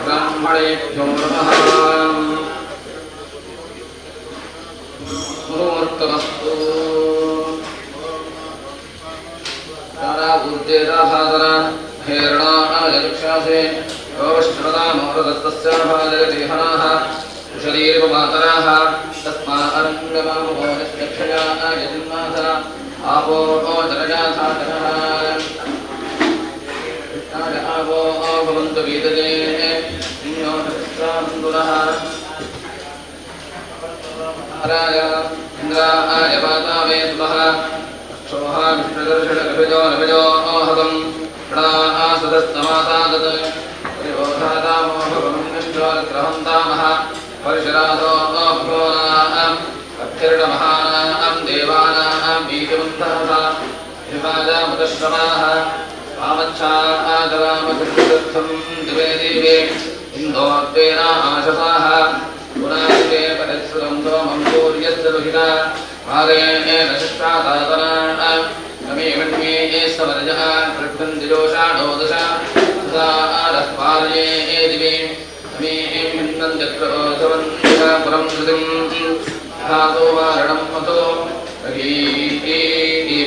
ब्राह्मणेभ्यो नमः। मुहूर्तमस्तु। तारापूर्जेदाधादना हेरणाय दक्षासे योश्रदामोरदत्तस्याभाजगतिहनाः कुशलीर्वमातराः तस्मारङ्गमामोदक्षयाय जन्माथ आपो जनजाथातनः आवो भवन्तु वीदते इंद्राय इंद्राय वातावे सुतः क्षोः विष्णुदर्शनकविजो नविजो हतम् प्रणसदस्तमासादत् परिबोधातामो भवन्निष्ठोग्रहन्तामः परिशराधो भगोनाम् अत्थिर्णमहानाम् देवानाम् बीजवन्तः हिमाजामुदश्रमाः आमच्छादरामकृत्यर्थं दिवे दिवे इन्दोद्वेन आशसाः पुरास्ते परिश्रुतं सोमं सूर्यस्य दुहिता भागेन शिष्टातातना नमे मन्ये सवर्जः पृथ्वन्ति जोषाढो दश सदा रस्पार्ये दिवे नमे मन्नन्त्यक्रोधवन्तः पुरं श्रुतिं धातो वारणं मतो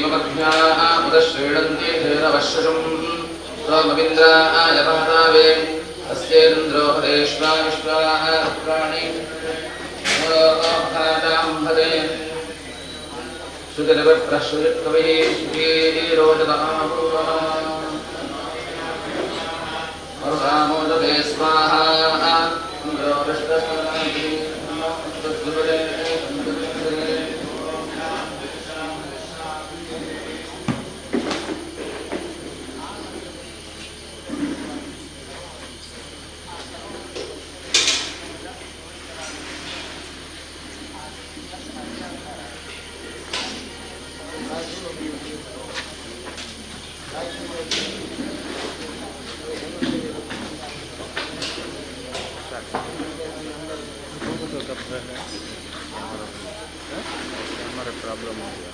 ममध्याः उदश्रीणन्ति धेनवश्रुषुं स्वमविन्द्राय पातावे अस्येन्द्रोपदेश्वा विश्वाः प्राणि मोरोपादाम्भते श्रुतिरविप्रश्रुतिकविः श्रुतिरोचतापूर्वः मरुतामोदते स्वाहा इन्द्रो विष्णुस्मरामि तद्गुरुडे हमारा प्रॉब्लम हो गया।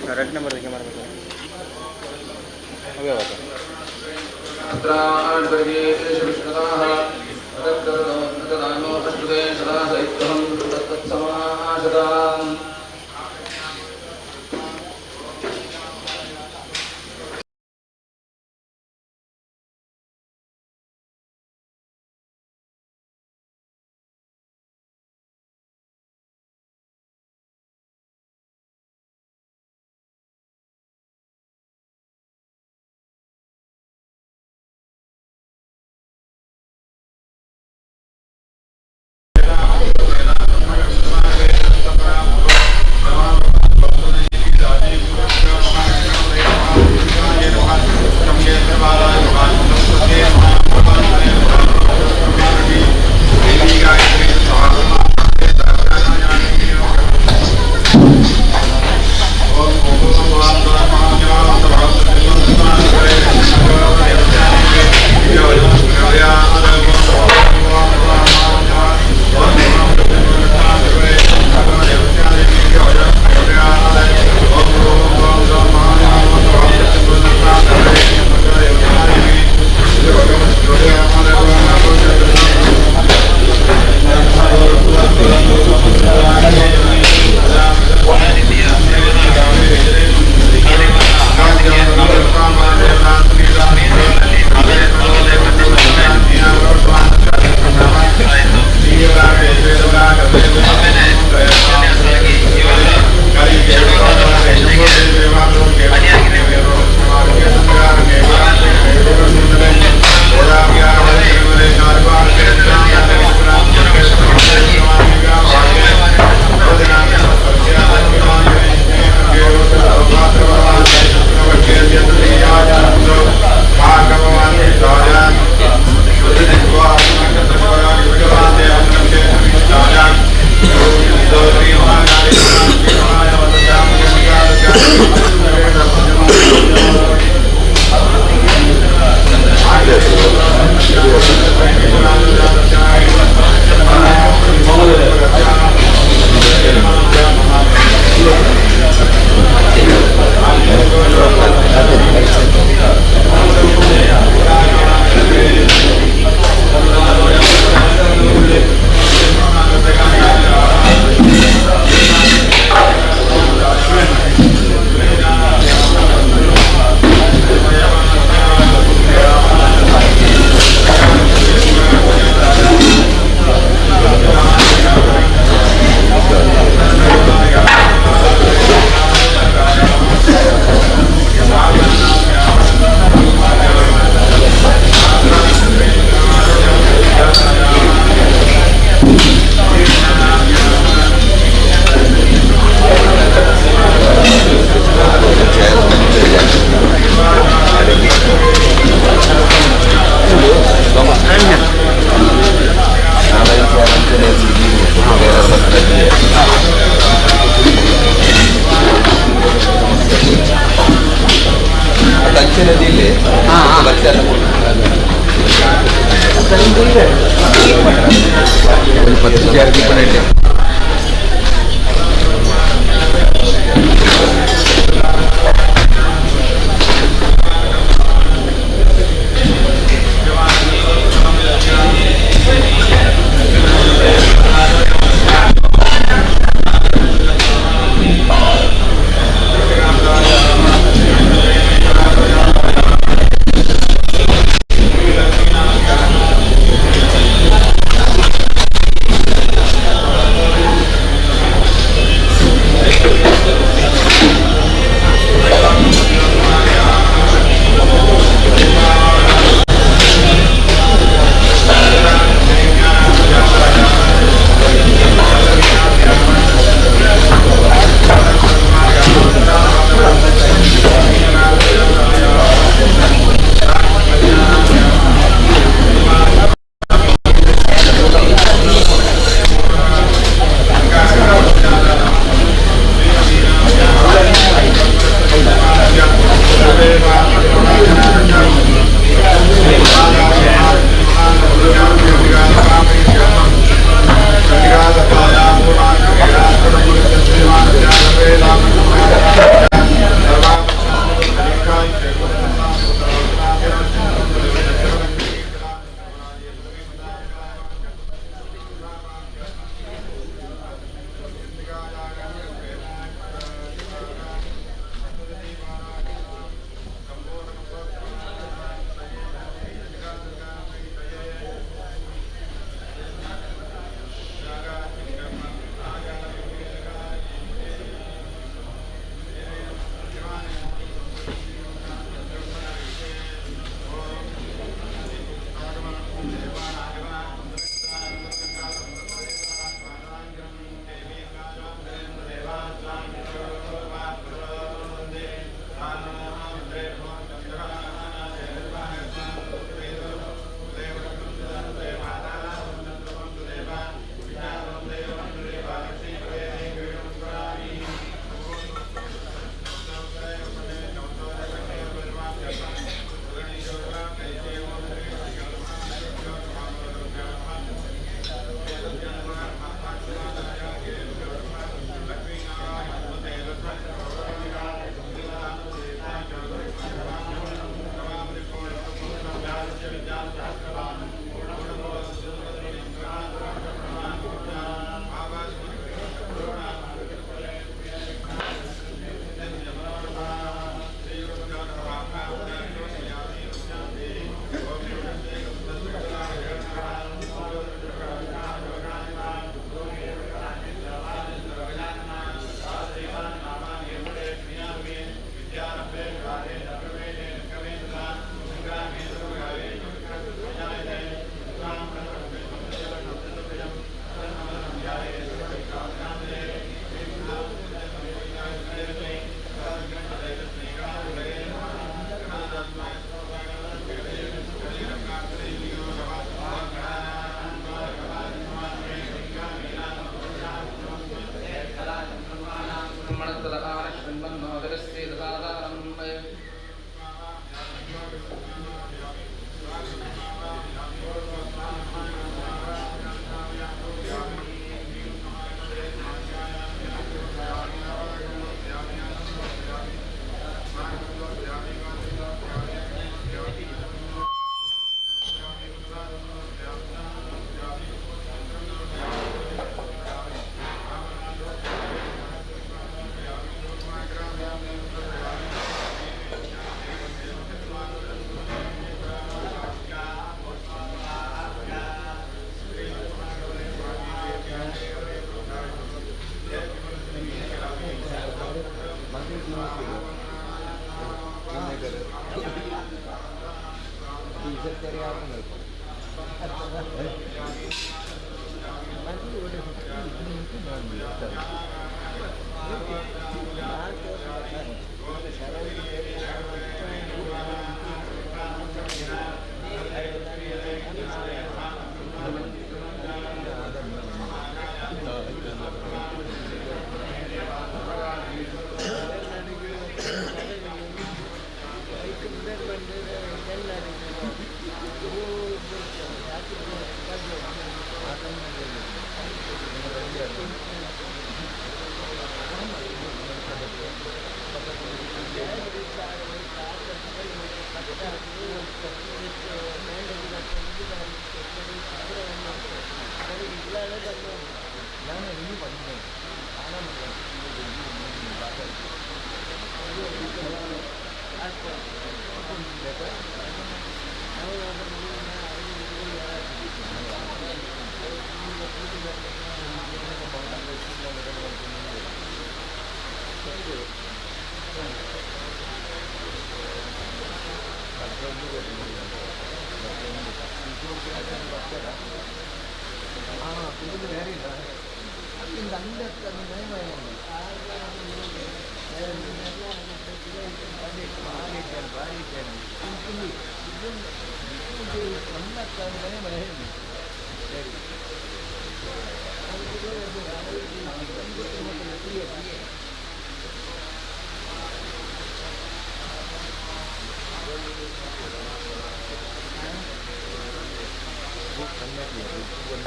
करेक्ट नंबर देखिए हमारे पास हो गया होता ഒരു 10 ചേർത്തി പണിയിട്ട്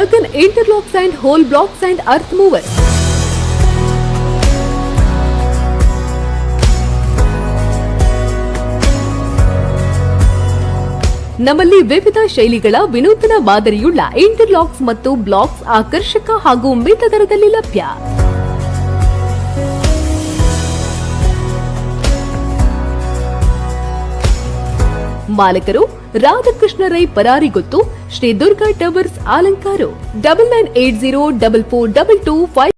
Earthen interlocks and whole blocks and earth movers. ನಮ್ಮಲ್ಲಿ ವಿವಿಧ ಶೈಲಿಗಳ ವಿನೂತನ ಮಾದರಿಯುಳ್ಳ ಇಂಟರ್ಲಾಕ್ಸ್ ಮತ್ತು ಬ್ಲಾಕ್ಸ್ ಆಕರ್ಷಕ ಹಾಗೂ ಮಿತ ದರದಲ್ಲಿ ಲಭ್ಯ. ಮಾಲಕರು ರಾಧಾಕೃಷ್ಣ ರೈ ಪರಾರಿಗೊತ್ತು, Shri Durga towers Alankaru. 9980442225.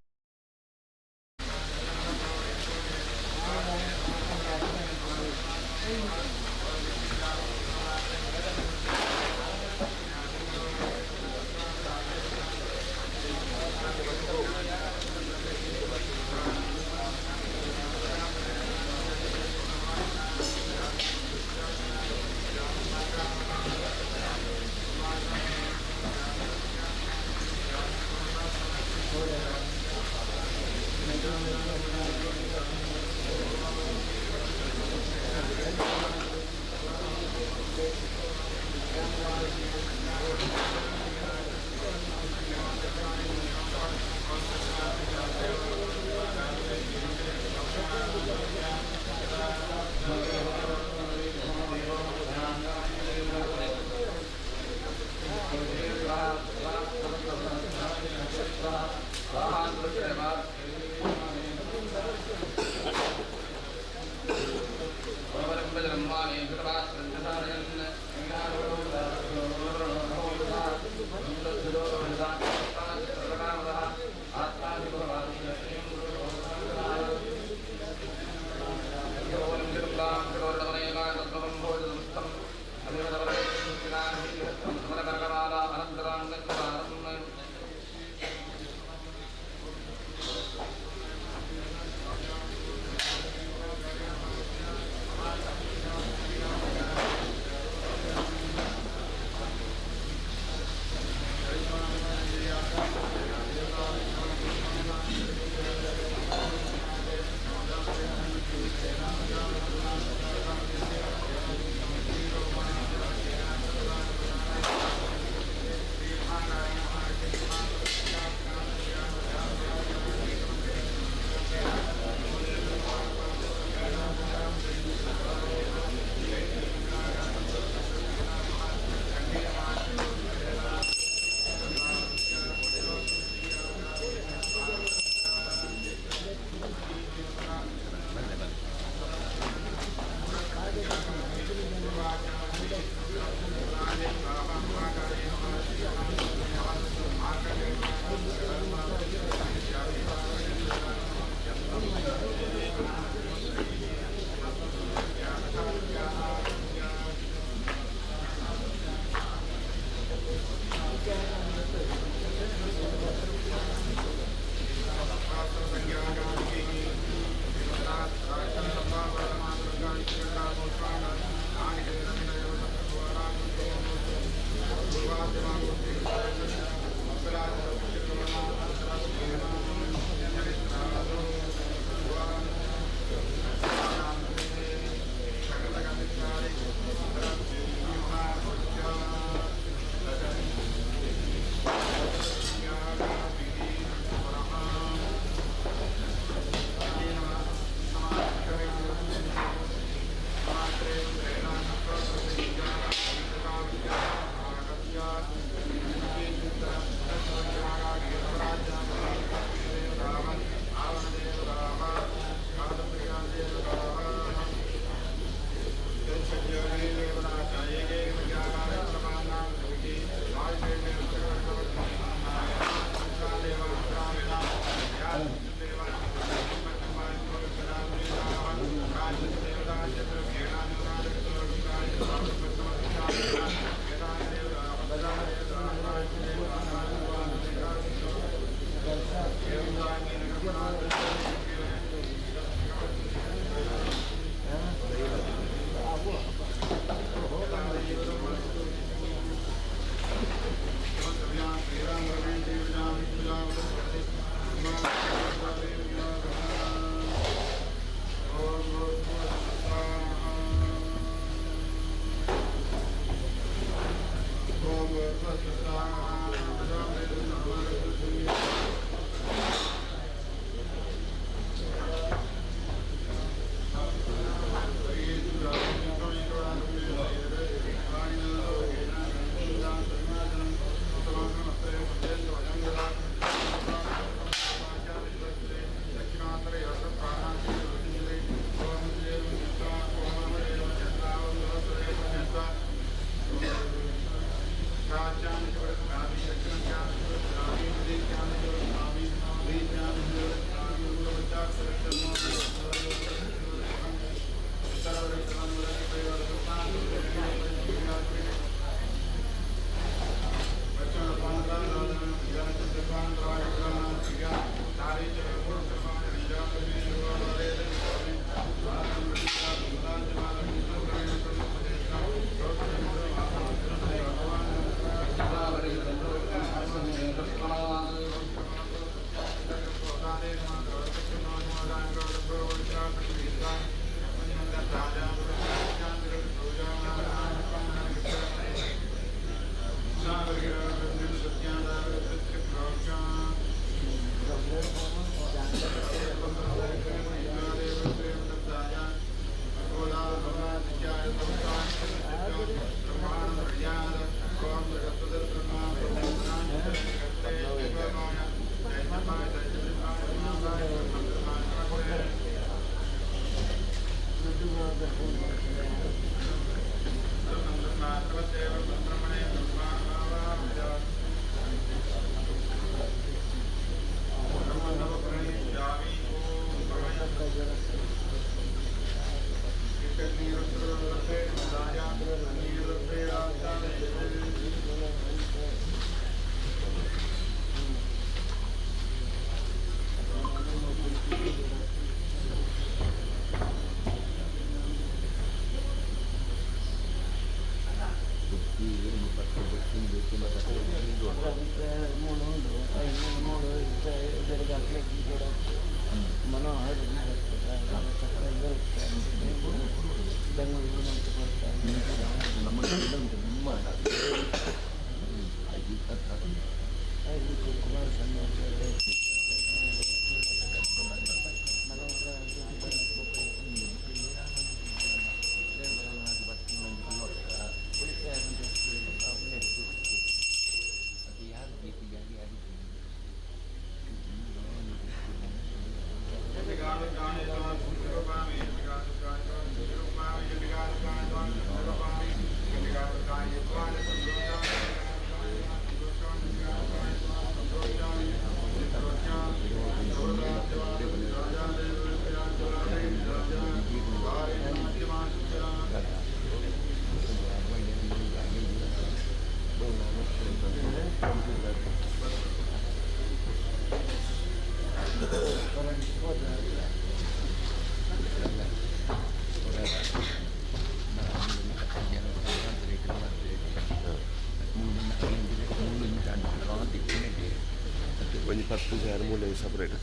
Ogni partigiano vuole sapere che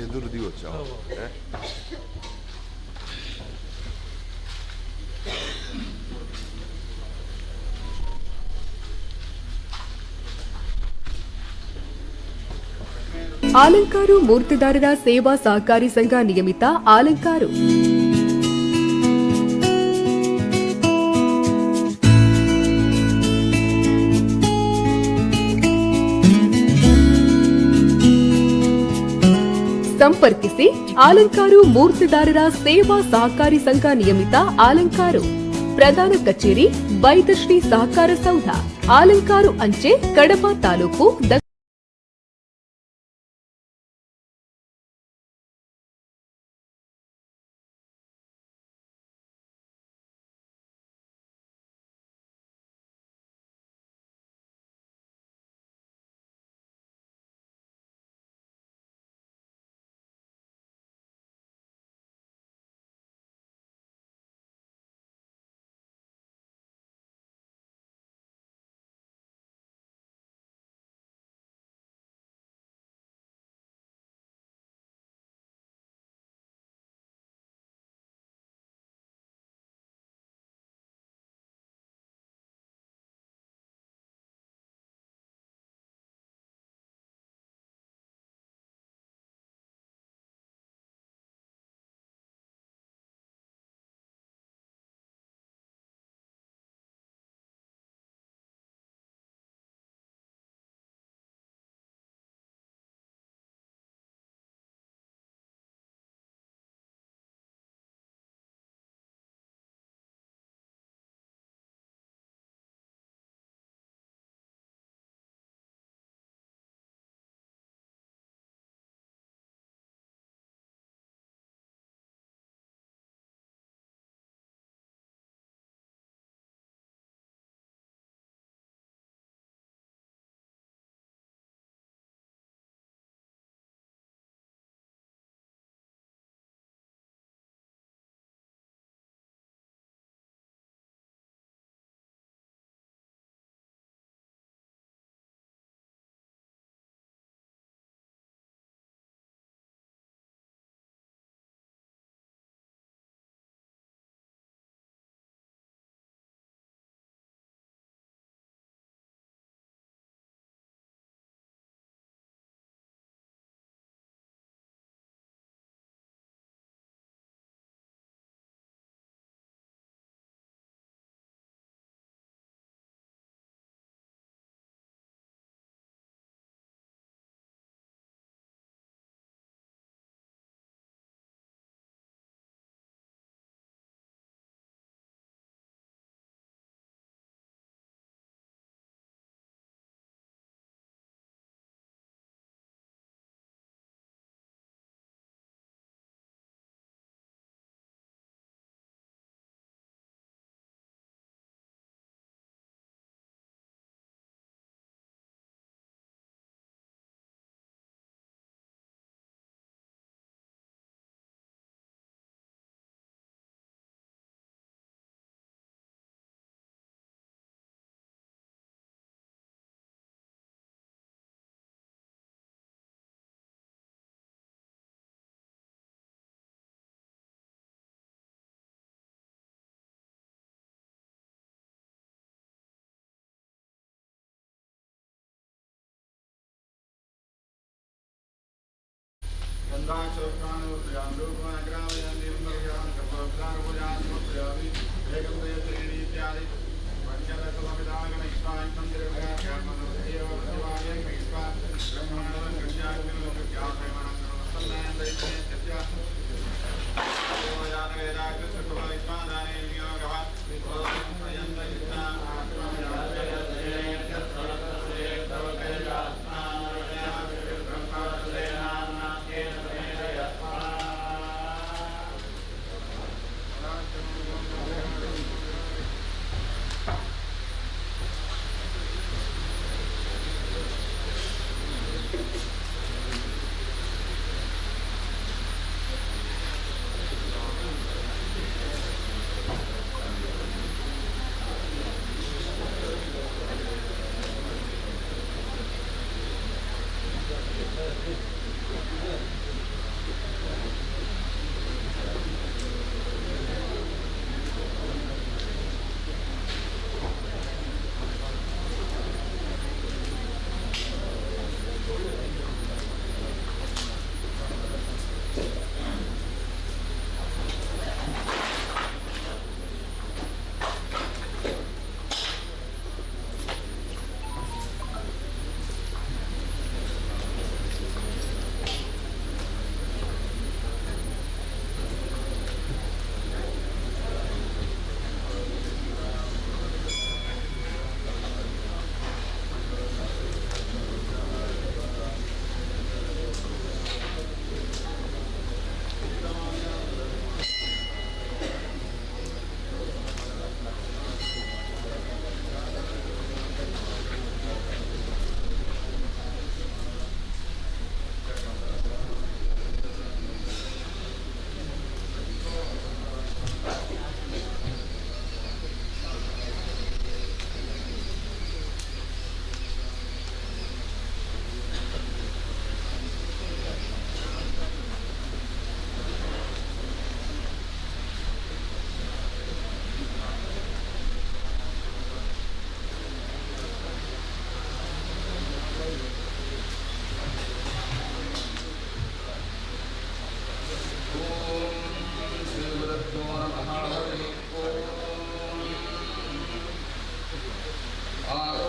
è duro di ciao. Alankaru ಮೂರ್ತಿದಾರರ ಸೇವಾ ಸಹಕಾರಿ ಸಂಘ ನಿಯಮಿತ ಆಲಂಕಾರು. ಸಂಪರ್ಕಿಸಿ ಆಲಂಕಾರು ಮೂರ್ತಿದಾರರ ಸೇವಾ ಸಹಕಾರಿ ಸಂಘ ನಿಯಮಿತ ಆಲಂಕಾರು. ಪ್ರಧಾನ ಕಚೇರಿ ಬೈದಶ್ರೀ ಸಹಕಾರ ಸೌಧ, ಆಲಂಕಾರು ಅಂಚೆ, ಕಡಬ ತಾಲೂಕು.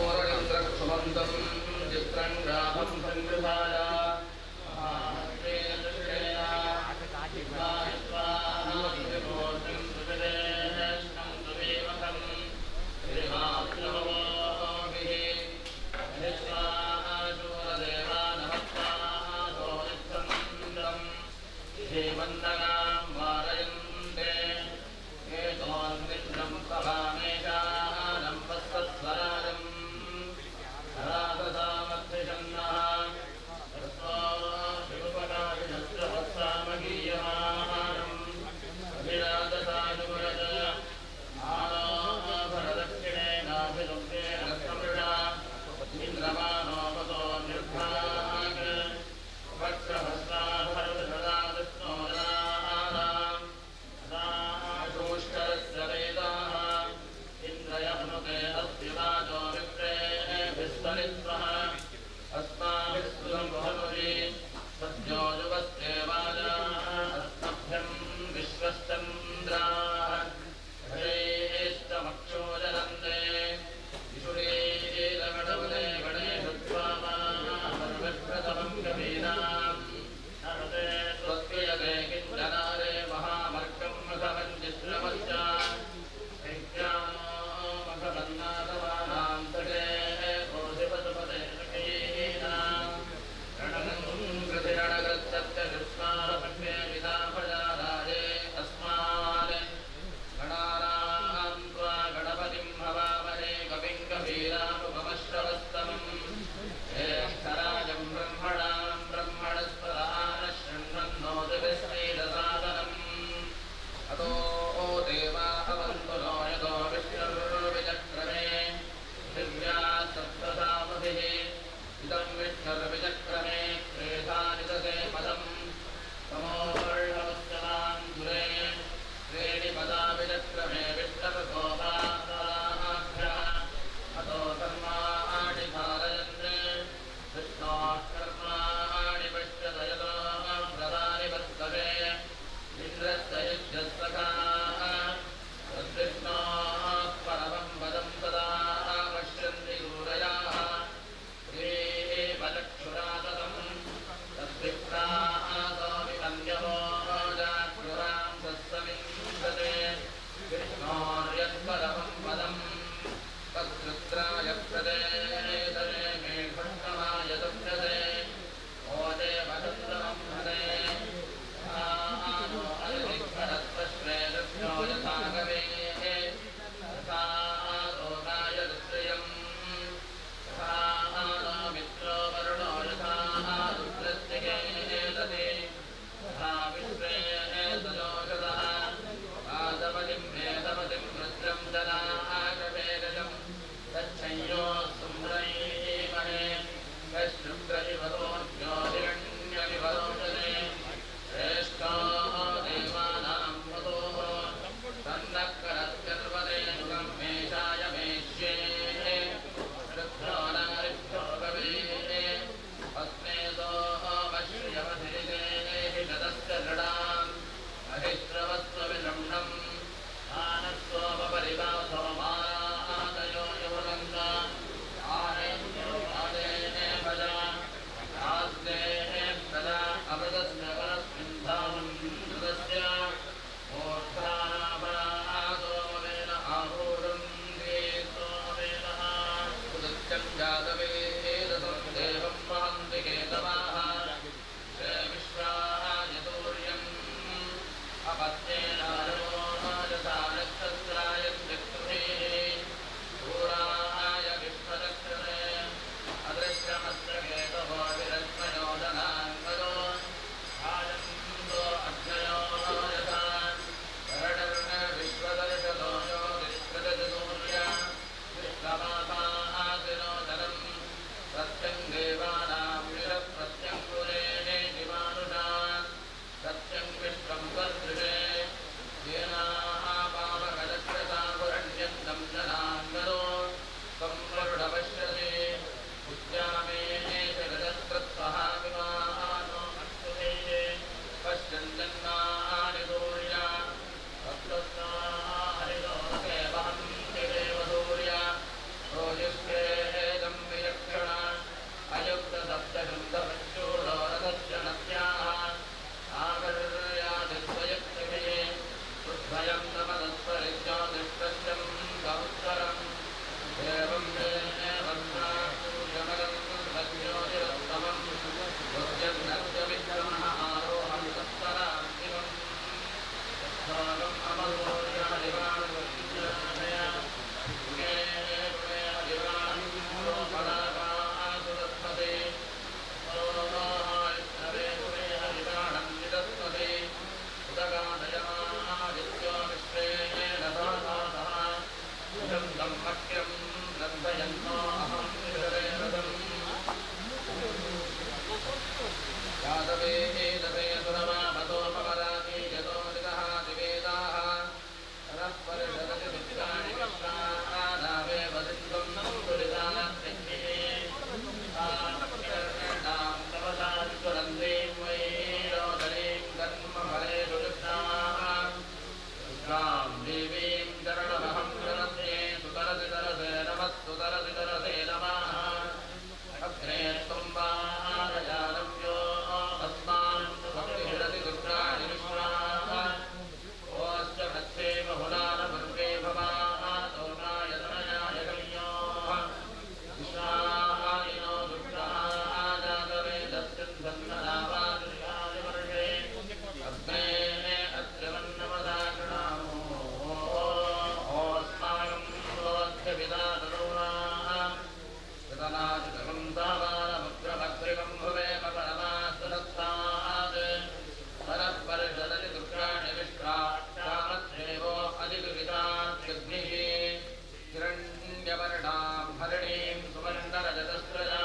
आरोरणन्द्रक्षुमन्तम् चित्रङ्गाहं सङ्गृहाय महात्रेण दृष्टेन सुविदेशं सुवीमखम् श्रीमात्मभोभिः निःश्वासूरदेवानमत्तासोनिच्छन्दम् श्रीवन्दनां वारयन्ते हेतोन्निन्द्रं सभामेशानं वस्तस्वराजम् रातसामर्थ्यषन्नः शिवपटाभिनस्त्रवत्सामगीयमानम् अभिरातसानुवरद आलोभरदक्षिणेनाभिलुब्धेन समृषा इन्द्रमानोपतो निर्भाग वक्रहस्ताभरदशदा विष्णोराणाम् साशोष्टरस्य वेदाः इन्द्रयहनुते अस्ति वाचो विप्रेभिस्वनिस्वः अस्माभिस्सुरम्भवति सद्यो युवस्ते वाजाः अस्मभ्यं विश्वश्चन्द्राः हरेष्टमक्षोजनन्दे विशुरेलगणवदे गणेशत्वामाहर्विप्रथमं गभीराम् नरते स्वस्क्रियते किञ्चनारे महामर्कं मघवञ्जिश्रमश्च मघवन्नाथवानां तटे बोधिपशुपते लक्ष्मीनाम् रणगं कृतिरणगच्छत्यविस्मारपक्षे विदाभजाराजे अस्मान् गणानां त्वा गणपतिं हवामहे कविं कवीरामुपमश्रवस्तमम् ज्येष्ठराजं ब्रह्मणां ब्रह्मणस्पदानः शृण्वन्नोतिभिश्रीरसादनम् अतो देवाः वन्तु नो यतो विष्णुर्विचक्रमे दिव्याः सप्तसामभिः इदं विष्णुर्विचक्रमे त्रेधानिदसे पदम् तमोर्णवश्चलां दुरे त्रीणिपदा विचक्रमे विष्णुर्गोपासाभ्यः अतो कर्माणि धारयन्ते विष्णोः कर्माणि पश्यतयतो व्रतानि वर्तते परिषदति दुःखानि कृष्णानावे वदित्वं दुरितानात्यग्निः तां तपसाश्वरन्तीं वै रोदनीं कर्मफलेषु कृष्णाः दुर्गां देवीं चरणमहं प्रणम्ये सुतरसि तरसे नमः सुतरसि तरसे नमः अग्ने स्तम्भारयानव्यो अस्मान् भक्तिरति दुर्गाणि विश्वाः ओश्च भक्ते बहुलानवर्गे भवातोमाय तनयाय कल्योः विश्वाहायिनो दुर्गाः जातवेदस्यन्धन्ननावादुर्गाय वर्षे अग्ने अत्र्यवन्नमदा गृणामो ओस्माकं प्रोध्यविदातरुणाः कृतनाचितकं तावानमुग्रभद्रिकं भुवेम परमास्तदत्तात् परःपरिषदति दुर्गाणि विश्वाक्षामध्येवो अधिकृतात्यग्निः हिरण्यवर्णां हरिणीं सुवर्णरजतस्रजा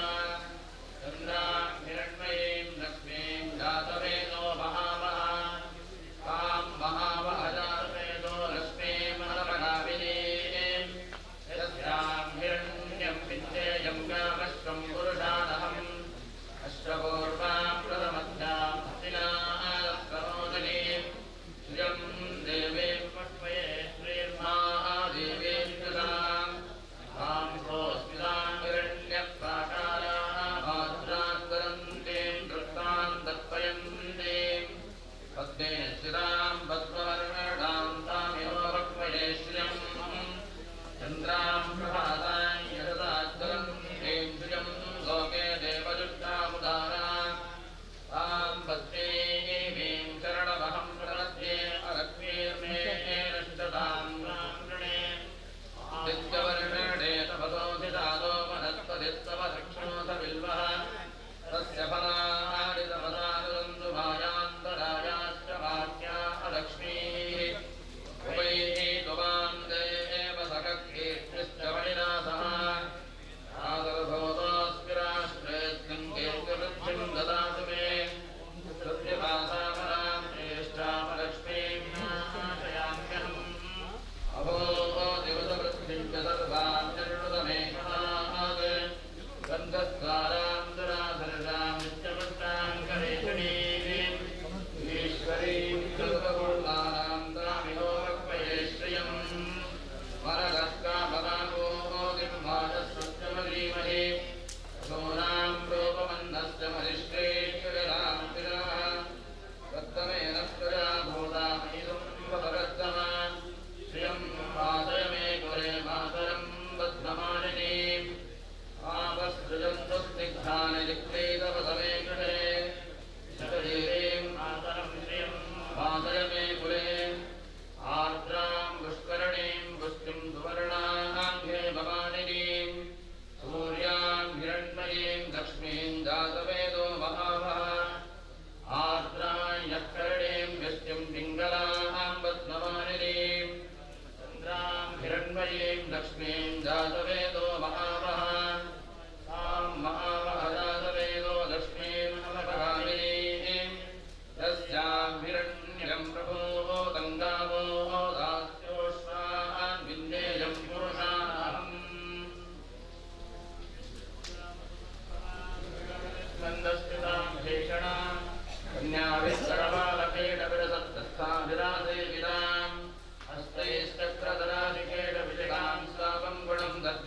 चन्द्रां हिरण्मयीं लक्ष्मीं जातवेदो महावः तां महावः जातवेदो लक्ष्मीं मनमनाविनीं यस्यां हिरण्यं विद्येयं गामश्वं पुरुषादहम् अश्वपूर्वां प्रथमध्यां हस्तिनाप्रमोदनीं श्रियं देवीं पक्वये श्रीर्मादेवीं कृतां तां सोऽस्मितां हिरण्यप्राकाराः भाद्रां करन्तीं दृष्टां तत्पयन्तीं पद्मे स्थितां पद्मवर्णां तामिव पक्वये श्रियं चन्द्रां प्रभातां यशदाज्वलन्तीं श्रियं लोके देवजुष्टामुदारां तां पद्मीं शरणमहं प्रणम्ये अलक्ष्मीर्मे नष्टतां वृणे दित्यवर्णे तपसोऽधिदादो मनस्तदित्तवदक्षोऽथ बिल्वः तस्य फलाहारितपदानुरन्दुभायान्तरायाश्च वाक्या अलक्ष्मीः उपैः त्वां देव सकक्षेत्रिश्च मणिनाथः आदरभवतोऽस्मिराष्ट्रेऽस्मिन् ददातु मे सत्यभासामरां श्रेष्ठामलक्ष्मीं नाशयाम्यहम् अहो दिवसवृद्धिं च सर्वां चरुणमेकमात् गन्धद्वारां दुराधरजां नित्यवृत्तां करेषणीं ईश्वरीं सर्वगुणानां तामिहो वक्वये श्रियम् वरदस्कामदागोदिम्मादस्वत्यमधीमहि सोनां रूपमन्नस्य मरिष्टेश्वरां पिरः सत्तमेन प्रजा भूतामैदं भवरत्तमा श्रियं वासय मे कुरे मातरं बद्धमालिनीम् आपसृजन्तु स्निग्धानि लिप्तैतवसमे गृहे शतदेवीं मातरं श्रियं वासय मे कुरे आर्द्रां पुष्करणीं पुष्टिं सुवर्णाङ्गे भवानिनीं सूर्यां हिरण्मयीं लक्ष्मीं जातवेदो महावः आर्द्रां यत्करणीं व्यष्टिं पिङ्गलां पद्मवानिनीं चन्द्रां हिरण्मयीं लक्ष्मीं जातवेदो महावः तां महावः जातवेदो लक्ष्मीं नमभामिनीं यस्यां हिरण्यं प्रभोः तङ्गावो दास्योष्वान् विन्देयं पुरुषाहम् स्कन्दस्थितां भीषणां कन्याविस्तरबालकेटविरसत्तस्थां विरासेवितां हस्तैश्चक्रधराधिकेटविजगां स्वापं गुणं Dutt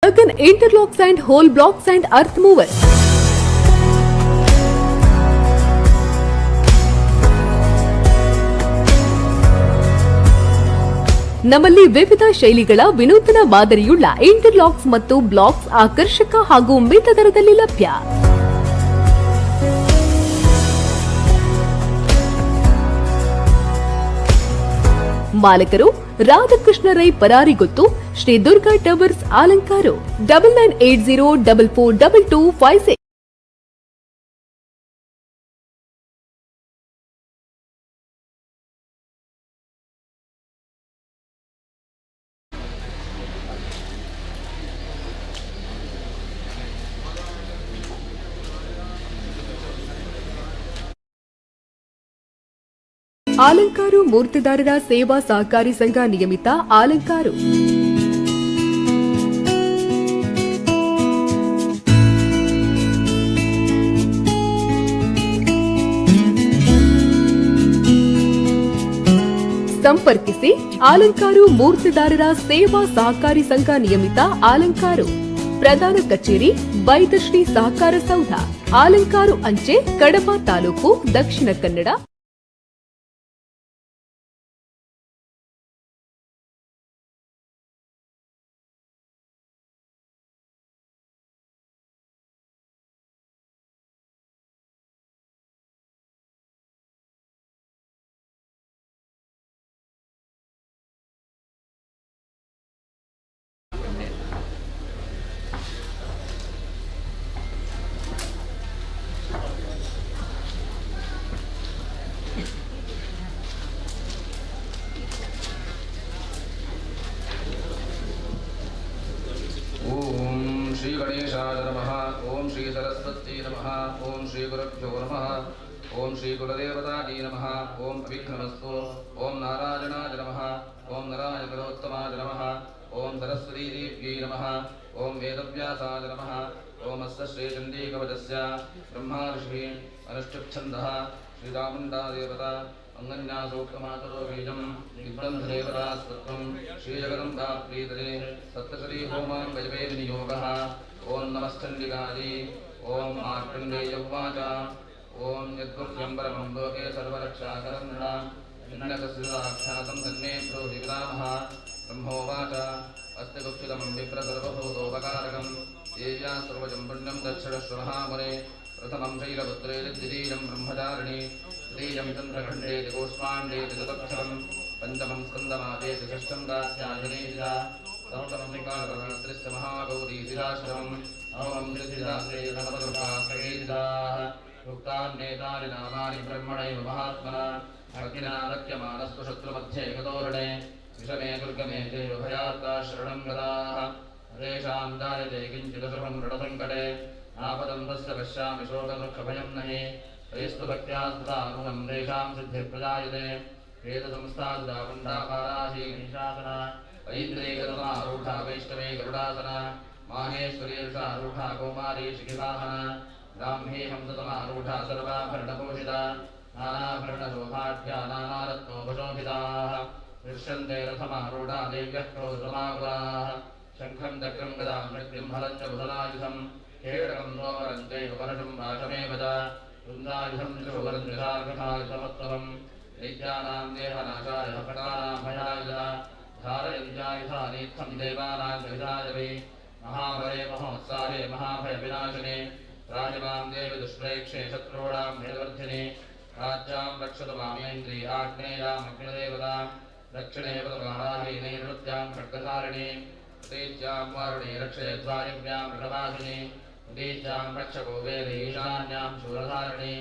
Urban Interlocks and Whole Blocks and Earth Movers. ನಮ್ಮಲ್ಲಿ ವಿವಿಧ ಶೈಲಿಗಳ ವಿನೂತನ ಮಾದರಿಯುಳ್ಳ ಇಂಟರ್ಲಾಕ್ಸ್ ಮತ್ತು ಬ್ಲಾಕ್ಸ್ ಆಕರ್ಷಕ ಹಾಗೂ ಮಿತ ದರದಲ್ಲಿ ಲಭ್ಯ. ಮಾಲಕರು ರಾಧಾಕೃಷ್ಣ ರೈ ಪರಾರಿಗೊತ್ತು, ಶ್ರೀ ದುರ್ಗಾ ಟವರ್ಸ್ ಆಲಂಕಾರು, 9980442256. ಆಲಂಕಾರು ಮೂರ್ತಿದಾರರ ಸೇವಾ ಸಹಕಾರಿ ಸಂಘ ನಿಯಮಿತ ಆಲಂಕಾರು. ಸಂಪರ್ಕಿಸಿ ಆಲಂಕಾರು ಮೂರ್ತಿದಾರರ ಸೇವಾ ಸಹಕಾರಿ ಸಂಘ ನಿಯಮಿತ ಆಲಂಕಾರು. ಪ್ರಧಾನ ಕಚೇರಿ ಬೈದಶ್ರೀ ಸಹಕಾರ ಸೌಧ, ಆಲಂಕಾರು ಅಂಚೆ, ಕಡಬ ತಾಲೂಕು, ದಕ್ಷಿಣ ಕನ್ನಡ. श्री गणेशाय नमः। ओम श्री सरस्वती नमः। ओम श्री गुरुभ्यो नमः। ओम श्री कुलदेवतायै नमः। ओम अभिघ्नमस्तु। ओम नारायणाय नमः। ओम नारायणोत्तमाय नमः। ओम सरस्वती देव्यै नमः। ओम वेदव्यासाय नमः। ओम अस्य श्री चण्डीकवचस्य ब्रह्मा ऋषिः अनुष्ठुप्छन्दः श्रीरामुण्डा देवता अंगन्यासोक्तमातरो बीजं विद्वन्धदेवता स्तुत्रं श्रीजगदम्बा प्रीतरे सप्तशती होमां गजवे विनियोगः। ओम नमश्चण्डिकायै। ओम मार्कण्डेय उवाच ओम यद्गुह्यं परमं लोके सर्वरक्षाकरं नृणां साक्षातं तन्मे प्रोदिग्रामः। ब्रह्मोवाच अस्ति गुप्तितमं विप्र सर्वभूतोपकारकं देव्या सर्वजं पुण्यं दक्षिणश्व महामुने। प्रथमं शैलपुत्रे द्वितीयं ब्रह्मचारिणी तृतीयं चन्द्रखण्डे दिगोष्माण्डे चतुर्थं पञ्चमं स्कन्दमादेति षष्ठं कात्यायने सप्तमं निकालरात्रिश्च महागौरीतिराष्टमं नवमं धृतिदात्रे नवदुर्गात्रयेतिदाः। उक्तान्येतानि नामानि ब्रह्मणैव महात्मना अग्निना लक्ष्यमानस्तु शत्रुमध्ये गतोरणे विषमे दुर्गमे ते भयात्ता शरणं गताः। तेषां दायते किञ्चिदशुभं ऋणसङ्कटे आपदं तस्य पश्यामि शोकदुःखभयं नहि। तैस्तु भक्त्या स्तुतानुगं तेषां सिद्धिर्प्रजायते। वेदसंस्थासुता पुण्डापाराशी निशासना ऐन्द्रियगतमारूढा वैष्णवे गरुडासना माहेश्वरी रूढा कौमारी शिखिवाहना ब्राह्मी हंसतमारूढा सर्वाभरणभूषिता नानाभरणशोभाढ्या नानारत्नोपशोभिताः। दृश्यन्ते रथमारूढा देव्यः क्रोधमाकुलाः। शङ्खं चक्रं गदां मृत्युं हलं च कुशलायुधं केडकं नोमरं चैव परशुं वाशमेव च वृन्दायुधं च सुवरं निशार्कथायुधमत्तमं दैत्यानां देहनाशाय भक्तानां भयाय धारयन्त्यायुधानीत्थं देवानां कविताय वै महाभये महोत्साहे महाभयविनाशिने राजमां देवि दुष्प्रेक्षे शत्रूणां भेदवर्धिने राज्यां रक्षतु मामेन्द्री आग्नेयामग्निदेवतां दक्षिणे पदवाराहीनैर्नृत्यां खड्गधारिणे उदीच्यां वारुणे रक्षयद्वायव्यां मृगवासिने उदीच्यां रक्षको वेदे ईशान्यां शूलधारिणे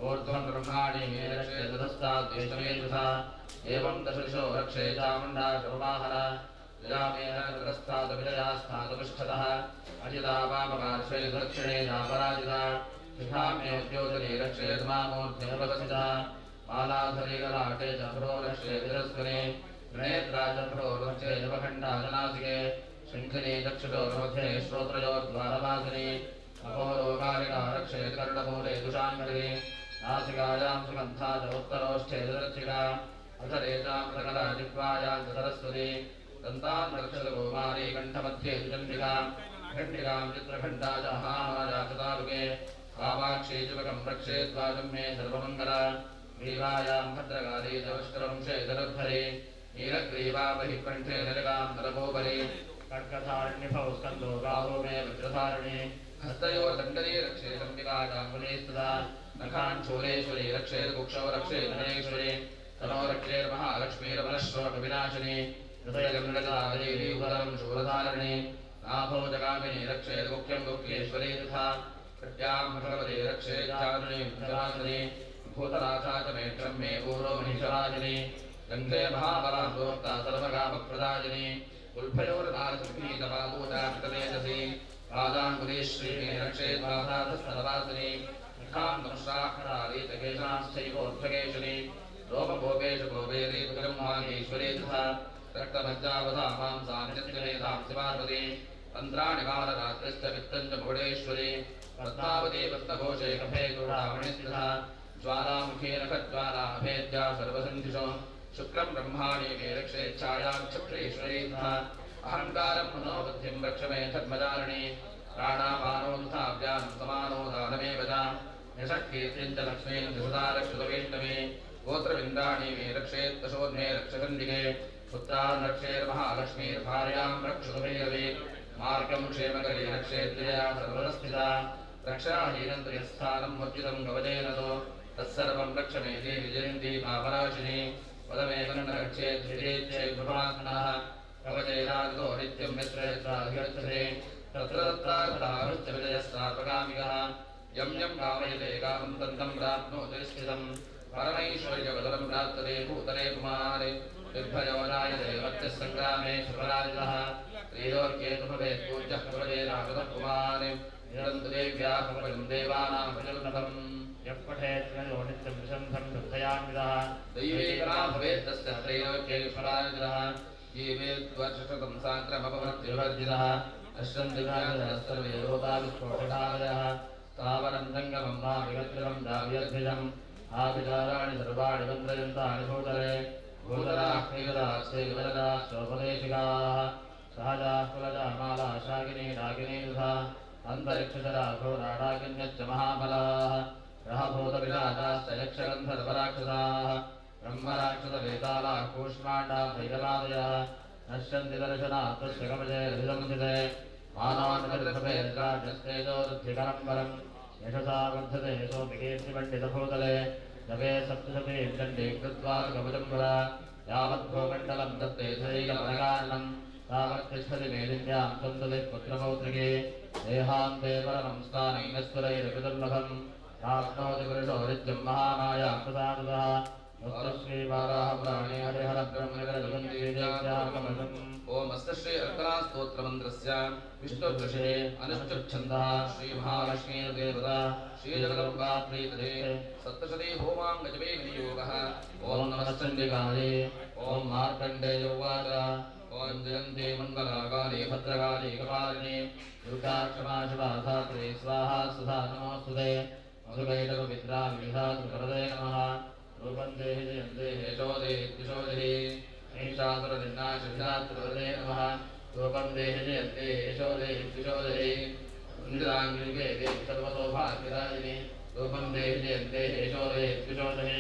ऊर्ध्वं ब्रह्माणि मे रक्षयदधस्ताद्वेष्टमेधसा एवं दशदिशो रक्षे चामुण्डा शोभाहर विरामेन कृतस्तादविजयास्तादुष्ठतः अजिता वामपार्श्वे दक्षिणे चापराजिता शिखामे उद्योजने रक्षेर्मामूर्ध्निर्वसिता मालाधरे ललाटे चभ्रो रक्षेतिरस्करे त्रिनेत्रा चभ्रो रक्षे जपखण्डाजनासिके शङ्खिने चक्षुषोर्मध्ये श्रोत्रयोर्द्वारवासिने अपोरोकारिणा रक्षेत् कर्णमूले दुषाङ्गरे नासिकायां सुगन्धा च उत्तरोष्ठे दर्शिका अधरेतां सकला जिह्वायां च सरस्वती दन्तां रक्षतु कौमारी कण्ठमध्ये चण्डिका खण्डिकां चित्रखण्डा च महामाया च तालुके कामाक्षी जुवकं रक्षेद्वाजं मे सर्वमङ्गला ग्रीवायां भद्रकाली च वस्त्रवंशे धनुर्धरे नीलग्रीवा बहिः कण्ठे नलिकां नरभोपरि खड्गधारण्यभौ स्कन्दो बाहो मे वज्रधारिणे हस्तयोर्दण्डने रक्षे चण्डिकाचाङ्गुले स्तदा नखान् शूलेश्वरी रक्षेत् कुक्षौ रक्षेत् गणेश्वरी तनो रक्षेर्महालक्ष्मीरमलश्लोकविनाशिनी हृदयगमनदादेवीवरं शूलधारिणे नाभो जगामिनी रक्षेत् गुह्यं गुह्येश्वरी तथा कृत्यां भगवती रक्षेत् चारुणी भूतनाथा च मेत्रं मे पूर्वो मनीषराजिनी गन्धे महाबलान्दोक्ता सर्वकामप्रदायिनी उल्फयोर्नारसुखीतपापूजाकृततेजसी पादाङ्गुलीश्रीमे रक्षेद्बाधातस्तनवासिनी मुखां नमश्राखरालीतकेशांश्चैवोत्थकेशिनी रोमभोगेषु भोगेरी ब्रह्माणीश्वरी तथा रक्तमज्जावधा मांसानित्यमेधां शिवार्वती तन्त्राणि कालरात्रिश्च वित्तं च भुवनेश्वरी पद्मावती पद्मघोषे कफे गूढामणिस्तथा ज्वालामुखे नखज्वाला अभेद्या सर्वसन्धिषु शुक्रं ब्रह्माणि मे रक्षेच्छायां चक्रेश्वरी तथा अहङ्कारं मनोबुद्धिं रक्ष मे धर्मचारिणी प्राणापानोन्थाव्यानं समानो दानमेव च यशकीर्तिं च लक्ष्मीं दिशदा रक्षुतवेष्टमे गोत्रविन्दाणि मे रक्षेत्तशोन्मे रक्षकण्डिके पुत्रान् रक्षेर्महालक्ष्मीर्भार्यां रक्षुतभैरवे मार्गं क्षेमकरी रक्षेद्विजया सर्वस्थिता रक्षाहीनन्द्रियस्थानं मुर्जितं गवजेन तो तत्सर्वं रक्ष मे देवि जयन्ती पापनाशिनी पदमेव न रक्षेद्विजेच्छेद्भुमात्मनः कवचैरादितो नित्यं मित्रेत्राधिगच्छते तत्र तत्रार्थाहृश्च विजयस्तात्मकामिकः यं यं कामयते कामं तं प्राप्नोति स्थितम् परमैश्वर्यवदनं प्राप्तते भूतले कुमारे निर्भयो जायते वर्त्यः सङ्ग्रामे शुभराजितः त्रियोर्केतु भवेत् पूज्यः कवचैरागतः कुमारे निरन्तु देव्याः भवनं देवानां भजन्नतम् यः पठेत् नित्यं विशन्धं श्रद्धयान्वितः दैवेकना भवेत् तस्य त्रैलोक्यैश्वराजितः जीवेद्वर्षशतं साङ्क्रमपमत्युवर्जितः अश्वन्दिभागः सर्वे लोकाविस्फोटकालयः स्थावरं जङ्गमं वा विगत्रिवं दाव्यद्भिजम् आविचाराणि सर्वाणि मन्त्रयन्तानि भूतले भूतलाः क्रीगदास्ते विवरदाः स्वोपदेशिकाः सहजाः कुलजा माला शाकिनी डाकिनी तथा अन्तरिक्षशराघोराडाकिन्यश्च महाबलाः ग्रहभूतविराजाश्च यक्षगन्धर्वराक्षसाः ब्रह्मराक्षसवेतालाः कूष्माण्डाः भैरवादयः नश्यन्ति दर्शनात् तस्य कवचैरभिसंस्थिते मानवान्विर्भवेद्राज्यस्तेजोरुद्धिकरं वरम् यशसा वर्धते सोऽपि कीर्तिपण्डितभूतले जपे सप्तशते चण्डे कृत्वा कवचं पुरा यावद्भूमण्डलं दत्ते शरीरमनकारणं तावत्तिष्ठति मेदिन्यां सन्ततिः पुत्रपौत्रिके देहान्ते परमं स्थानं यस्वरैरपितुर्लभम् प्राप्नोति पुरुषो नित्यं महामायां प्रसादतः श्रीवाराहपुराणे हरिहरब्रह्मनिकरजुगन्धीजागमनम् ओम श्री अर्कनास्तोत्रमन्त्रस्य विष्णुदृशे अनुष्ठुच्छन्दः श्रीमहालक्ष्मीर्देवता श्रीजगदम्बा प्रीतदे सप्तशती होमाङ्गजपे विनियोगः ओम नमश्चण्डिकायै ओम मार्कण्डेय उवाच ओम जयन्ते मङ्गलाकाले भद्रकाले कपालिने दुर्गा क्षमा शिवा धात्रे स्वाहा सुधा नमोऽस्तुते मधुकैटकविद्रा विधातृकरदे नमः रूपं देहि जयन्ते यशोदे दिशोदे ऐषासुरनिन्नाशिधातृकरदे नमः रूपं देहि जयन्ते यशोदे दिशोदे इन्द्राङ्गिके देवि सर्वतोभाग्यदायिनि रूपं देहि जयन्ते यशोदे दिशोदे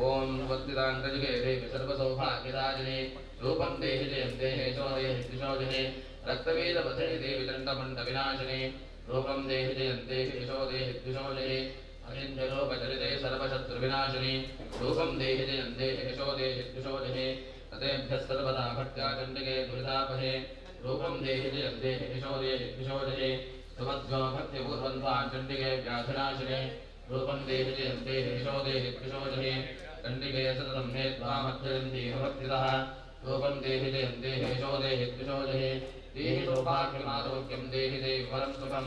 ओम वत्तिदांगजगे देवी सर्वसौभाग्यदाजिने रूपं देहि जयं देहेशो देहि द्विषोजने रक्तवेदपथे देवी दण्डमण्डविनाशिने रूपं देहि जयं देहेशो देहि द्विषोजने अहिंजलोपचरिते सर्वशत्रुविनाशिने रूपं देहि जयं देहेशो देहि द्विषोजने ततेभ्यः सर्वदा भक्त्या चण्डिके दुरितापहे रूपं देहि जयं देहेशो देहि द्विषोजने सुमध्यो भक्तिपूर्वन्त्वा चण्डिके व्याधिनाशिने रूपं देहि जयं देहेशो देहि द्विषोजने चण्डिके सततं हेत्वा मध्यन्ति भक्तितः रूपं देहि जयं देहेशो देहि द्विषोजने देहि सौभाग्यमारोग्यं देहि देवि वरं सुखं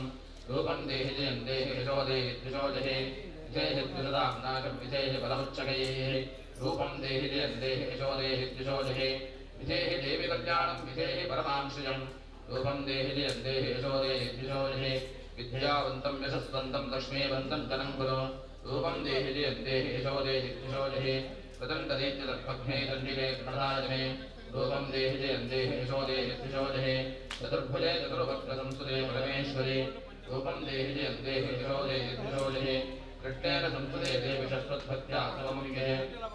रूपं देहि जयं देहेशो देहि द्विषोजने विधेहि द्विषदां नाशं विधेहि बलमुच्चकैः रूपं देहि जयं देहेशो देहि द्विषोजने विधेहि देवि कल्याणं विधेहि परमां श्रियं रूपं देहि जयं देहेशो देहि द्विषोजने विद्यावन्तं यशस्वन्तं लक्ष्मीवन्तं धनं कुरु रूपं देहि जयं देहेशो देहि द्विषोजने प्रदण्डदैत्यदर्पघ्ने दण्डिके प्रणदायने रूपं देहि जयं देहेशो देहि द्विषोजने चतुर्भुजे चतुर्वक्त्रसंस्तुते परमेश्वरे रूपं देहि जयं देहेशो देहि द्विषोजने कृष्णेन संस्तुते देवि शश्वद्भक्त्या सममुखे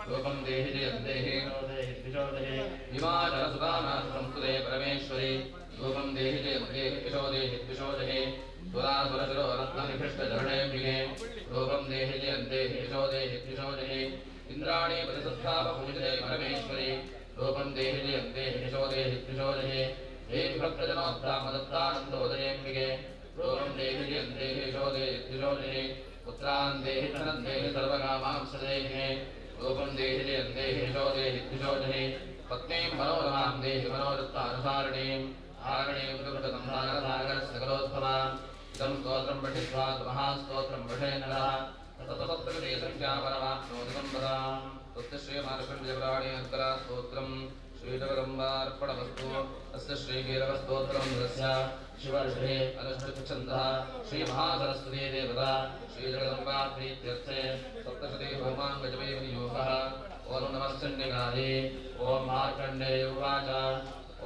रूपं देहि जयं देहेशो देहि द्विषोजने हिमाचलसुतानां संस्तुते परमेश्वरे रूपं देहि जयं देहेशो देहि द्विषोजने सुरासुरशिरो रत्ननिकृष्टचरणेऽम्बिके रूपं देहि जयं देहेशो देहि द्विषोजने इन्द्राणी परिसत्तापपूजिते परमेश्वरे रूपं देहि जयं देहेशो देहि द्विषोजने देवि भक्तजनोद्धामदत्तानन्दोदयेऽम्बिके रूपं देहि जयं देहेशो देहि द्विषोजने पुत्रान् देहि धनं देहि सर्वकामां सदेहि रूपं देहि जयं देहेशो देहि द्विषोजने पत्नीं मनोरमां देहि मनोरत्तानुसारिणीम् आरणीं दुर्गसंसारसागरसकलोद्भवाम् इदं स्तोत्रं पठित्वा महास्तोत्रं पठे नरः ततस्तत्रगते संख्यापरमाप्नोदितं वदाम् तस्य श्रीमार्कण्डेयपुराणे अन्तरा स्तोत्रं श्रीजगदम्बार्पणमस्तु अस्य श्रीभैरवस्तोत्रं तस्य शिवर्षे अनुष्ठुप्छन्दः श्रीमहासरस्वती देवता श्रीजगदम्बा प्रीत्यर्थे सप्तशती होमाङ्गजपे विनियोगः ॐ नमश्चण्डिकायै ॐ मार्कण्डेय उवाच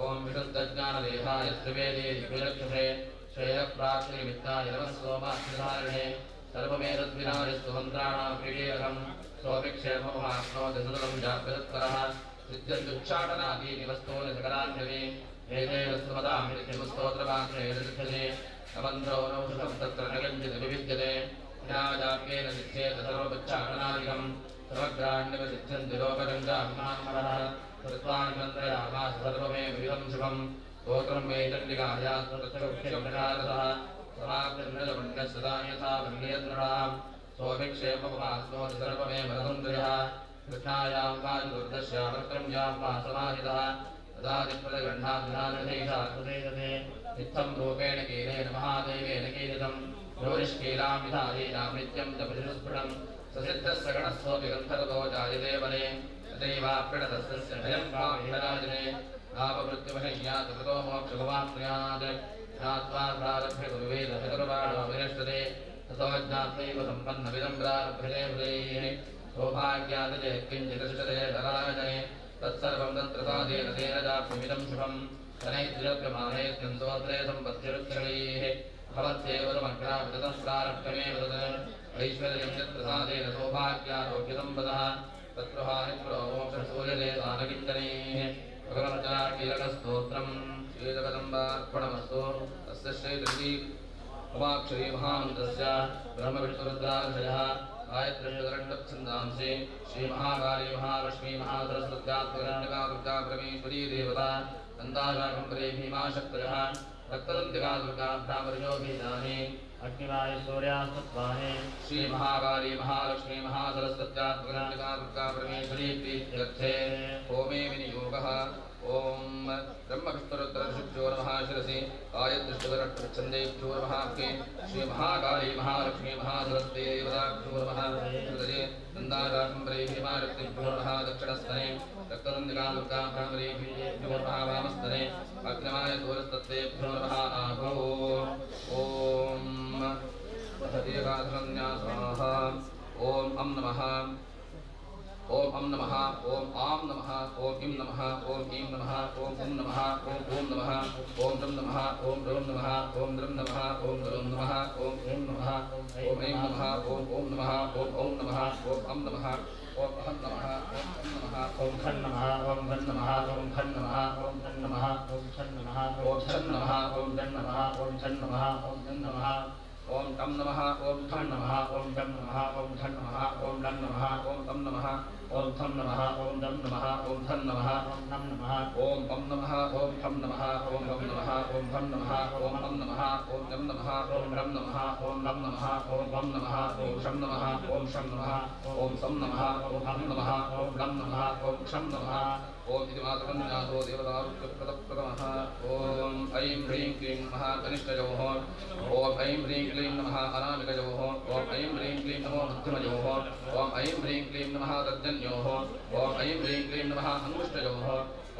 ओम विशुद्धज्ञानदेहाय त्रिवेदी दिव्यलक्षसे श्रेयप्राप्तिनिमित्ताय नमः सोमाक्षधारिणे सर्वमेतद्विनायस्तु मन्त्राणां प्रियेऽहं सोऽभिक्षेममाप्नोति सततं जाग्रतत्परः सिद्ध्यन्त्युच्चाटनादीनि वस्तूनि सकलान्यवे एतेन स्तुमतामित्यमुस्तोत्रवाक्ये सिद्ध्यते अमन्त्रो नौषधं तत्र न किञ्चित् विविद्यते ज्ञाजाप्येन सिद्ध्येत सर्वमुच्चाटनादिकं सर्वग्राण्यवसिद्ध्यन्ति लोकगङ्गाभिमानमरः सर्वान्मन्त्रयामास सर्वमेव विधं शुभं स्तोत्रं मे चण्डिकायास्तुत्यप्रकारतः समाप्तिर्नजमण्डस्सदा यथा वन्यन्द्रणां सोऽभिक्षेममाप्नोति सर्वमेव रसञ्जयः कृष्णायां वा चतुर्दश्यां वक्त्रं यां वा समाहितः तदादिप्रतिगण्णाभिधानधैषाकृतेदते इत्थं रूपेण कीलेन महादेवेन कीलितं योनिष्कीलां विधायेनां नित्यं च प्रतिस्फुटं ससिद्धस्य गणस्सोऽपि गन्धर्वो जायते बले तथैवाप्रणतस्य भयं भाविहराजने नापमृत्युमशय्यात् कृतो मोक्षभवाप्नुयात् ज्ञात्वा प्रारभ्य गुरुवेदशतुर्बाणो विनश्यते ततो ज्ञात्वैव सम्पन्नमिदं प्रारभ्यते हृदैः सौभाग्यादजे किञ्चिदश्चते धराजने तत्सर्वं तत्र साधेन तेन जाप्यमिदं शुभं शनैर्द्रव्यमानेत्यं स्तोत्रे सम्पत्तिरुच्चैः भवत्येवमग्राविततः प्रारब्धमेव तत् ऐश्वर्यं यत्र साधेन सौभाग्यारोग्यसम्पदः तत्प्रहानिप्रो मोक्षसूर्यते दानकिञ्चनैः भगवन्ताकीलकस्तोत्रम् श्रीजगदम्बार्पणमस्तु तस्य श्रीजगदी उमाक्षरी महामन्त्रस्य ब्रह्मविष्णुरुद्राक्षयः गायत्रीशतरण्डच्छन्दांसि श्रीमहाकाली महालक्ष्मी महासरस्वत्यात्मकरण्यका दुर्गा परमेश्वरी देवता नन्दाशाकम्बरे भीमाशक्तयः रक्तदन्तिका दुर्गा भ्रामर्योभिधाने अग्निवाय सूर्यास्तत्वाने श्रीमहाकाली महालक्ष्मी महासरस्वत्यात्मकरण्यका दुर्गा परमेश्वरी प्रीत्यर्थे होमे विनियोगः ओम ब्रह्मविष्णुरुद्रऋषिभ्यो नमः शिरसि गायत्रीशतरण्डच्छन्देभ्यो नमः श्री महाकाली महालक्ष्मी महासरस्वती देवताभ्यो नमः हृदये नन्दाशाकम्बरे भीमाशक्तिभ्यो नमः दक्षिणस्तने रक्तदन्तिका दुर्गा भ्रामरीभ्यो नमः वामस्तने अग्निमाय सूर्यस्तत्तेभ्यो नमः आभो ओम अथदीर्घासन्न्यासाः ओम अं नमः ओम अं नमः ओम आम नमः ओम इं नमः ओम ईं नमः ओम उं नमः ओम ॐ नमः ओम द्रं नमः ओम द्रौं नमः ओम द्रं नमः ओम द्रौं नमः ओम ॐ नमः ओम ऐं नमः ओम ॐ नमः ओम औं नमः ओम अं नमः ओम अहं नमः ओम षण नमः ओम षण नमः ओम षण नमः ओम षण नमः ओम षण नमः ओम षण नमः ओम षण नमः ओम षण नमः ओम षण नमः ओम तम नमः ओम ठं नमः ओम षण नमः ओम षण नमः ओम लं नमः ओम तम नमः ओम थम नमः ओम दम नमः ओम धन नमः ओम नम नमः ओम पम नमः ओम ठम नमः ओम रम नमः ओम धम नमः ओम अम नमः ओम यम नमः ओम रम नमः ओम लम नमः ओम वम नमः ओम शम नमः ओम शम नमः ओम सम नमः ओम हम नमः ओम लम नमः ओम क्षम नमः ओम इति मातरन्यासो देवतारुक्यप्रदप्रदमः ओम ऐं ह्रीं क्लीं नमः कनिष्ठयोः ओम ऐं ह्रीं क्लीं नमः अनामिकयोः ओम ऐं ह्रीं क्लीं नमो मध्यमयोः ओम ऐं ह्रीं क्लीं नमः तर्जन्योः ओम ऐं ह्रीं क्लीं नमः अंगुष्ठयोः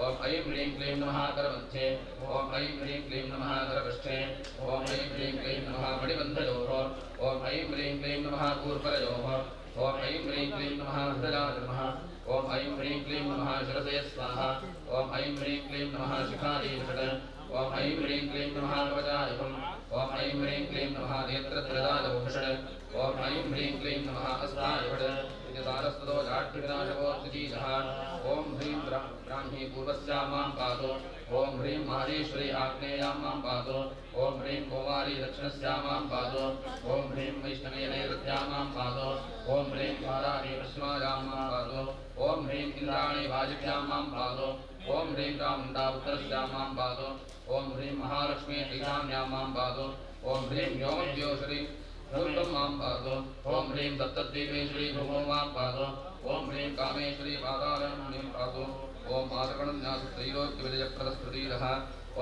ओम ऐं ह्रीं क्लीं नमः करमध्ये ओम ऐं ह्रीं क्लीं नमः करपृष्ठे ओम ऐं ह्रीं क्लीं नमः मणिबन्धयोः ओम ऐं ह्रीं क्लीं नमः कूर्परयोः ओम ऐं ह्रीं क्लीं नमः हृदयाय नमः ओम ऐं ह्रीं क्लीं नमः शिरसे स्वाहा ओम ऐं ह्रीं क्लीं नमः शिखायै षट् ओम ऐं ह्रीं क्लीं नमः कवचाय हुम् ओम ऐं ह्रीं क्लीं नमः नेत्रत्रदाय षट् ओम ऐं ह्रीं क्लीं नमः अस्ताय षट् इति सारस्वतो जाठ्यविनाशकोऽर्थितीजः ओम ह्रीं ब्राह्मी पूर्वस्यां मां पातु ओम ह्रीं माहेश्वरी आग्नेयां मां पातु ओम ह्रीं कौमारी दक्षिणस्यां मां पातु ओम ह्रीं वैष्णवी नैऋत्यां मां पातु ओम ह्रीं वाराही पश्चिमायां मां पातु ओम ह्रीं इन्द्राणी वायव्यां मां पातु ओम ह्रीं चामुण्डा उत्तरस्यां मां पातु ओम ह्रीं महालक्ष्मी ईशान्यां मां पातु ओम ह्रीं व्योमद्योषरी पूर्वं मां पातु ओम ह्रीं दत्तद्वीपेश्वरी भूमौ मां पातु ओम ह्रीं कामेश्वरी पादालं मां पातु ओम मातृगणन्यासत्रैलोक्यविजयप्रदस्मृतिरः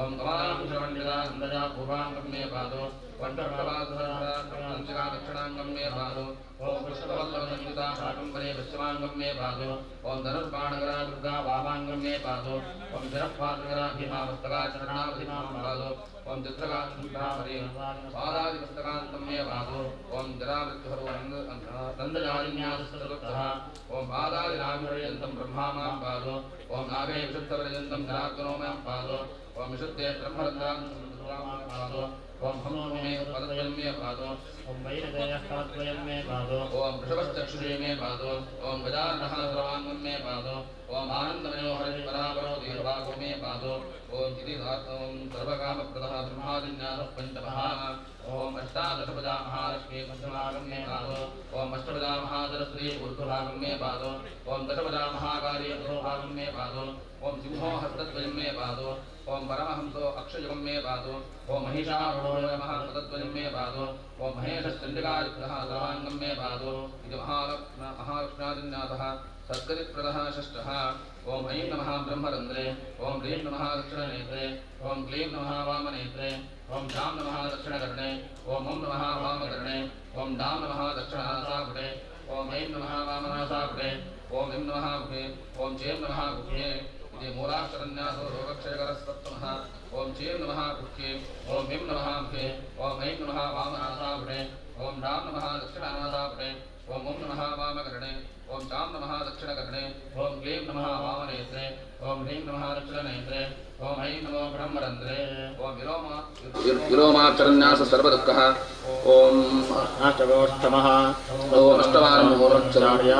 ओम कमलांशमण्डितानन्दजा पूर्वाङ्गं मे पातु वण्डप्रभाधरा दक्षिणाङ्गं मे पातु ओम कृष्णवल्लभसंयुता शाकम्भरे पश्चिमाङ्गं मे पातु ओम धनुर्बाणकरा दुर्गा वामाङ्गं मे पातु ओम शिरःपात्रकरा भीमा मस्तकाचरणावधिमां पातु ओम चित्रकान्तरे पादादिमस्तकान्तं मे पातु ओम जरामृत्युहरो नन्दजालिन्यासस्तुतः ओम पादादिनाभिपर्यन्तं ब्रह्मा मां पातु ओम नाभे विशुद्धपर्यन्तं जनार्दनो मां पातु ओम विशुद्धे ब्रह्मरन्ध्रां मां पातु ओम हनो मे पदद्वयं मे पातु ओम वैरदेयः कवद्वयं मे पातु ओम वृषभश्चक्षुषे मे पातु ओम गजाननः सर्वाङ्गं मे पातु ओम आनन्दमयो हरिपरापरो देवभागो मे पातु ओम इति ओम सर्वकामप्रदः ब्रह्मादिन्यासः पञ्चमः ओम अष्टादशभुजा महालक्ष्मी मध्यमागं मे पातु ओम अष्टभुजा महासरस्वती ऊर्ध्वभागं मे पातु ओम दशभुजा महाकाली अधोभागं मे पातु ओम सिंहो हस्तद्वयं मे पातु ओम परमहंसो अक्षयुगं मे पातु ओम महिषारूढो नमः पदद्वयं मे पातु ओम महेशश्चण्डिकायुक्तः सर्वाङ्गं मे पातु इति महालक्ष्म्यादिन्यासः सद्गतिप्रदः षष्ठः ओम ऐं नमः ब्रह्मरन्ध्रे ओम ह्रीं नमः दक्षिणनेत्रे ओम क्लीं नमः वामनेत्रे ओम शां नमः दक्षिणकर्णे ओम ॐ नमः वामकर्णे ओम डां नमः दक्षिणनासापुटे ओम ऐं नमः वामनासापुटे ओम ऐं नमः मुखे ओम चें नमः गुह्ये इति मूलाक्षरन्यासो रोगक्षयकरस्सप्तमः ओम चें नमः गुह्ये ओम ऐं नमः मुखे ओम ऐं नमः वामनासापुटे ओम डां नमः दक्षिणनासापुटे ओम ॐ नमः वामकर्णे ओम चां नमः दक्षिणकर्णे ओम क्लीं नमः वामनेत्रे ओम ह्रीं नमः दक्षिणनेत्रे ओम ऐं नमो ब्रह्मरन्ध्रे ओम विलोमाक्षरन्यास सर्वदुःखः ओम अष्टमः ओम अष्टवारं मुहूर्तचार्य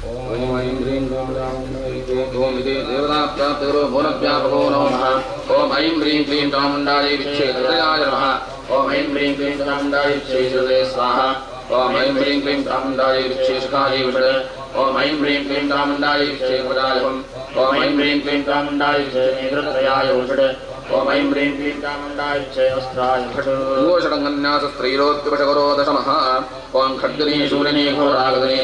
ओम ऐं ह्रीं ओम इति देवताप्राप्तिरो मूलव्यापको नमः ओम ऐं ह्रीं क्लीं चामुण्डायै विच्छेदयाय नमः ओम ऐं ह्रीं क्लीं चामुण्डायै विच्छेदये स्वाहा ओम ऐं ह्रीं क्लीं चामुण्डायै विच्छेषकायै विषये ओम ऐं ह्रीं क्लीं चामुण्डायै विच्छेदयाय हुम् ओम ऐं ह्रीं क्लीं चामुण्डायै विच्छेदयाय विषये ओम ऐं ह्रीं क्लीं चामुण्डायै विच्छेदस्त्राय फट् गोषडङ्गन्यासस्त्रैलोक्यवशकरो दशमः ओम खड्गनी शूलिनी घोरागदनी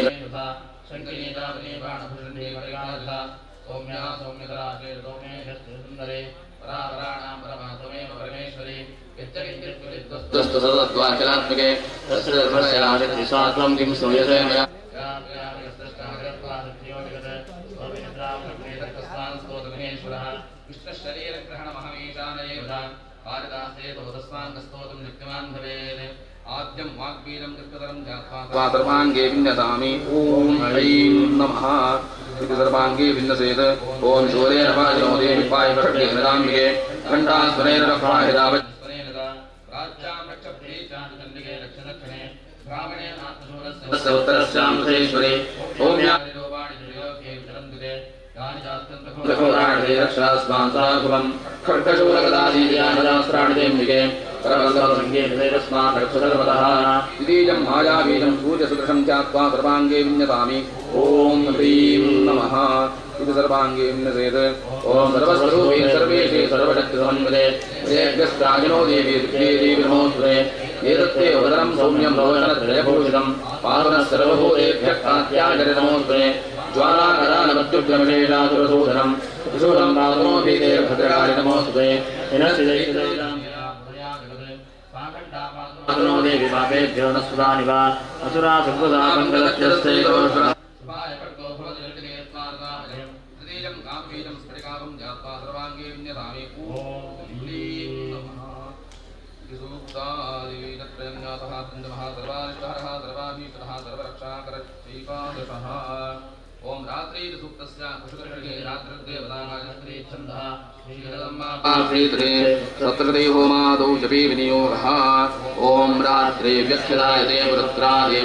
शङ्करीदावनी बाणभूषणे परिगानधा सौम्या सौम्यकराशे सौम्येशस्ते परापराणां परमा त्वमेव परमेश्वरी यच्चकिञ्चित्वस्तु सदत्वाखिलात्मके तस्य धर्मस्याशक्ति स्वात्वं किं सूयसे मया कृष्णशरीरग्रहणमहमीशानये वदा पारिदासे तस्मान्नस्तोत्रं नित्यमान् भवेत् आद्यं वाग्बीजं कृत्वतरं जात्वा सर्वाङ्गे विन्यसामि ॐ ऐं नमः इति सर्वाङ्गी भिन्नसेत् ॐ सूर्येण वाजनोदे विपाय खड्गेन राम्ये घण्टास्वरेण रक्षाहिदावत् राज्यां रक्षप्रे चान्दचण्डिके रक्षदक्षिणे ब्राह्मणेन आत्मशूरस्य उत्तरस्यां सुरेश्वरे ॐ यानिरोवाणि दुर्योगे विचरन्ति यानि जास्तन्तघोराणि रक्षास्मान् साकुलं खड्गशूलगदादीयानजास्त्राणि देम्बिके परमसंगे निदेवस्मान् रक्षसर्वतः इतीजं मायाबीजं सूर्यसदृशं ध्यात्वा सर्वाङ्गे विन्यसामि ॐ ह्रीं नमः इति सर्वाङ्गे विन्यसेत् ॐ सर्वस्वरूपे सर्वेषे सर्वशक्तिसमन्विते तेभ्यस्त्राजिनो देवी देवी नमोऽस्तुते एतत्ते उदरं सौम्यं भवनत्रयभूषितं पावनः सर्वभूतेभ्यः कात्यायने नमोऽस्तुते ज्वालाकरालमत्युग्रमशेषासुरसूदनं त्रिशूलं पावनो भीते भद्रकारि नमोऽस्तुते नो देवी पापेभ्यो न सुदानि वा असुरा सुखदा मङ्गलत्यस्ते तृतीयं कामबीजं स्फटिकाभं जात्वा सर्वाङ्गे विन्यसामि ॐ ह्रीं नमः सूक्तादित्रयं जातः पञ्चमः सर्वारिष्टहरः सर्वाभीष्टः सर्वरक्षाकरः श्रीपादशः ॐ रात्रिसूक्तस्य कुशलषड्गे रात्रिर्देवतागायत्री छन्दः श्रीजगदम्बाप्रीत्रे सत्रदे होमादौ जपे विनियोगः ॐ रात्रे व्यक्षदायते पुरत्रादे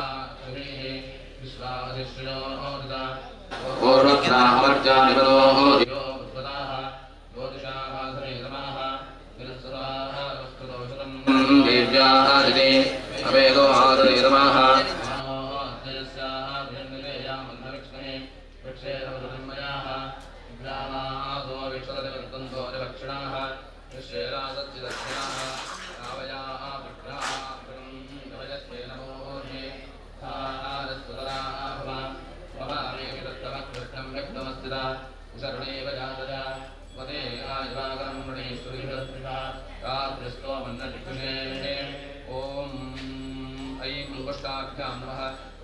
ओर्वक्षा अमर्चा निपदो ज्योतिषाः नमः देव्याः अवेदो आदरे नमः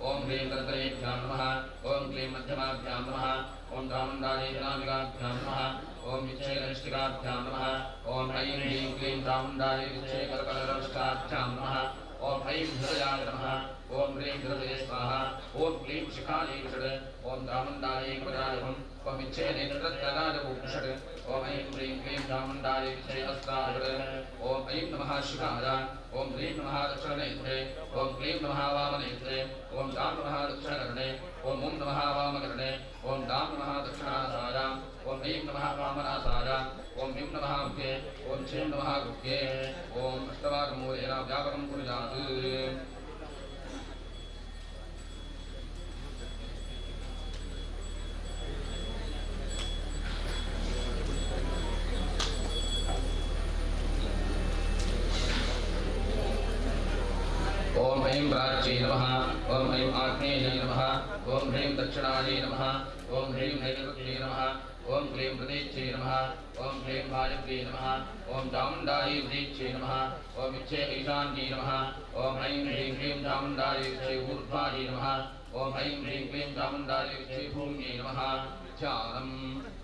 ओम ह्रीं कर्करेभ्यां नमः ओम क्लीं मध्यमाभ्यां नमः ओम चामुण्डायै नमः ओम विच्छेदनिष्ठिकाभ्यां नमः ओम ऐं ह्रीं क्लीं चामुण्डायै विच्छेकरकलरष्टाभ्यां नमः ओम ऐं हृदयाय नमः ओम ह्रीं हृदये स्वाहा ओम क्लीं शिखायै षड् ओम चामुण्डायै कुजायम् ओम विच्छेदेन्द्रत्रगाय षड् ओम ऐं ह्रीं क्लीं चामुण्डायै विच्छेदस्त्राय ओम ऐं नमः शिखाय ओम ह्रीं नमः दक्षिणनेत्रे ओम क्लीं नमः वामनेत्रे ओम चां नमः दक्षिणकर्णे ओम ॐ नमः वामकर्णे ओम चां नमः दक्षिणासाय ओम ऐं नमः वामनासाय ओम ऐं नमः मुखे ओम छें नमः गुह्ये ओम अष्टवारमूलेन व्यापकं कुर्यात् ओम ऐं प्राच्यै नमः ओम ऐं आग्नेयै नमः ओम ह्रीं दक्षिणायै नमः ओम ह्रीं नैऋत्यै नमः ओम क्लीं प्रतीच्यै नमः ओम क्लीं वायव्यै नमः ओम चामुण्डायै प्रतीच्यै नमः ओम इच्छे ईशान्यै नमः ओम ऐं ह्रीं क्लीं चामुण्डायै इच्छे ऊर्ध्वायै नमः ओम ऐं ह्रीं क्लीं चामुण्डायै इच्छे भूम्यै नमः ध्यानं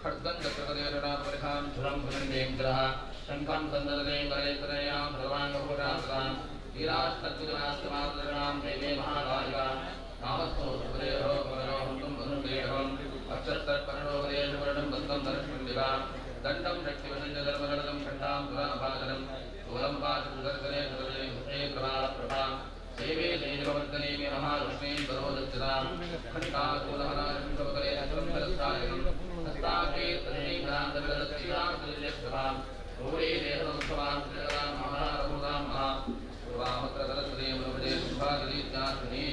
खड्गं चक्रकदेशनाथपरिखां शुभं भुजङ्गेन्द्रः शङ्खं सन्ददते करेतनयां सर्वाङ्गभूषां ीराष्टद्विजनास्तमादरणां देवे महाकालिका नामस्थो सुपदेहो कमलो हन्तुं वसुदेवम् अक्षस्तर्पणोपदेशवर्णं वन्दं धनुष्मण्डिका दण्डं शक्तिवशञ्जधर्मगणतं खण्डां पुराभाजनं स्थूलं पाशुदर्शने सुदर्शने हुष्णे प्रभाप्रभां सेवे तेजवर्धने मे महालक्ष्मीं परोदस्यतां खण्डासूदहनाशङ्कपकरे सुरन्धरस्तायनं हस्ताग्रे तस्मैभ्रान्तविदस्तीरां सुजयप्रभां भूरे देहसंस्थवां सुजगदां महारभूतां महा पूर्वामत्र सरस्वती मुनुपदे शुभागिरीत्यात्मने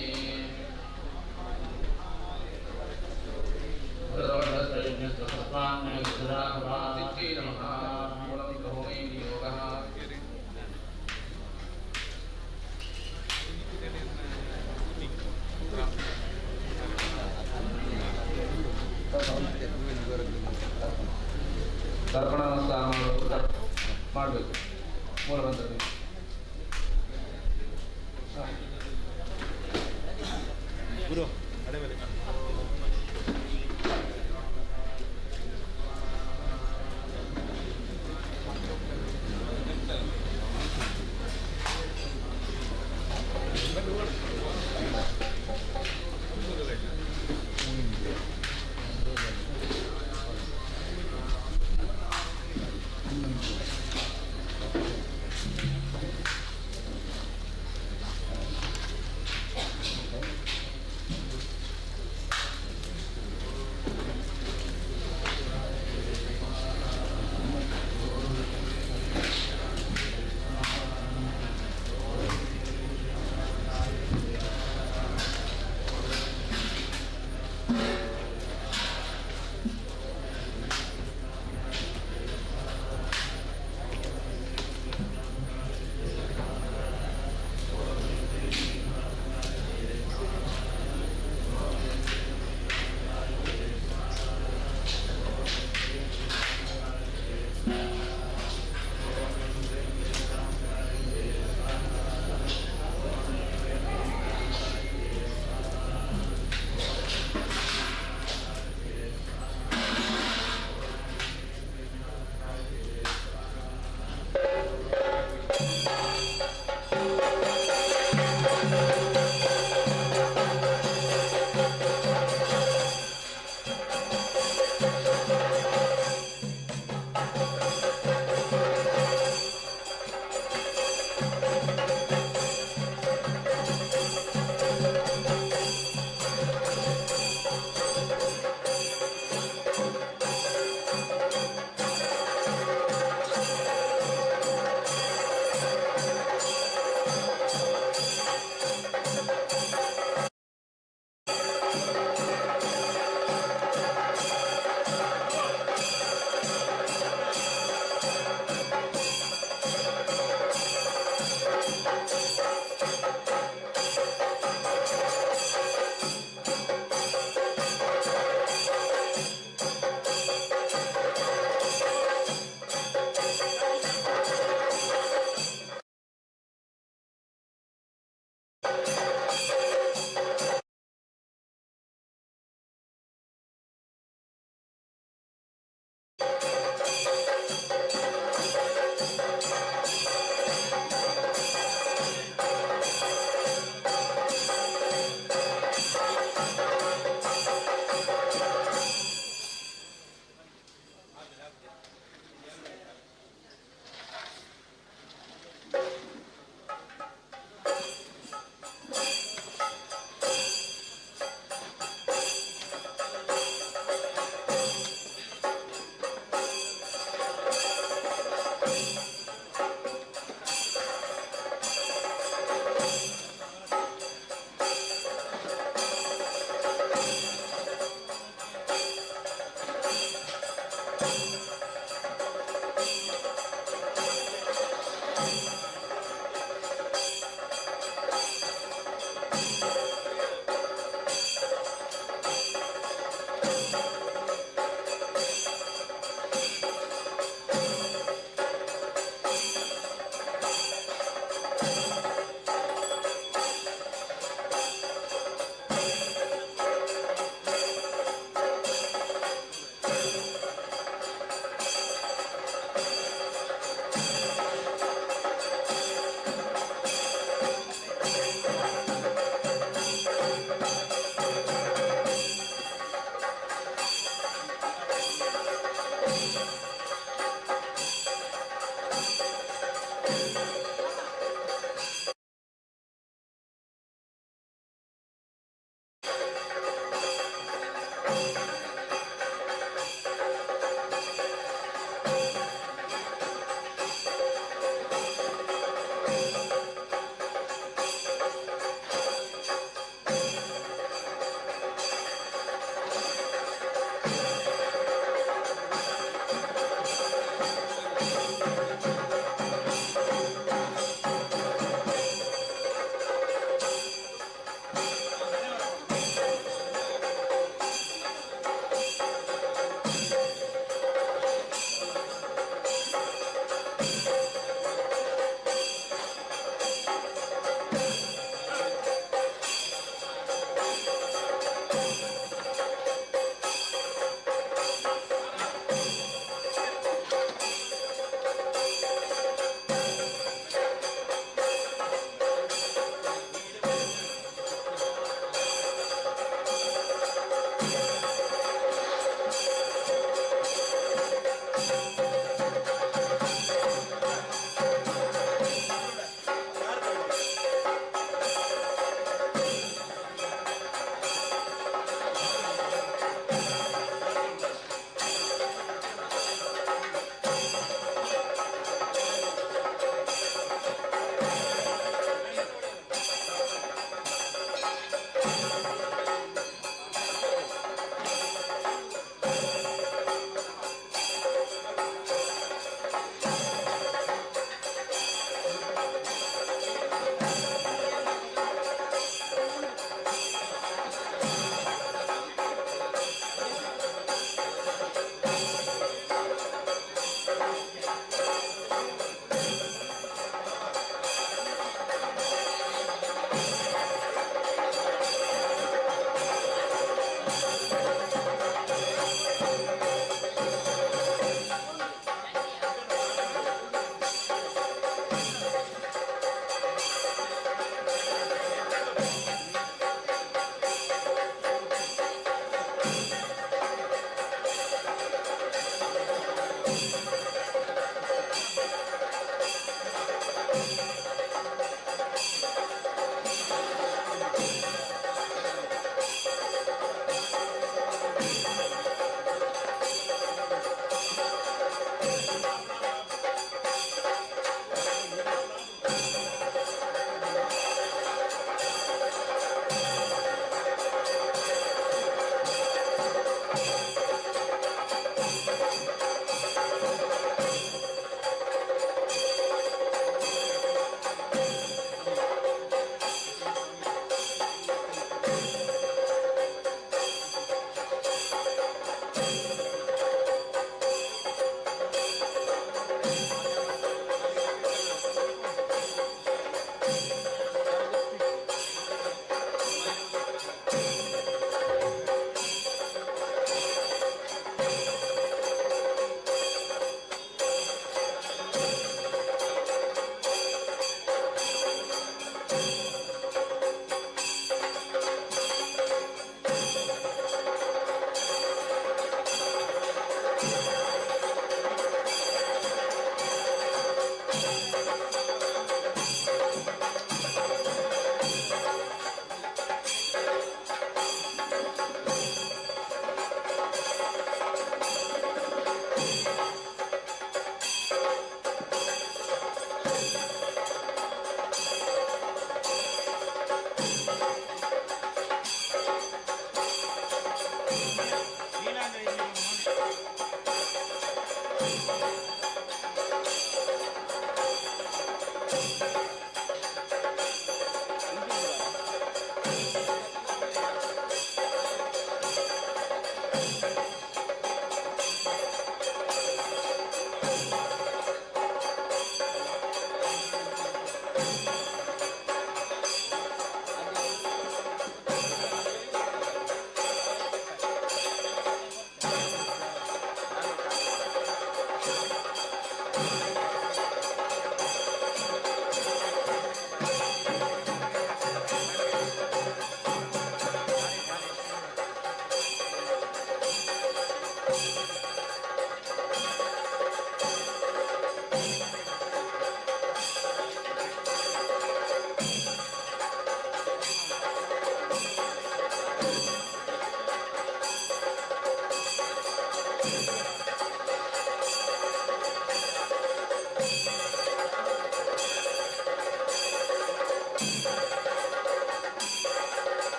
ತರ್ಪಣ ಮಾಡಬೇಕು ಮೂಲ ಮಂತ್ರದಲ್ಲಿ ಗುರು ಅಡೆ ಮೇಲೆ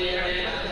ॐ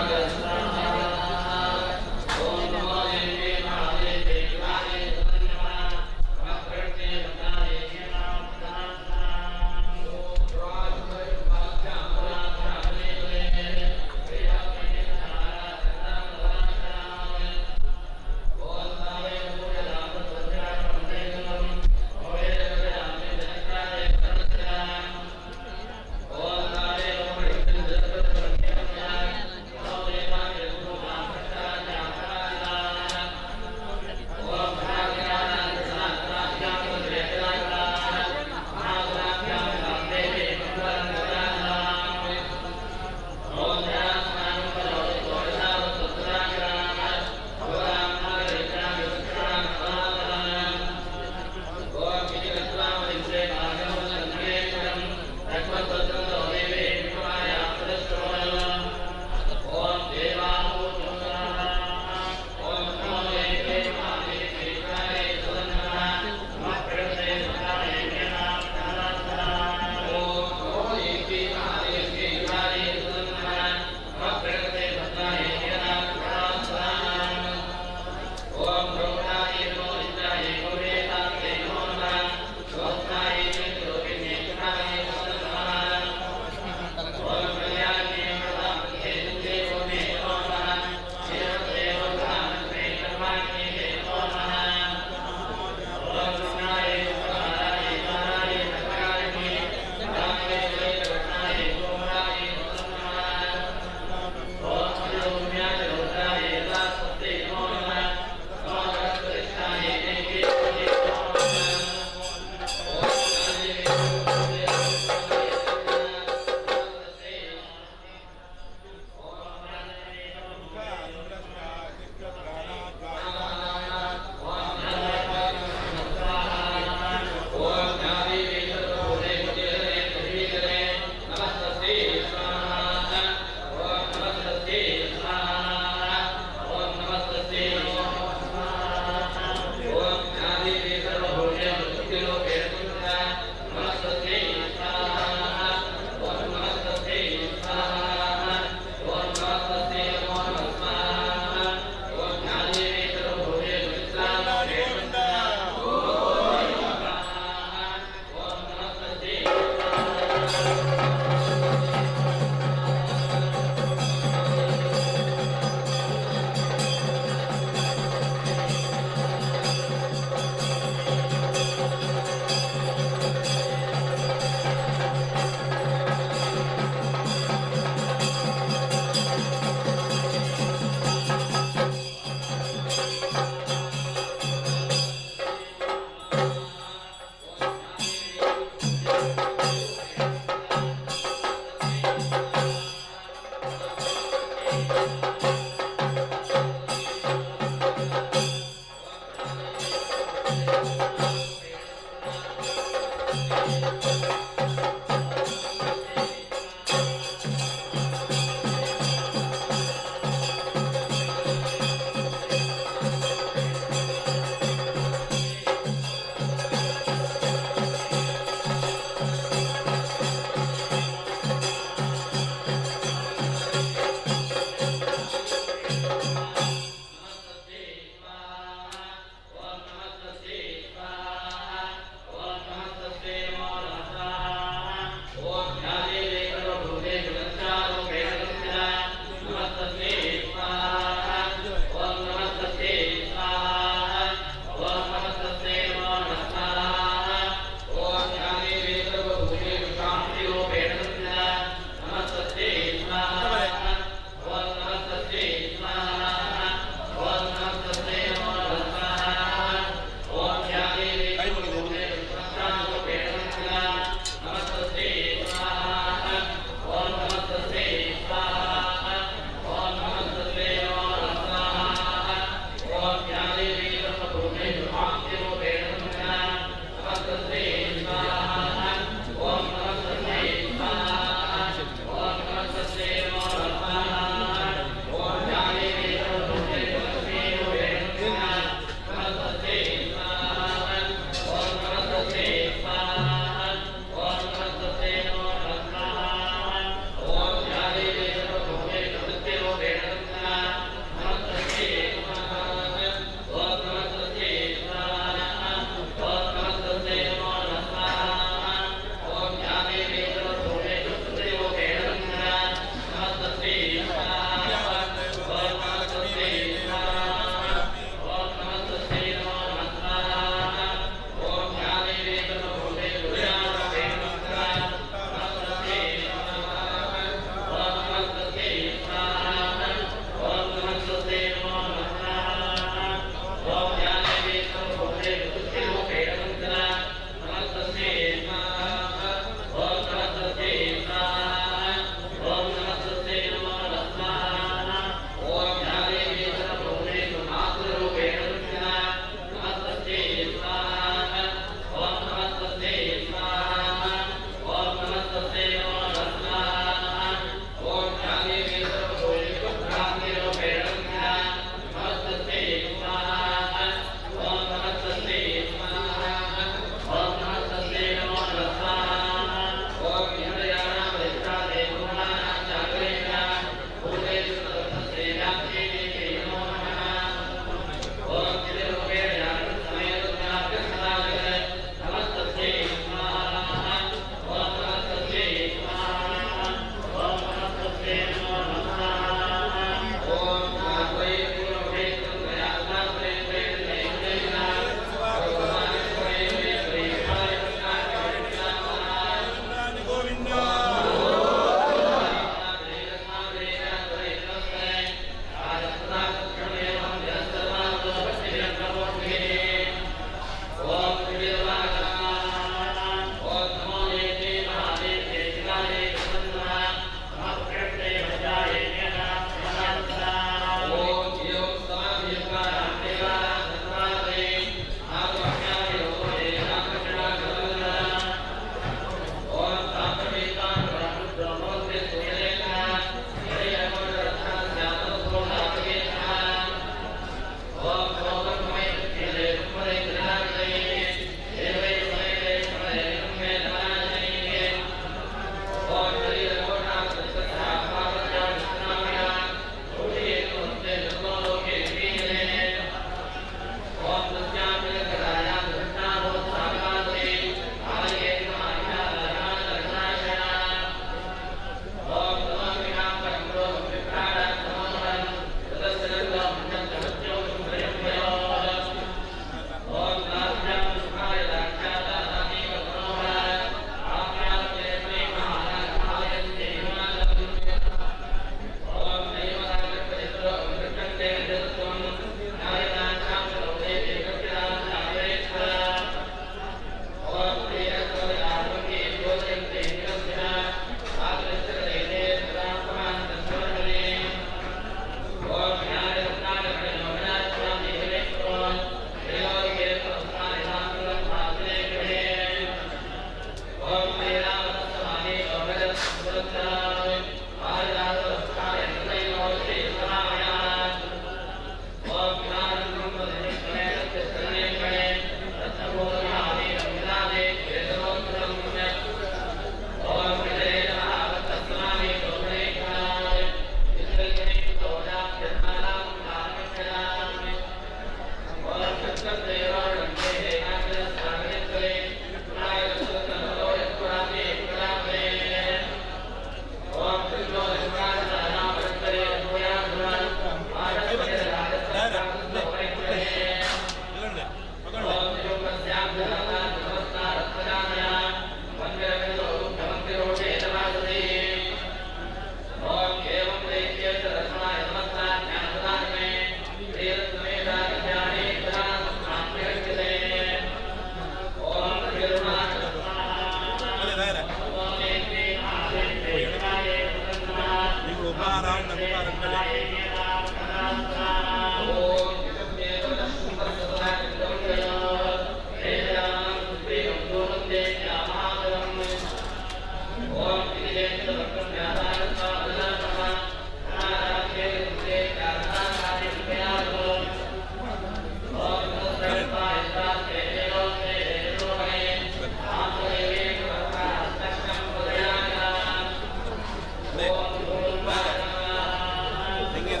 ಹೆಂಗಿದೆ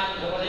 Om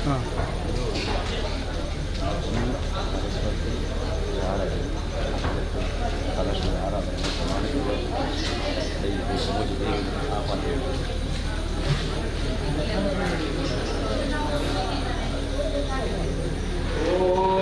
ಹಾಂ ಓಂ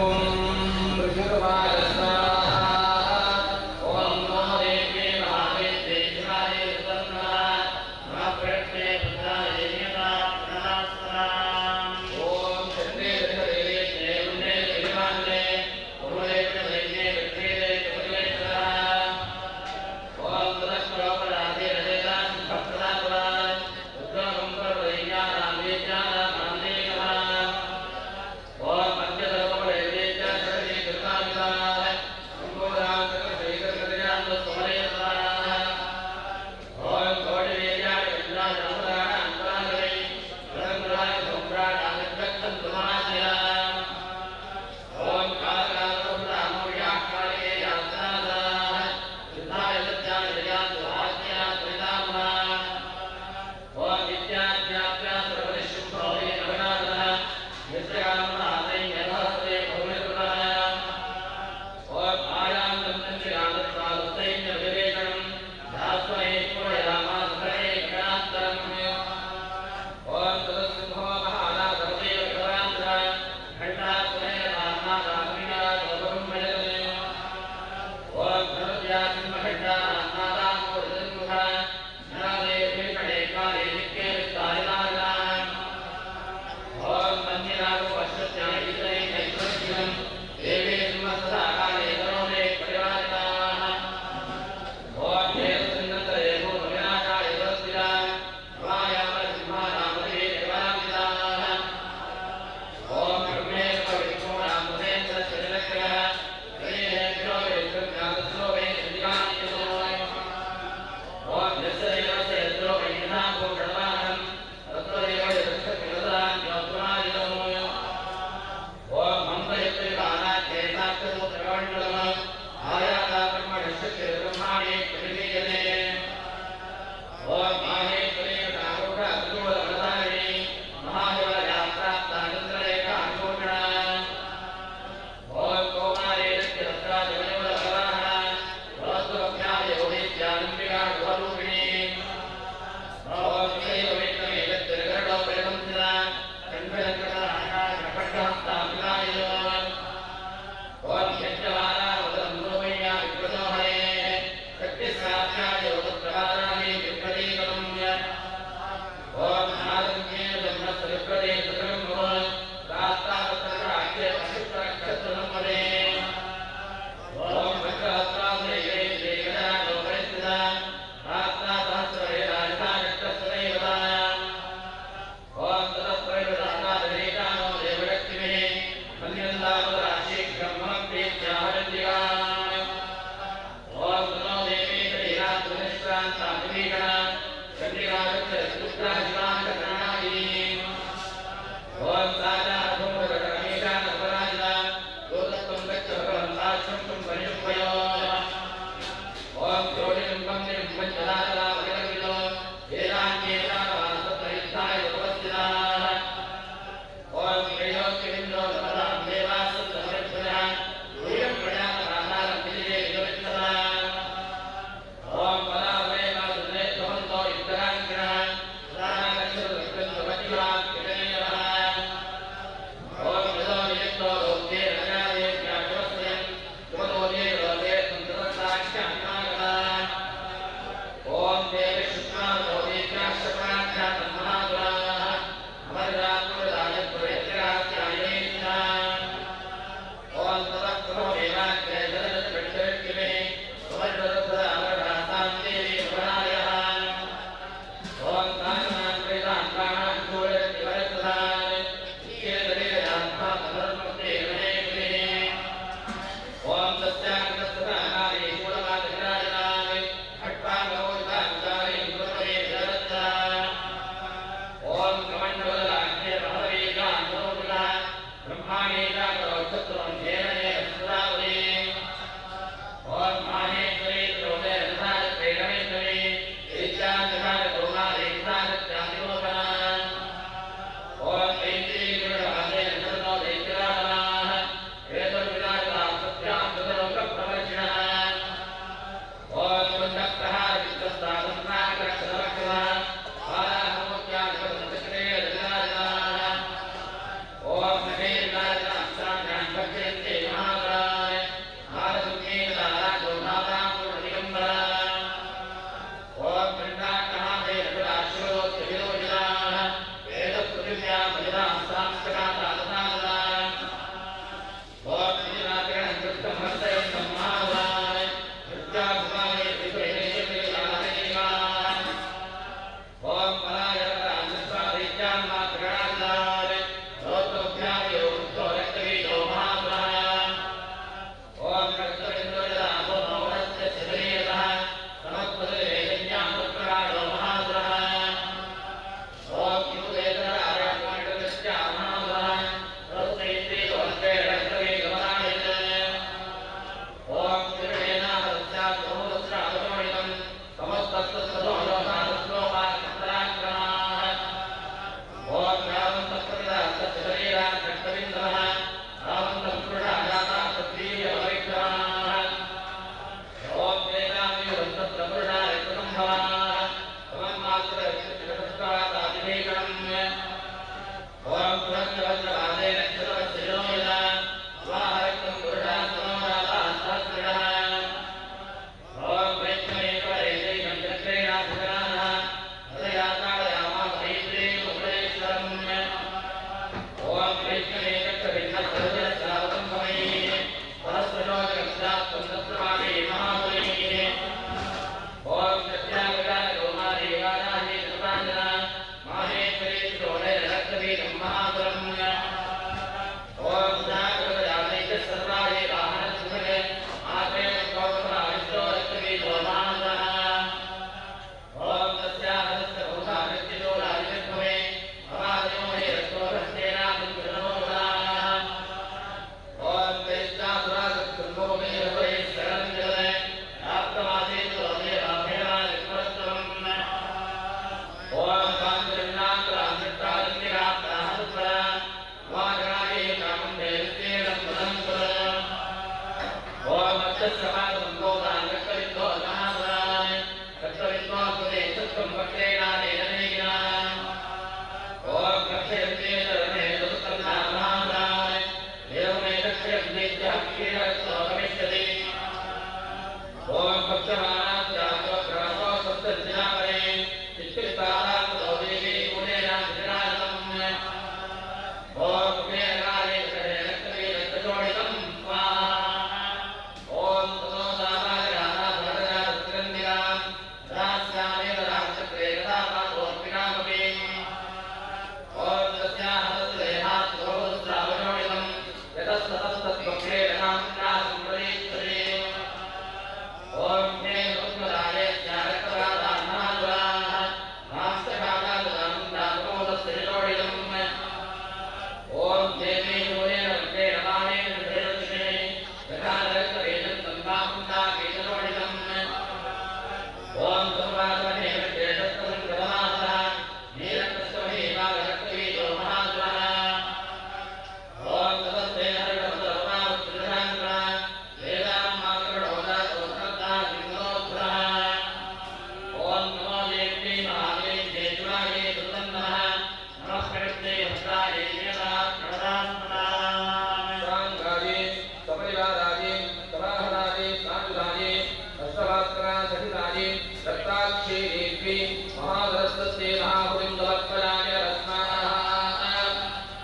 क्षीरेभि महादरस्तस्ते महापुरीं दलत्पयामि रत्नाः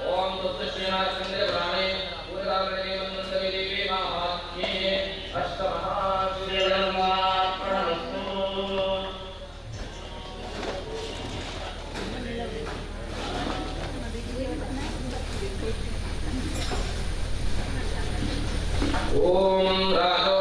ओम तुष्टिश्रीनाथचन्द्रपुराणे पूर्वाग्रणे मन्वन्तरे देवी महात्म्ये अष्टमहाश्रीरङ्गार्पणमस्तु। ओम राजो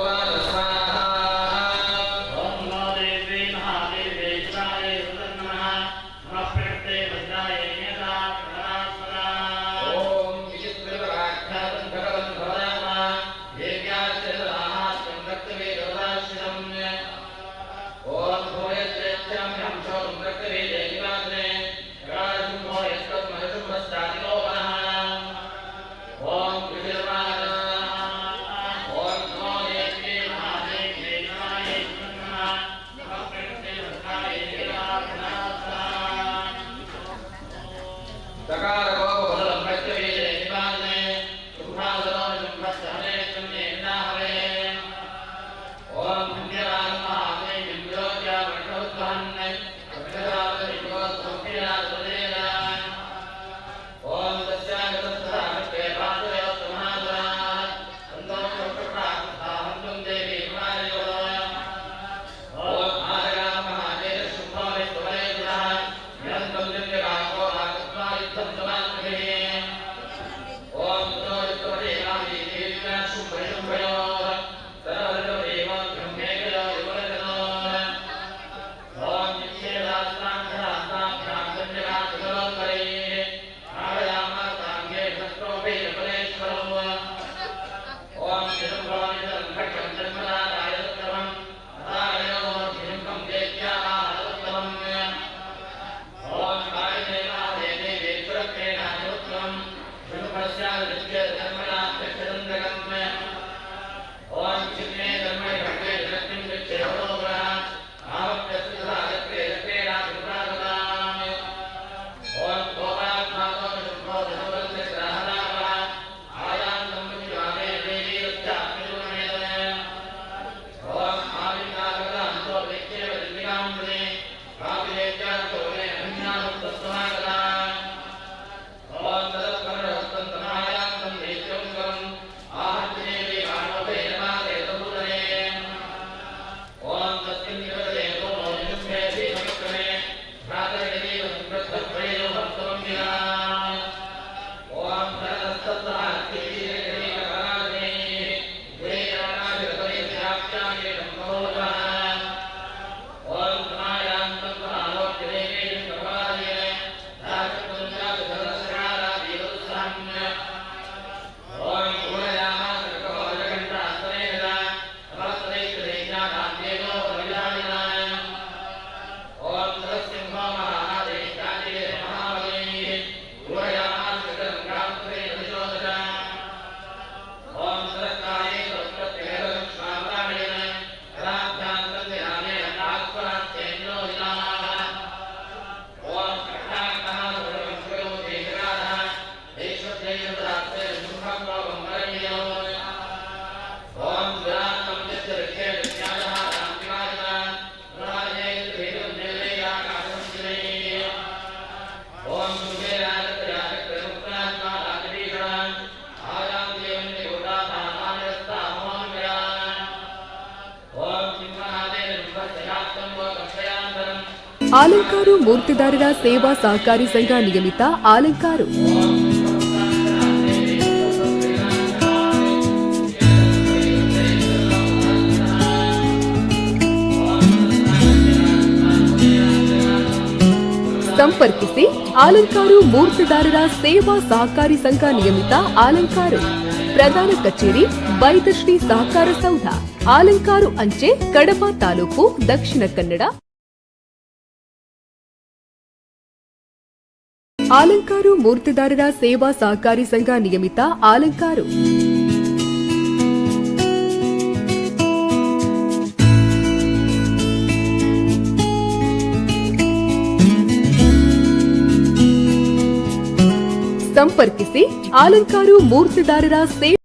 ಆಲಂಕಾರು ಮೂರ್ತಿದಾರರ ಸೇವಾ ಸಹಕಾರಿ ಸಂಘ ನಿಯಮಿತ ಆಲಂಕಾರು ಸಂಪರ್ಕಿಸಿ ಆಲಂಕಾರು ಮೂರ್ತಿದಾರರ ಸೇವಾ ಸಹಕಾರಿ ಸಂಘ ನಿಯಮಿತ ಆಲಂಕಾರು ಪ್ರಧಾನ ಕಚೇರಿ ಬೈದಶ್ರೀ ಸಹಕಾರ ಸೌಧ ಆಲಂಕಾರು ಅಂಚೆ ಕಡಬ ತಾಲೂಕು ದಕ್ಷಿಣ ಕನ್ನಡ ಆಲಂಕಾರು ಮೂರ್ತಿದಾರರ ಸೇವಾ ಸಹಕಾರಿ ಸಂಘ ನಿಯಮಿತ ಆಲಂಕಾರು ಸಂಪರ್ಕಿಸಿ ಆಲಂಕಾರು ಮೂರ್ತಿದಾರರ ಸೇವಾ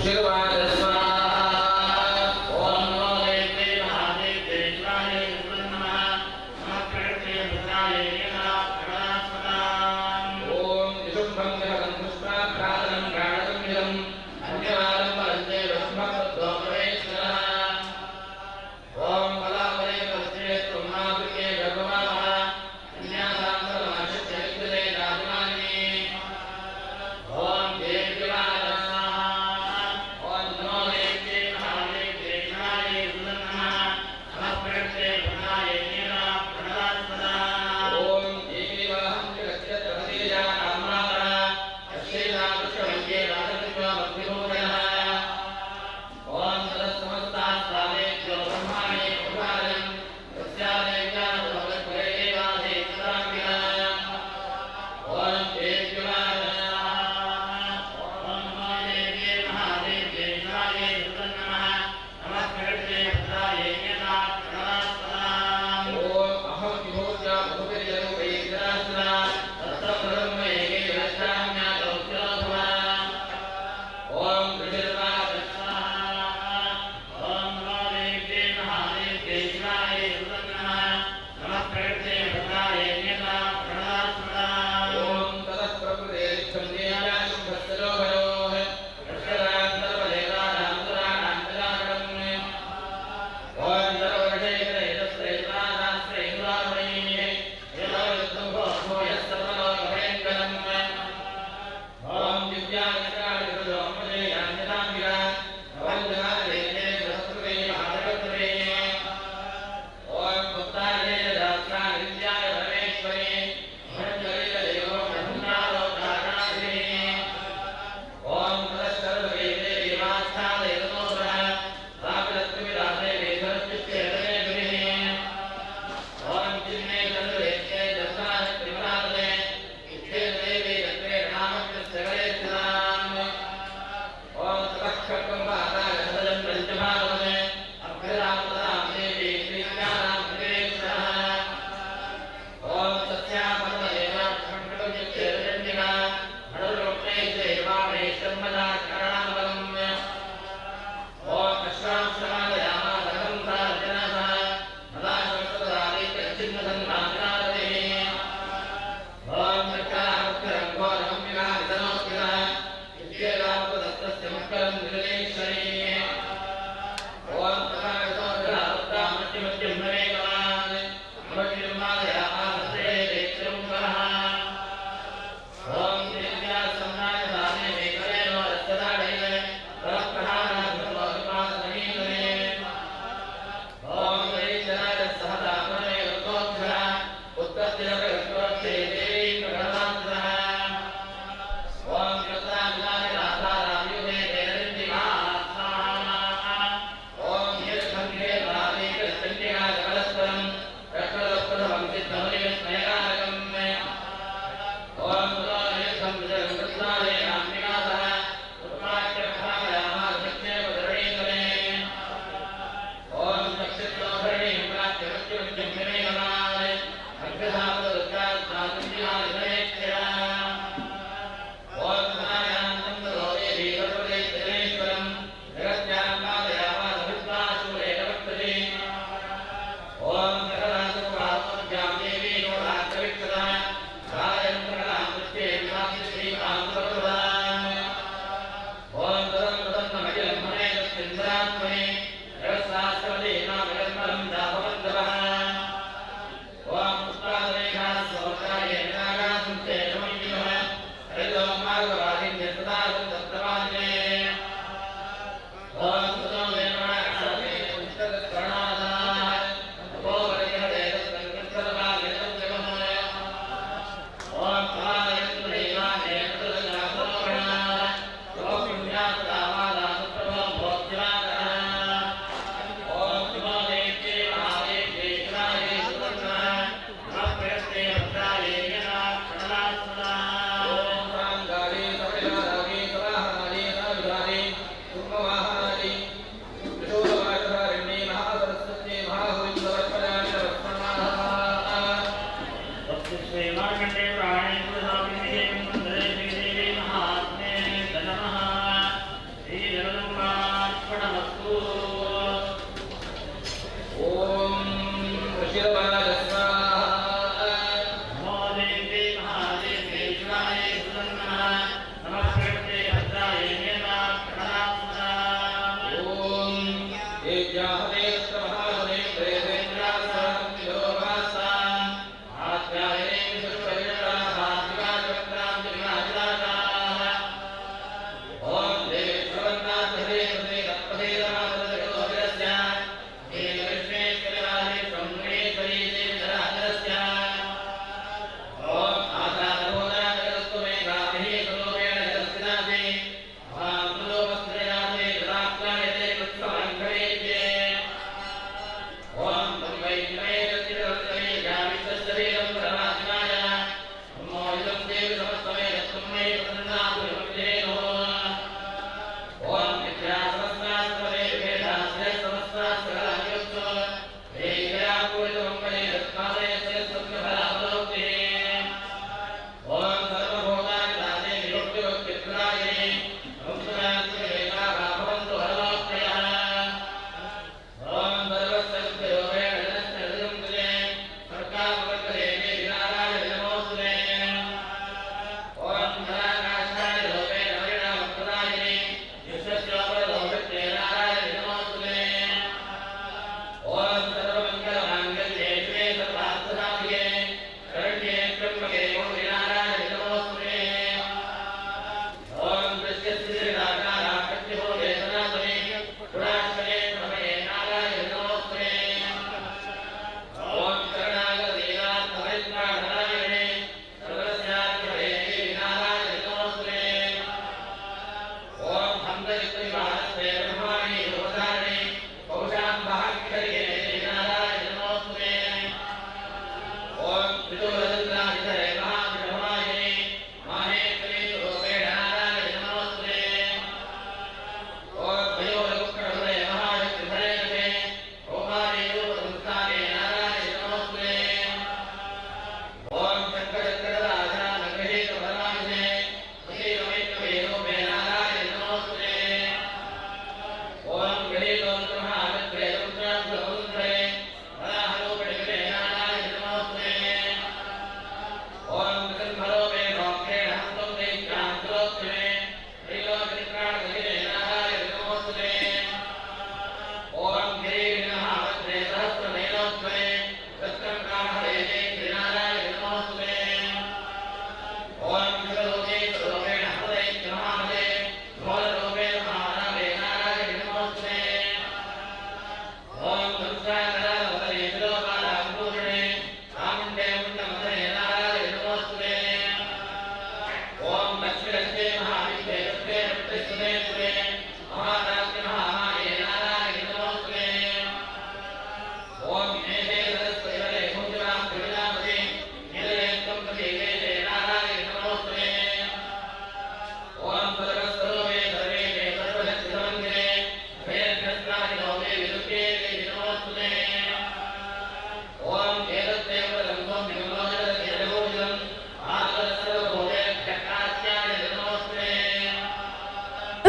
Shri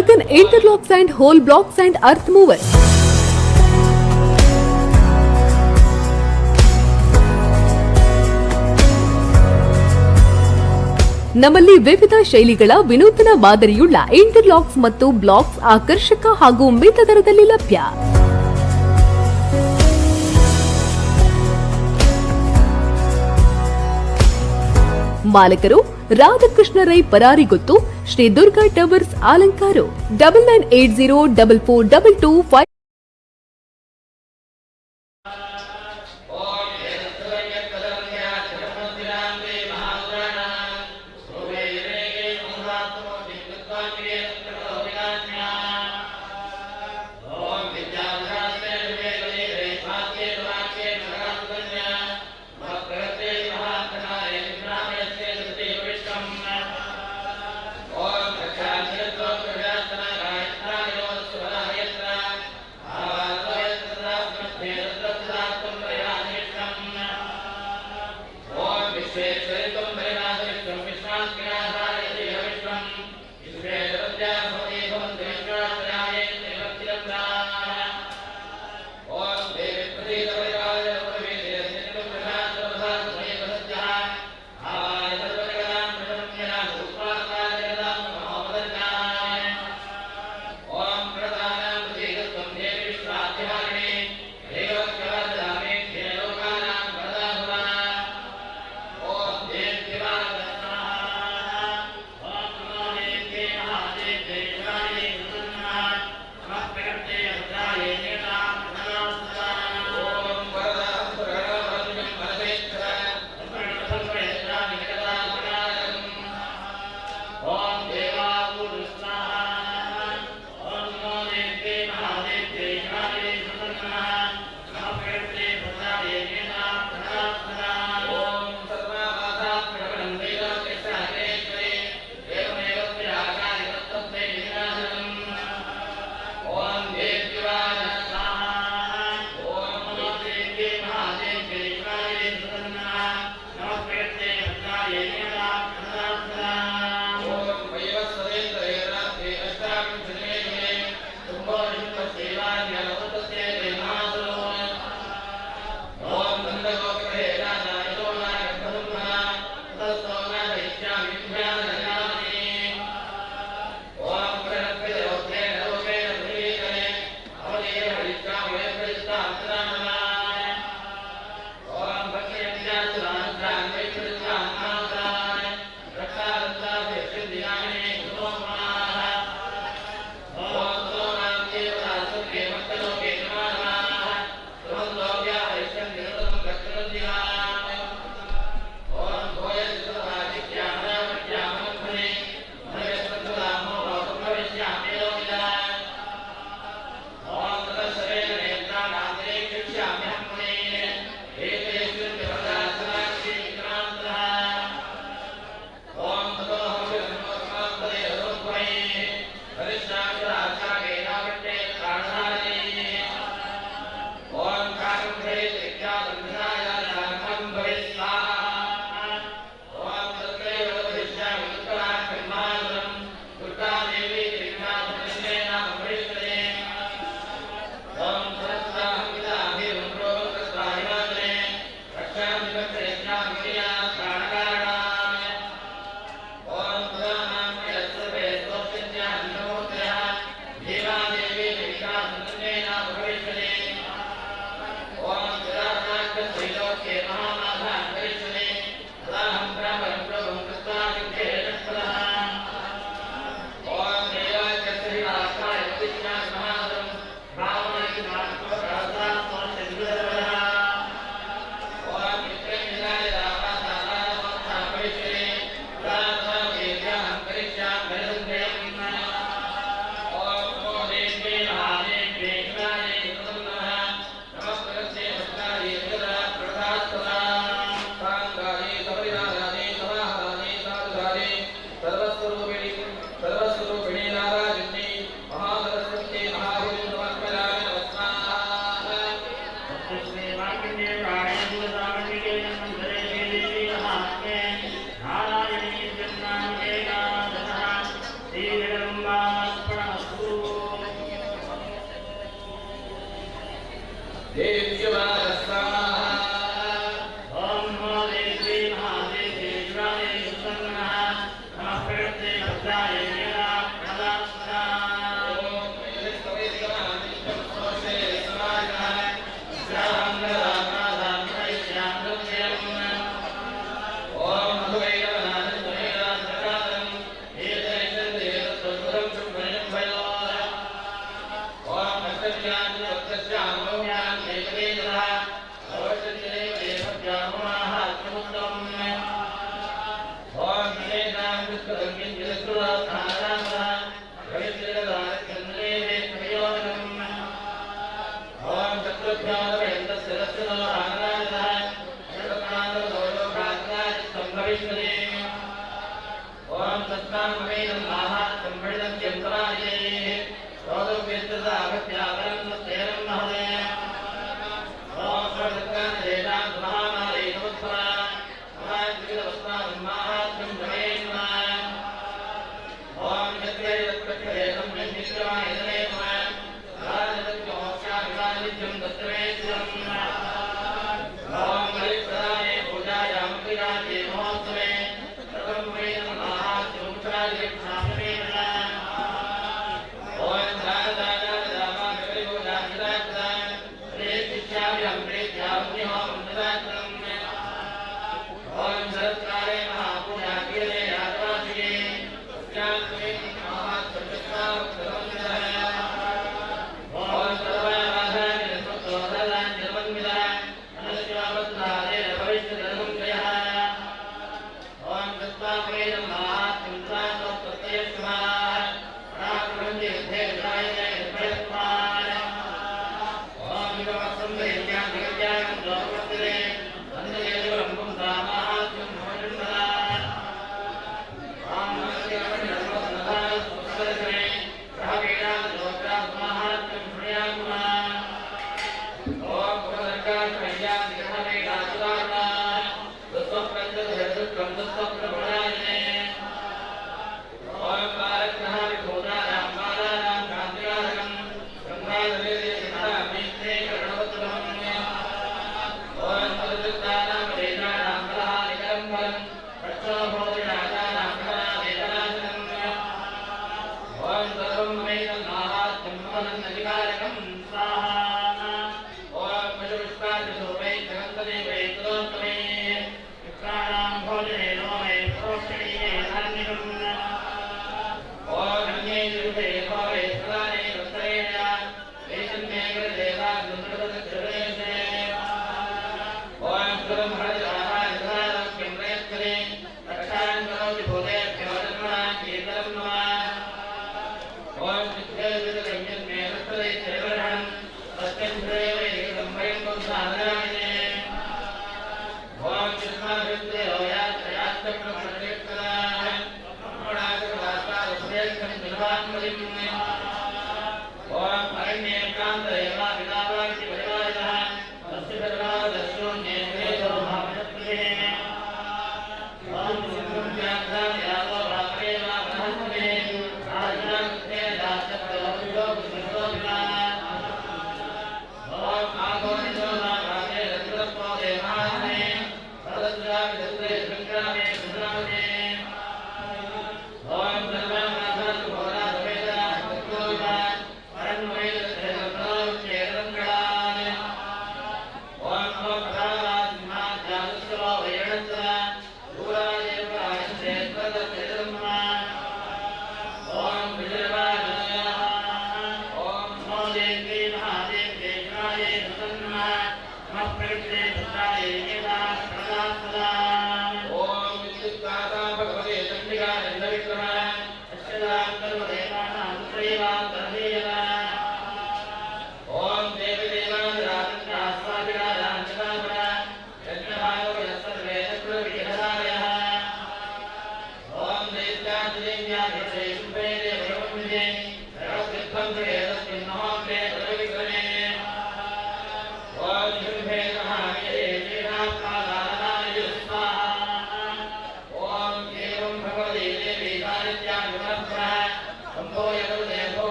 Again, interlocks and hole blocks and earth movers. ನಮ್ಮಲ್ಲಿ ವಿವಿಧ ಶೈಲಿಗಳ ವಿನೂತನ ಮಾದರಿಯುಳ್ಳ ಇಂಟರ್ಲಾಕ್ಸ್ ಮತ್ತು ಬ್ಲಾಕ್ಸ್ ಆಕರ್ಷಕ ಹಾಗೂ ಮಿತ ದರದಲ್ಲಿ ಲಭ್ಯ. ಮಾಲಕರು ರಾಧಾಕೃಷ್ಣ ರೈ ಪರಾರಿಗುತ್ತು, ಶ್ರೀ ದುರ್ಗಾ ಟವರ್ಸ್, ಆಲಂಕಾರು. 9980442225.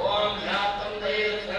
ओम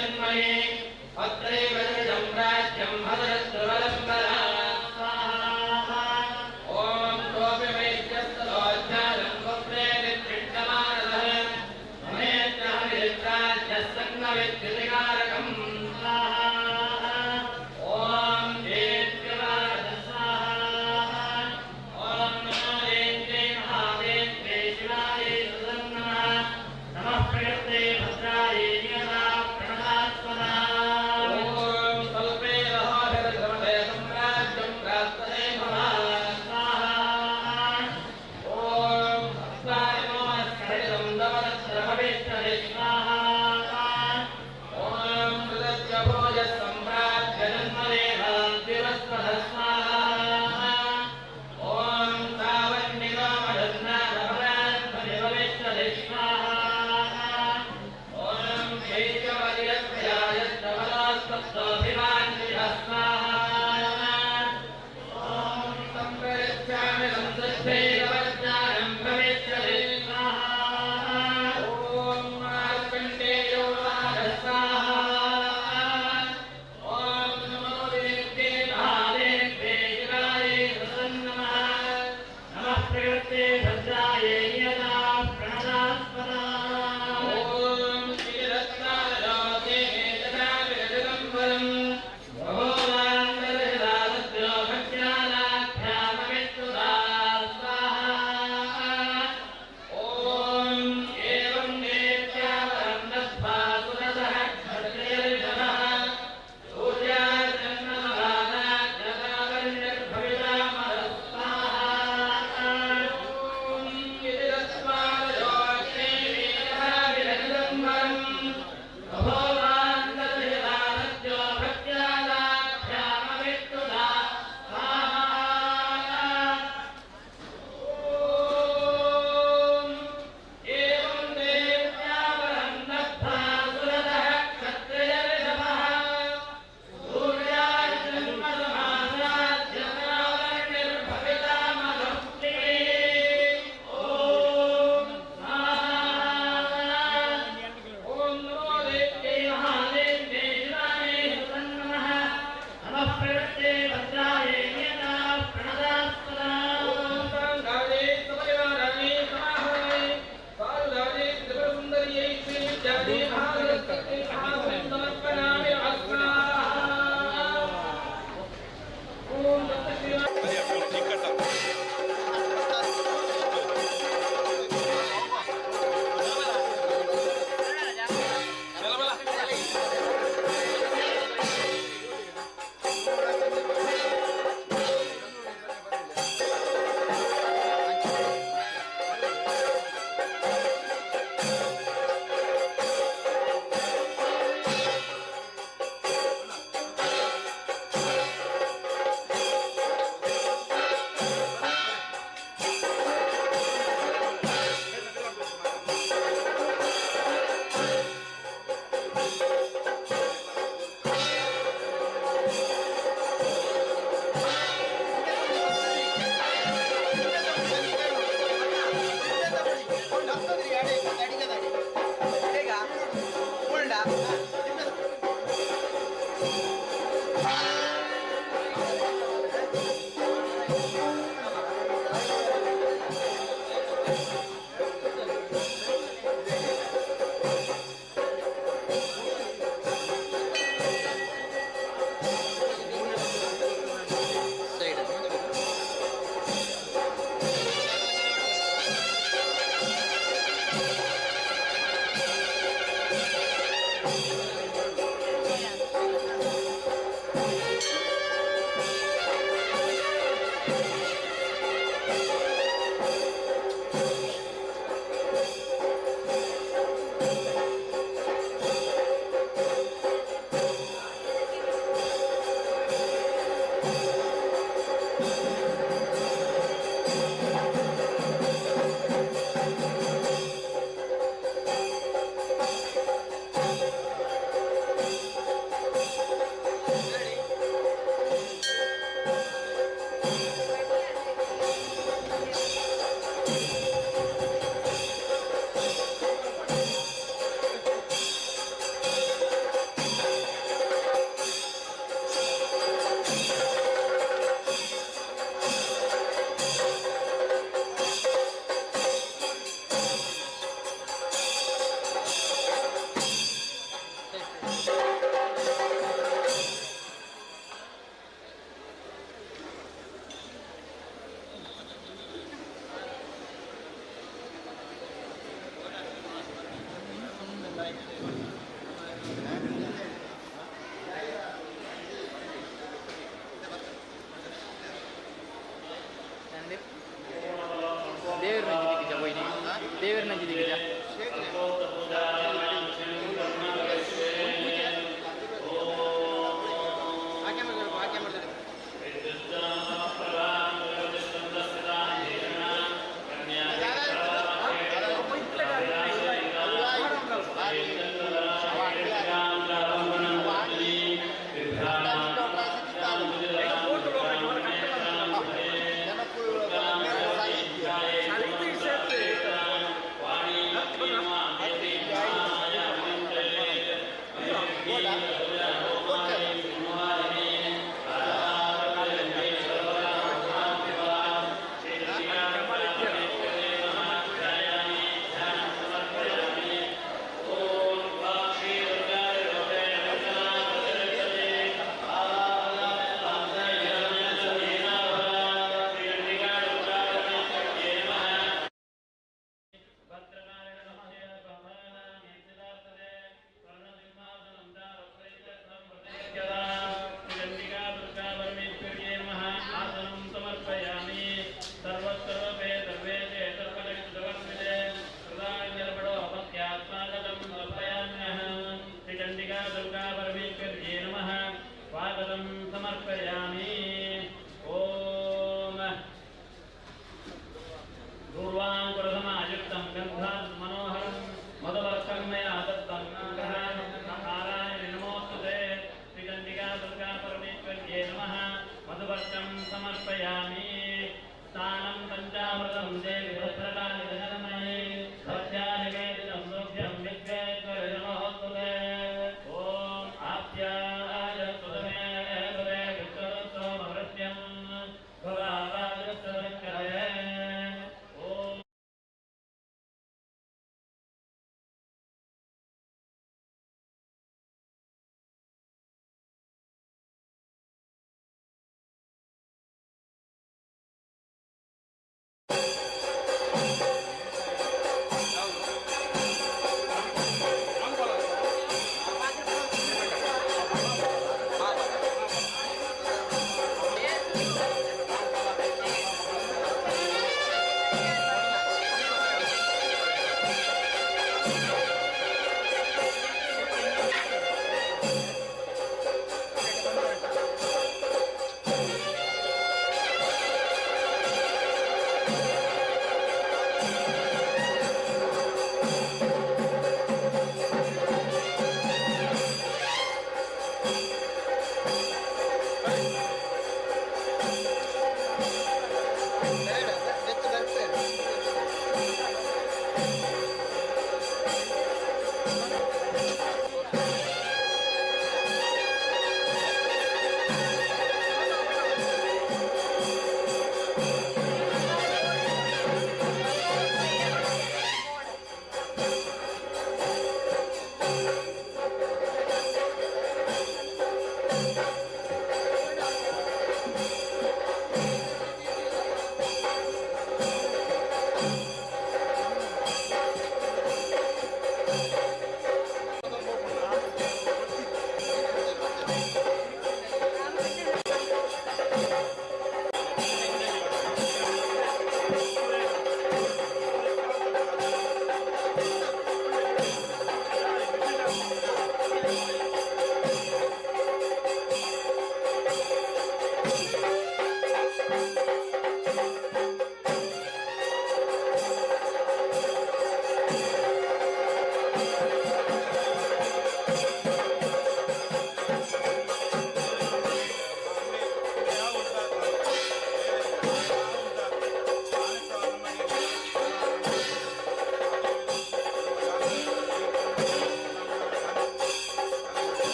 जन्मये अत्रैव जनितं राज्यं हरस्तु वलम्बरा ॐ कोऽपि वैद्यस्तलोज्ञानं वप्रेतिष्ठमानः ममेन्द्रहरिद्राज्यः सङ्गविद्युतिकारकम्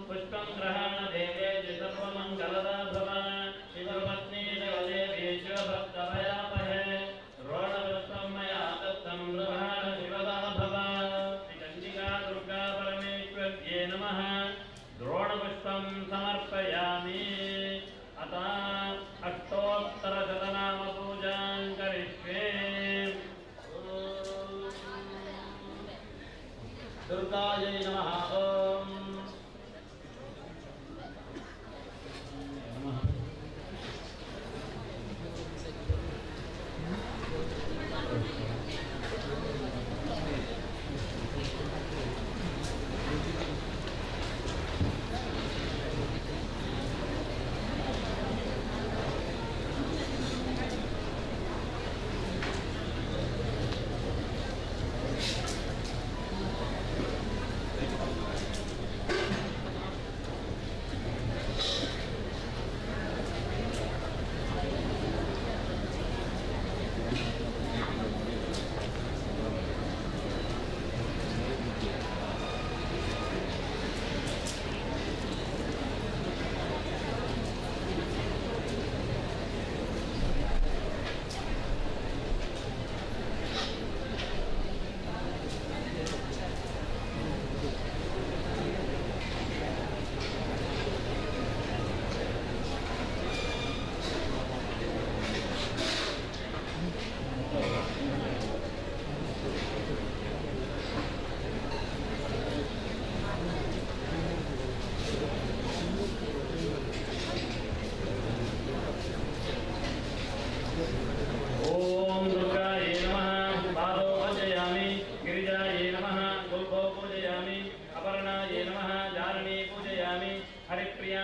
पुष्पं ग्रहण देवे सर्वमंगलदा भव शिवपत्नी देवी शिवभक्तभयापहे रोणवृत्तं मया दत्तं ग्रहण शिवदा भव श्रीचण्डिका दुर्गा परमेश्वर्यै नमः द्रोणपुष्पं समर्पयामि अतः अष्टोत्तरशतनामपूजां करिष्ये दुर्गायै नमः ओम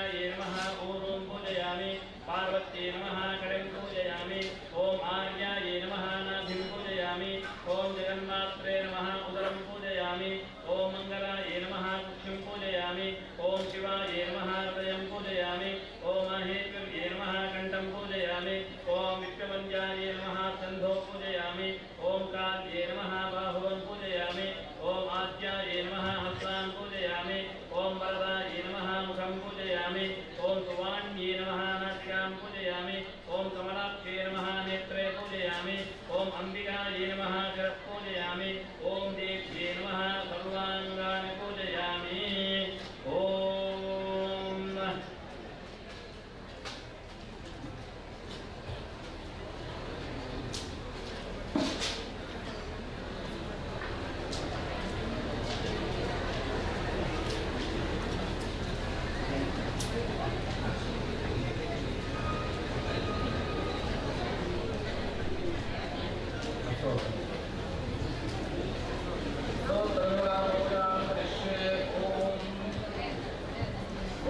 विद्यायै नमः ऊरुं पूजयामि पार्वत्यै नमः कटिं पूजयामि ॐ आर्यायै नमः नाभिं पूजयामि ॐ जगन्मात्रे नमः उदरं पूजयामि ॐ मङ्गलायै नमः कुक्षिं पूजयामि ॐ शिवायै नमः हृदयं पूजयामि ॐ माहेश्वर्यै नमः कण्ठं पूजयामि ॐ विश्ववन्द्यायै नमः सन्धो पूजयामि ॐ काल्ये नमः बाहुवं पूजयामि ॐ आद्यायै नमः हस्तान् पूजयामि ॐ वरदायै नमः मुखं पूजयामि ॐ सुवाण्ये नमः नाट्यां पूजयामि ॐ कमलाक्षे नमः नेत्रे पूजयामि ॐ अम्बिकायै नमः शिरः पूजयामि ॐ देव्ये नमः सर्वाङ्गानि पूजयामि ॐ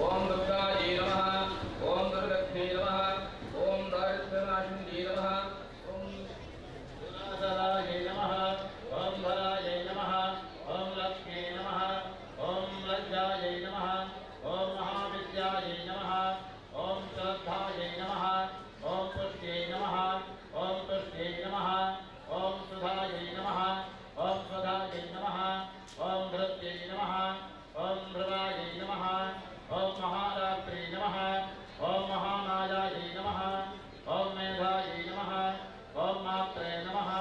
ओम दुर्गायै नमः ओम दुर्गत्यै नमः ओम दारिद्र्यनाशिन्यै नमः ओम विनाशदायै नमः ॐ भरायै नमः ॐ लक्ष्म्यै नमः ॐ लज्जायै नमः ॐ महाविद्यायै नमः ॐ श्रद्धायै नमः ॐ पुष्ट्यै नमः ॐ तुष्ट्यै नमः ॐ सुधायै नमः ॐ स्वधायै नमः ॐ धृत्यै नमः ॐ ध्रुवायै नमः ॐ महारात्रै नमः ॐ महामायायै नमः ॐ मेधायै नमः ॐ मात्रे नमः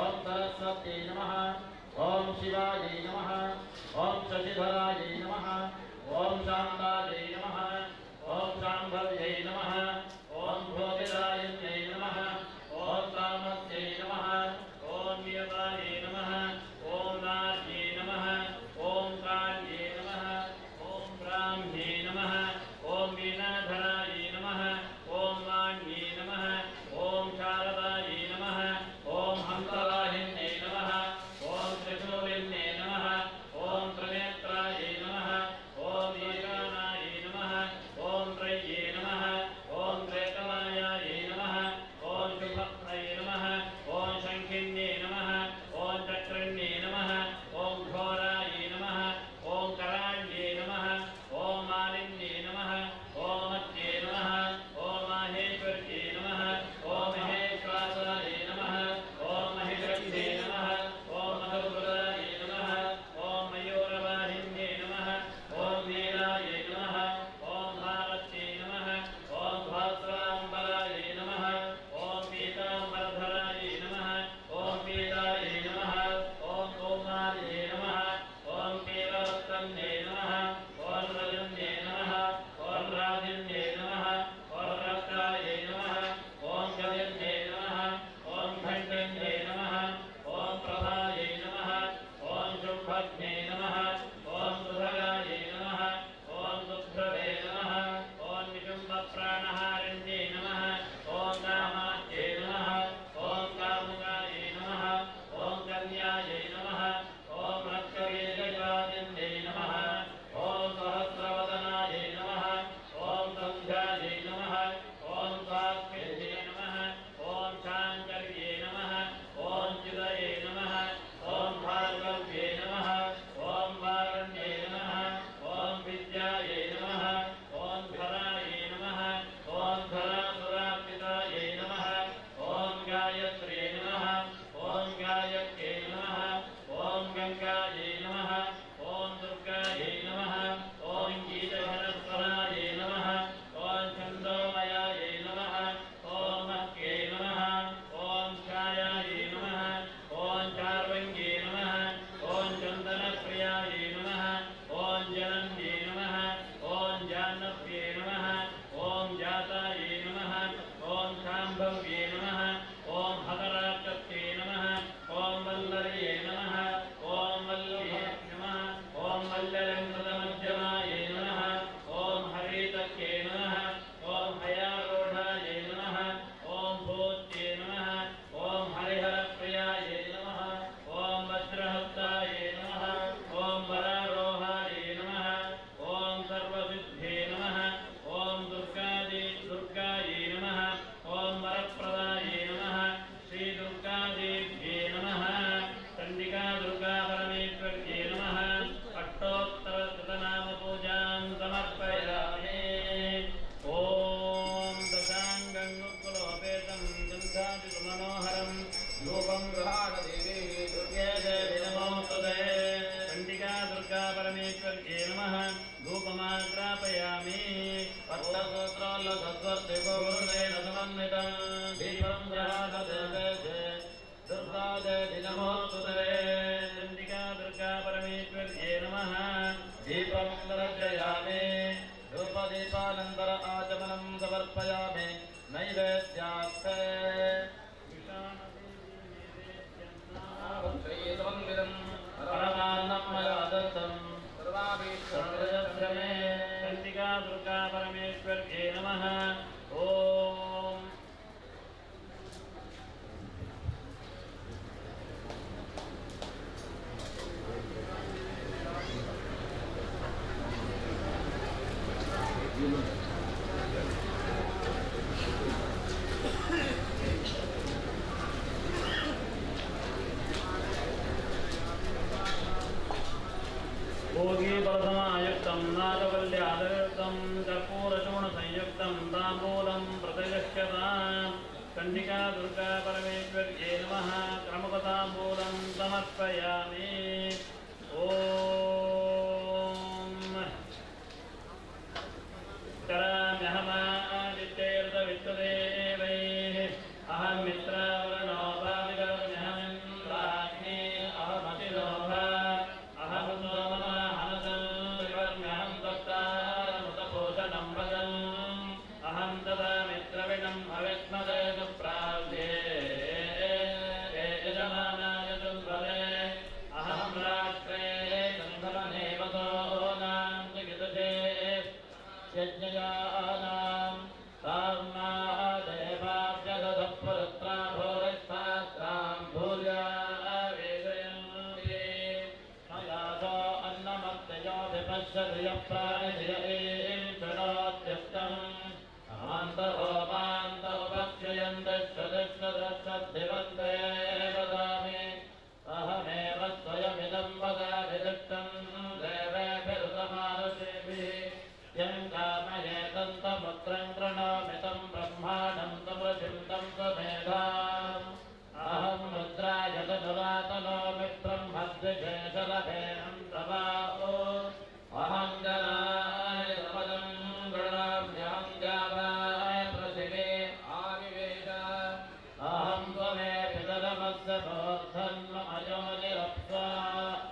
ॐ सरस्वत्यै नमः ॐ शिवायै नमः ॐ शशिधरायै नमः ॐ शान्तायै नमः ॐ शाम्भव्यै नमः ॐ ज्योतिरायन्यै नमः ॐ तामस्यै नमः ॐ नियतायै नमः ॐ नार्यै नमः ॐ काल्यै नमः ॐ ब्राह्म्यै नमः ॐ वीणाधरायै नमः ॐ वाण्यै नमः ॐ शारदायै नमः ॐ हंसवाहिन्यै नमः ॐ त्रिशूलिन्यै नमः ॐ त्रिनेत्रायै नमः ॐ ईशानायै नमः ग्रापयामि वट्टसूत्रोल्लसत्वर्तिकोगुरुतेन समन्वितं दीपं ग्रहाददेशे दुर्गादेवी नमोस्तुते चण्डिका दुर्गा परमेश्वर्यै नमः दीपं दर्शयामि धूपदीपानन्तर आचमनं समर्पयामि नैवेद्यास्ते परमान्नं मया दत्तं सर्वाभीष्टं मे चण्डिका दुर्गा परमेश्वर्यै नमः ॐ भोगीफलसमायुक्तं नागवल्यादयुक्तं कर्पूरचूर्णसंयुक्तं ताम्बूलं प्रतिगच्छताम् चण्डिका दुर्गा परमेश्वर्यै नमः क्रमुकताम्बूलं समर्पयामि ॐ कराम्यहमादित्यैर्दविश्वदेवैः अहं मित्रावरणोपादिकर्म्यहमिन्द्राग्ने अहमतिलोभा अहं सोमहनसं दत्तामुतपोषणं वदन् अहं तदा मित्रविणम् अविस्मदे सुप्राव्ये यजमानाय दुर्बले अहं राष्ट्रे गन्धर्वनेवतो नां जगितुषे यज्ञयानां सार्मादेवाभ्यदधपुरत्रा भूरिस्तास्त्रां भूर्या वेदयन्ति मयासो अन्नमत्ययो विपश्यति यः प्राणिधियें शृणोत्यस्तम् अमान्तरोपान्तोपक्षयन्तश्वदश्वदश्वद्धिवन्ते वदामि अहमेव स्वयमिदं वदामि दृष्टं देवेभिरुतमानुषेभिः यं कामयेतन्तमुत्रं कृणोमि ब्रह्माणं तमृषिं तं स्वमेधाम् अहं रुद्राय तनुरातनो मित्रं भद्रशेषलभेनं प्रभावो अहं जनाय पदं गृणाम्यहं जावाय पृथिवे आविवेश अहं त्वमे पितरमस्य बोद्धन्मयो निरप्स्वा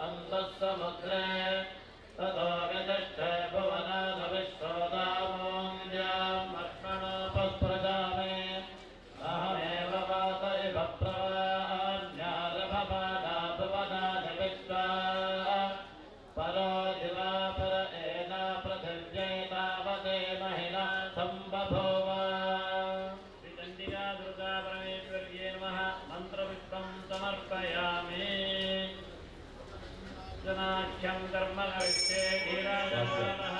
अन्तः समुद्रे ततो विदष्टे भुवनादविश्वदामोऽन्याम् अश्मणोपस्पृशामि अहमेव वात इव प्रवाहान्यारभवानाभुवनानि विश्वा परो दिवा पर एना पृथिव्यै तावते महिला सम्बभूव श्रीचण्डिका दुर्गा परमेश्वर्यै नमः मन्त्रपुष्पं समर्पयामि जनाख्यं कर्म करिष्ये वीराजमानः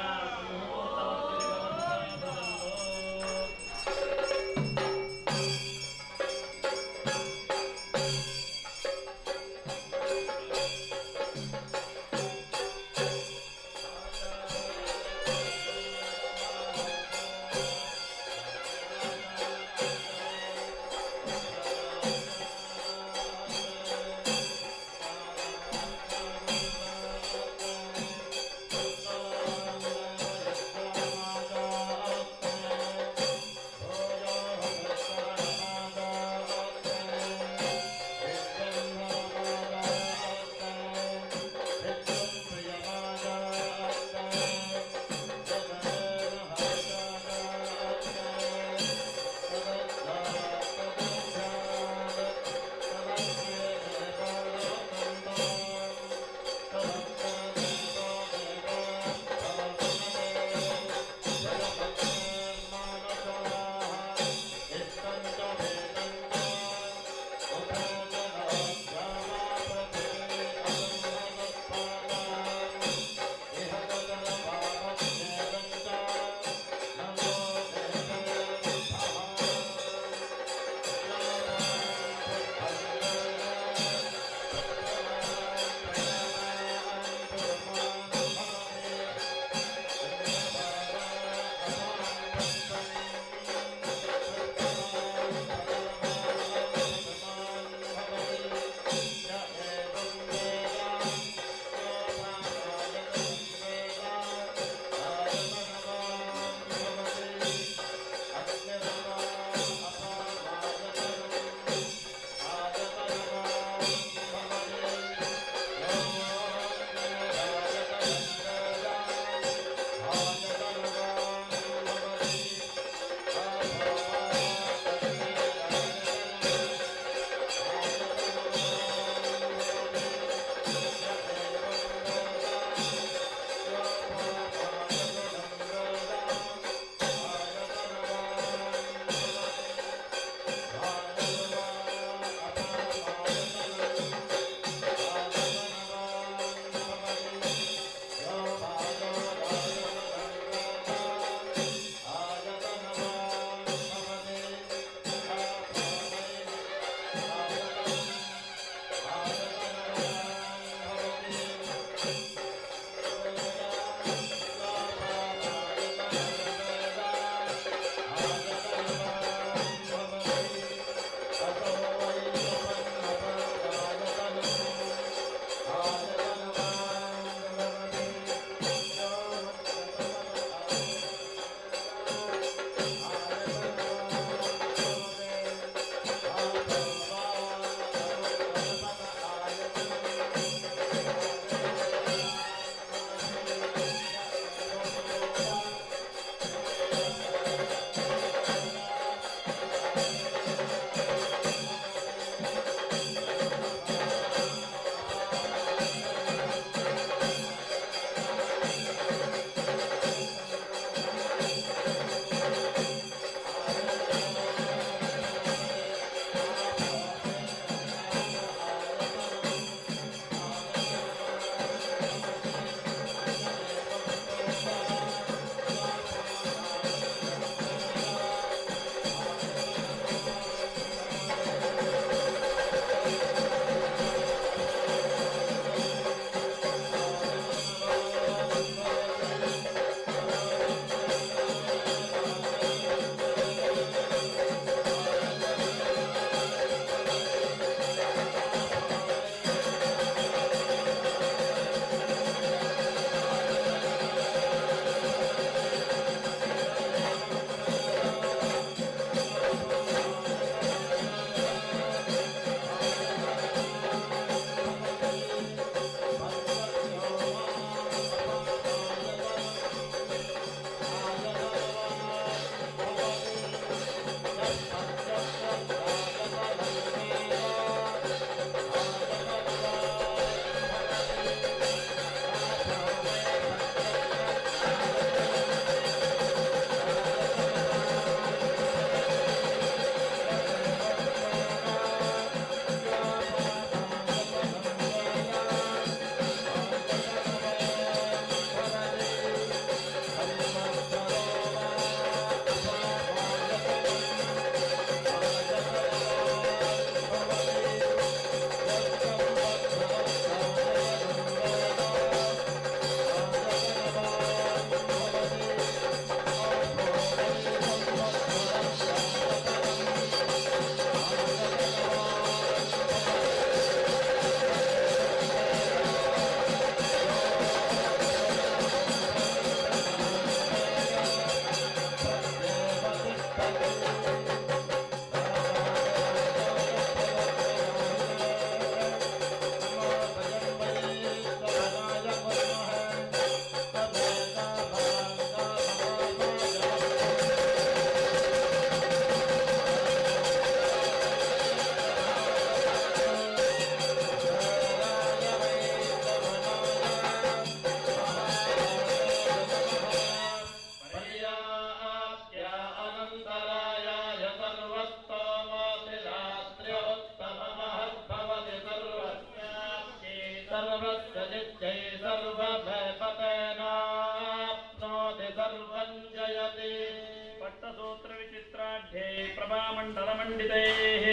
पंडितैः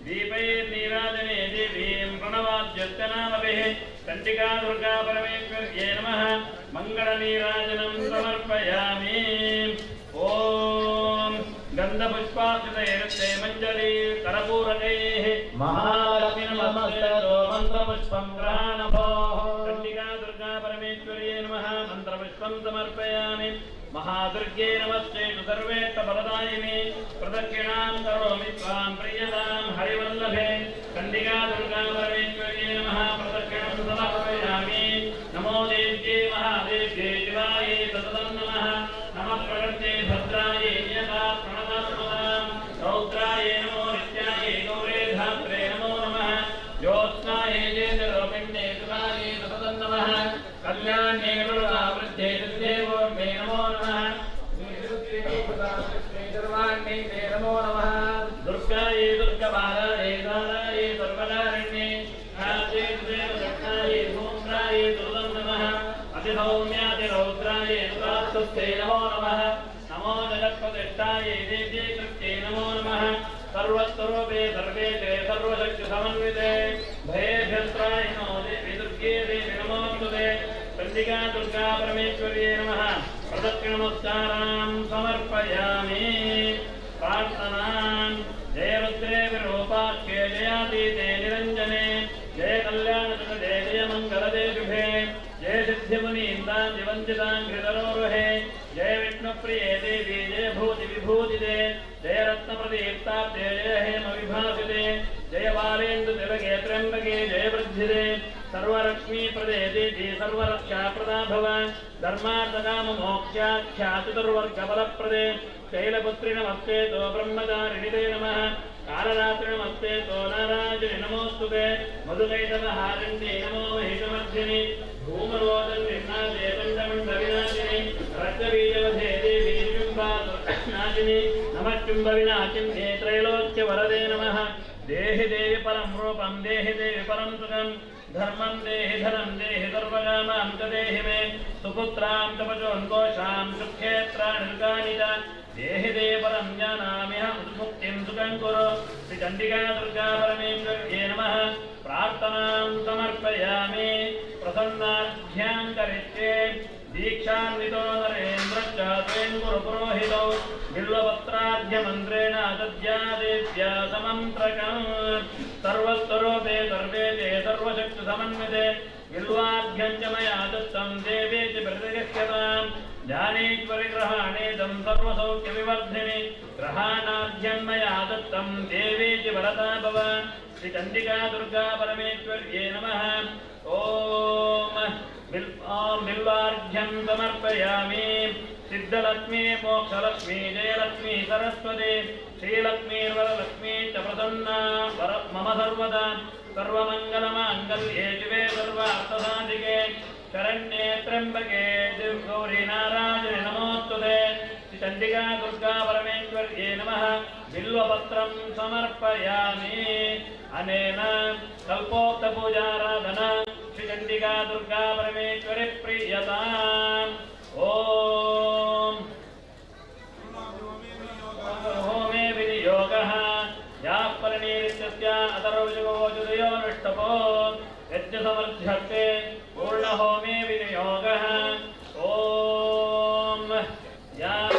दीपैर्नीराजने देवीं प्रणवाद्यर्चनामभिः चण्डिका दुर्गा परमेश्वर्यै नमः मङ्गलनीराजनं समर्पयामि। ॐ गन्धपुष्पाक्षतैरस्ते मञ्जली करपूरकैः महालक्ष्मी नमस्ते मन्त्रपुष्पं गृहाणभोः चण्डिका दुर्गा परमेश्वर्यै नमः मन्त्रपुष्पं समर्पयामि। महादुर्गे नमस्ते सर्वेष्ट फलदायिनी प्रदक्षिणां करोमि त्वां प्रियतां हरिवल्लभे चण्डिका दुर्गा परमेश्वर्यै नमः प्रदक्षिणं समर्पयामि। नमो देव्ये महादेव्ये शिवायै सततं नमः नमः प्रकृते भद्रायै यथा प्रणतस्मतां रौद्रायै नमो नित्यायै गौरे धात्रे नमो नमः ज्योत्स्नायै चेतरोपिण्ये शिवायै सततं नमः कल्याण्ये वृद्धे देवोर्मे नमो नमः सर्वाण्ये नमो नमः दुर्गायै दुर्गबालायै दारायै सर्वकारिण्ये नाचे देवदत्तायै धूम्रायै दुर्गं नमः अतिसौम्यातिरौद्रायै प्राप्तस्ते नमो नमः नमो जगत्प्रतिष्ठायै देव्यै कृत्यै नमो नमः सर्वस्वरूपे सर्वेशे सर्वशक्तिसमन्विते भयेभ्यस्त्रायिनो देवी दुर्गे देवी नमोऽस्तुते चण्डिका दुर्गा परमेश्वर्यै नमः प्रदक्षिणनमस्कारां समर्पयामि। प्रार्थनां जय रुद्रे विरूपाख्ये जयातीते निरञ्जने जय कल्याणसुखदे जय मङ्गलदे शुभे जय सिद्धिमुनीन्दां दिवञ्जितां घृतरोरुहे जय विष्णुप्रिये देवी जय भूतिविभूतिदे जय रत्नप्रदीप्ताब्दे जय हेमविभासिते जय बालेन्दुतिलके त्र्यम्बके जय वृद्धिदे सर्वलक्ष्मीप्रदे देवी सर्वरक्षाप्रदा भव धर्मार्थकाममोक्षाख्याचतुर्वर्गफलप्रदे शैलपुत्रि नमस्ते तो ब्रह्मचारिणिते नमः कालरात्रि नमस्ते तो नारायणि नमोस्तुते मधुकैटवहारिण्ये नमो महिषमर्धिनि भूमरोदन्निर्नादे चण्डमण्डविनाशिनि रक्तबीजवधे देवी चुम्बानाशिनि नमः चुम्बविनाशिन्ये त्रैलोक्यवरदे नमः देहि देवि परं रूपं देहि देवि परं सुखं धर्मं देहि धनं देहि सर्वकामां च देहि मे सुपुत्रां च पशून्कोशां सुक्षेत्राणि च देहि देवि परं जानामिह मुक्तिं सुखं कुरु श्रीचण्डिका दुर्गा परमेश्वर्यै नमः प्रार्थनां समर्पयामि। प्रसन्नाढ्यां करिष्ये दीक्षान्वितो नरेन्द्रश्च त्वें कुरु पुरोहितौ बिल्वपत्राढ्यमन्त्रेण दद्यादेव्या समन्त्रकम् सर्वस्वरूपे सर्वेते सर्वशक्तिसमन्विते बिल्वाढ्यं च मया दत्तं देवेति प्रतिगच्छतां ज्ञानेश्वरि ग्रहाणेदं सर्वसौख्यविवर्धिनि ग्रहाणाढ्यं मया दत्तं देवेति वरदा भव श्रीचण्डिका दुर्गा परमेश्वर्यै नमः। ॐ बिल्वाढ्यं समर्पयामि। सिद्धलक्ष्मी मोक्षलक्ष्मी जयलक्ष्मी सरस्वती श्रीलक्ष्मीर्वरलक्ष्मी च प्रसन्ना मम सर्वदा सर्वमङ्गलमाङ्गल्ये शिवे सर्वार्थसाधिके शरण्ये त्र्यम्बके गौरी नारायणि नमोस्तुते चण्डिका दुर्गा परमेश्वर्यै नमः। बिल्वपत्रं समर्पयामि। अनेन कल्पोक्तपूजाराधना श्रीचण्डिका दुर्गा परमेश्वरि प्रीयताम्। ॐ होमे विनियोगः याः परिणीरित्यस्य अतर्वजुगोजुदयोनुष्टपो यज्ञसमर्थ्यर्थे पूर्णहोमे विनियोगः। ॐ याः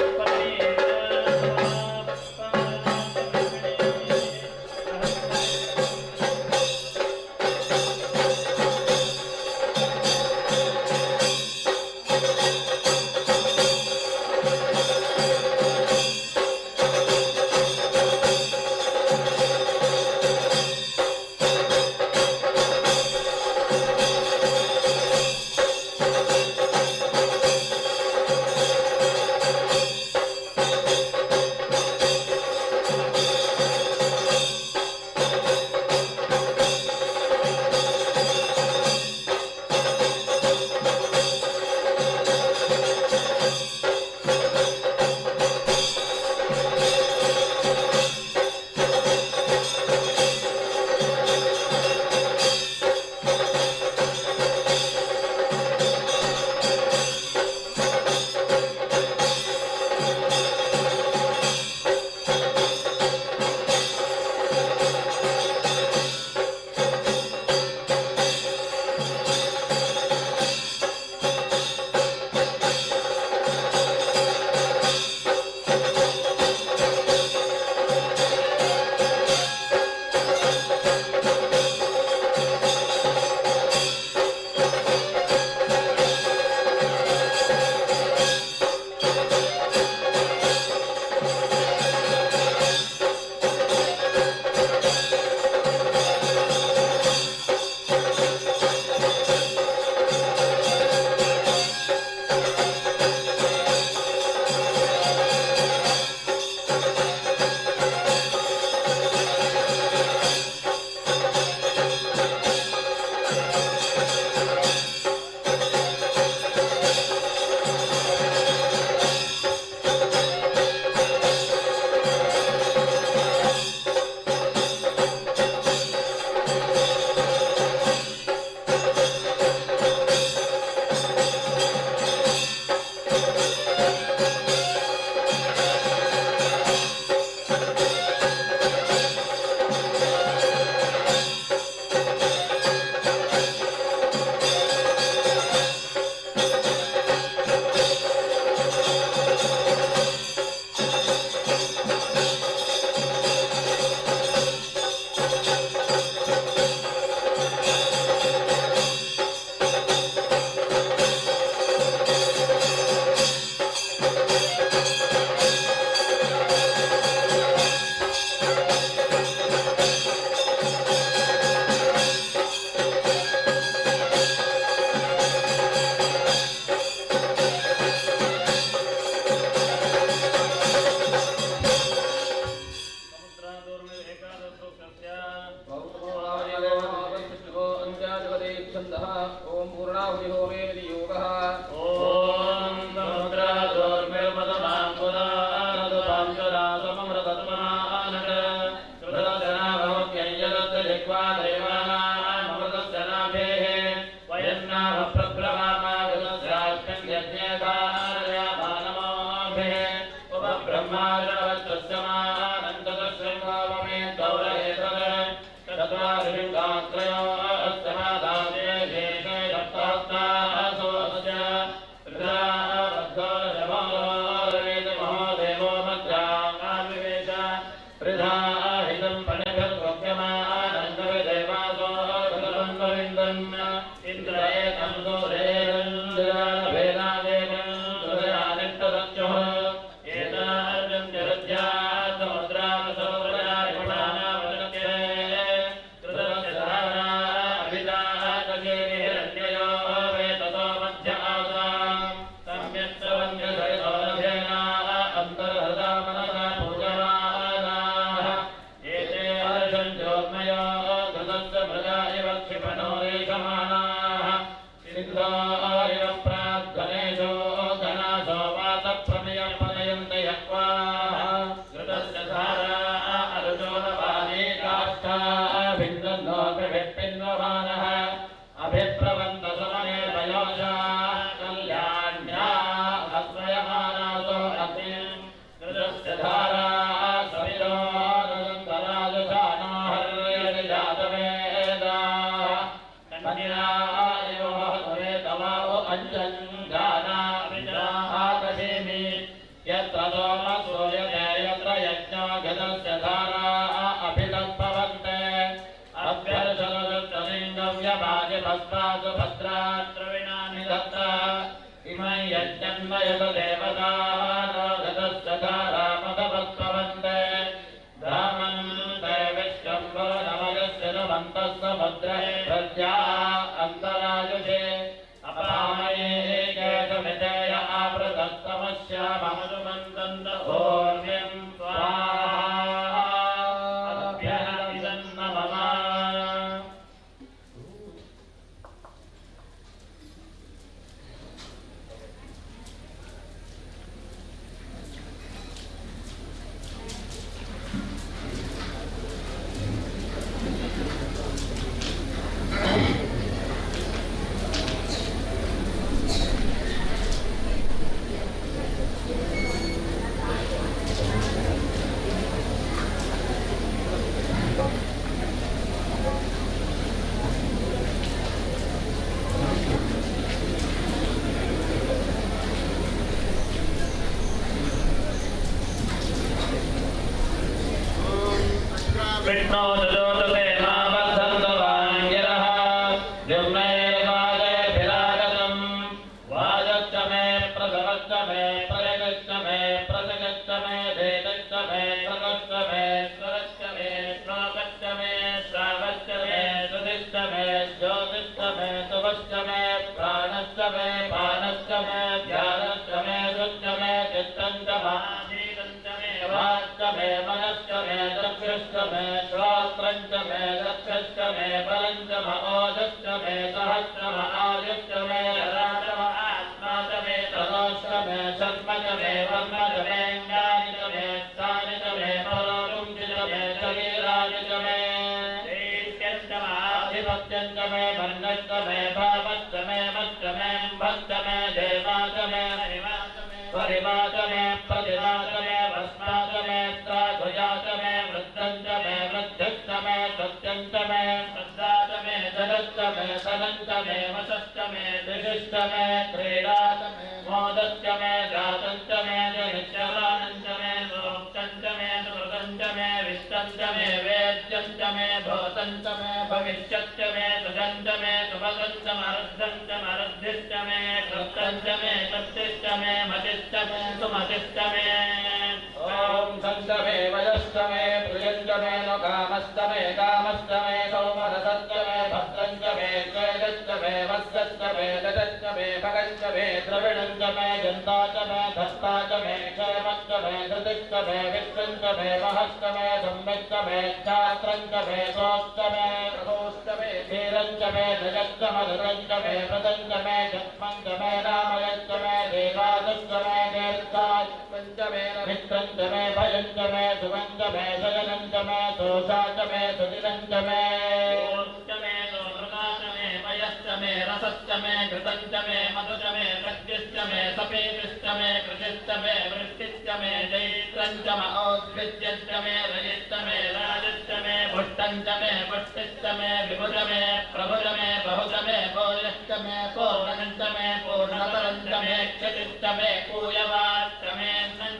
रसश्च मे घृतं च मे मधु च मे सत्यश्च मे सपेतिश्च मे कृषिश्च मे वृष्टिश्च मे जैत्रं च म औद्भिज्यश्च मे रजिश्च मे राजश्च मे पुष्टं च मे पुष्टिश्च मे विभुज मे प्रभुज मे बहुज मे भोजश्च मे पूर्णं च मे पूर्णतरं च मे क्षतिश्च मे पूयवाश्च मे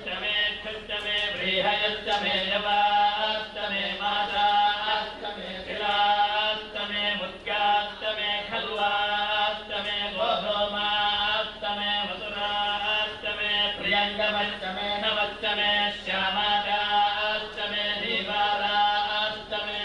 च मे क्षुश्च मे व्रीहयश्च मे यवाश्च मे माताश्च मे शिलाश्च मे मुद्गाश्च मे खल्वाश्च मे गोधूमाश्च मे मधुराश्च मे प्रियङ्गमश्च मे नवश्च मे श्यामाश्च मे दीवाराश्च मे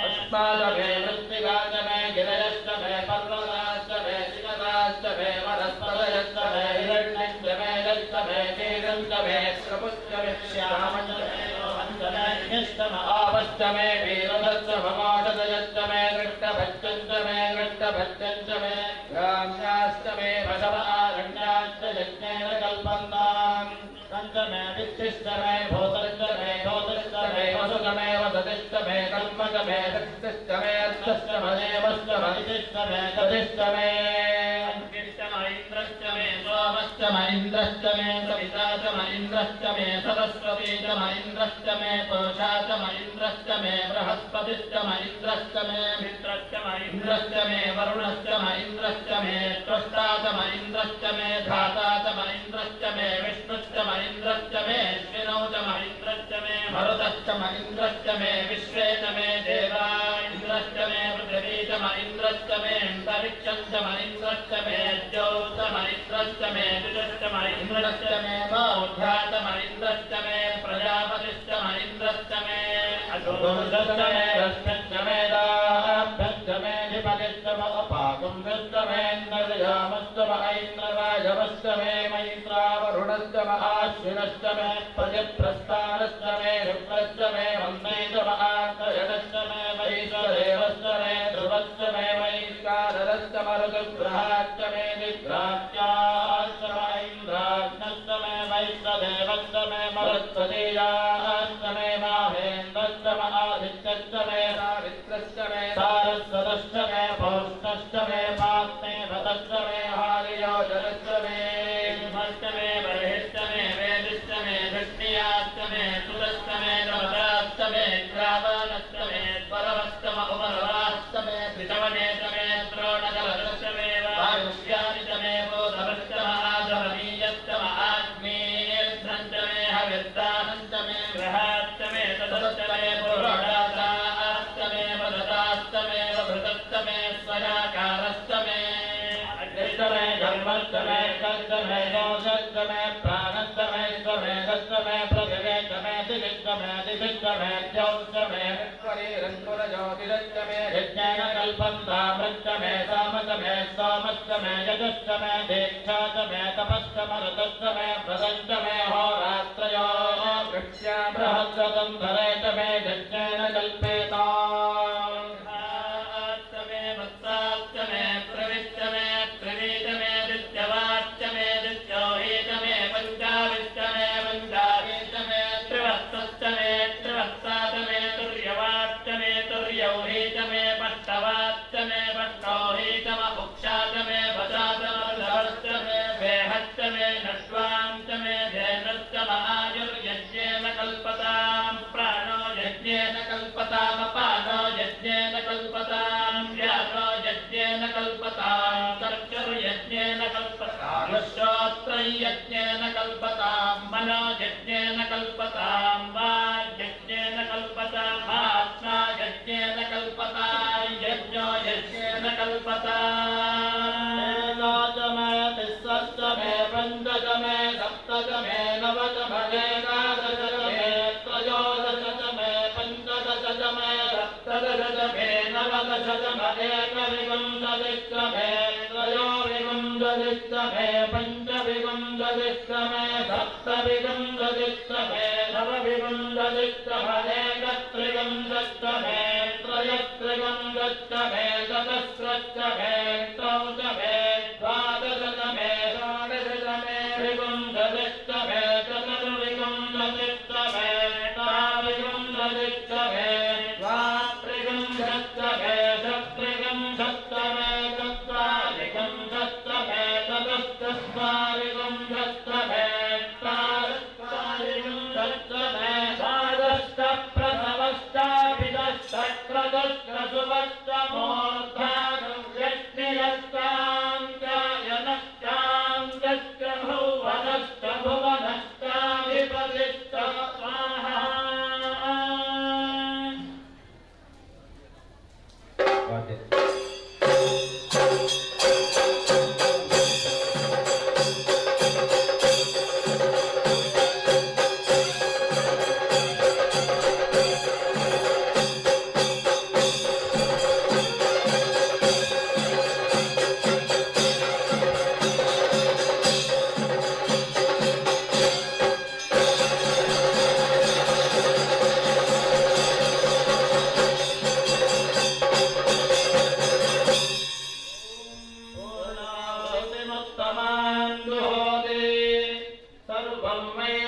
अस्माद मे मृत्तिकाश्च मे गिरयश्च मे पर्वताश्च मे शिखराश्च मे वनस्पतयश्च मे हिरण्यश्च मे यश्च मे नीरञ्च मे प्रपुश्च मे श्यामश्च मे लोहञ्च मे यश्च म आवश्च मे वीरभश्च ममाशदयश्च मे नृष्टभश्चञ्च मे नृष्टभश्चञ्च मे ग्राम्याश्च मे वशव आरण्याश्च यज्ञेन कल्पन्ताम् तञ्च मे वित्तिश्च मे भूतश्च मे धोतश्च मे वसुश्च मे वसतिश्च मे कर्मच मे शक्तिश्च मे अर्थश्च मदेवश्च महितिश्च मे गतिश्च मे अन्विश्च म इन्द्रश्च मे सोमश्च म इन्द्रश्च मे सविता च म इन्द्रश्च मे सरस्वती च म इन्द्रश्च मे पुरुषा च म इन्द्रश्च मे बृहस्पतिश्च म इन्द्रश्च मे मित्रश्च म इन्द्रश्च मे वरुणश्च म इन्द्रश्च मे त्वष्टा च म इन्द्रश्च मे धाता च म इन्द्रश्च मे विष्णुश्च म इन्द्रश्च मे अश्विनौ च म इन्द्रश्च मे मरुतश्च म इन्द्रश्च मे विश्वे च मे देवा इन्द्रश्च मे पृथिवी च म इन्द्रश्च मे अन्तरिक्षं च म इन्द्रश्च मे अद्यौ च म इन्द्रश्च मे द्विजश्च म इन्द्रश्च मे बौद्धा च म इन्द्रश्च मे प्रजापतिश्च म इन्द्रश्च मे अधोश्च मे रश्मिश्च मे दाभ्यश्च मे धिपतिश्च म अपाकुम्भश्च मे इन्द्रयामश्च म ऐन्द्रराजवश्च मे मैत्रावरुणश्च म आश्विनश्च मे प्रतिप्रस्थानश्च मे रुद्रश्च मे वन्दे च म आश्रयश्च मे वैश्वदेवश्च मे ध्रुवश्च मे वैश्वानरश्च म ऋतुग्रहाश्च मे दिग्राह्याश्च म ऐन्द्राग्नश्च मे वैश्वदेवश्च मे मरुत्वतीयाश्च मे माहेन्द्रश्च म आदित्यश्च मे सावित्रश्च मे सारस्वतश्च मे पौष्णश्च मे पाप्मेवतश्च मे हारियोजनश्च मे मश्च मे बर्हिश्च मे वेदिश्च मे धृष्णियाश्च मे सुरश्च मे नमताश्च मे ग्रावाणश्च मे स्वरवश्च म उपरवाश्च मे त्रिशवनेश्च मे द्रोणकलशश्च मे वायुष्यानि च मे बोधवश्च म आधवनीयश्च म आग्नेयश्च मे हविर्दानश्च मे गृहाश्च मे ततश्च मे पुरोडाशाश्च मे वदताश्च मे वभृतश्च मे स्वयाकारश्च मे अग्निश्च मे धर्मश्च मे कश्च मे दोषश्च मे प्राणश्च मे स्वमेधश्च मे प्रतिवेश्च मे दिविश्च मे दिविश्च मे द्यौश्च मे ऋक्वरीरङ्कुरज्योतिरश्च मे यज्ञेन कल्पन्तामृश्च मे सामश्च मे सोमश्च मे यजश्च मे दीक्षा च मे तपश्च मरुतश्च मे व्रतश्च मे होरात्रयोः वृक्ष्या बृहद्रतं धरे च मे यज्ञेन कल्पेताम् मे वत्साश्च मे प्रविश्च मे प्रवीत मे दित्यवाच्च मे दित्योहीत मे पञ्चाविश्च मे पञ्चावीत मे त्रिवत्सश्च मे त्रिवत्साच मे तुर्यवाच्च मे तुर्यौहीत मे पष्टवाच्च मे पष्टौहीत म उक्षाच मे वचाच मर्धवश्च मे वेहश्च मे नश्वाञ्च मे धेनश्च म आयुर्यज्ञेन कल्पताम् प्राणो यज्ञेन कल्पताम् अपानो यज्ञेन कल्पताम् व्यानो यज्ञेन कल्पताम् चक्षुर्यज्ञेन कल्पताम् श्रोत्रं यज्ञेन कल्पताम् मनो यज्ञेन कल्पताम् वाग्यज्ञेन कल्पताम् आत्मा यज्ञेन कल्पताम् यज्ञो यज्ञेन कल्पताम् च मे तिस्सश्च मे पञ्च च मे सप्त च मे नव च मे एकादश च मे त्रयोदश च मे पञ्चदश च मे सप्तदश च मे नवदश च मे एकविंशतिश्च मे त्रयोविंशतिश्च मे पञ्चविंशतिश्च मे सप्तविंशतिश्च मे नवविंशतिश्च मे एकत्रिंशच्च मे त्रयस्त्रिंशच्च मे चतस्रश्च मे त्रौच मे द्वादश च मे षोडश च मे त्रिविंशतिश्च मे चतुर्विंशतिश्च मे षट्विंशतिश्च मे द्वात्रिंशच्च मे षट्त्रिंशच्च मे चत्वारिंशच्च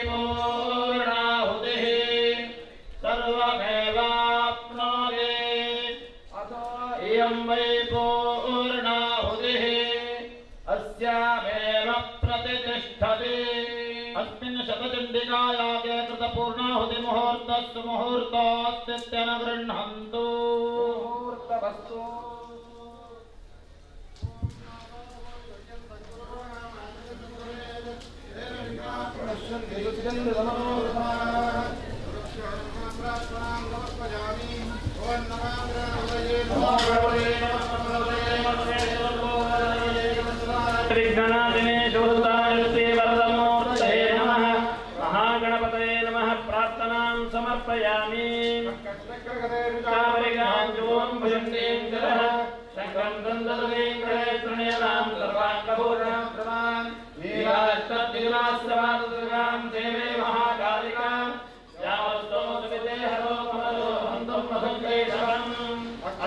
पूर्णाहुतिः सर्वमेवाप्नोति अथो इयं वै पूर्णाहुतिः अस्यामेव प्रतिष्ठति अस्मिन् शतचण्डिकायागे कृतपूर्णाहुतिमुहूर्तस्तु मुहूर्तोऽस्तित्यनुगृह्णन्तु मुहूर्तवस्तु विघ्ननाशिने शूलतायते वरदमूर्तये नमः महागणपतये नमः प्रार्थनां समर्पयामि कावरिगाञ्जूं भुजन्तीं जलः शङ्खं दन्ददतीं गणे तृणीनां सर्वाङ्गपूर्णां प्रदान् वीराष्टद्विलासवादुर्गां देवे महाकालिकां यावस्तोमसुविदेहरो कमलो हन्तं मधुक्लेशवम्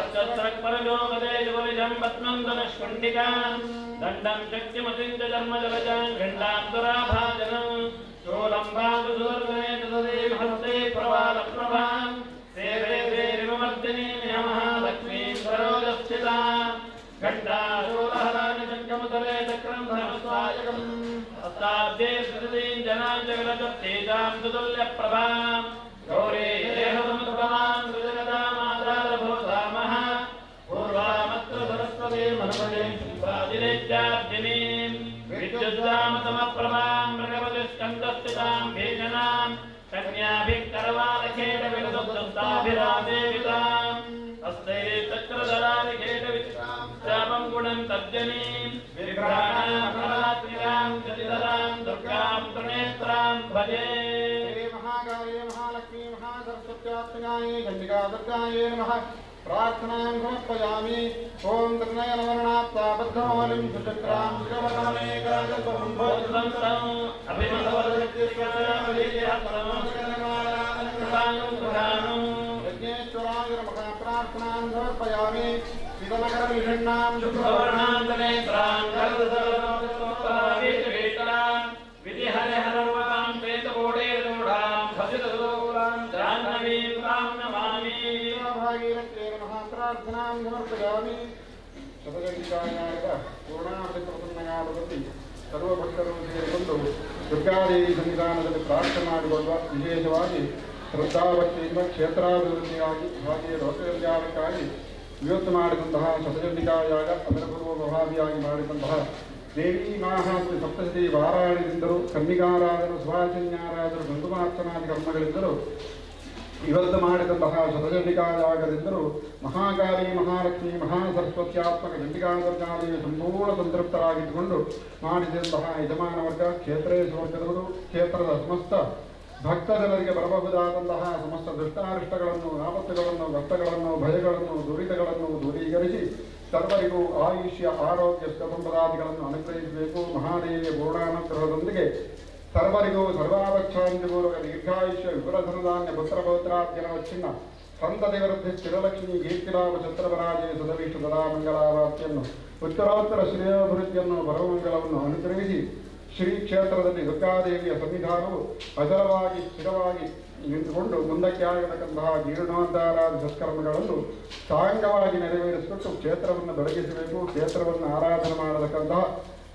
अच्युतरक्परजोगदेजवलिजं पद्मं धनुष्कुण्डिकां दण्डं शक्तिमतिं च जन्मजलजां घण्टां दुराभाजनं शूलं भागुसुवर्गणे तदेव हस्ते प्रवालप्रभां सेवे देवीमर्दिनीं महालक्ष्मीं सरोजस्थितां घण्टाशूलहराणि शङ्खमुदरे चक्रं धनुस्वायकम् हस्ताब्दे स्थितीं जनां जगदतेजां सुतुल्यप्रभां गौरी देहसमुद्भवां सृजगदामाधारभूतामः पूर्वामत्र सरस्वतीं मनपदीं शिल्पादिनेत्यार्जिनीं विद्युद्दामतमप्रभां मृगपतिस्कन्दस्थितां भीषणां कन्याभिः करवालखेटविदुग्धस्ताभिरादेवितां हस्ते चक्रधरालिखेटवित्रां चापं गुणं तर्जनीं विभ्राणां भरात्रिकां जतिधरां दुर्गां त्रिनेत्रां भजे महाकाले महालक्ष्मी महासरस्वत्यात्मजायै चण्डिका दुर्गायै नमः प्रार्थनां समर्पयामि ॐ त्रिनयनवर्णात्ताबद्धमौलिं सुचक्रां सुगमकमनेकाजल्पं भोजनं यज्ञेश्वराय नमः प्रार्थनां समर्पयामि शिवनगरविषण्णां शुभवर्णां तनेत्रां विधिहरिहररूपां वेदकोडेरूढां भजितसूरां जाह्नवीं तां नमामि भागीरथ्ये नमः प्रार्थनां समर्पयामि शतचण्डिकायाः पूर्णाहुतिप्रसन्नಯಾಗದಲ್ಲಿ ಸರ್ವಭಕ್ತರು ಸೇರಿಕೊಂಡು ದುರ್ಗಾದೇವಿ ಸನ್ನಿಧಾನದಲ್ಲಿ ಪ್ರಾರ್ಥನೆ ಮಾಡಿಕೊಳ್ಳುವ ವಿಶೇಷವಾಗಿ ಶ್ರದ್ಧಾಭಕ್ತಿಯಿಂದ ಕ್ಷೇತ್ರಾಭಿವೃದ್ಧಿಗಾಗಿ ಹಾಗೆಯೇ ಲೋಕಕಲ್ಯಾಣಕ್ಕಾಗಿ ನಿಯುಕ್ತ ಮಾಡಿದಂತಹ ಶತಚಂಡಿಕಾಯಾಗ ಅಮರಪೂರ್ವ ಪ್ರಭಾವಿಯಾಗಿ ಮಾಡಿದಂತಹ ದೇವಿ ಮಾಹಾತ್ಮ್ಯ ಸಪ್ತಶತಿ ವಾರಾಯಣದಿಂದಲೂ ಕನ್ನಿಕಾರಾದರು ಸುಭಾಷಿಣ್ಯಾರಾದರು ಗಂಗುಮಾರ್ಚನಾದಿ ಕರ್ಮಗಳಿಂದಲೂ ಇವತ್ತು ಮಾಡಿದಂತಹ ಶತಚಂಡಿಕಾಯಾಗದಿಂದಲೂ ಮಹಾಕಾಳಿ ಮಹಾಲಕ್ಷ್ಮಿ ಮಹಾಸರಸ್ವತ್ಯಾತ್ಮಕ ಚಂಡಿಕಾದುರ್ಗಾದೇವಿ ಸಂಪೂರ್ಣ ಸಂತೃಪ್ತರಾಗಿದ್ದುಕೊಂಡು ಮಾಡಿದಂತಹ ಯಜಮಾನ ವರ್ಗ ಕ್ಷೇತ್ರೇಶ ವರ್ಗದವರು ಕ್ಷೇತ್ರದ ಸಮಸ್ತ ಭಕ್ತ ಜನರಿಗೆ ಬರಬಹುದಾದಂತಹ ಸಮಸ್ತ ದುಷ್ಟಾರಿಷ್ಟಗಳನ್ನು ಆಪತ್ತುಗಳನ್ನು ಕಷ್ಟಗಳನ್ನು ಭಯಗಳನ್ನು ದುರಿತಗಳನ್ನು ದೂರೀಕರಿಸಿ ಸರ್ವರಿಗೂ ಆಯುಷ್ಯ ಆರೋಗ್ಯ ಸಂಪದಾದಿಗಳನ್ನು ಅನುಗ್ರಹಿಸಬೇಕು. ಮಹಾದೇವಿಯ ಪೂರ್ಣಾನುಗ್ರಹದೊಂದಿಗೆ ಸರ್ವರಿಗೂ ಸರ್ವಾವಚ್ಛಾಂತಿಪೂರ್ವಕ ದೀರ್ಘಾಯುಷ್ಯ ವಿಪುಲಧನಧಾನ್ಯ ಪುತ್ರಪೌತ್ರಾದ್ಯನವಚ್ಛಿನ್ನ ಸಂತತಿ ವೃದ್ಧಿ ಸ್ಥಿರಲಕ್ಷ್ಮಿ ಕೀರ್ತಿಲಾಭ ಛತ್ರಪರಾಜಯ ಸದವಿಷ್ಟು ಸದಾ ಮಂಗಳಾವಾಪ್ತಿಯನ್ನು ಉತ್ತರೋತ್ತರ ಶ್ರೇಯೋಭಿವೃದ್ಧಿಯನ್ನು ಪರಮಂಗಲವನ್ನು ಅನುಗ್ರಹಿಸಿ ಶ್ರೀ ಕ್ಷೇತ್ರದಲ್ಲಿ ದುರ್ಗಾದೇವಿಯ ಸನ್ನಿಧಾನವು ಅಚಲವಾಗಿ ಸ್ಥಿರವಾಗಿ ನಿಂತುಕೊಂಡು ಮುಂದಕ್ಕೆ ಆಗತಕ್ಕಂತಹ ಜೀರ್ಣೋದ್ಧಾರಾದಿ ಸತ್ಕರ್ಮಗಳನ್ನು ಸಾಂಗವಾಗಿ ನೆರವೇರಿಸಿಬಿಟ್ಟು ಕ್ಷೇತ್ರವನ್ನು ಬೆಳಗಿಸಬೇಕು. ಕ್ಷೇತ್ರವನ್ನು ಆರಾಧನೆ ಮಾಡತಕ್ಕಂತಹ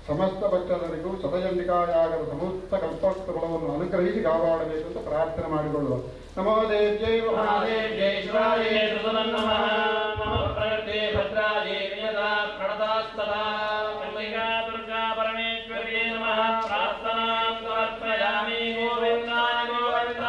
ಸಮಸ್ತ ಭಕ್ತರಿಗೂ ಶತಚಂಡಿಕಾಯಾಗದ ಸಮಸ್ತ ಕಲ್ಪೋತ್ಸವಗಳನ್ನು ಅನುಗ್ರಹಿಸಿ ಕಾಪಾಡಬೇಕು ಅಂತ ಪ್ರಾರ್ಥನೆ ಮಾಡಿಕೊಳ್ಳುವ. ನಮೋ ದೇವ್ಯೈ ಮಹಾದೇವ್ಯೈ ನಮಃ ನಮಃ ಪ್ರಕೃತಿ ಭದ್ರಾಜೇ ನಿಯತಾ ಪ್ರಣತಾಸ್ತದಾ ಕನ್ನಿಕಾ ದುರ್ಗಾ ಪರಮೇಶ್ವರ್ಯೈ ನಮಃ ಪ್ರಾರ್ಥನಾಂ ಸಮರ್ಪಯಾಮಿ. ಗೋವಿಂದಾಯ ಗೋವಿಂದ.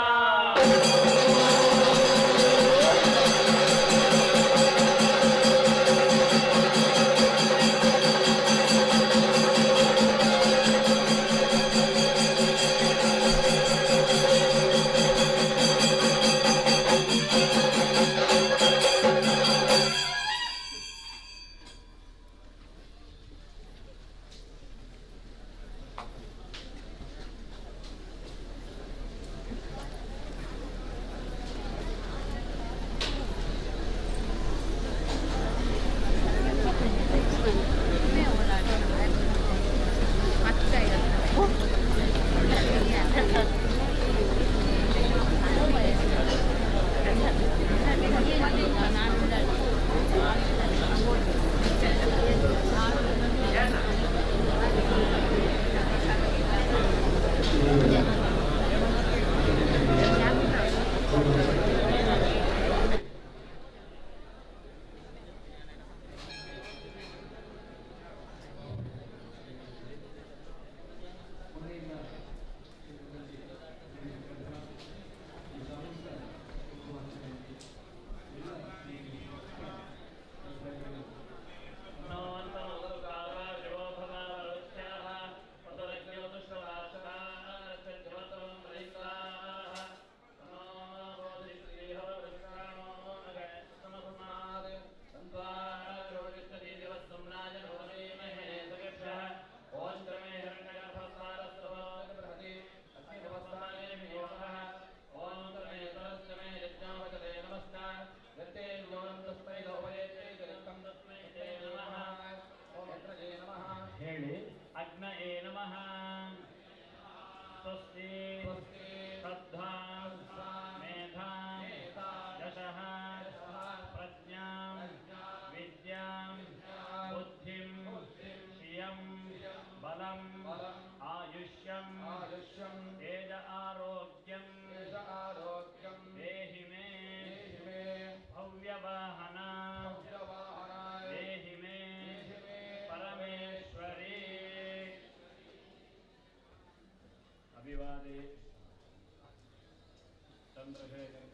श्रद्धा मेधा यशः प्रज्ञां विद्यां बुद्धिं श्रियं बलं आयुष्यं तेज आरोग्यं देहि मे भव्यवाहन देहि मे परमेश्वरी अभिवादे चंद्रशेखर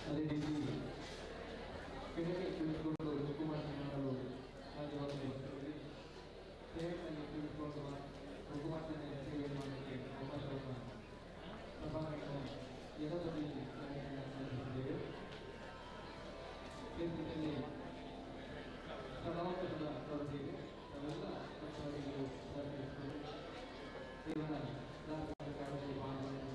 ಅದೇ ರೀತಿ ಕೆಳಗೆ ತಿಳಿದುಕೊಂಡು ರಘುಕುಮಾರ್ ಅವರು ರಾಜ್ಯವಾಗಲಿ ಸೇವೆಯಲ್ಲಿ ತಿಳಿದುಕೊಂಡು ರಘುಮಾರ್ ಸೇವೆ ಮಾಡಲಿಕ್ಕೆ ಅವಕಾಶವನ್ನು ಸಭಾಂಗಣದ ಎರಡರಲ್ಲಿ ನಡೆಸಿದ್ದೇವೆ. ಕೇಂದ್ರದಲ್ಲಿ ಸದಾವಕಾಶದ ಕೊರತೆಯಿದೆ. ಅವೆಲ್ಲ ಪಕ್ಷವಾದಿಗಳು ಸಹಕರಿಸಿಕೊಂಡು ಕೇವಲ ಕಾರ್ಯದಲ್ಲಿ ಭಾಗವನ್ನು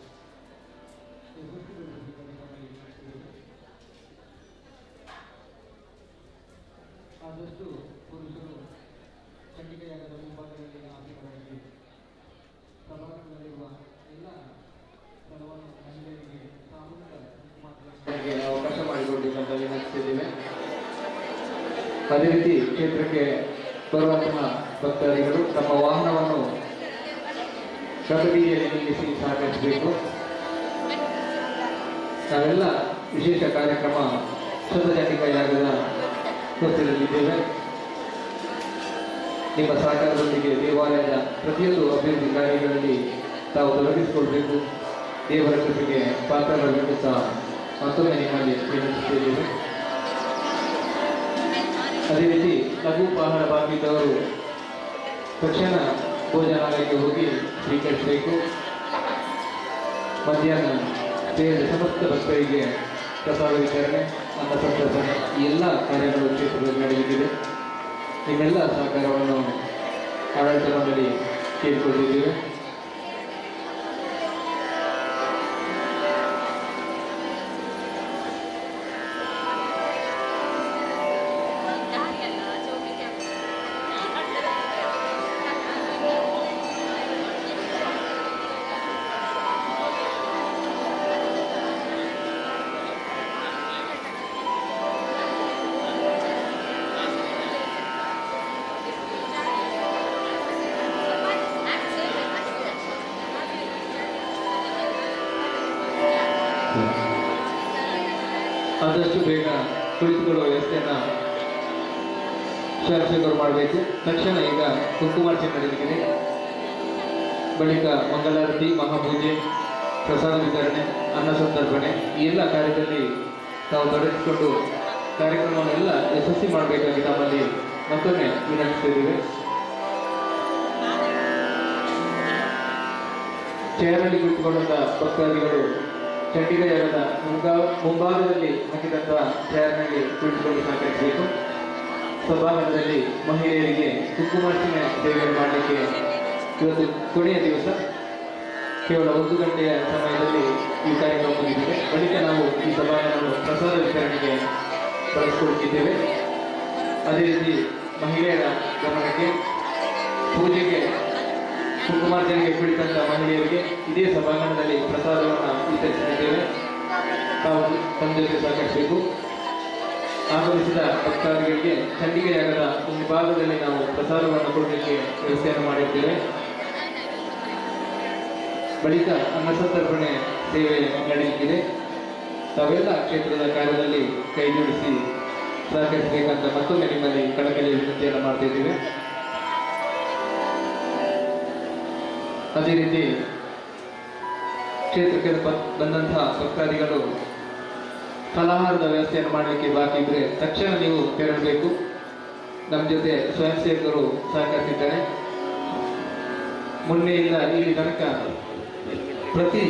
ಆದಷ್ಟು ಪುರುಷರು ಚಂಡಿಕೆಯಾಗದ ಮುಂಭಾಗದಲ್ಲಿ ಆಸೀನರಾಗಿ ಸಭಾಂಗಣದಲ್ಲಿರುವ ಎಲ್ಲ ಸ್ಥಳವನ್ನು ಮಹಿಳೆಯರಿಗೆ ಸಾಮೂಹಿಕ ಅವಕಾಶ ಮಾಡಿಕೊಟ್ಟಿದ್ದಂತ ವಿನಂತಿಸಿದ್ದೇವೆ. ಅದೇ ರೀತಿ ಕ್ಷೇತ್ರಕ್ಕೆ ಬರುವಂತಹ ಭಕ್ತಾದಿಗಳು ತಮ್ಮ ವಾಹನವನ್ನು ರಥಬೀದಿಯಲ್ಲಿ ನಿಲ್ಲಿಸಿ ಸಹಕರಿಸಬೇಕು. ನಾವೆಲ್ಲ ವಿಶೇಷ ಕಾರ್ಯಕ್ರಮ ಶತಜನಿಕ ಯಾಗದ ತೋರಿಸಲಿದ್ದೇವೆ. ನಿಮ್ಮ ಸಹಕಾರದೊಂದಿಗೆ ದೇವಾಲಯದ ಪ್ರತಿಯೊಂದು ಅಭಿವೃದ್ಧಿ ಕಾರ್ಯಗಳಲ್ಲಿ ತಾವು ತೊಡಗಿಸಿಕೊಳ್ಬೇಕು. ದೇವರ ಕೃಪೆಗೆ ಪಾತ್ರರಾಗಬೇಕು ಸಹ ಮತ್ತೊಮ್ಮೆ ನಿಮ್ಮಲ್ಲಿ ವಿನಂತಿಸಿದ್ದೇವೆ. ಅದೇ ರೀತಿ ಲಘು ಆಹಾರ ಬಾಕಿದ್ದವರು ತಕ್ಷಣ ಭೋಜನಾಲಯಕ್ಕೆ ಹೋಗಿ ಸ್ವೀಕರಿಸಬೇಕು. ಮಧ್ಯಾಹ್ನ ಸೇರಿದ ಸಮಸ್ತ ಭಕ್ತರಿಗೆ ಪ್ರಸಾದ ವಿತರಣೆ, ಅನ್ನ ಸಂತರ್ಪಣೆ ಈ ಎಲ್ಲ ಕಾರ್ಯಗಳು ಕ್ಷೇತ್ರದಲ್ಲಿ ನಡೆಯಲಿದೆ. ನಿಮ್ಮೆಲ್ಲ ಸಹಕಾರವನ್ನು ಆಡಳಿತ ಮಂಡಳಿ ಕೇಳಿಕೊಂಡಿದ್ದೇವೆ. ಆದಷ್ಟು ಬೇಗ ಕುಳಿತುಕೊಳ್ಳುವ ವ್ಯವಸ್ಥೆಯನ್ನು ಶಾಸಕರು ಮಾಡಬೇಕು. ತಕ್ಷಣ ಈಗ ಕುಂಕುಮಾರ್ಚನೆ ನಡೆಯಲಿದೆ. ಬಳಿಕ ಮಂಗಳಾರತಿ, ಮಹಾಪೂಜೆ, ಪ್ರಸಾದ ವಿತರಣೆ, ಅನ್ನ ಸಂತರ್ಪಣೆ ಈ ಎಲ್ಲ ಕಾರ್ಯದಲ್ಲಿ ತಾವು ತೊಡಗಿಸಿಕೊಂಡು ಕಾರ್ಯಕ್ರಮವನ್ನೆಲ್ಲ ಯಶಸ್ವಿ ಮಾಡಬೇಕಾಗಿ ತಮ್ಮಲ್ಲಿ ಮತ್ತೊಮ್ಮೆ ವಿನಂತಿಸಿದ್ದೇವೆ. ಚೇರ್ನಲ್ಲಿ ಕುಳಿತುಕೊಂಡಂತ ಭಕ್ತಾದಿಗಳು ಚಂಡಿಗಯಾಗದ ಮುಂಭಾಗದಲ್ಲಿ ಹಾಕಿದಂತಹ ಚೇರ್ನಲ್ಲಿ ಕುಳಿತುಕೊಂಡು ಸಹಕರಿಸಬೇಕು. ಸಭಾಂಗಣದಲ್ಲಿ ಮಹಿಳೆಯರಿಗೆ ಕುಂಕುಮಾರ್ಚನೆ ಸೇವೆಯನ್ನು ಮಾಡಲಿಕ್ಕೆ ಇವತ್ತು ಕೊನೆಯ ದಿವಸ. ಕೇವಲ 1 ಗಂಟೆಯ ಸಮಯದಲ್ಲಿ ಈ ಕಾರ್ಯಕ್ರಮ ಮುಗಿದಿದೆ. ಬಳಿಕ ನಾವು ಈ ಸಭಾಂಗಣವನ್ನು ಪ್ರಸಾದ ವಿತರಣೆಗೆ ಬಳಸಿಕೊಳ್ಳುತ್ತಿದ್ದೇವೆ. ಅದೇ ರೀತಿ ಮಹಿಳೆಯರ ಗಮನಕ್ಕೆ ಪೂಜೆಗೆ ಕುಂಕುಮಾರ್ಚನೆಗೆ ಕುಳಿತಂತ ಮಹಿಳೆಯರಿಗೆ ಇದೇ ಸಭಾಂಗಣದಲ್ಲಿ ಪ್ರಸಾದವನ್ನು ವಿತರಿಸುತ್ತಿದ್ದೇವೆ. ತಾವು ತಮ್ಮ ಜೊತೆ ಸಹಕರಿಸಬೇಕು. ಆಗಮಿಸಿದ ಭಕ್ತಾದಿಗಳಿಗೆ ಚಂಡಿಗೆಯಾಗದ ಮುಂಭಾಗದಲ್ಲಿ ನಾವು ಪ್ರಸಾದವನ್ನು ಕೊಡಲಿಕ್ಕೆ ವ್ಯವಸ್ಥೆಯನ್ನು ಮಾಡಿದ್ದೇವೆ. ಬಳಿಕ ಅನ್ನಸಂತರ್ಪಣೆ ಸೇವೆ ನಡೆಯುತ್ತಿದೆ. ತಾವೆಲ್ಲ ಕ್ಷೇತ್ರದ ಕಾರ್ಯದಲ್ಲಿ ಕೈ ಜೋಡಿಸಿ ಸಹಕರಿಸಬೇಕಂತ ಮತ್ತೊಮ್ಮೆ ನಿಮ್ಮಲ್ಲಿ ಕಳಕಳಿ ವಿನಂತಿಯನ್ನು ಮಾಡ್ತಿದ್ದೇವೆ. ಅದೇ ರೀತಿ ಕ್ಷೇತ್ರಕ್ಕೆ ಬಂದಂತಹ ಭಕ್ತಾದಿಗಳು ಫಲಾಹಾರದ ವ್ಯವಸ್ಥೆಯನ್ನು ಮಾಡಲಿಕ್ಕೆ ಬಾಕಿ ಇದ್ರೆ ತಕ್ಷಣ ನೀವು ತೆರಳಬೇಕು. ನಮ್ಮ ಜೊತೆ ಸ್ವಯಂ ಸೇವಕರು ಸಹಕರಿಸಿದ್ದಾರೆ. ಮೊನ್ನೆಯಿಂದ ಇಲ್ಲಿ ತನಕ ಪ್ರತಿ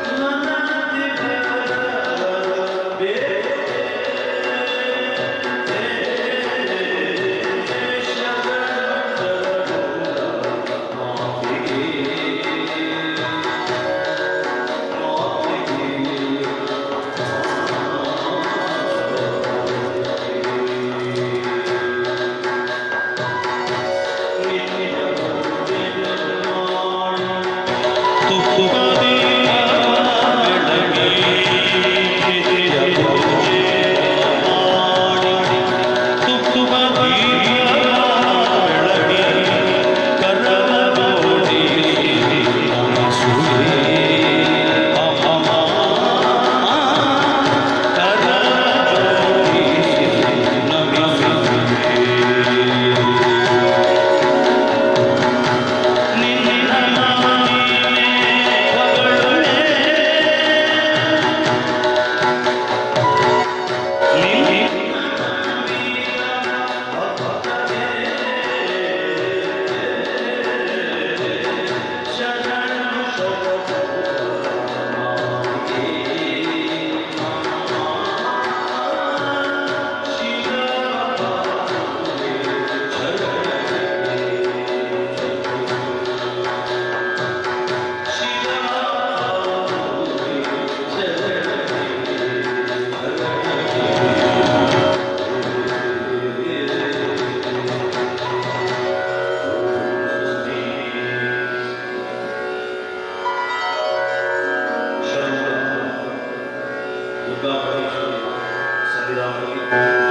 La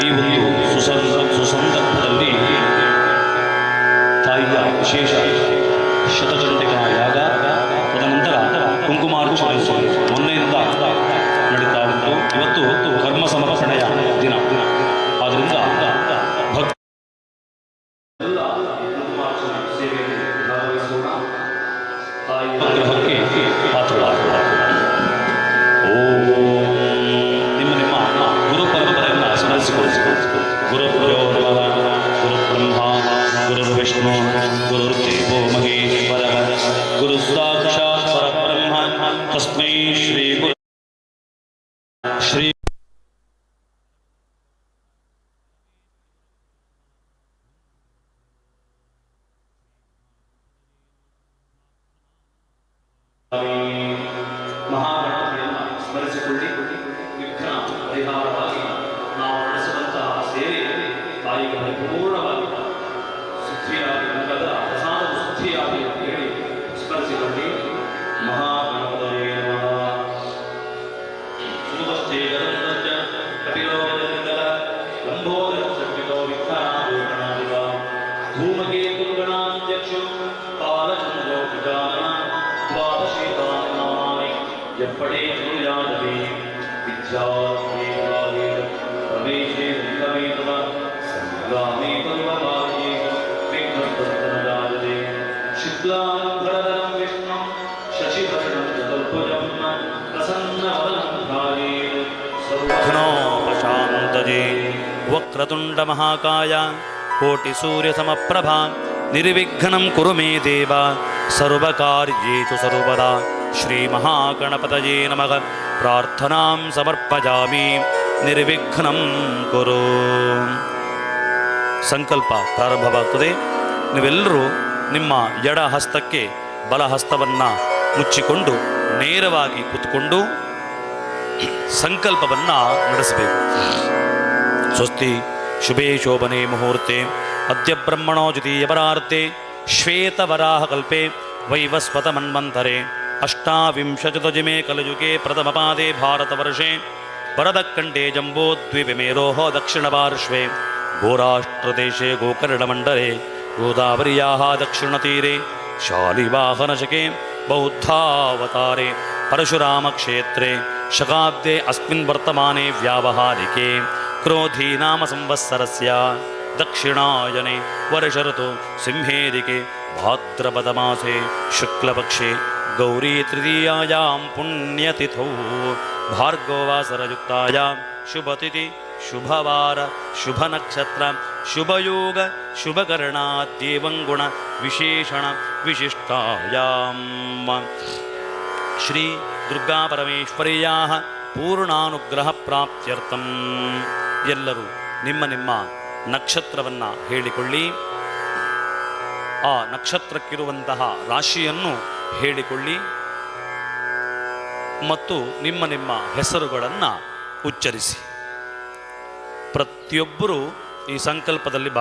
ಈ ಒಂದು ಸುಸಂದರ್ಭದಲ್ಲಿ ತಾಯಿಯ ವಿಶೇಷ ಶತಚಂಡಿಕಾ ಯಾಗ, ತದನಂತರ ಕುಂಕುಮಾರ್ಚನೆ ಮೊನ್ನೆಯಿಂದ ನಡೀತಾ ಉಂಟು. ಇವತ್ತು ಕರ್ಮ ಸಮರ್ಪಣೆಯ ದಿನ. ಆದ್ದರಿಂದ ಎಲ್ಲ ಕುಂಕುಮಾರ್ಚನೆ ಸೇವೆಯಲ್ಲಿ ಭಾಗವಹಿಸೋಣ. ತಾಯಿಯ ಅನುಗ್ರಹಕ್ಕೆ ಪಾತ್ರರಾಗೋಣ. ನಿಮ್ಮ ಗುರು ಪರಂಪರೆಯನ್ನು ಸ್ಮರಿಸಿಕೊಳ್ಳಿಸಿಕೊಳ್ಳಿ. ಗುರುಭ್ಯೋ ನಮಃ. ಗುರು ಬ್ರಹ್ಮ ಗುರುರ್ವಿಷ್ಣು ಗುರುರ್ದೇವೋ ಮಹೇಶ್ವರಃ. ಗುರು ಸಾಕ್ಷಾತ್ ಪರಬ್ರಹ್ಮ ತಸ್ಮೈ ಶ್ರೀ ಗುರು ಶ್ರೀ ಮಹಾಗಣಪತಿಯನ್ನು ಸ್ಮರಿಸಿಕೊಳ್ಳಿ. ವಿಘ್ನ ಪರಿಹಾರವಾಗಿ ನಾವು ನಡೆಸುವಂತಹ ಸೇವೆಯಲ್ಲಿ ತಾಯಿಗೆ ಪರಿಪೂರ್ಣವಾಗಿ ಶುದ್ಧಿಯಾಗಿ ಮುಖದ ಪ್ರಸಾದವು ಶುದ್ಧಿಯಾಗಿ ಅಂತ ಹೇಳಿ ಸ್ಮರಿಸಿಕೊಳ್ಳಿ. ಮಹಾಗಣಪತಯೇ ನಮಃ. ಸೂತಸ್ಥೇ ಗರುಡಶ್ಚ ಕಪಿಲೋದರ ಲಂಬೋದರ ಶಕ್ತಿತೋ ವಿಘ್ನಾದೂರಣಾದಿವ ಧೂಮಕೇತುರ್ಗಣಾಧ್ಯಕ್ಷೋ ಪಾಲಚಂದ್ರೋ ಗಜಾನನ ದ್ವಾದಶೇತಾನಿ ನಾಮಾನಿ ಯಪ್ಪಡೆ ನುರ್ಯಾದವೇ ವಿದ್ಯಾದೇವಾಲೇ ಪ್ರವೇಶೇ ಸಂಗಮೇತವ ಸಂಗಾಮೇ ಪರ್ವವಾರ್ಯೇ ವಿಘ್ನಸ್ತನರಾಜದೇ ಶುಕ್ಲಾಂಬರಧರಂ ವಿಷ್ಣುಂ ಶಶಿಭರಣಂ ಚತುರ್ಭುಜಂ ಪ್ರಸನ್ನವದನಂ ಧ್ಯಾಯೇತ್ ಸರ್ವಘ್ನೋಪಶಾಂತಯೇ. ವಕ್ರತುಂಡ ಮಹಾಕಾಯ ಕೋಟಿ ಸೂರ್ಯ ಸಮಪ್ರಭಾ ನಿರ್ವಿಘ್ನಂ ಕುರು ಮೇ ದೇವ ಸರ್ವಕಾರ್ಯೇಷು ಸರ್ವದಾ. ಶ್ರೀ ಮಹಾಗಣಪತಯೇ ನಮಃ. ಪ್ರಾರ್ಥನಾಂ ಸಮರ್ಪಯಾಮಿ. ನಿರ್ವಿಘ್ನಂ ಕುರು. ಸಂಕಲ್ಪ ಪ್ರಾರಂಭವಾಗುತ್ತದೆ. ನೀವೆಲ್ಲರೂ ನಿಮ್ಮ ಎಡ ಹಸ್ತಕ್ಕೆ ಬಲ ಹಸ್ತವನ್ನು ಮುಚ್ಚಿಕೊಂಡು ನೇರವಾಗಿ ಕೂತ್ಕೊಂಡು ಸಂಕಲ್ಪವನ್ನು ನಡೆಸಬೇಕು. ಸ್ವಸ್ತಿ ಶುಭೇ ಶೋಭನೆ ಮುಹೂರ್ತೆ ಅದ್ಯ ಬ್ರಹ್ಮಣೋ ದ್ವಿತೀಯವರಾರ್ತೆ ಶ್ವೇತವರಾಹಕಲ್ಪೆ ವೈವಸ್ವತ ಮನ್ವಂತರೆ ಅಷ್ಟಾವಿಂಶತಿತಮೇ ಕಲಯುಗೆ ಪ್ರಥಮಪಾದೇ ಭಾರತವರ್ಷೆ ವರದಖಂಡೇ ಜಂಬೋದ್ವೀಪಮೇರೋಃ ದಕ್ಷಿಣಪಾರ್ಶ್ವೆ ಗೋರಾಷ್ಟ್ರದೇಶೆ ಗೋಕರ್ಣಮಂಡಲೆ ಗೋದಾವರ್ಯಾಃ ದಕ್ಷಿಣತೀರೆ ಶಾಲಿವಾಹನಶಕೆ ಬೌದ್ಧಾವತಾರೆ ಪರಶುರಾಮಕ್ಷೇತ್ರೆ ಶಕಾಬ್ದೆ ಅಸ್ಮಿನ್ ವರ್ತಮಾನೆ ವ್ಯಾವಹಾರಿಕೆ ಕ್ರೋಧಿ ನಾಮ ಸಂವತ್ಸರಸ್ಯ ದಕ್ಷಿಣಾಯನೆ ವರ್ಷಋತು ಸಿಂಹೇರಿಕೆ ಭಾದ್ರಪದ ಮಾಸೆ ಶುಕ್ಲಪಕ್ಷೆ ಗೌರಿ ತೃತೀಯಾಯಾಂ ಪುಣ್ಯತಿಥೌ ಭಾರ್ಗವವಾಸರಯುಕ್ತಾಯಾಂ ಶುಭತಿಥಿ ಶುಭವಾರ ಶುಭ ನಕ್ಷತ್ರ ಶುಭಯೋಗ ಶುಭಕರಣಾದ್ಯೇವಂಗುಣ ವಿಶೇಷಣ ವಿಶಿಷ್ಟಾಯಾಂ ಶ್ರೀ ದುರ್ಗಾ ಪರಮೇಶ್ವರ್ಯಾಃ ಪೂರ್ಣಾನುಗ್ರಹ ಪ್ರಾಪ್ತ್ಯರ್ಥಂ. ಎಲ್ಲರೂ ನಿಮ್ಮ ನಿಮ್ಮ ನಕ್ಷತ್ರವನ್ನು ಹೇಳಿಕೊಳ್ಳಿ. ಆ ನಕ್ಷತ್ರಕ್ಕಿರುವಂತಹ ರಾಶಿಯನ್ನು ಹೇಳಿಕೊಳ್ಳಿ ಮತ್ತು ನಿಮ್ಮ ನಿಮ್ಮ ಹೆಸರುಗಳನ್ನು ಉಚ್ಚರಿಸಿ. ಪ್ರತಿಯೊಬ್ಬರೂ ಈ ಸಂಕಲ್ಪದಲ್ಲಿ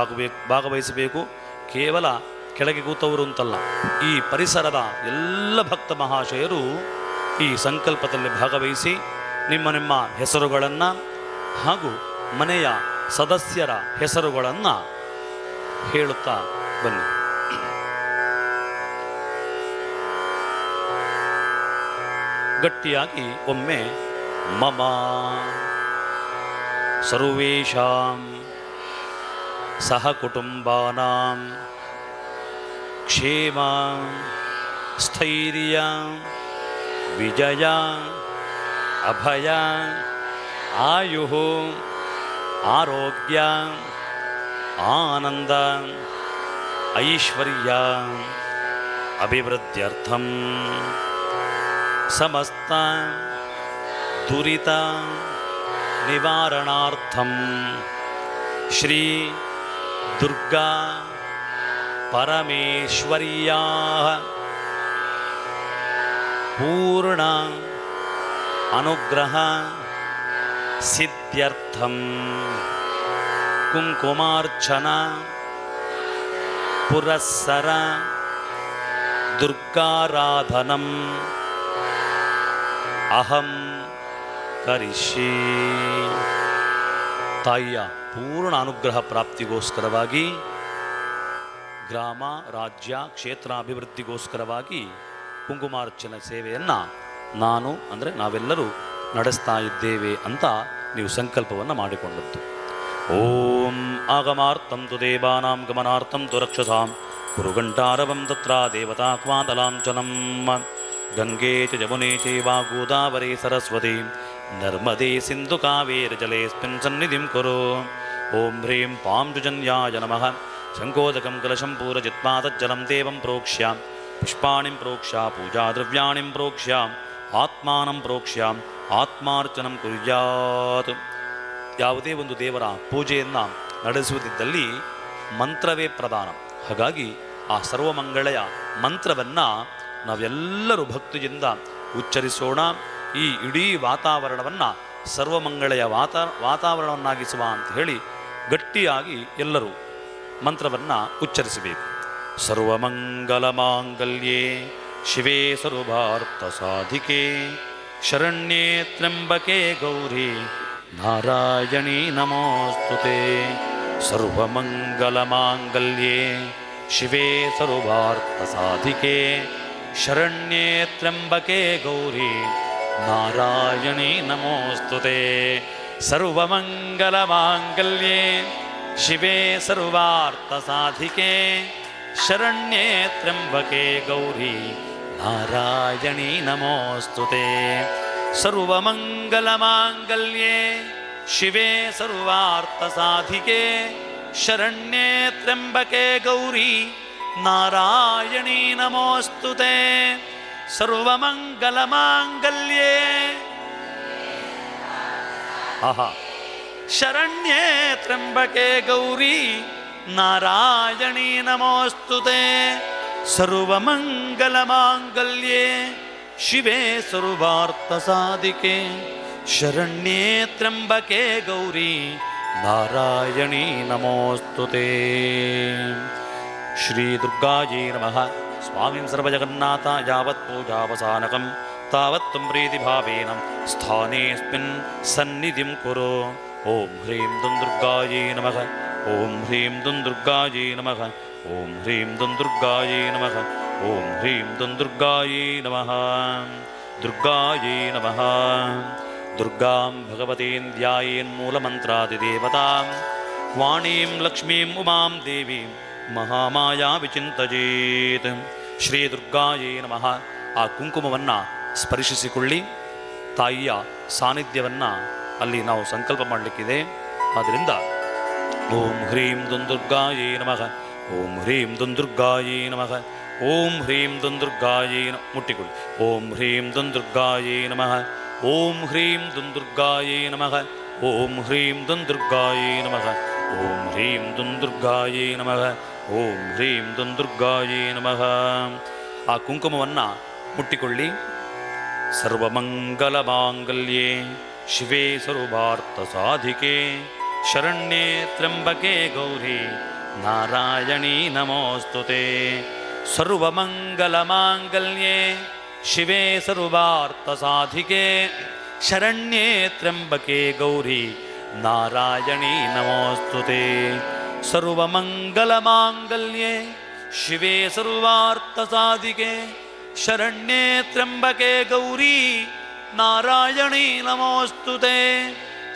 ಭಾಗವಹಿಸಬೇಕು. ಕೇವಲ ಕೆಳಗೆ ಕೂತವರು ಅಂತಲ್ಲ, ಈ ಪರಿಸರದ ಎಲ್ಲ ಭಕ್ತ ಮಹಾಶಯರು ಈ ಸಂಕಲ್ಪದಲ್ಲಿ ಭಾಗವಹಿಸಿ ನಿಮ್ಮ ನಿಮ್ಮ ಹೆಸರುಗಳನ್ನು ಹಾಗೂ ಮನೆಯ ಸದಸ್ಯರ ಹೆಸರುಗಳನ್ನು ಹೇಳುತ್ತಾ ಬನ್ನಿ. ಗಟ್ಟಿಯಾಗಿ ಒಮ್ಮೆ ಮಮ ಸರ್ವೇಷಾಂ ಸಹ ಕುಟುಂಬಾನಾಂ ಕ್ಷೇಮ ಸ್ಥೈರ್ಯ ವಿಜಯ ಅಭಯ ಆಯು ಆರೋಗ್ಯ ಆನಂದ ಐಶ್ವರ್ಯ ಅಭಿವೃದ್ಧ್ಯರ್ಥಂ ಸಮಸ್ತ ದುರಿತ ನಿವಾರಣಾರ್ಥಂ ಶ್ರೀ ದುರ್ಗಾ ಪರಮೇಶ್ವರ್ಯಾಃ ಪೂರ್ಣ ಅನುಗ್ರಹ ಸಿದ್ಧ್ಯರ್ಥಂ ಕುಂಕುಮಾರ್ಚನ ಪುರಸ್ಸರ ದುರ್ಗಾರಾಧನಂ ಅಹಂ ಕರಿಷ್ಯೆ. ತಾಯಿಯ ಪೂರ್ಣ ಅನುಗ್ರಹ ಪ್ರಾಪ್ತಿಗೋಸ್ಕರವಾಗಿ, ಗ್ರಾಮ ರಾಜ್ಯ ಕ್ಷೇತ್ರ ಅಭಿವೃದ್ಧಿಗೋಸ್ಕರವಾಗಿ ಕುಂಕುಮಾರ್ಚನೆ ಸೇವೆಯನ್ನು ನಾನು ಅಂದರೆ ನಾವೆಲ್ಲರೂ ನಡೆಸ್ತಾ ಇದ್ದೇವೆ ಅಂತ ನೀವು ಸಂಕಲ್ಪವನ್ನು ಮಾಡಿಕೊಂಡದ್ದು. ಓಂ ಆಗಮಾರ್ಥಂ ತು ದೇವಾನಾಂ ಗಮನಾರ್ಥಂ ತು ರಕ್ಷಸಾಂ ಕುರುಗಂಟಾರವಂ ತತ್ರ ದೇವತಾಕ್ವಾದಲಾಂಚನಂ ಗಂಗೆ ಚ ಯಮುನೆ ಚೈವ ಗೋದಾವರಿ ಸರಸ್ವತಿ ನರ್ಮದೇ ಸಿಂಧು ಕಾವೇರಿ ಜಲೇಸ್ಮಿನ್ ಸನ್ನಿಧಿಂ ಕುರು. ಓಂ ಹ್ರೀಂ ಪಾಂಜುಜನ್ಯಾಯ ನಮಃ. ಶಂಕೋದಕಂ ಕಲಶಂ ಪೂರಜಿತ್ವಾ ತಜ್ಜಲಂ ದೇವಂ ಪ್ರೋಕ್ಷ್ಯ ಪುಷ್ಪಾಣಿಂ ಪ್ರೋಕ್ಷ್ಯ ಪೂಜಾದ್ರವ್ಯಾಣಿಂ ಪ್ರೋಕ್ಷ್ಯ ಆತ್ಮಾನಂ ಪ್ರೋಕ್ಷ್ಯ ಆತ್ಮಾರ್ಚನಂ ಕುರ್ಯಾತ್. ಯಾವುದೇ ಒಂದು ದೇವರ ಪೂಜೆಯನ್ನು ನಡೆಸುವುದಿದ್ದಲ್ಲಿ ಮಂತ್ರವೇ ಪ್ರಧಾನ. ಹಾಗಾಗಿ ಆ ಸರ್ವಮಂಗಳೆಯ ಮಂತ್ರವನ್ನು ನಾವೆಲ್ಲರೂ ಭಕ್ತಿಯಿಂದ ಉಚ್ಚರಿಸೋಣ. ಈ ಇಡೀ ವಾತಾವರಣವನ್ನು ಸರ್ವಮಂಗಳೆಯ ವಾತಾವರಣವನ್ನಾಗಿಸುವ ಅಂತ ಹೇಳಿ ಗಟ್ಟಿಯಾಗಿ ಎಲ್ಲರೂ ಮಂತ್ರವನ್ನು ಉಚ್ಚರಿಸಬೇಕು. ಸರ್ವಮಂಗಲಮಾಂಗಲ್ಯೇ ಶಿವೇ ಸರ್ವಾರ್ಥ ಸಾಧಿಕೆ ಶರಣ್ಯೇ ತ್ರ್ಯಂಬಕೆ ಗೌರಿ ನಾರಾಯಣೀ ನಮೋಸ್ತುತೆ. ಸರ್ವಮಂಗಲಮಾಂಗಲ್ಯೇ ಶಿವೇ ಸರ್ವಾರ್ಥ ಸಾಧಿಕೆ ಶರಣ್ಯೇ ತ್ರ್ಯಂಬಕೆ ಗೌರಿ ನಾರಾಯಣೀ ನಮೋಸ್ತುತೆ. ಸರ್ವಮಂಗಲಮಾಂಗಲ್ಯೇ ಶಿವೇ ಸರ್ವಾರ್ಥ ಸಾಧಿಕೆ ಶರಣ್ಯೇ ತ್ರ್ಯಂಬಕೆ ಗೌರಿ ನಾರಾಯಣೀ ನಮೋಸ್ತುತೆ. ಸರ್ವಮಂಗಲಮಾಂಗಲ್ಯೇ ಶಿವೇ ಸರ್ವಾರ್ಥ ಸಾಧಿಕೆ ಶರಣ್ಯೇ ತ್ರ್ಯಂಬಕೆ ಗೌರಿ ನಾರಾಯಣೀ ನಮೋಸ್ತುತೆ. ಸರ್ವಮಂಗಲಮಾಂಗಲ್ಯೇ ಶರಣ್ಯೇ ತ್ರ್ಯಂಬಕೆ ಗೌರಿ ನಾರಾಯಣೀ ನಮೋಸ್ತುತೆ. ಸರ್ವಮಂಗಲಮಾಂಗಲ್ಯೇ ಶಿವೇ ಸರ್ವಾರ್ಥ ಸಾಧಿಕೆ ಶರಣ್ಯೇ ತ್ರ್ಯಂಬಕೆ ಗೌರಿ ನಾರಾಯಣೀ ನಮೋಸ್ತುತೆ. ಶ್ರೀ ದುರ್ಗಾಯೈ ನಮಃ. ಸ್ವಾಮಿಂ ಸರ್ವಜಗನ್ನಾಥ ಯಾವತ್ ಪೂಜಾವಸಾನಕಂ ತಾವತ್ ತ್ವಂ ಪ್ರೀತಿಭಾವೇನ ಸ್ಥಾನೇಸ್ಮಿನ್ ಸನ್ನಿಧಿಂ ಕುರು. ಓಂ ಹ್ರೀಂ ದುರ್ಗಾಯೈ ನಮಃ. ಓಂ ಹ್ರೀಂ ದುರ್ಗಾಯೈ ನಮಃ. ಓಂ ಹ್ರೀಂ ದುರ್ಗಾಯೈ ನಮಃ. ಓಂ ಹ್ರೀಂ ದುರ್ಗಾಯೈ ನಮಃ. ದುರ್ಗಾಯೈ ನಮಃ. ದುರ್ಗಾಂ ಭಗವತೀಂ ಧ್ಯಾಯೇನ್ಮೂಲಮಂತ್ರಾದಿದೇವತಾಂ ವಾಣೀಂ ಲಕ್ಷ್ಮೀಂ ಉಮಾಂ ದೇವೀಂ ಮಹಾಮಾಯಾ ವಿಚಿಂತಯೇತ್. ಶ್ರೀ ದುರ್ಗಾಯೈ ನಮಃ. ಆ ಕುಂಕುಮವನ್ನು ಸ್ಪರ್ಶಿಸಿಕೊಳ್ಳಿ. ತಾಯಿಯ ಸಾನ್ನಿಧ್ಯವನ್ನು ಅಲ್ಲಿ ನಾವು ಸಂಕಲ್ಪ ಮಾಡಲಿಕ್ಕಿದೆ. ಆದ್ದರಿಂದ ಓಂ ಹ್ರೀಂ ದುರ್ಗಾಯೈ ನಮಃ. ಓಂ ಹ್ರೀಂ ದುರ್ಗಾಯೈ ನಮಃ. ಓಂ ಹ್ರೀಂ ದುರ್ಗಾಯೈ ಮುಟ್ಟಿಕೊಳ್ಳಿ. ಓಂ ಹ್ರೀಂ ದುರ್ಗಾಯೈ ನಮಃ. ಓಂ ಹ್ರೀಂ ದುರ್ಗಾಯೈ ನಮಃ. ಓಂ ಹ್ರೀಂ ದುರ್ಗಾಯೈ ನಮಃ. ಓಂ ಹ್ರೀಂ ದುರ್ಗಾಯೈ ನಮಃ. ಓಂ ಹ್ರೀಂ ದುರ್ಗಾಯೈ ನಮಃ. ಆ ಕುಂಕುಮವನ್ನು ಮುಟ್ಟಿಕೊಳ್ಳಿ. ಸರ್ವಮಂಗಲಮಾಂಗಲ್ಯೇ ಶಿವೇ ಸರ್ವಾರ್ಥ ಸಾಧಿಕೆ ಶರಣ್ಯೇ ತ್ರ್ಯಂಬಕೆ ಗೌರಿ ನಾರಾಯಣೀ ನಮೋಸ್ತುತೆ. ಸರ್ವಮಂಗಲಮಾಂಗಲ್ಯೇ ಶಿವೇ ಸರ್ವಾರ್ಥ ಸಾಧಿಕೆ ಶರಣ್ಯೇ ತ್ರ್ಯಂಬಕೆ ಗೌರಿ ನಾರಾಯಣೀ ನಮೋಸ್ತುತೆ. ಸರ್ವಮಂಗಲಮಾಂಗಲ್ಯೇ ಶಿವೇ ಸರ್ವಾರ್ಥ ಸಾಧಿಕೆ ಶರಣ್ಯೇ ತ್ರ್ಯಂಬಕೆ ಗೌರಿ ನಾರಾಯಣೀ ನಮೋಸ್ತುತೆ.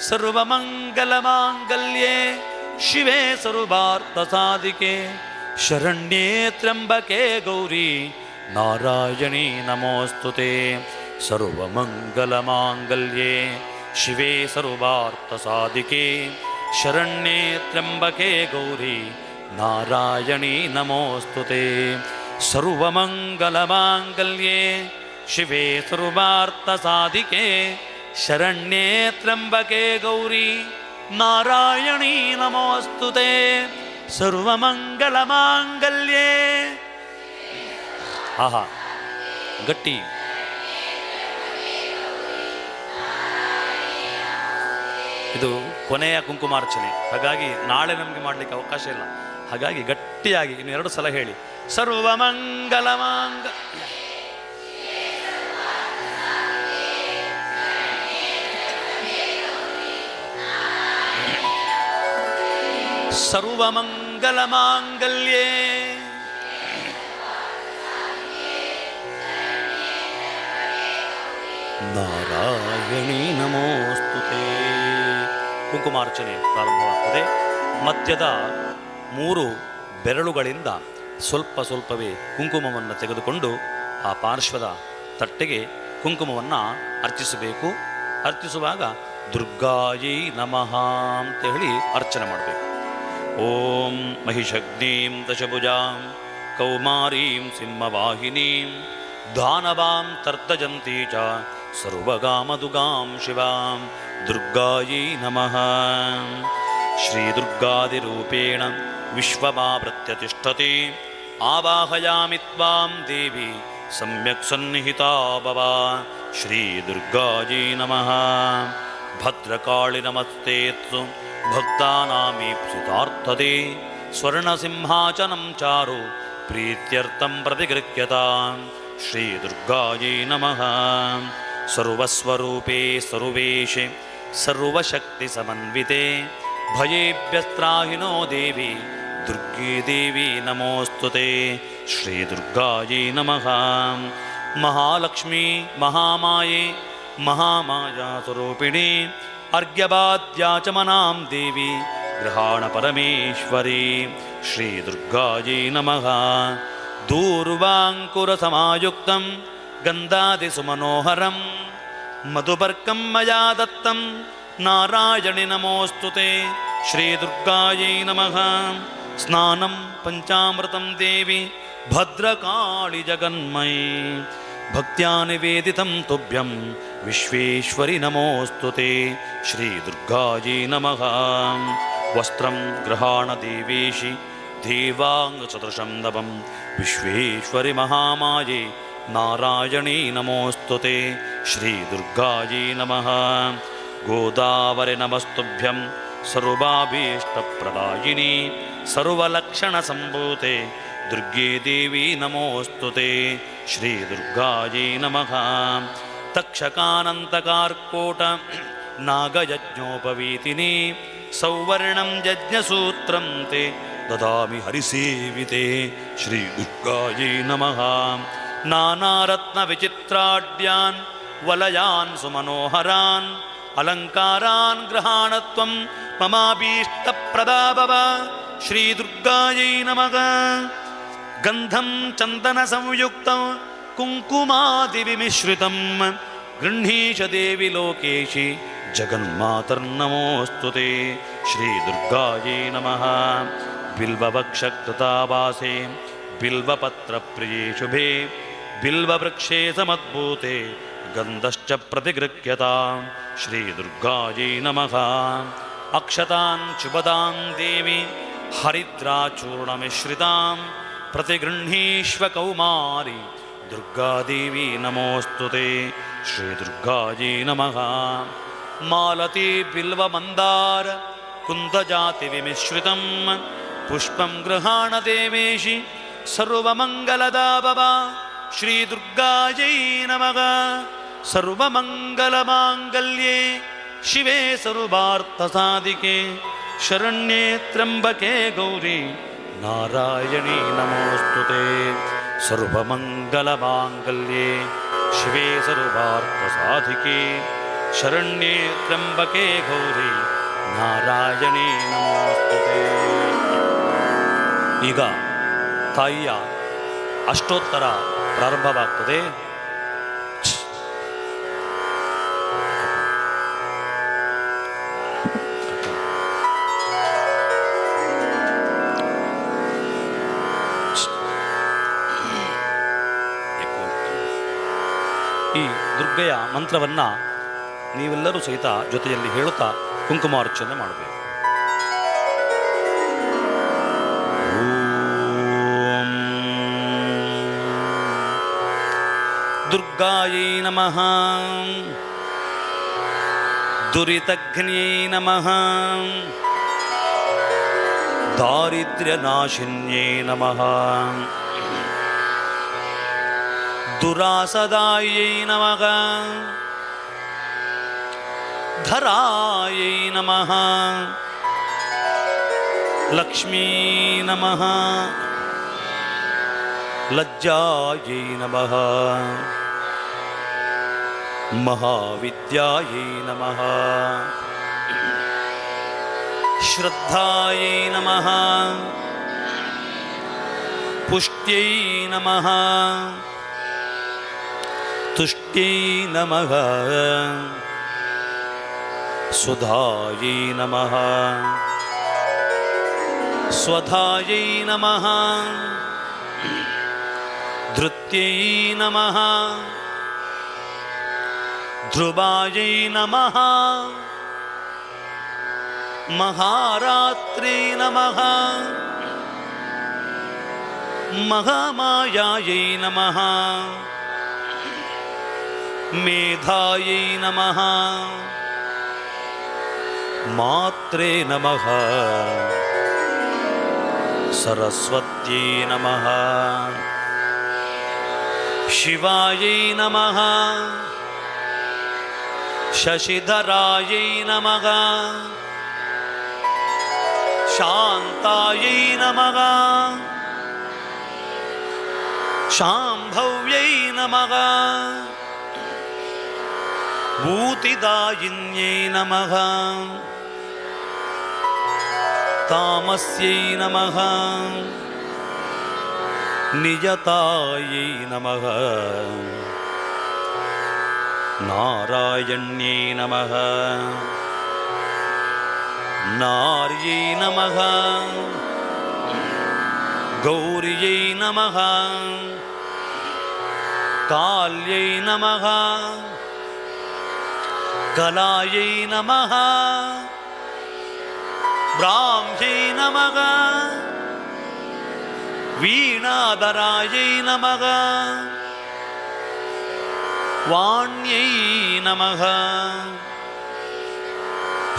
ಸರ್ವಮಂಗಲಮಾಂಗಲ್ಯೇ ಶಿವೇ ಸರ್ವಾರ್ಥ ಸಾಧಿಕೆ ಶರಣ್ಯೇ ತ್ರ್ಯಂಬಕೆ ಗೌರಿ ನಾರಾಯಣೀ ನಮೋಸ್ತುತೆ. ಸರ್ವಮಂಗಲಮಾಂಗಲ್ಯೇ ಶಿವೇ ಸರ್ವಾರ್ಥ ಸಾಧಿಕೆ ಶರಣ್ಯೇ ತ್ರ್ಯಂಬಕೆ ಗೌರಿ ನಾರಾಯಣೀ ನಮೋಸ್ತುತೆ. ಸರ್ವಮಂಗಲಮಾಂಗಲ್ಯೇ ಶಿವೇ ಸರ್ವಾರ್ಥ ಸಾಧಿಕೆ ಶರಣ್ಯೇ ತ್ರ್ಯಂಬಕೆ ಗೌರಿ ನಾರಾಯಣೀ ನಮೋಸ್ತುತೆ. ಸರ್ವಮಂಗಲಮಾಂಗಲ್ಯೇ. ಆಹಾ, ಗಟ್ಟಿ. ಇದು ಕೊನೆಯ ಕುಂಕುಮಾರ್ಚನೆ, ಹಾಗಾಗಿ ನಾಳೆ ನಮಗೆ ಮಾಡಲಿಕ್ಕೆ ಅವಕಾಶ ಇಲ್ಲ. ಹಾಗಾಗಿ ಗಟ್ಟಿಯಾಗಿ ಇನ್ನು 2 ಸಲ ಹೇಳಿ. ಸರ್ವಮಂಗಲಮಾಂಗ ಸರ್ವಮಂಗಲಮಾಂಗಲ್ಯೇ ನಾರಾಯಣೀ ನಮೋಸ್ತುತೇ. ಕುಂಕುಮಾರ್ಚನೆ ಪ್ರಾರಂಭವಾಗ್ತದೆ. ಮಧ್ಯದ 3 ಬೆರಳುಗಳಿಂದ ಸ್ವಲ್ಪವೇ ಕುಂಕುಮವನ್ನು ತೆಗೆದುಕೊಂಡು ಆ ಪಾರ್ಶ್ವದ ತಟ್ಟೆಗೆ ಕುಂಕುಮವನ್ನು ಅರ್ಚಿಸಬೇಕು. ಅರ್ಚಿಸುವಾಗ ದುರ್ಗಾಯೈ ನಮಃ ಅಂತ ಹೇಳಿ ಅರ್ಚನೆ ಮಾಡಬೇಕು. ಓಂ ಮಹಿಷಗ್ನೀಂ ದಶಭುಜಾಂ ಕೌಮಾರೀಂ ಸಿಂಹವಾಹಿನೀಂ ದಾನವಾಂ ತರ್ದಜಂತೀ ಚ ಸರ್ವಗಾಮದುಗಾಂ ಶಿವಾಂ ದುರ್ಗಾಯೈ ನಮಃ. ಶ್ರೀದುರ್ಗಾದಿರೂಪೇಣ ವಿಶ್ವಮಾವೃತ್ಯ ತಿಷ್ಠತಿ ಆವಾಹಯಾಮಿ ತ್ವಾಂ ದೇವಿ ಸಮ್ಯಕ್ ಸನ್ನಿಹಿತಾ ಭವ. ಶ್ರೀದುರ್ಗಾಯೈ ನಮಃ. ಭದ್ರಕಾಳಿ ನಮಸ್ತೇತ್ಸು ಭಕ್ತಾನಾಮೀಪ್ಸಿತಾರ್ಥದೇ ಸ್ವರ್ಣಸಿಂಹಾಚನಂ ಚಾರು ಪ್ರೀತ್ಯರ್ಥಂ ಪ್ರತಿಗೃಹ್ಯತಾಂ. ಶ್ರೀದುರ್ಗಾಯೈ ನಮಃ. ಸರ್ವಸ್ವರೂಪೇ ಸರ್ವೇಶೆ ಸರ್ವಶಕ್ತಿಸಮನ್ವಿತೆ ಭಯೇಭ್ಯಸ್ತ್ರಾಹಿನೋ ದೇವಿ ದುರ್ಗೇ ದೇವಿ ನಮೋಸ್ತುತೆ. ಶ್ರೀದುರ್ಗಾಯೈ ನಮಃ. ಮಹಾಲಕ್ಷ್ಮೀ ಮಹಾಮಾಯೆ ಮಹಾಮಾಯಾ ಸ್ವರೂಪಿಣಿ ಅರ್ಘ್ಯವಾದ್ಯಾಚಮನಾಂ ದೇವಿ ಗೃಹಾಣ ಪರಮೇಶ್ವರಿ. ಶ್ರೀದುರ್ಗಾಯೈ ನಮಃ. ದೂರ್ವಾಂಕುರಸಮಾಯುಕ್ತಂ ಗಂಧಾದಿಸುಮನೋಹರಂ ಮಧುಪರ್ಕಂ ಮಯಾ ದತ್ತಂ ನಾರಾಯಣಿ ನಮೋಸ್ತುತೆ. ಶ್ರೀದುರ್ಗಾಯೈ ನಮಃ. ಸ್ನಾನಂ ಪಂಚಾಮೃತಂ ದೇವಿ ಭದ್ರಕಾಳಿ ಜಗನ್ಮಯಿ ಭಕ್ತ್ಯಾ ನಿವೇದಿತಂ ತುಭ್ಯಂ ವಿಶ್ವೇಶ್ವರಿ ನಮೋಸ್ತುತೆ. ಶ್ರೀದುರ್ಗಾಯೈ ನಮಃ. ವಸ್ತ್ರಂ ಗೃಹಾಣ ದೇವೇಶಿ ದೇವಾಂಗಸದೃಶಂ ನವಂ ವಿಶ್ವೇಶ್ವರಿ ಮಹಾಮಾಯೆ ನಾರಾಯಣೀ ನಮೋಸ್ತುತೆ. ಶ್ರೀದುರ್ಗಾಯೈ ನಮಃ. ಗೋದಾವರಿ ನಮಸ್ತುಭ್ಯಂ ಸರ್ವಾಭೀಷ್ಟಪ್ರದಾಯಿನಿ ಸರ್ವಲಕ್ಷಣಸಂಭೂತೆ ದುರ್ಗೇ ದೇವಿ ನಮೋಸ್ತುತೆ. ಶ್ರೀದುರ್ಗಾಯೈ ನಮಃ. ತಕ್ಷಕಾನಂತಕಾರ್ಕೋಟ ನಾಗಯಜ್ಞೋಪವೀತಿನಿ ಸೌವರ್ಣಂ ಯಜ್ಞಸೂತ್ರಂ ತೇ ದದಾಮಿ ಹರಿಸೇವಿತೆ. ಶ್ರೀದುರ್ಗಾಯೈ ನಮಃ. ನಾನಾರತ್ನ ವಿಚಿತ್ರಾಢ್ಯಾನ್ ವಲಯಾನ್ ಸುಮನೋಹರಾನ್ ಅಲಂಕಾರಾನ್ ಗೃಹಾಣತ್ವಂ ಮಮಾಭೀಷ್ಟಪ್ರದಾ ಭವ. ಶ್ರೀದುರ್ಗಾಯೈ ನಮಃ. ಗಂಧಂ ಚಂದನ ಸಂಯುಕ್ತಂ ಕುಂಕುಮಾದಿವಿಮಿಶ್ರಿತಂ ಗೃಹೀಷ ದೇವಿ ಲೋಕೇಶಿ ಜಗನ್ಮಾತರ್ನಮೋಸ್ತುತೆ. ಶ್ರೀದುರ್ಗಾಯೈ ನಮಃ. ಬಿಲ್ವವಕ್ಷಕೃತಾವಾಸೆ ಬಿಲ್ವಪತ್ರಪ್ರಿಯೇ ಶುಭೆ ಬಿಲ್ವವೃಕ್ಷೇ ಸಮದ್ಭೂತೆ ಗಂಧಶ್ಚ ಪ್ರತಿಗೃಹ್ಯತಾಂ. ಶ್ರೀದುರ್ಗಾಯೈ ನಮಃ. ಅಕ್ಷತಾನ್ ಶುಭದಾಂ ದೇವಿ ಹರಿದ್ರಾಚೂರ್ಣಮಿಶ್ರಿತಾಂ ಪ್ರತಿಗೃಹೀಶ್ವ ಕೌಮಾರಿ ದುರ್ಗಾದೇವಿ ನಮೋಸ್ತುತೆ. ಶ್ರೀದುರ್ಗಾಯೈ ನಮಃ. ಮಾಲತಿ ಬಿಲ್ವಮಂದಾರ ಕುಂದಜಾತಿ ವಿಮಿಶ್ರಿತಂ ಪುಷ್ಪಂ ಗೃಹಾಣ ದೇವೇಶಿ ಸರ್ವಮಂಗಲದಾ ಭವ. ಶ್ರೀದುರ್ಗಾಯೈ ನಮಃ. ಸರ್ವಮಂಗಲಮಾಂಗಲ್ಯೇ ಶಿವೆ ಸರ್ವಾರ್ಥಸಾಧಿಕೆ ಶರಣ್ಯೇ ತ್ರ್ಯಂಬಕೆ ಗೌರಿ ನಾರಾಯಣೀ ನಮೋಸ್ತುತೆ. ಸರ್ವಮಂಗಲಮಾಂಗಲ್ಯೇ ಶಿವೆ ಸರ್ವಾರ್ಥಸಾಧಿಕೆ ಶರಣ್ಯೇ ತ್ರ್ಯಂಬಕೆ ಗೌರಿ ನಾರಾಯಣೀ ನಮೋಸ್ತುತೆ. ಈಗ ತಾಯಿಯ ಅಷ್ಟೋತ್ತರ ಪ್ರಾರಂಭವಾಗ್ತದೆ. ಈ ದುರ್ಗೆಯ ಮಂತ್ರವನ್ನು ನೀವೆಲ್ಲರೂ ಸಹಿತ ಜೊತೆಯಲ್ಲಿ ಹೇಳುತ್ತಾ ಕುಂಕುಮಾರ್ಚನೆ ಮಾಡಬೇಕು. ಓಂ ದುರ್ಗಾಯೈ ನಮಃ. ದುರಿತಘ್ನ್ಯೈ ನಮಃ. ದಾರಿದ್ರ್ಯನಾಶಿನ್ಯೈ ನಮಃ. ದುರಾಸದಾಯೈ ನಮಃ. ಧರಾಯೈ ನಮಃ. लक्ष्मी नमः लज्जायै नमः महाविद्यायै नमः श्रद्धायै नमः पुष्ट्यै नमः तुष्ट्यै नमः सुधायै नमः स्वधायै नमः धृत्यै नमः ध्रुवायै नमः महारात्रे नमः महामायायै नमः मेधायै नमः मात्रे नमः सरस्वत्यै नमः शिवायै नमः शशिधरायै नमः शान्तायै नमः शाम्भव्यै नमः भूतिदायिन्यै नमः तामस्यै नमः नियतायै नमः नारायण्यै नमः नार्यै नमः गौर्यै नमः काल्यै नमः कलायै नमः ब्राह्म्यै नमः वीणाधरायै नमः वाण्यै नमः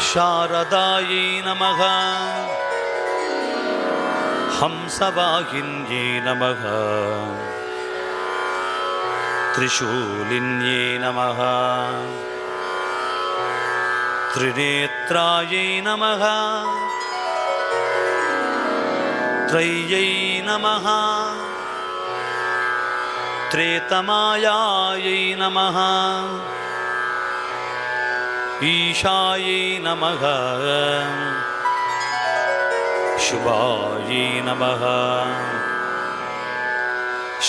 शारदायै नमः हंसवाहिन्यै नमः त्रिशूलिन्यै नमः त्रिनेत्रायै नमः त्रय्यै नमः त्रेतमायायै नमः ईशायै नमः शुभायै नमः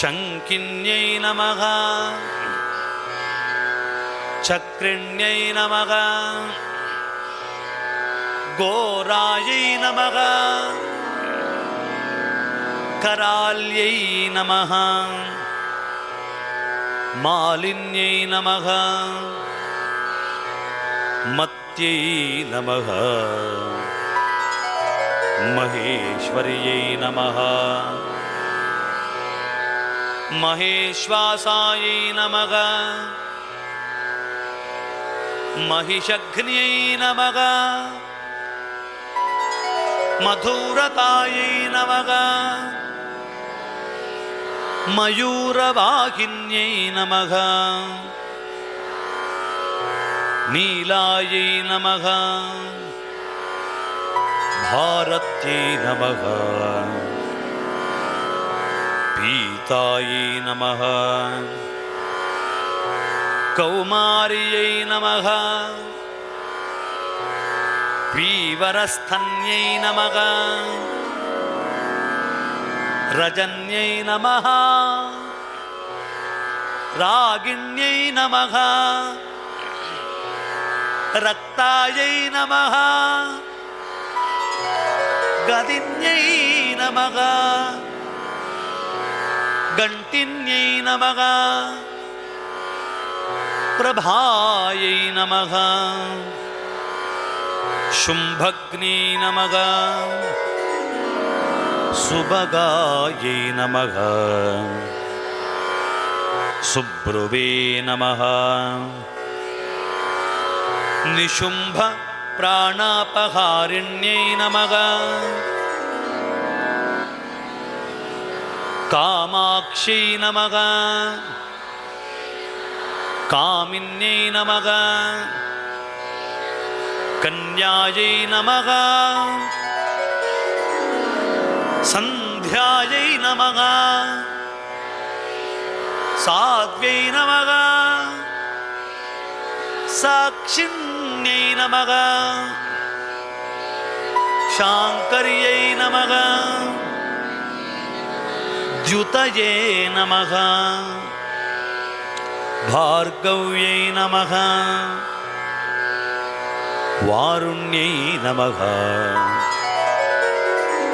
शङ्किन्यै नमः चक्रिण्यै नमः घोरायै नमः कराल्यै नमः मालिन्यै नमः मत्यै नमः महेश्वर्यै नमः महेश्वासायै नमः महिषघ्न्यै नमः मधुरतायै नमः मयूरवाहिन्यै नमः नीलायै नमः भारत्यै नमः पीतायै नमः कौमार्यै नमः पीवरस्थन्यै नमः रजन्यै नमः रागिण्यै नमः रक्तायै नमः गदिन्यै नमः गण्टिन्यै नमः प्रभायै नमः शुम्भग्नै नमः सुभगायै नमः सुब्रुवे नमः निशुम्भ प्राणापहारिण्यै नमः कामाक्षै नमः कामिन्यै नमः कन्यायै नमः ಸಂಧ್ಯಾಯೈ ನಮಃ ಸಾಧ್ವೈ ನಮಃ ಸಾಕ್ಷಿಣ್ಯೈ ನಮಃ ಶಾಂಕರ್ಯೈ ನಮಃ ದ್ಯುತಯೇ ನಮಃ ಭಾರ್ಗವ್ಯೈ ನಮಃ ವಾರುಣ್ಯೈ ನಮಃ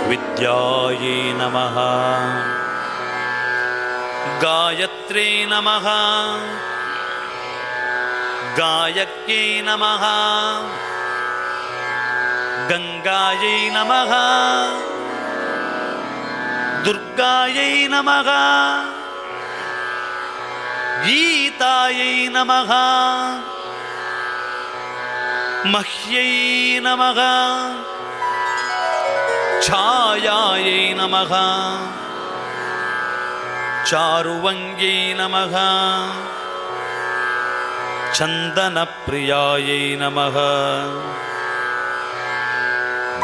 ವಿದ್ಯಾಯೈ ನಮಃ ಗಾಯತ್ರ್ಯೈ ನಮಃ ಗಾಯಕ್ಯೈ ನಮಃ ಗಂಗಾಯೈ ನಮಃ ದುರ್ಗಾಯೈ ನಮಃ ಗೀತಾಯೈ ನಮಃ ಮಹ್ಯೈ ನಮಃ ಛಾಯಾಯೈ ನಮಃ ಚಾರುವಂಗ್ಯೈ ನಮಃ ಚಂದನಪ್ರಿಯಾಯೈ ನಮಃ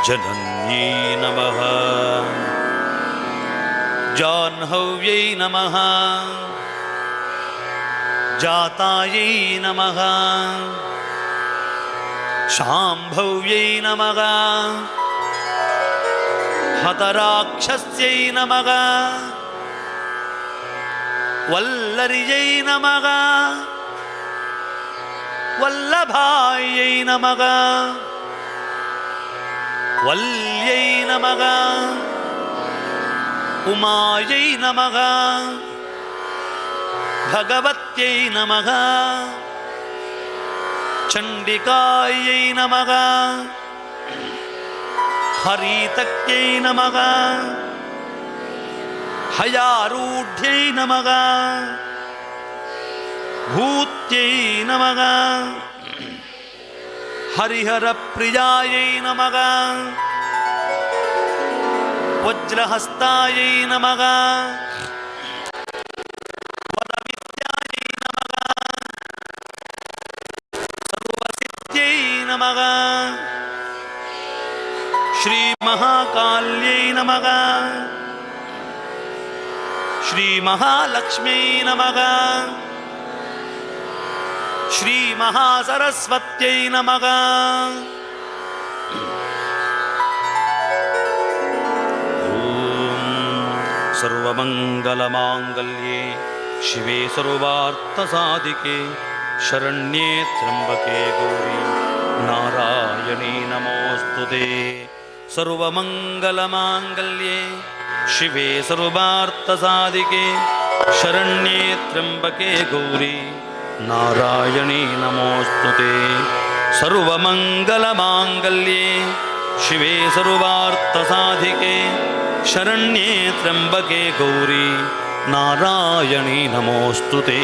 ಜನನ್ಯೈ ನಮಃ ಜಾಹ್ನವ್ಯೈ ನಮಃ ಜಾತಾಯೈ ನಮಃ ಶಾಂಭವ್ಯೈ ನಮಃ ಹತರಾಕ್ಷಸ್ಯೈ ನಮಃ ವಲ್ಲರ್ಯೈ ನಮಃ ವಲ್ಲಭಾಯೈ ನಮಃ ವಲ್ಯೈ ನಮಃ ಉಮಾಯೈ ನಮಃ ಭಗವತ್ಯೈ ನಮಃ ಚಂಡಿಕಾಯೈ ನಮಃ ಹರಿತಕ್ಯೈ ನಮಃ ಹಯಾರೂಢ್ಯೈ ನಮಃ ಭೂತ್ಯೈ ನಮಃ ಹರಿಹರಪ್ರಿಯಾಯೈ ನಮಃ ವಜ್ರಹಸ್ತಾಯೈ ನಮಃ ವರವಿದ್ಯಾಯೈ ನಮಃ ಸರ್ವಸಿದ್ಧ್ಯೈ ನಮಃ ಶ್ರೀಮಹಾಕಾಲ್ಯೈ ನಮಃ ಶ್ರೀಮಹಾಲಕ್ಷ್ಮ್ಯೈ ನಮಃ ಶ್ರೀಮಹಾಸರಸ್ವತ್ಯೈ ನಮಃ ಸರ್ವಮಂಗಲಮಾಂಗಲ್ಯೆ ಶಿವೆ ಸರ್ವಾರ್ಥಸಾಧಿಕೆ ಶರಣ್ಯೇ ತ್ರ್ಯಂಬಕೆ ಗೌರಿ ನಾರಾಯಣೀ ನಮೋಸ್ತುತೆ ಸರ್ವಮಂಗಲಮಾಂಗಲ್ಯೆ ಶಿವೆ ಸರ್ವಾರ್ಥಸಾಧಿಕೆ ಶರಣ್ಯೇ ತ್ರ್ಯಂಬಕೆ ಗೌರಿ ನಾರಾಯಣೀ ನಮೋಸ್ತುತೆ ಸರ್ವಮಂಗಲಮಾಂಗಲ್ಯೆ ಶಿವೆ ಸರ್ವಾರ್ಥಸಾಧಿಕೆ ಶರಣ್ಯೇ ತ್ರ್ಯಂಬಕೆ ಗೌರಿ ನಾರಾಯಣೀ ನಮೋಸ್ತುತೆ.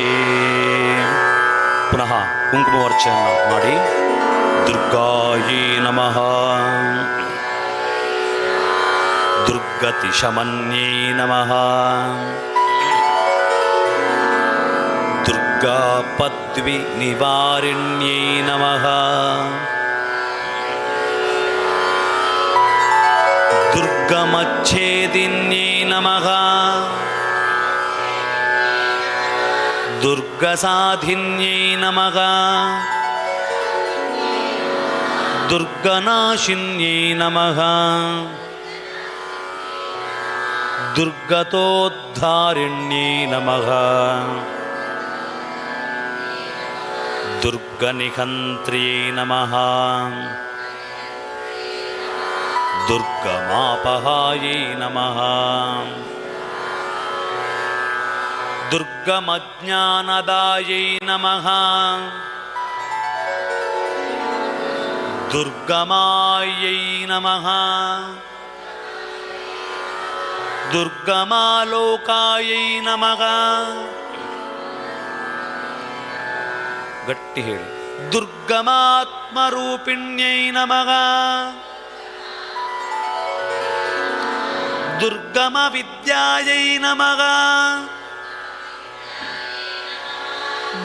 ಪುನಃ ಕುಂಕುಮವರ್ಚನ ಮಾಡಿ ದುರ್ಗಾಯೈ ನಮಃ ದುರ್ಗತಿಶಮನ್ಯೈ ನಮಃ ದುರ್ಗಾಪದ್ವಿ ನಿವಾರಿಣ್ಯೈ ನಮಃ ದುರ್ಗಮಚ್ಛೇದಿನ್ಯೈ ನಮಃ ದುರ್ಗಸಾಧಿನ್ಯೈ ನಮಃ ದುರ್ಗನಾಶಿನ್ಯೈ ನಮಃ ದುರ್ಗತೋದ್ಧಾರಿಣ್ಯೈ ನಮಃ ದುರ್ಗನಿಹಂತ್ರ್ಯೈ ನಮಃ ದುರ್ಗಮಾಪಹಾಯೈ ನಮಃ ದುರ್ಗಮಜ್ಞಾನದಾಯೈ ನಮಃ ದುರ್ಗಮಾಯೈ ನಮಃ ದುರ್ಗಮಾಲೋಕಾಯೈ ನಮಃ. ಗಟ್ಟಿ ಹೇಳಿ. ದುರ್ಗಮಾತ್ಮರೂಪಿಣ್ಯೈ ನಮಃ ದುರ್ಗಮವಿದ್ಯಾಯೈ ನಮಃ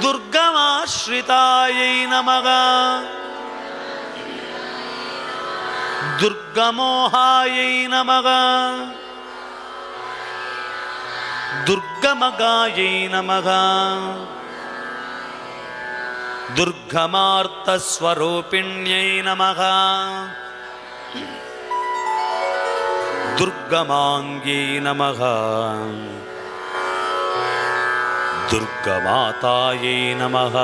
ದುರ್ಗಮಾಶ್ರಿತಾಯೈ ನಮಃ ದುರ್ಗಮೋಹಾಯೈ ನಮಃ ದುರ್ಗಮಗಾಯೈ ನಮಃ ದುರ್ಗಮಾರ್ಥಸ್ವರೂಪಿಣ್ಯೈ ನಮಃ ದುರ್ಗಮಾಂಗ್ಯೈ ನಮಃ ದುರ್ಗಮಾತಾಯೈ ನಮಃ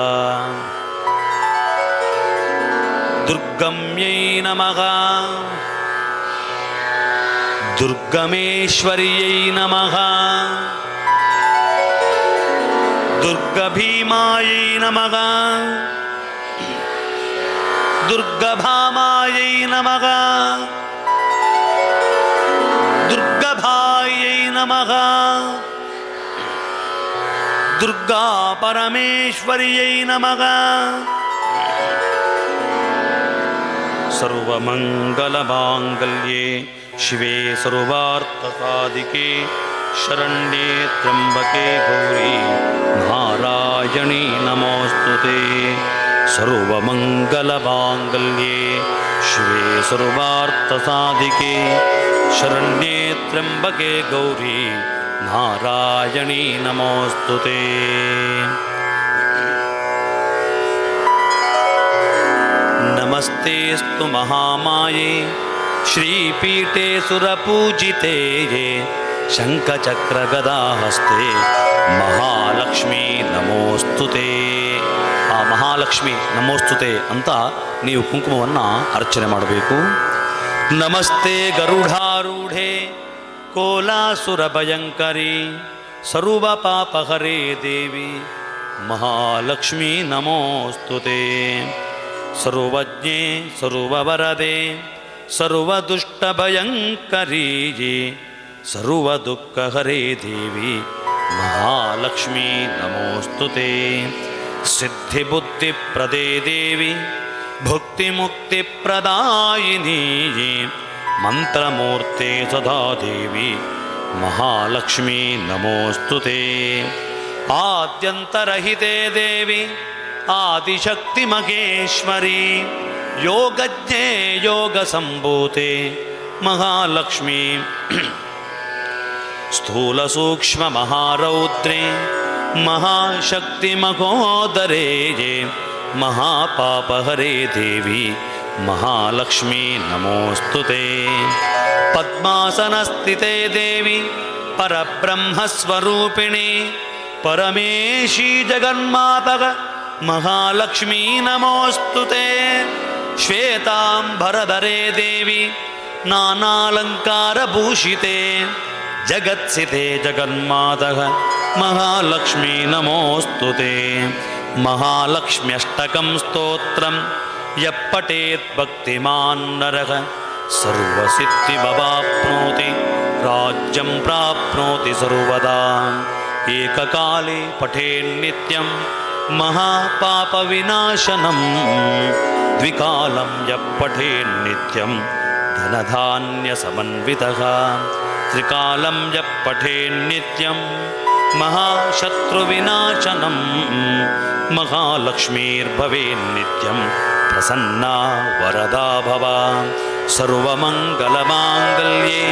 ದುರ್ಗಮ್ಯೈ ನಮಃ ದುರ್ಗಮೇಶ್ವರ್ಯೈ ನಮಃ ದುರ್ಗಭೀಮಾಯೈ ನಮಃ ದುರ್ಗಭಾಮಾಯೈ ನಮಃ ದುರ್ಗಭಾಯೈ ನಮಃ ದುರ್ಗಾ ಪರಮೇಶ್ವರ್ಯೈ ನಮಃ ಸರ್ವಮಂಗಲಮಾಂಗಲ್ಯೆ ಶಿವೆ ಸರ್ವಾರ್ಥಸಾಧಿಕೆ ಶರಣ್ಯೆ ತ್ರ್ಯಂಬಕೆ ಗೌರಿ ನಾರಾಯಣಿ ನಮೋಸ್ತುತೆ ಸರ್ವಮಂಗಲಮಾಂಗಲ್ಯೆ ಶಿವೆ ಸರ್ವಾರ್ಥಸಾಧಿಕೆ ಶರಣ್ಯೆ ತ್ರ್ಯಂಬಕೆ ಗೌರಿ ನಾರಾಯಣಿ ನಮೋಸ್ತುತೆ ನಮಸ್ತೆಸ್ತು ಮಹಾಮಾಯೆ ಶ್ರೀಪೀಠೆ ಸುರಪೂಜಿತೆ ಶಂಖಚಕ್ರಗದಾಹಸ್ತೆ ಮಹಾಲಕ್ಷ್ಮೀ ನಮೋಸ್ತುತೆ. ಆ ಮಹಾಲಕ್ಷ್ಮಿ ನಮೋಸ್ತುತೆ ಅಂತ ನೀವು ಕುಂಕುಮವನ್ನು ಅರ್ಚನೆ ಮಾಡಬೇಕು. ನಮಸ್ತೆ ಗರುಡಾರೂಢೆ ಕೋಲಾಸುರ ಭಯಂಕರಿ ಸರ್ವ ಪಾಪಹರೇ ದೇವಿ ಮಹಾಲಕ್ಷ್ಮೀ ನಮೋಸ್ತುತೆ. ಸರ್ವಜ್ಞೆ ಸರ್ವವರದೆ ಸರ್ವದುಷ್ಟಭಯಂಕರೀ ಸರ್ವದುಃಖಹರೇ ದೇವಿ ಮಹಾಲಕ್ಷ್ಮೀ ನಮೋಸ್ತುತೆ. ಸಿದ್ಧಿಬುದ್ಧಿಪ್ರದೇ ದೇವಿ ಭುಕ್ತಿಮುಕ್ತಿಪ್ರದಾಯಿನಿ ಮಂತ್ರಮೂರ್ತೆ ಸದಾ ದೇವಿ ಮಹಾಲಕ್ಷ್ಮೀ ನಮೋಸ್ತುತೆ. ಆದ್ಯಂತರಹಿತೆ ದೇವಿ ಆದಿಶಕ್ತಿ ಮಹೇಶ್ವರಿ ಯೋಗಜ್ಞೆ ಯೋಗ ಸಂಭೂತೆ ಮಹಾಲಕ್ಷ್ಮೀ ಸ್ಥೂಲ ಸೂಕ್ಷ್ಮ ಮಹಾರೌದ್ರೇ ಮಹಾಶಕ್ತಿ ಮಹೋದರೇ ಮಹಾಪಾಪಹರೇ ದೇವಿ ಮಹಾಲಕ್ಷ್ಮೀ ನಮೋಸ್ತುತೆ. ಪದ್ಮಾಸನಸ್ಥಿತೆ ದೇವಿ ಪರಬ್ರಹ್ಮಸ್ವರೂಪಿಣಿ ಪರಮೇಶಿ ಜಗನ್ಮಾತಃ ಮಹಾಲಕ್ಷ್ಮೀ ನಮೋಸ್ತುತೆ. ಶ್ವೇತಾಂಬರಧರೆ ದೇವಿ ನಾನಾಲಂಕಾರಭೂಷಿತೆ ಜಗತ್ಸಿತೆ ಜಗನ್ಮಾತಃ ಮಹಾಲಕ್ಷ್ಮೀ ನಮೋಸ್ತುತೆ. ಮಹಾಲಕ್ಷ್ಮ್ಯಷ್ಟಕಂ ಸ್ತೋತ್ರಂ ಯಪ್ಪಠೇತ್ ಭಕ್ತಿಮಾನ್ ನರಃ ಸರ್ವಸಿದ್ಧಿಮವಾಪ್ನೋತಿ ರಾಜ್ಯಂ ಪ್ರಾಪ್ನೋತಿ ಸರ್ವದಾ. ಏಕಕಾಲೇ ಪಠೇನ್ನಿತ್ಯಂ ಮಹಾಪಾಪವಿನಾಶನಂ ದ್ವಿಕಾಲಂ ಯಪ್ಪಠೇನ್ನಿತ್ಯಂ ಧನಧಾನ್ಯಸಮನ್ವಿತಃ ತ್ರಿಕಾಲಂ ಯಪ್ಪಠೇನ್ನಿತ್ಯಂ ಮಹಾಶತ್ರುವಿನಾಶನಂ ಮಹಾಲಕ್ಷ್ಮೀರ್ಭವೇನ್ನಿತ್ಯಂ ಪ್ರಸನ್ನಾ ವರದಾ ಭವ. ಸರ್ವಮಂಗಲಮಾಂಗಲ್ಯೆ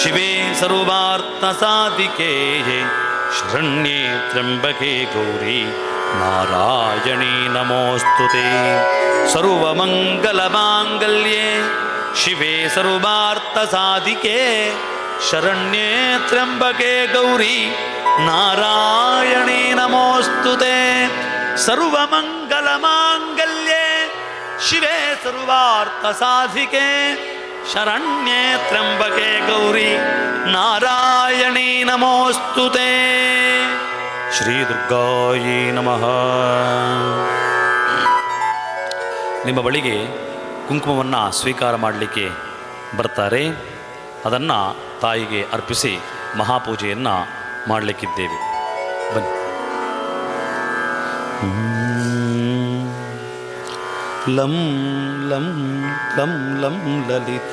ಶಿವೆ ಸರ್ವಾರ್ಥಸಾಧಿಕೆ ಶರಣ್ಯೆ ತ್ರ್ಯಂಬಕೆ ಗೌರಿ ನಾರಾಯಣಿ ನಮೋಸ್ತುತೆ. ಸರ್ವಮಂಗಲಮಾಂಗಲ್ಯೆ ಶಿವೆ ಸರ್ವಾರ್ಥಸಾಧಿಕೆ ಶರಣ್ಯೆ ತ್ರ್ಯಂಬಕೆ ಗೌರಿ ನಾರಾಯಣಿ ನಮೋಸ್ತುತೆ. ಸರ್ವಮಂಗಲಮಾಂಗಲ್ಯೆ ಶಿವೆ ಸರ್ವಾರ್ಥಸಾಧಿಕೆ ಶರಣ್ಯೆ ತ್ರ್ಯಂಬಕೆ ಗೌರಿ ನಾರಾಯಣಿ ನಮೋಸ್ತುತೆ. ಶ್ರೀ ದುರ್ಗಾಯೈ ನಮಃ. ನಿಮ್ಮ ಬಳಿಗೆ ಕುಂಕುಮವನ್ನು ಸ್ವೀಕಾರ ಮಾಡಲಿಕ್ಕೆ ಬರ್ತಾರೆ. ಅದನ್ನು ತಾಯಿಗೆ ಅರ್ಪಿಸಿ ಮಹಾಪೂಜೆಯನ್ನು ಮಾಡಲಿಕ್ಕಿದ್ದೇವೆ. ಬನ್ನಿ. ಲಂ ಲಂ ಲಂ ಲಂ ಲಲಿತ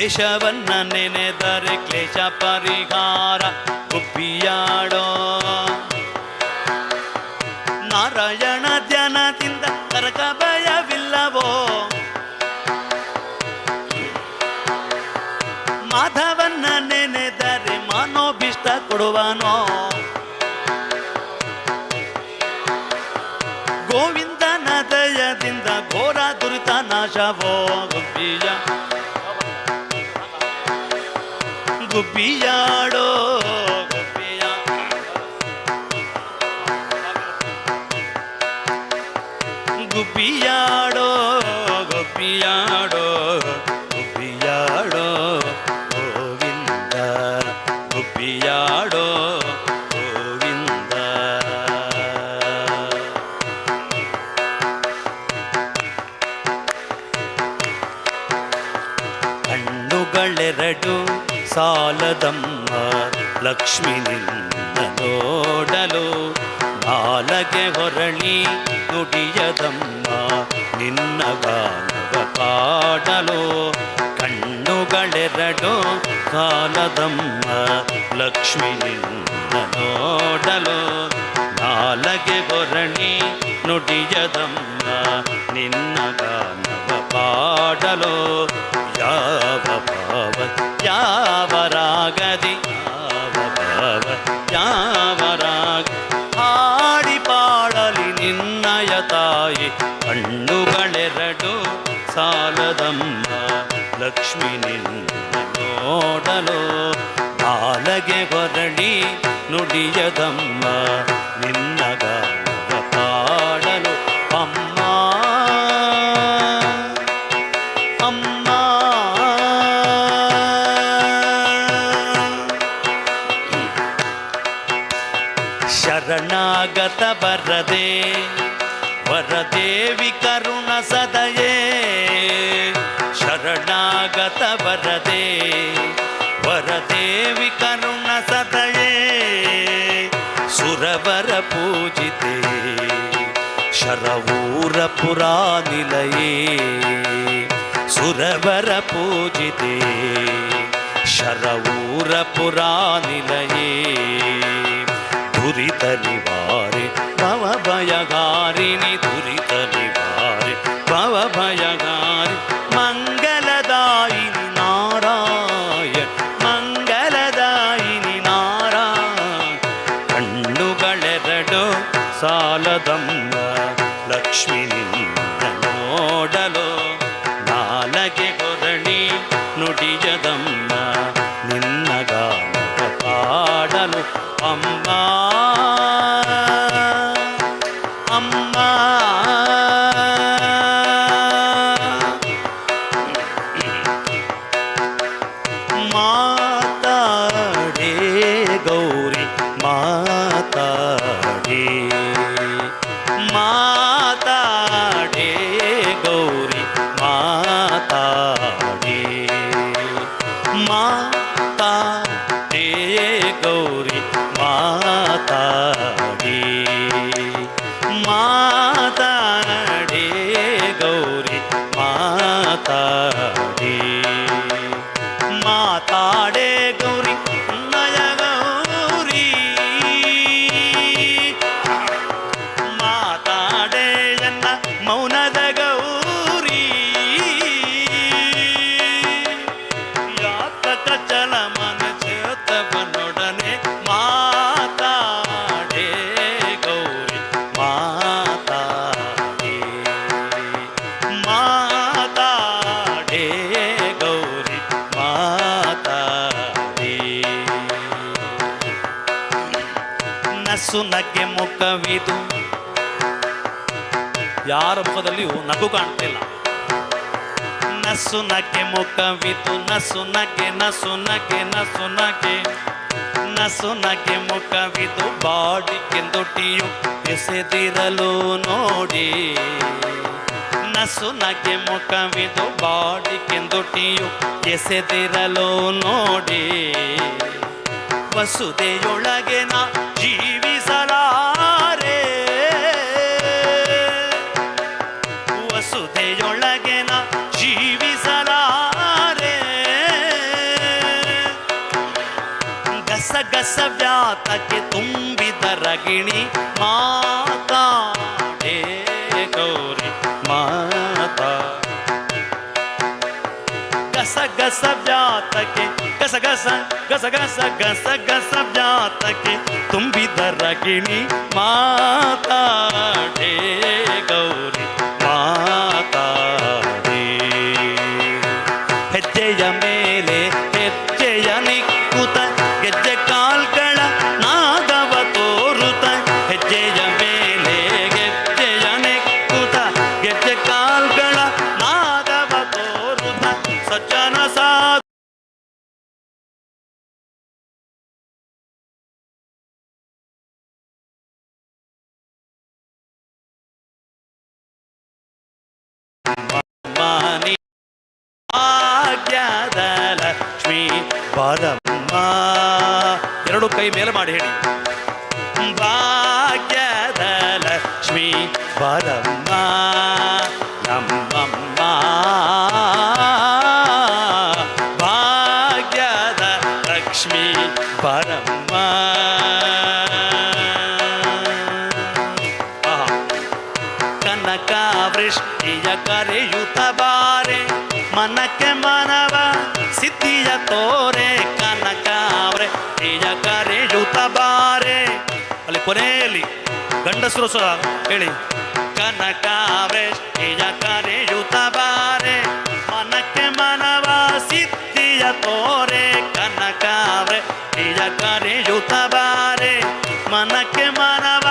ಕೇಶವನ್ನ ನೆನೆದರೆ ಕ್ಲೇಶ ಪರಿಹಾರ ಗುಬ್ಬಿಯಾಡೋ ನಾರಾಯಣ ಧ್ಯಾನದಿಂದ ನರಕ ಭಯವಿಲ್ಲವೋ ಮಾಧವನ್ನ ನೆನೆದರೆ ಮನೋಭಿಷ್ಟ ಕೊಡುವನೋ ಗೋವಿಂದನ ದಯದಿಂದ ಘೋರ ದುರಿತ ನಾಶವೋ ಗುಬ್ಬಿಯಾಡೋ ಗುಬ್ಬಿಯಾಡೋ ಗುಬ್ಬಿಯಾಡೋ ಗುಬ್ಬಿಯಾಡೋ ಗೋವಿಂದ ಗುಬ್ಬಿಯಾಡೋ ಗೋವಿಂದ ಕಣ್ಣುಗಳೆರಡು ಸಾಲದಮ್ಮ ಲಕ್ಷ್ಮಿ ನಿನ್ನ ನೋಡಲು ನಾಲಗೆ ಹೊರಳಿ ನುಡಿಯದಮ್ಮ ನಿನ್ನ ಗಾನವ ಪಾಡಲು ಕಣ್ಣುಗಳೆರಡು ಸಾಲದಮ್ಮ ಲಕ್ಷ್ಮಿ ನಿನ್ನ ನೋಡಲು ನಾಲಗೆ ಹೊರಳಿ ನುಡಿಯದಮ್ಮ ನಿನ್ನ ಗಾನವ ಪಾಡಲು ಯಾವ ಭಾವ ಯಾವ ರಾಗದಿ ಯಾವ ಭಾವ ಯಾವ ರಾಗ ಹಾಡಿ ಪಾಡಲಿ ನಿನ್ನಯ ತಾಯಿ ಕಣ್ಣುಗಳೆರಡು ಸಾಲದಮ್ಮ ಲಕ್ಷ್ಮಿ ನಿನ್ನ ನೋಡಲು ನಾಲಗೆ ಹೊರಳಿ ನುಡಿಯದಮ್ಮ ನಿನ್ನ ಗಾನವ ಪಾಡಲು ಅಮ್ಮ ಅಮ್ಮ ಶರಣಾಗತ ಬರದೆ ವರದೇವಿ ಕರುಣ ಸದಯೇ ಶರಣಾಗತ ಬರದೆ ವರದೇವಿ ಕರುಣ ಸದಯೇ ಸುರವರ ಪೂಜಿತೆ ಶರವೂರ ಪುರಾನಿಲಯೇ ಸುರವರ ಪೂಜಿತೆ ಶರವೂರ ಪುರಾನಿಲಯೇ ದುರಿತ ನಿವಾರೆ ಭವ ಭಯಗಾರಿಣಿ ದುರಿತ ನಿವಾರೆ ಭವ ಭಯಗಾರಿ ಮಂಗಲದಾಯಿನಿ ನಾರಾಯಣ ಮಂಗಲದಾಯಿನಿ ನಾರಾಯಣ ಕಣ್ಣುಗಳೆರಡು ಸಾಲದಮ್ಮ ಲಕ್ಷ್ಮಿ ನಿನ್ನ ನೋಡಲು ನಾಲಗೆ ಹೊರಳಿ ನುಡಿಯದಮ್ಮ ನಿನ್ನ ಗಾನವ ಪಾಡಲು ಅಮ್ಮ ಅಮ್ಮ ಮಾತಾಡೇ ಗೌರಿ ಮಾತಾಡೇ ಮಾತಾಡೇ ಗೌರಿ ಮಾತಾಡೇ ಮಾತಾಡೇ ಗೌರಿ ಮಾತಾಡೇ ಮಾತಾಡೇ ಗೌರಿ ಮಾತಾಡೇ ಮಾತಾಡೇ ಗೌರಿ ನಯ ಗೌರಿ ಮಾತಾಡೇ ಎನ್ನ ಮೌನದ ಗೌರಿ ಯಾತಕ ಚಲ ಮನ ಚೇತವನೊಡನೆ ಮಾತಾಡೇ ಗೌರಿ ಮಾತಾಡೇ ಮಾತಾಡೇ ಗೌರಿ ಮಾತಾಡೇ ನಸು ನಗೆ ಮುಖವಿದು ಯಾರ ಮುಖದಲ್ಲಿಯೂ ನಗು ಕಾಣ್ತಿಲ್ಲ ನಸು ನಗೆ ಮುಖವಿದು ನಸು ನಗೆ ನಸು ನಗೆ ನಸು ನಗೆ ನಸು ನಗೆ ಮುಖವಿದು ಬಾಡಿಕೆಂದೊಟ್ಟಿಯು ಎಸೆದಿರಲು ನೋಡಿ ನಸು ನಗೆ ಮುಖವಿದು ಬಾಡಿಕೆಂದೊಟ್ಟಿಯು ಎಸೆದಿರಲು ನೋಡಿ ವಸುದೆಯೊಳಗೆ ನಾ ಜೀವಿಸಲಾರೆ ವಸುದೆಯೊಳಗೆ ನಾ ಜೀವಿಸಲಾರೆ ಗಸವ್ಯಾತಕ್ಕೆ ತುಂಬಿದ ರಗಿಣಿ ಮಾತಾಡೇ ಗೌರಿ ಮಾತಾ ಗಸ ಗಸ ವ್ಯಾತಕ್ಕೆ ಗಸ ಗಸ ಗಸ ಗಸ ಗಸ ಗಸ ವ್ಯಾತಕ್ಕೆ ತುಂಬಿದ ರಗಿಣಿ ಮಾತಾಡೇ ಗೌರಿ ಮಾತಾಡೇ ಹೆಜ್ಜೆಯ ಮೇಲೆ ಹೆಜ್ಜೆಯ ನಿಕ್ಕುತ ಗೆಜ್ಜೆ ಕಾಲ್ಗಳ ನಾದವ ತೋರುತ ಹೆಜ್ಜೆಯ ಮೇಲೆ ಗೆಜ್ಜೆಯ ನಿಕ್ಕುತ ಗೆಜ್ಜೆ ಕಾಲ್ಗಳ ನಾದವ ತೋರುತ ಸಜ್ಜನ ಸಾಧು ಮಾನಿ ಭಾಗ್ಯದ ಲಕ್ಷ್ಮೀ ಬಾರಮ್ಮ. ಎರಡು ಕೈ ಮೇಲೆ ಮಾಡಿ ಹೇಳಿ. ಭಾಗ್ಯದ ಲಕ್ಷ್ಮೀ ಬಾರಮ್ಮ ನಮ್ಮಮ್ಮ. ಭಾಗ್ಯದ ಲಕ್ಷ್ಮೀ ಬಾರಮ್ಮ. ಕನಕ ವೃಷ್ಟಿಯ ಕರೆಯುತ್ತ ಬಾರೆ ಮನಕ್ಕೆ ಮನವ ಸಿದ್ಧಿಯ ತೋರೆ. ಕನಕ ವೃಷ್ಟಿಯ ಕರೆಯುತ್ತ ಬಾರೆ. ಅಲ್ಲಿ ಕೊನೆಯಲ್ಲಿ ಗಂಡಸರು ಸಹ ಹೇಳಿ. ಕನಕ ವೃಷ್ಟಿಯ ಕರೆಯುತ್ತ ಬಾರೆ ಮನಕ್ಕೆ ಮನವ ಸಿದ್ಧಿಯ ತೋರೆ. ಕನಕ ವೃಷ್ಟಿಯ ಕರೆಯುತ್ತ ಬಾರೆ ಮನಕ್ಕೆ ಮನವ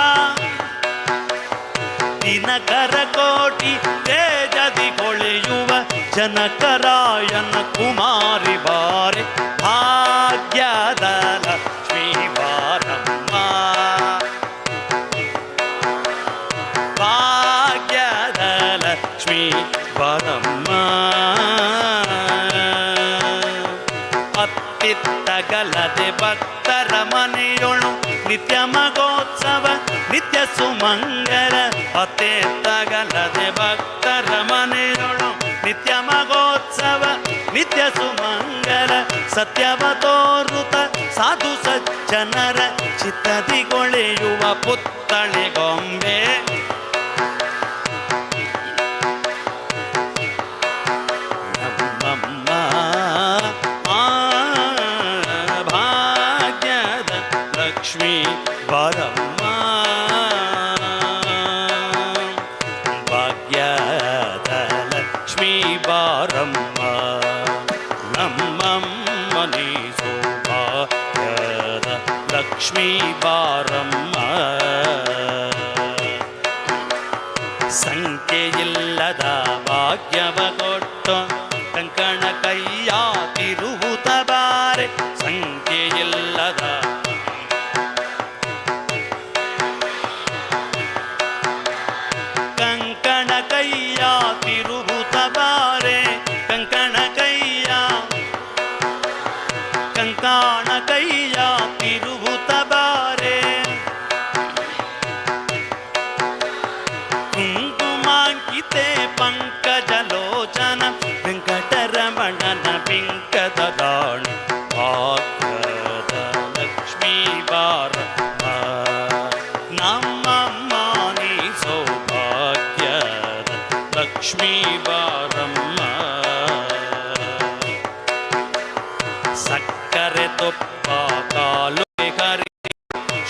ದಿನಕರ ಕೋಟಿ ತೇಜದಿ ಹೊಳೆಯುವ ಜನಕರಾಯನ ಕುಮಾರಿ ಬಾರೆ. ಭಾಗ್ಯದ ಲಕ್ಷ್ಮೀ ಬಾರಮ್ಮ. ಭಾಗ್ಯದ ಲಕ್ಷ್ಮೀ ಬಾರಮ್ಮ. ಅತ್ತಿತ್ತಗಲದೆ ಭಕ್ತರ ಮನೆಯೊಳು ನಿತ್ಯ ಮಗೋತ್ಸವ ನಿತ್ಯ ಸುಮಂಗಲ. ಅತ್ತಿತ್ತಗಲದೆ ಭಕ್ತರ ಮನೆಯೊಳು ನಿತ್ಯ ಮಗೋತ್ಸವ ನಿತ್ಯ ಸುಮಂಗಲ. ಸತ್ಯವ ತೋರುತ ಸಾಧು ಸಜ್ಜನರ ಚಿತ್ತದಿಗೊಳೆಯುವ ಪುತ್ತಳಿಗೊಂಬೆ. ನಮ್ಮಮ್ಮ ಭಾಗ್ಯದ ಲಕ್ಷ್ಮೀ ಬಾರಮ್ಮ. ಭಾಗ್ಯದ ಲಕ್ಷ್ಮೀ ಬಾರಮ್ಮ ನಮ್ಮಮ್ಮ ನೀ ಸೌಭಾಗ್ಯದ ಲಕ್ಷ್ಮೀ ಬಾರಮ್ಮ. ಸಂಖ್ಯೆಯಿಲ್ಲದ ಭಾಗ್ಯವ ಕೊಟ್ಟು ಕಂಕಣ ಕೈಯ ತಿರುವುತ ಬಾರೆ. ಸಂಖ್ಯೆಯಿಲ್ಲದ ಕಂಕಣ ಕೈಯ ತಿರುವುತ ಬಾರೆ. ಕಂಕಣ ಕೈಯ ಕಂಕಣ ಕೈಯ ತಿರುವುತ ಬಾರೆ. ಕುಂಕುಮಾಂಕಿತೆ ಪಂಕಜಲೋಚನ ವೆಂಕಟರಮಣನ ಪಿಂಕದ ರಾಣಿ. ಭಾಗ್ಯದ ಲಕ್ಷ್ಮೀ ಬಾರಮ್ಮ ನಮ್ಮಮ್ಮ ನೀ ಸೌಭಾಗ್ಯದ ಲಕ್ಷ್ಮೀ ಬಾರಮ್ಮ. ಸಕ್ಕರೆ ತುಪ್ಪ ಕಾಲು ಕರಿಸಿ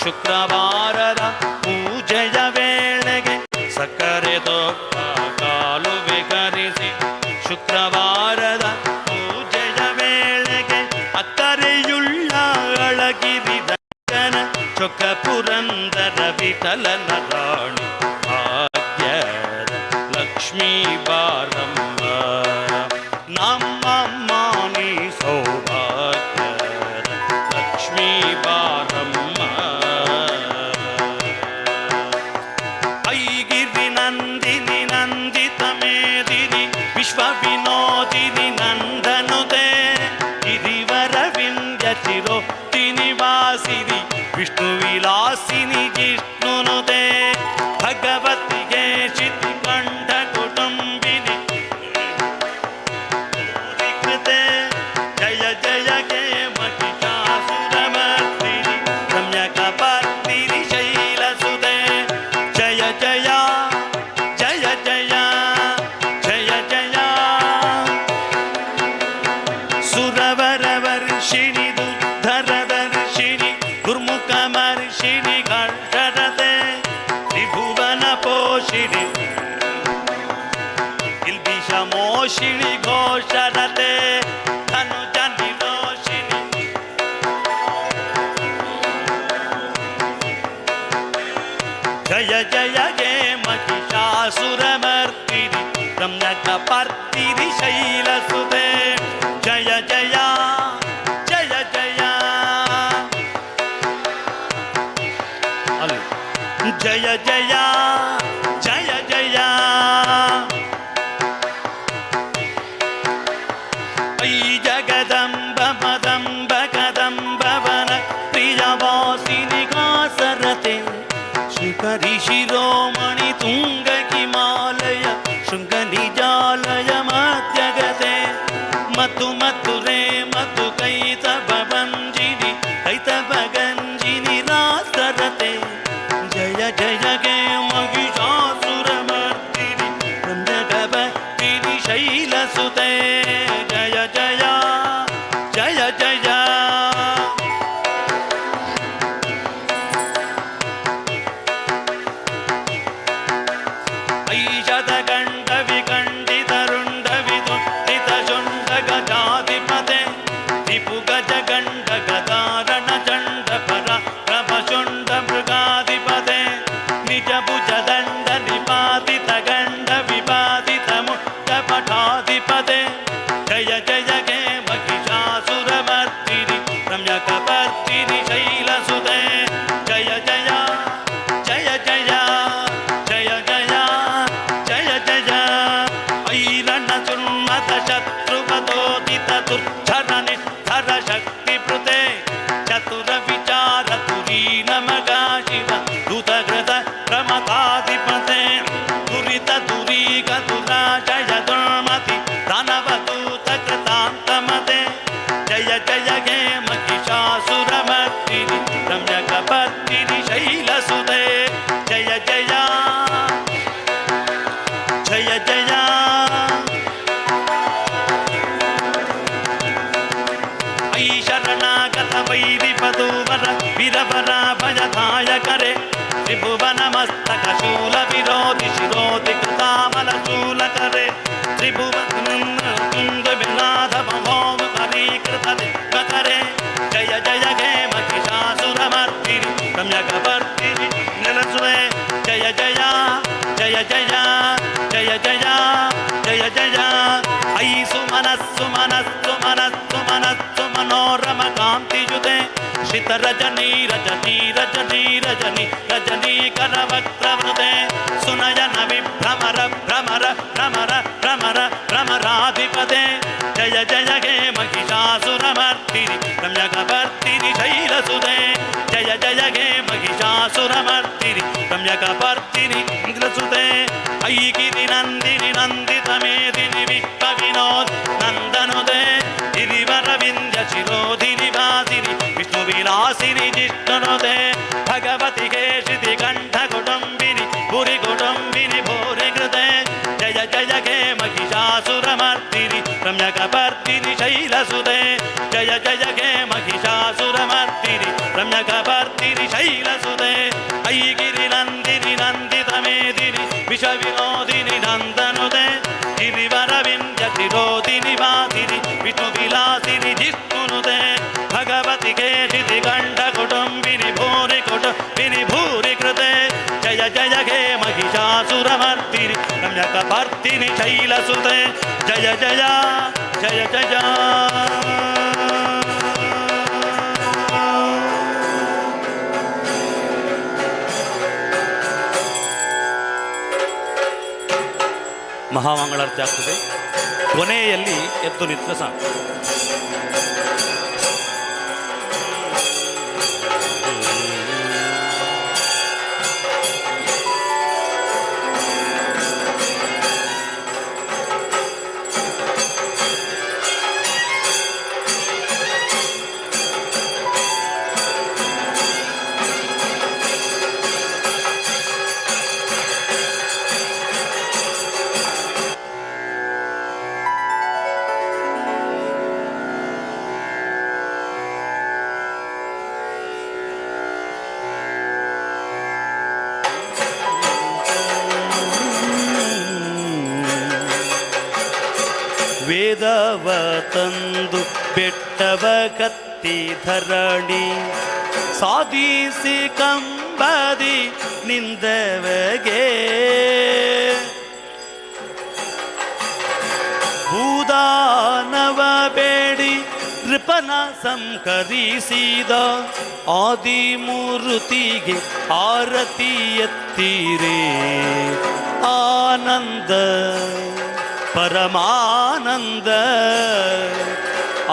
ಶುಕ್ರವಾರದ ಪೂಜೆಯ ವೇಳೆಗೆ. ಸಕ್ಕರೆ ತುಪ್ಪ ಕಾಲು ಕರಿಸಿ ಶುಕ್ರವಾರದ ಪೂಜೆಯ ವೇಳೆಗೆ. ಅಕ್ಕರೆಯುಳ್ಳ ಅಳಗಿರಿ ದರ್ಶನ ಚೊಕ್ಕ ಪುರಂದರ ವಿಠಲನ ರಾಣಿ. ಭಾಗ್ಯದ ಲಕ್ಷ್ಮೀ ಬಾರಮ್ಮ ನಮ್ಮಮ್ಮ ನೀ ಸೌಭಾಗ್ಯದ ಲಕ್ಷ್ಮೀ ಬಾರಮ್ಮ. ಐಗಿರಿ ನಂದಿನಿ ನಂದಿತ ಮೇದಿನಿ ವಿಶ್ವ ವಿನೋದಿನಿ ನಂದನುದೆ. ಗಿರಿವರ ವಿಂಧ್ಯ ಚಿರೋಕ್ತಿ ನಿವಾಸಿನಿ ವಿಷ್ಣು ವಿಲಾಸಿನಿ ಜಿಷ್ಣುನುದೆ. ಭಗವತಿಗೆ ಶಿತಿ ಕಂಠ ಕುಟುಂಬಿನಿ ಕೃತೆ. ಜಯ ಜಯ ಗೆ ಮಹಿಷಾಸುರಮರ್ದಿನಿ ಮೋಷಿಣಿ ಘೋಷರತೆ ಧನುಜ ನಿರೋಷಿಣಿ ಜಯ ಜಯ ಗೆ ಮಹಿಷಾಸುರಮರ್ದಿನಿ ರಮ್ಯಕ ಪರ್ದಿನಿ ಶೈಲಸುತೆ ಜಯ ಜಯ ಜಯ ಜಯ ಅಲ್ಲಿ ಜಯ ಜಯ ಜಯ ಜಯ ಐ ಜಗದಂಬ ಮದಂಬ ಕದಂಬವನ ಪ್ರಿಯವಾಸಿನಿ ಕಾಸರತೆ ಶೃಂಗರಿ ಶಿರೋಮಣಿ ತುಂಗ ಹಿಮಾಲಯ ಶೃಂಗ ನಿಜಾಲಯ ಮಧ್ಯಗತೆ ಮತು ಮಥುರೆ ಮತು ಕೈತಬ ಭಂಜಿನಿ ಕೈತಬ ಗಂಜಿನಿ ರಾಸರತೆ ಜಯ ಜಯ ಗೆ ಮಹಿಷಾಸುರಮರ್ದಿನಿ ರಂಜಗಭಕ್ತಿನಿ ಶೈಲಸುತೆ ಜಯ ಜಯ ಜಯ ಜಯ ಐಷದ ಗಂಡ ವಿಖಂಡಿತ ರುಂಡ ವಿದುಂಡಿತ ಶುಂಡ ಗಜಾಧಿಪತೆ ರಿಪು ಗಜ ಗಂಡ ಗದಾರಣ ಚಂಡ ಪರ ಪ್ರಭ ಶುಂಡ ಮೃಗಾಧಿಪತೆ ನಿಜ ಭುಜ ದಂಡ ನಿಪಾತಿತ ಗಂಡ ವಿಪಾದಿತ ಮುಕ್ತ ಪಠಾಧಿಪತೆ ಜಯ ಜಯ ಗೆ ಮಹಿಷಾಸುರಮರ್ದಿನಿ ರಮ್ಯಕ ಪರ್ದಿನಿ ಶೈಲಸುತೆ ಜಯ ಜಯ ಜಯ ಜಯ ಜಯ ಜಯ ಜಯ ಜಯ ಐರಣ ಸುನ್ಮತ ಶತ್ರುಪತೋದಿತ ದುರ್ಧರ ನಿಷ್ಠರ ಶಕ್ತಿ ಪೃತೆ ಚತುರ ವಿಚಾರ ತುರೀ ನಮಗ ಶಿವ ದುತಗೃತ ಪ್ರಮಥಾಧಿಪತೆ ದುರಿತ ದುರೀಗ ದುರಾಜಯ ದುರ್ಮತಿ ದಾನವದೂತ ಕೃತಾಂತಮತೆ ಜಯ ಜಯ ಗೆ ಮಹಿಷಾಸುರಮರ್ದಿನಿ ರಮ್ಯಕ ಪರ್ದಿನಿ ಶೈಲಸುತೆ ಜಯ ಜಯ ಜಯ ಜಯ ಐ ಶರಣಾಗತ ವೈರಿ ಪದೂವರ ವಿರವರ ಭಯದಾಯಕರೆ ತ್ರಿಭುವನ ಮಸ್ತಕ ಶೂಲ ವಿರೋಧಿ ಶಿರೋಧಿ ಕೃತಾಮಲ ಶೂಲ ಕರೆ ತ್ರಿಭುವನ ತುಂಗ ವಿನಾಥ ಭವೋಮ ಪರೀಕೃತ ದಿಗ್ಗಕರೆ ಜಯ ಜಯ ಗೆ ಮಹಿಷಾಸುರಮರ್ದಿನಿ ರಮ್ಯಕ ಪರ್ದಿನಿ ನೆಲಸುವೆ ಜಯ ಜಯ ಜಯ ಜಯ ಜಯ ಜಯ ಜಯ ಜಯ ಐ ಸುಮನಸ್ಸು ಮನಸ್ಸು ಮನಸ್ಸು ಮನಸ್ಸು ಮನೋರಮ ಕಾಂತಿಯುತೆ ಶ್ರಿತ ರಜನಿ ರಜನಿ ರಜನಿ ರಜನಿ ರಜನೀಕರ ವಕ್ರವೃತೆ ಸುನಯನ ವಿಭ್ರಮರ ಭ್ರಮರ ಭ್ರಮರ ಭ್ರಮರ ಭ್ರಮರಾಧಿಪತೆ ಜಯ ಜಯ ಗೆ ಮಹಿಷಾಸುರಮರ್ದಿನಿ ರಮ್ಯಕ ಪರ್ದಿನಿ ಶೈಲಸುತೆ ಜಯ ಜಯ ಗೆ ಮಹಿಷಾಸುರಮರ್ದಿನಿ ರಮ್ಯಕ ಪರ್ದಿನಿ ಇಂದ್ರಸುತೆ ಐಗಿರಿ ನಂದಿನಿ ನಂದಿತ ಮೇದಿನಿ ವಿಶ್ವ ವಿನೋದ್ ನಂದನುದೆ ಗಿರಿವರ ವಿಂಧ್ಯ ಶಿರೋಧಿನಿ ಭಾಸಿನಿ ವಿಷ್ಣು ವಿಲಾಸಿನಿ ಜಿಷ್ಣುನುದೆ ಭಗವತಿ ಕೇಶಿತಿ ಕಂಠ ಕುಟುಂಬಿನಿ ಪುರಿ ಕುಟುಂಬಿನಿ ಭೂರಿ ಕೃತೆ ಜಯ ಜಯ ಗೆ ಮಹಿಷಾಸುರಮರ್ದಿನಿ ರಮ್ಯಕ ಪರ್ದಿನಿ ಶೈಲಸುತೆ ಜಯ ಜಯ ಗೆ ಮಹಿಷಾಸುರಮರ್ದಿನಿ ರಮ್ಯಕ ಪರ್ದಿನಿ ಶೈಲಸುತೆ ಐಗಿರಿ ನಂದಿನಿ ನಂದಿತ ಮೇದಿನಿ ವಿಶ್ವ ವಿನೋದಿನಿ ನಂದನುದೆ ಗಿರಿವರ ವಿಂಧ್ಯ ಶಿರೋಧಿನಿ ಭಾಸಿನಿ ವಿಷ್ಣು ವಿಲಾಸಿನಿ ಜಿಷ್ಣುನುದೆ ಭಗವತಿ ಕೇಶಿತಿ ಕಂಠ ಕುಟುಂಬಿನಿ ಭೂರಿ ಕುಟುಂಬಿನಿ ಭೂರಿ ಕೃತೆ ಜಯ ಜಯ ಗೆ ಮಹಿಷಾಸುರಮರ್ದಿನಿ ರಮ್ಯಕ ಪರ್ದಿನಿ ಶೈಲಸುತೆ ಜಯ ಜಯ ಜಯ ಜಯ ಮಹಾಮಂಗಳಾರತಿ ಆಗ್ತದೆ. ಕೊನೆಯಲ್ಲಿ ಎದ್ದು ನಿಂತರೆ ಸಾಕು. ವೇದವ ತಂದು ಬೆಟ್ಟವ ಕತ್ತಿ ಧರಣಿ ಸಾಧಿಸಿ ಕಂಬದಿ ನಿಂದವಗೆ ಭೂದಾನವ ಬೇಡಿ ನೃಪನ ಸಂಕರಿಸಿದ ಆದಿಮೂರ್ತಿಗೆ ಆರತಿ ಎತ್ತೀರೇ ಆನಂದ ಪರಮಾನಂದ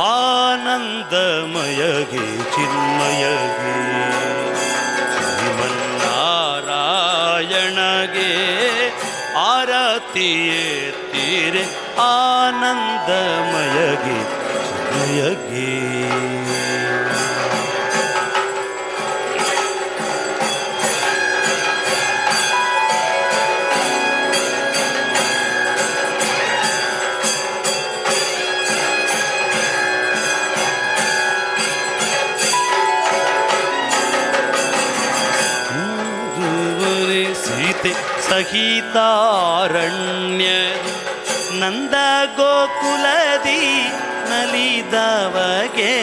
ಆನಂದಮಯಗೆ ಚಿನ್ಮಯಗೆ ಶ್ರೀಮನ್ನಾರಾಯಣಗೆ ಆರತಿ ಎತ್ತೀರೆ ಆನಂದಮಯಗೆ ಚಿನ್ಮಯಗೆ ಸಹಿತಾರಣ್ಯ ನಂದ ಗೋಕುಲದಿ ನಲಿದವಗೆ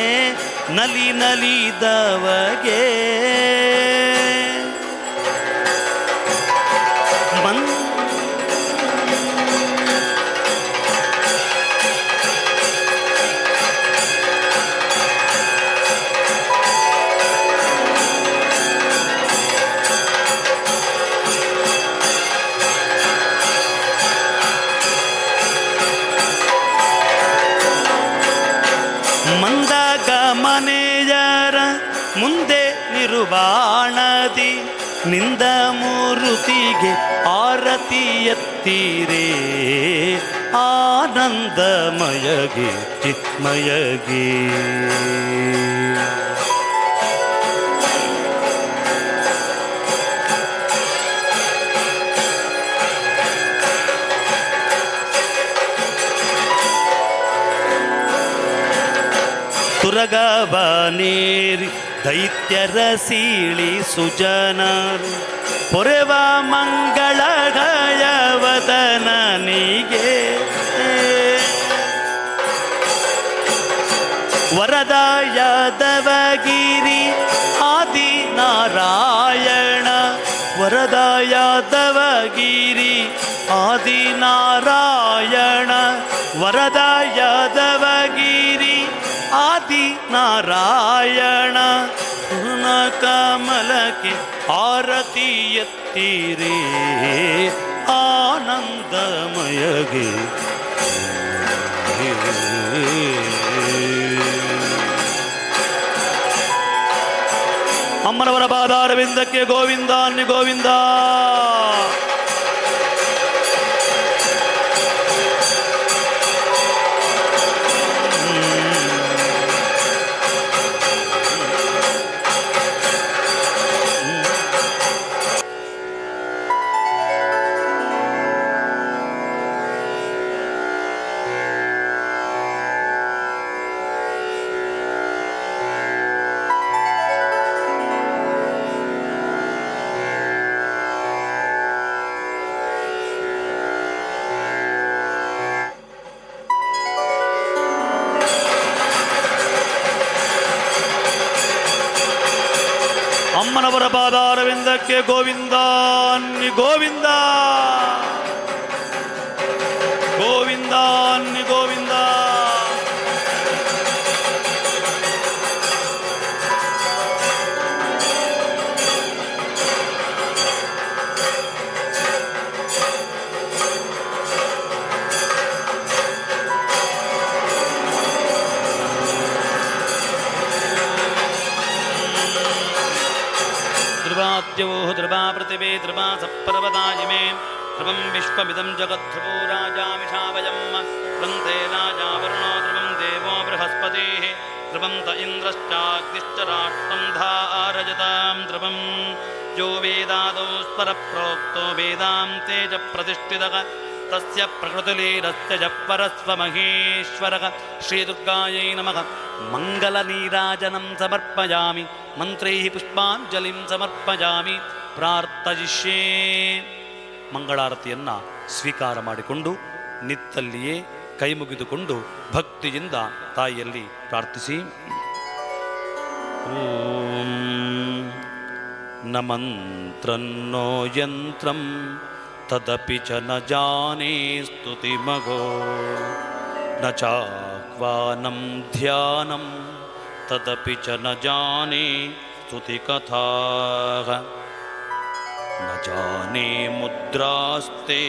ನಲಿದವಗೆ ಮನೆಯರ ಮುಂದೆ ನಿರ್ವಾಣದಿ ನಿಂದ ಮೂರುತಿಗೆ ಆರತಿ ಎತ್ತೀರೇ ಆನಂದಮಯಗೆ ಚಿನ್ಮಯಗೆ ತುರಗವನೇರಿ ದೈತ್ಯರ ಸೀಳಿ ಸುಜನರು ಪೊರೆವ ಮಂಗಳಗಯವದನನಿಗೆ ವರದಾಯದವಗಿರಿ ಆದಿನಾರಾಯಣ ವರದಾಯದವಗಿರಿ ಆದಿನಾರಾಯಣ ವರದಾಯದವಗಿರಿ ಆದಿನಾರಾಯಣ ಪೂರ್ಣ ಕಮಲಕ್ಕೆ ಆರತಿ ಎತ್ತೀರೇ ಆನಂದಮಯಗೆ ಅಮ್ಮನವರ ಪಾದಾರವಿಂದಕ್ಕೆ ಗೋವಿಂದ ಅನ್ನಿ ಗೋವಿಂದ. ಅಮ್ಮನವರ ಪಾದಾರವಿಂದಕ್ಕೆ ಗೋವಿಂದ ಅನ್ನಿ ಗೋವಿಂದ ಗೋವಿಂದ ಅನ್ನಿ ಗೋವಿಂದ. ಧ್रुवा पृथिवी ध्रुवा सप्पर्वतायिमे ध्रुवं विश्वमिदं जगद्ध्रुवो राजामिषावयं वृन्ते राजा वरुणो ध्रुवं देवो बृहस्पतिः ध्रुवं त इन्द्रश्चाग्निश्च राष्ट्रं धारयतां ध्रुवं यो वेदादौ स्वरप्रोक्तो वेदान्ते च प्रतिष्ठितः तस्य प्रकृतिलीरस्य जपरस्वमहेश्वरः. श्रीदुर्गायै नमः. मंगलनीराजनं समर्पयामि मंत्रैः पुष्पांजलिं समर्पयामि ಪ್ರಾರ್ಥಯಿಷ್ಯೇ. ಮಂಗಳಾರತಿಯನ್ನು ಸ್ವೀಕಾರ ಮಾಡಿಕೊಂಡು ನಿತ್ತಲ್ಲಿಯೇ ಕೈ ಮುಗಿದುಕೊಂಡು ಭಕ್ತಿಯಿಂದ ತಾಯಿಯಲ್ಲಿ ಪ್ರಾರ್ಥಿಸಿ. ಓಂ ನ ಮಂತ್ರನ್ನೋ ಯಂತ್ರಂ ತದಪಿ ಚ ನ ಜಾನೇ ಸ್ತುತಿಮಗೋ ನ ಚಾಹ್ವಾನಂ ಧ್ಯಾನಂ ತದಪಿ ಚ ನ ಜಾನೇ ಸ್ತುತಿಕಥಾಃ ನ ಜಾನೇ ಮುದ್ರಾಸ್ತೆ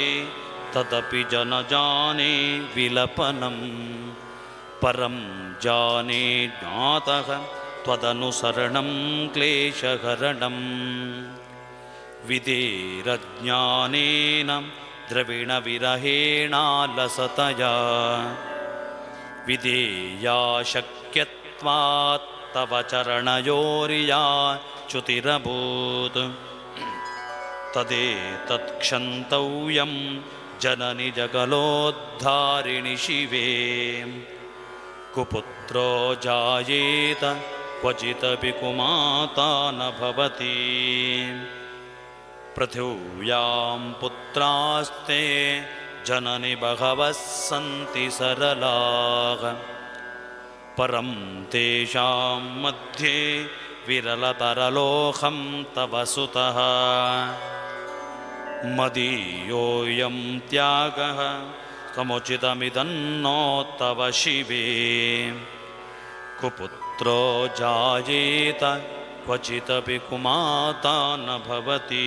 ತದಪಿ ಚ ನ ಜಾನೇ ವಿಲಪನಂ ಪರಂ ಜಾನೇ ಜ್ಞಾತಃ ತ್ವದನುಸರಣಂ ಕ್ಲೇಶಹರಣಂ ವಿಧೇರಜ್ಞಾನೇನ ದ್ರವಿಣವಿರಹೇಣಾಲಸತಯಾ ವಿಧೇಯಾ ಶಕ್ಯತ್ವಾತ್ ತವ ಚರಣಯೋರ್ಯಾ ಚ್ಯುತಿರಭೂತ್ ತದೇತತ್ಕ್ಷಂತವ್ಯಂ ಜನನಿ ಜಗಲೋದ್ಧಾರಿಣಿ ಶಿವೇ ಕುಪುತ್ರೋ ಜಾಯೇತ ಕ್ವಚಿದಪಿ ಕುಮಾತಾ ನ ಭವತಿ ಪೃಥಿವ್ಯಾಂ ಪುತ್ರಾಸ್ತೆ ಜನನಿ ಬಹವಃ ಸಂತಿ ಸರಲಾಃ ಪರಂ ತೇಷಾಂ ಮಧ್ಯೆ ವಿರಲತರಲೋಹಂ ತವ ಸುತಃ ಮದೀಯೋಯಂ ತ್ಯಾಗಃ ಸಮುಚಿತಮಿದನ್ನೋ ತವ ಶಿವೇ ಕುಪುತ್ರೋ ಜಾಯೇತ ಕ್ವಚಿದಪಿ ಕುಮಾತಾ ನ ಭವತಿ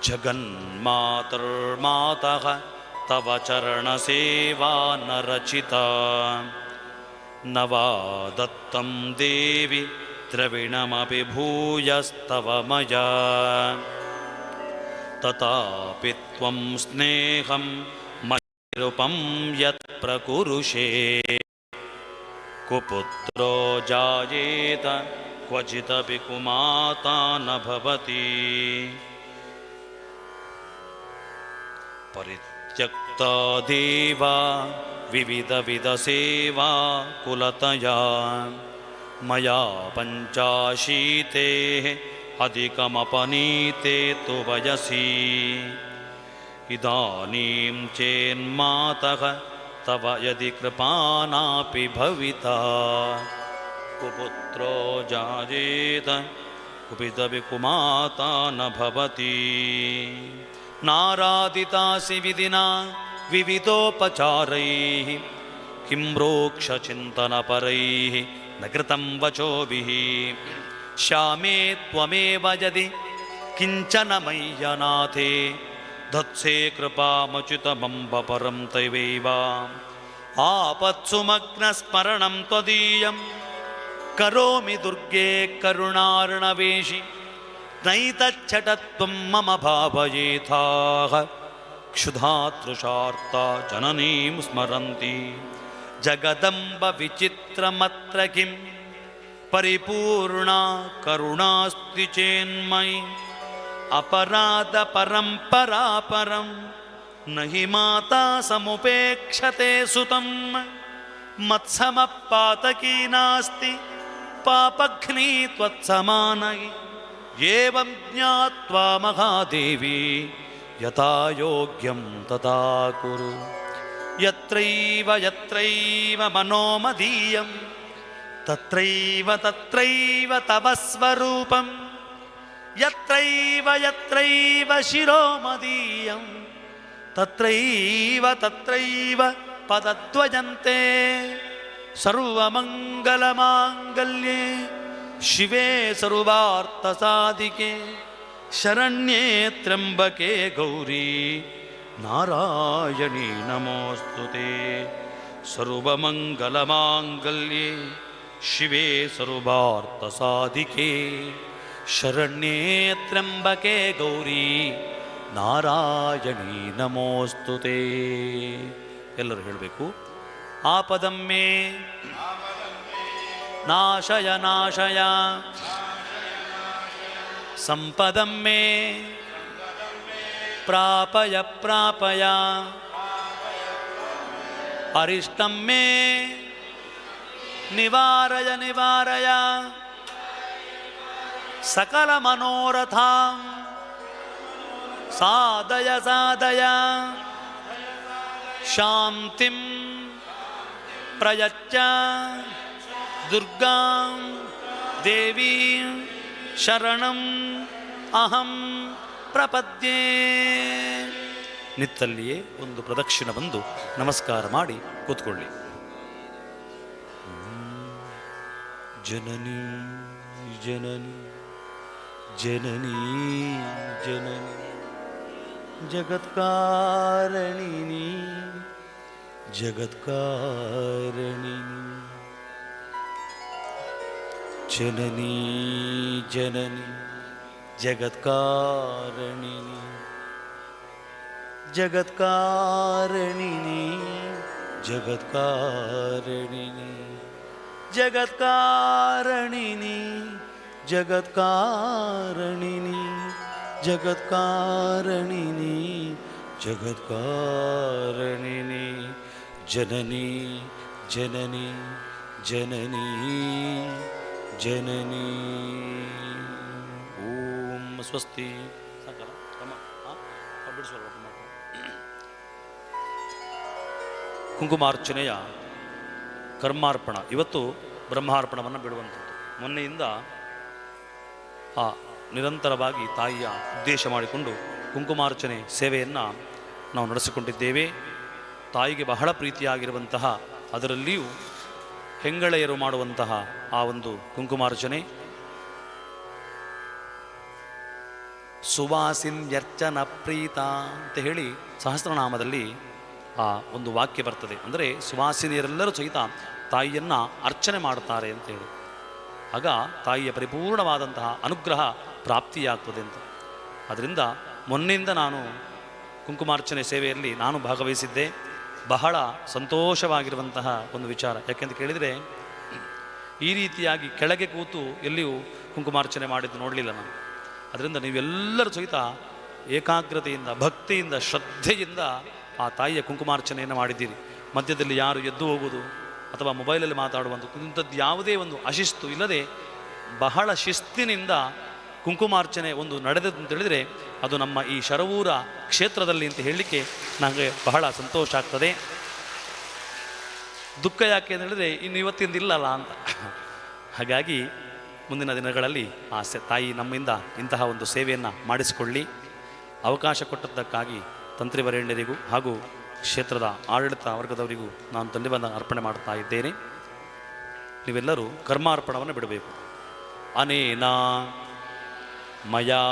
ಜಗನ್ಮಾತರ್ಮಾತಃ ತವ ಚರಣಸೇವಾ ನ ರಚಿತಾ ನ ವಾ ದತ್ತಂ ದೇವಿ ದ್ರವಿಣಮಪಿ ಭೂಯಸ್ತವ ಮಯಾ ತಥಾಪಿ ತ್ವಂ ಸ್ನೇಹಂ ಮೈರೂಪಂ ಯತ್ ಪ್ರಕುರುಷೇ ಕುಪುತ್ರೋ ಜಾಯೇತ ಕ್ವಚಿದಪಿ ಕುಮಾತಾ ನ ಭವತಿ ಪರಿತ್ಯಕ್ತಾ ದೇವಾ ವಿವಿಧ ಸೇವಾ ಕುಲತಯಾ ಮಯಾ ಪಂಚಾಶೀತೆ ಅಧಿಕಮಪನೀತೆ ತು ವಯಸಿ ಇದಾನೀಂ ಚೇನ್ಮಾತಃ ತವ ಯದಿ ಕೃಪಾನಾಪಿ ಭವಿತಾ ಕುಪುತ್ರೋ ಜಾಯೇತ ಕುಪಿತಪಿ ಕುಮಾತಾ ನ ಭವತಿ ನಾರಾದಿತಾಸಿ ವಿಧಿನಾ ವಿವಿಧೋಪಚಾರೈಃ ಕಿಂ ರೋಕ್ಷಚಿಂತನಪರೈಃ ನ ಕೃತಂ ವಚೋಭಿಃ ಶ್ಯಾಮೇ ತ್ವಮೇವ ಯದಿ ಕಿಂಚನ ಮಯ್ಯನಾಥೇ धत्से कृपामच्युतमम्ब परं तैवैव आपत्सु मग्नस्मरणं त्वदीयं करोमि दुर्गे करुणार्णवेशि नैतच्छटत्वं मम भावयेथाः क्षुधातृषार्ता जननीं स्मरन्ति जगदम्ब विचित्रमत्र किं परिपूर्णा करुणास्ति चेन्मयि अपराध परंपरा परम नहि माता समुपेक्षते सुतं मत्समपातकी नास्ति पापघ्नी त्वत्समानयि एवं ज्ञात्वा महादेवी यथा योग्यं तथा कुरु यत्रैव यत्रैव मनोमदीयं तत्रैव तत्रैव तव स्वरूपम् यत्रैव यत्रैव शिरोमदीयं तत्रैव तत्रैव पदद्वयन्ते सर्वमङ्गलमाङ्गल्ये शिवे सर्वार्थसाधिके शरण्ये त्र्यम्बके गौरी नारायणी नमोऽस्तुते सर्वमङ्गलमाङ्गल्ये शिवे सर्वार्थसाधिके ಶರಣ್ಯೇ ತ್ರ್ಯಂಬಕೆ ಗೌರಿ ನಾರಾಯಣಿ ನಮೋಸ್ತುತೆ. ಎಲ್ಲರೂ ಹೇಳಬೇಕು. ಆಪದಮ್ಮೆ ನಾಶಯ ನಾಶಯ ಸಂಪದಮ್ಮೆ ಪ್ರಾಪಯ ಪ್ರಾಪಯ ಅರಿಷ್ಟಮ್ಮೆ ನಿವಾರಯ ನಿವಾರಯ सकल मनोरथा साधय साधय ಶಾಂತಿಂ ಪ್ರಯಚ್ಚ ದುರ್ಗಾಂ ದೇವೀಂ ಶರಣಂ ಅಹಂ ಪ್ರಪದ್ಯೆ. ನಿತ್ತಲ್ಲಿಯೇ ಒಂದು ಪ್ರದಕ್ಷಿಣ ಬಂದು ನಮಸ್ಕಾರ ಮಾಡಿ ಕೂತ್ಕೊಳ್ಳಿ. ಜನನಿ ಜನನಿ ಜನನಿ ಜನನಿ ಜಗತ್ಕಾರಣಿನಿ ಜಗತ್ಕಾರಣಿನಿ ಜನನಿ ಜನನಿ ಜಗತ್ಕಾರಣಿನಿ ಜಗತ್ಕಾರಣಿನಿ ಜಗತ್ಕಾರಣಿನಿ ಜಗತ್ಕಾರಣಿನಿ ಜಗತ್ಕಾರಣಿನಿ ಜಗತ್ಕಾರಣಿನಿ ಜಗತ್ಕಾರಣಿನಿ ಜನನಿ ಜನನಿ ಜನನಿ ಜನನಿ. ಓಂ ಸ್ವಸ್ತಿ. ಸಾಕಲ್ಲ ಕ್ರಮ ಬಿಡಿಸೋಲ್ವ? ಕುಂಕುಮಾರ್ಚನೆಯ ಕರ್ಮಾರ್ಪಣ. ಇವತ್ತು ಬ್ರಹ್ಮಾರ್ಪಣವನ್ನು ಬಿಡುವಂಥದ್ದು. ಮೊನ್ನೆಯಿಂದ ನಿರಂತರವಾಗಿ ತಾಯಿಯ ಉದ್ದೇಶ ಮಾಡಿಕೊಂಡು ಕುಂಕುಮಾರ್ಚನೆ ಸೇವೆಯನ್ನು ನಾವು ನಡೆಸಿಕೊಂಡಿದ್ದೇವೆ. ತಾಯಿಗೆ ಬಹಳ ಪ್ರೀತಿಯಾಗಿರುವಂತಹ, ಅದರಲ್ಲಿಯೂ ಹೆಂಗಳೆಯರು ಮಾಡುವಂತಹ ಆ ಒಂದು ಕುಂಕುಮಾರ್ಚನೆ ಸುವಾಸಿನ್ಯರ್ಚನ ಪ್ರೀತ ಅಂತ ಹೇಳಿ ಸಹಸ್ರನಾಮದಲ್ಲಿ ಆ ಒಂದು ವಾಕ್ಯ ಬರ್ತದೆ. ಅಂದರೆ ಸುವಾಸಿನಿಯರೆಲ್ಲರೂ ಸಹಿತ ತಾಯಿಯನ್ನು ಅರ್ಚನೆ ಮಾಡುತ್ತಾರೆ ಅಂತೇಳಿ. ಆಗ ತಾಯಿಯ ಪರಿಪೂರ್ಣವಾದಂತಹ ಅನುಗ್ರಹ ಪ್ರಾಪ್ತಿಯಾಗ್ತದೆ ಅಂತ. ಅದರಿಂದ ಮೊನ್ನೆಯಿಂದ ನಾನು ಕುಂಕುಮಾರ್ಚನೆ ಸೇವೆಯಲ್ಲಿ ನಾನು ಭಾಗವಹಿಸಿದ್ದೆ. ಬಹಳ ಸಂತೋಷವಾಗಿರುವಂತಹ ಒಂದು ವಿಚಾರ. ಯಾಕೆಂತ ಕೇಳಿದರೆ, ಈ ರೀತಿಯಾಗಿ ಕೆಳಗೆ ಕೂತು ಎಲ್ಲಿಯೂ ಕುಂಕುಮಾರ್ಚನೆ ಮಾಡಿದ್ದು ನೋಡಲಿಲ್ಲ ನಾನು. ಅದರಿಂದ ನೀವೆಲ್ಲರೂ ಸಹಿತ ಏಕಾಗ್ರತೆಯಿಂದ, ಭಕ್ತಿಯಿಂದ, ಶ್ರದ್ಧೆಯಿಂದ ಆ ತಾಯಿಯ ಕುಂಕುಮಾರ್ಚನೆಯನ್ನು ಮಾಡಿದ್ದೀರಿ. ಮಧ್ಯದಲ್ಲಿ ಯಾರು ಎದ್ದು ಹೋಗುವುದು ಅಥವಾ ಮೊಬೈಲಲ್ಲಿ ಮಾತಾಡುವಂಥದ್ದು ಇಂಥದ್ದು ಯಾವುದೇ ಒಂದು ಅಶಿಸ್ತು ಇಲ್ಲದೆ ಬಹಳ ಶಿಸ್ತಿನಿಂದ ಕುಂಕುಮಾರ್ಚನೆ ಒಂದು ನಡೆದದ್ದು ಅಂತ ಹೇಳಿದರೆ ಅದು ನಮ್ಮ ಈ ಶರವೂರ ಕ್ಷೇತ್ರದಲ್ಲಿ ಅಂತ ಹೇಳಲಿಕ್ಕೆ ನನಗೆ ಬಹಳ ಸಂತೋಷ ಆಗ್ತದೆ. ದುಃಖ ಯಾಕೆ ಅಂತ ಹೇಳಿದರೆ ಇನ್ನು ಇವತ್ತಿಂದ ಇಲ್ಲಲ್ಲ ಅಂತ. ಹಾಗಾಗಿ ಮುಂದಿನ ದಿನಗಳಲ್ಲಿ ಆ ತಾಯಿ ನಮ್ಮಿಂದ ಇಂತಹ ಒಂದು ಸೇವೆಯನ್ನು ಮಾಡಿಸಿಕೊಳ್ಳಿ. ಅವಕಾಶ ಕೊಟ್ಟದ್ದಕ್ಕಾಗಿ ತಂತ್ರಿವರೇಣ್ಯರಿಗೂ ಹಾಗೂ ಕ್ಷೇತ್ರದ ಆಡಳಿತ ವರ್ಗದವರಿಗೂ ನಾನು ಧನ್ಯವಾದ ಅರ್ಪಣೆ ಮಾಡ್ತಾ ಇದ್ದೇನೆ. ನೀವೆಲ್ಲರೂ ಕರ್ಮಾರ್ಪಣವನ್ನು ಬಿಡಬೇಕು. ಅನೇನ ಮಯಾ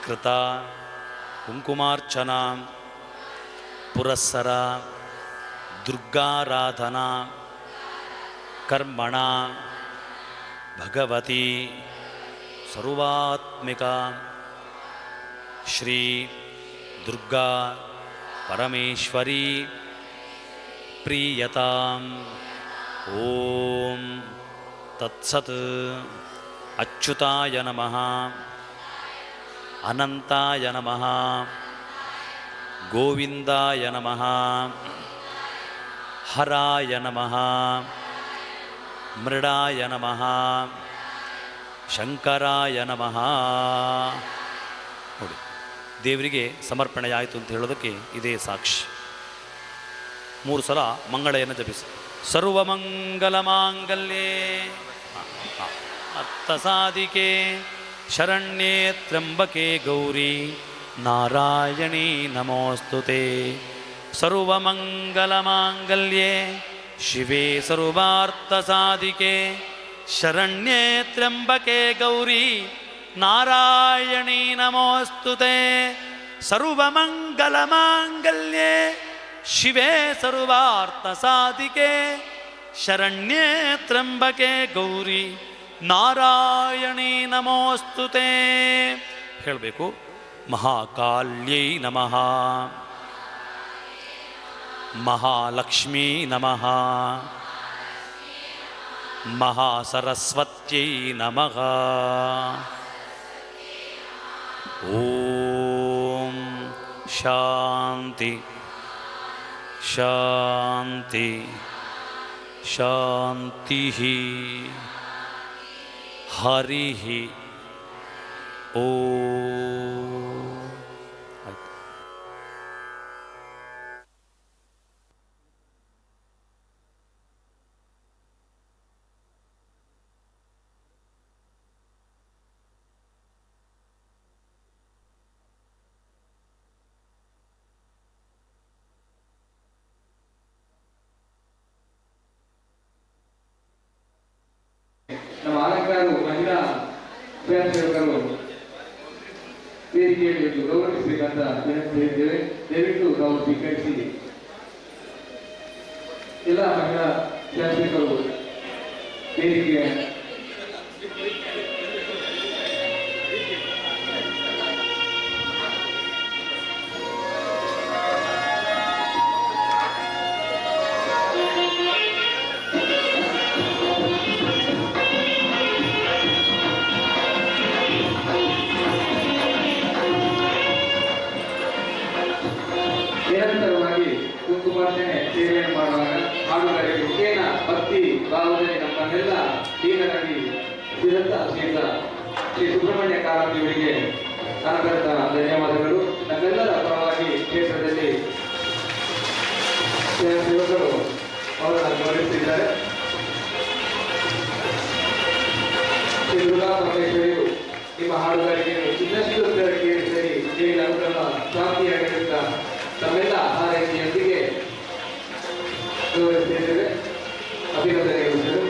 ಕೃತ ಕುಂಕುಮಾರ್ಚನ ಪುರಸ್ಸರ ದುರ್ಗಾರಾಧನಾ ಕರ್ಮಣ ಭಗವತಿ ಸರ್ವಾತ್ಮಿಕ ಶ್ರೀ ದುರ್ಗಾ ಪರಮೇಶ್ವರಿ ಪ್ರೀಯತಾಂ. ಓಂ ತತ್ಸತ್. ಅಚ್ಯುತಾಯ ನಮಃ, ಅನಂತಾಯ ನಮಃ, ಗೋವಿಂದಾಯ ನಮಃ, ಹರಾಯ ನಮಃ, ಮೃಡಾಯ ನಮಃ, ಶಂಕರಾಯ ನಮಃ. ನೋಡಿ, ದೇವರಿಗೆ ಸಮರ್ಪಣೆಯಾಯಿತು ಅಂತ ಹೇಳೋದಕ್ಕೆ ಇದೇ ಸಾಕ್ಷಿ. 3 ಸಲ ಮಂಗಳೆಯನ್ನು ಜಪಿಸಿ. ಸರ್ವಮಂಗಲಮಾಂಗಲ್ಯೇ ಅರ್ಥಸಾಧಿಕೆ ಶರಣ್ಯೇ ತ್ರ್ಯಂಬಕೆ ಗೌರಿ ನಾರಾಯಣೀ ನಮೋಸ್ತುತೆ. ಸರ್ವಮಂಗಲಮಾಂಗಲ್ಯೇ ಶಿವೇ ಸರ್ವಾರ್ಥಸಾಧಿಕೆ ಶರಣ್ಯೇ ತ್ರ್ಯಂಬಕೆ ಗೌರಿ ನಾರಾಯಣೀ ನಮೋಸ್ತುತೆ. ಸರ್ವಮಂಗಲಮಾಂಗಲ್ಯೇ ಶಿವೇ ಸರ್ವಾರ್ಥಸಾಧಿಕೆ ಶರಣ್ಯೇ ತ್ರ್ಯಂಬಕೆ ಗೌರಿ ನಾರಾಯಣೀ ನಮೋಸ್ತುತೆ. ಹೇಳಬೇಕು. ಮಹಾಕಾಲ್ಯೈ ನಮಃ, ಮಹಾಲಕ್ಷ್ಮೀ ನಮಃ, ಮಹಾಸರಸ್ವತ್ಯೈ ನಮಃ. ಓಂ ಶಾಂತಿ ಶಾಂತಿ ಶಾಂತಿ. ಹರಿ ಓ. ಆಯ್ತು. ಸ್ವಯಂ ಸೇವಕರು ವೇದಿಕೆಯಲ್ಲಿ ಗೌರವಿಸಬೇಕಂತ ವಿನಂತಿಸಿದ್ದೇವೆ. ದಯವಿಟ್ಟು ನಾವು ಸ್ವೀಕರಿಸಿ. ಎಲ್ಲ ಮಹಿಳಾ ಸ್ವಯಂ ಸೇವಕರು ವೇದಿಕೆ ನಿರಂತರವಾಗಿ ಕುಂಕುಮಾರ್ಚನೆ ಸೇವೆಯನ್ನು ಮಾಡುವಾಗ ಹಾಡುಗಾರಿಕೆ ಮುಖೇನ ಭಕ್ತಿ ಭಾವದಲ್ಲಿ ನಮ್ಮನ್ನೆಲ್ಲ ದೀನರಾಗಿ ಸಿದ್ಧ ಶ್ರೀ ಸುಬ್ರಹ್ಮಣ್ಯ ಕಾರಂತಿಯವರಿಗೆ ಅನಂತ ಧನ್ಯವಾದಗಳು. ನಮ್ಮೆಲ್ಲರ ಪರವಾಗಿ ಕ್ಷೇತ್ರದಲ್ಲಿ ಸ್ವಯಂ ಸೇವಕರು ಅವರನ್ನು ಗೌರವಿಸಿದ್ದಾರೆ. ಶ್ರೀ ದುರ್ಗಾ ಪರಮೇಶ್ವರಿಯು ನಿಮ್ಮ ಹಾಡುಗಾರಿಕೆಯನ್ನು ಇನ್ನಷ್ಟು ಏರಿಸಲಿ ದೇವಿಯ ಅನುಗ್ರಹ ಪ್ರಾಪ್ತಿಯಾಗಿರುತ್ತ ತಮ್ಮೆಲ್ಲ ಹಾರೈಕೆಯೊಂದಿಗೆ ಗೌರವಿಸಿದ್ದೇವೆ. ಅಭಿನಂದನೆಗಳು.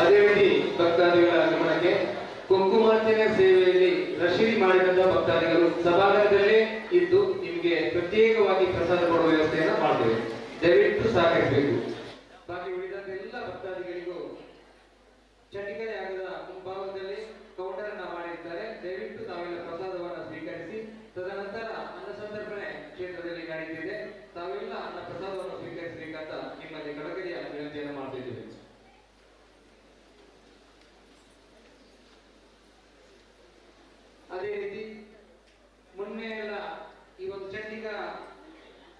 ಅದೇ ರೀತಿ ಭಕ್ತಾದಿಗಳ ಗಮನಕ್ಕೆ ಕುಂಕುಮಾರ್ಚನೆ ಸೇವೆಯಲ್ಲಿ ರಶೀದಿ ಮಾಡಿದಂತ ಭಕ್ತಾದಿಗಳು ಸಭಾಂಗಣದಲ್ಲೇ ಇದ್ದು ನಿಮಗೆ ಪ್ರತ್ಯೇಕವಾಗಿ ಪ್ರಸಾದ ಕೊಡುವ ವ್ಯವಸ್ಥೆಯನ್ನು ಮಾಡ್ತೇವೆ. ದಯವಿಟ್ಟು ಸಹಕರಿಸಬೇಕು. ಬಾಕಿ ಉಳಿದಂತ ಎಲ್ಲ ಭಕ್ತಾದಿಗಳಿಗೂ ಚಟಿಕಲೆ ಆಗದ ಮುಂಭಾಗದಲ್ಲಿ ಕೌಂಟರ್ ಅನ್ನ ಮಾಡಿರ್ತಾರೆ. ದಯವಿಟ್ಟು ತಾವೆಲ್ಲ ಪ್ರಸಾದವನ್ನು ಸ್ವೀಕರಿಸಿ. ತದನಂತರ ಅನ್ನ ಸಂತರ್ಪಣೆ ಕ್ಷೇತ್ರದಲ್ಲಿ ನಡೆಯುತ್ತಿದೆ. ತಾವೆಲ್ಲ ಅನ್ನ ಪ್ರಸಾದವನ್ನು ಸ್ವೀಕರಿಸಬೇಕಂತ ನಿಮ್ಮಲ್ಲಿ ಕಳಕಳಿಯ ವಿನಂತಿಯನ್ನು ಮಾಡ್ತಿದ್ದೇವೆ. ಅದೇ ರೀತಿ ಮೊನ್ನೆ ಎಲ್ಲ ಈ ಒಂದು ಚಂಡಿಕ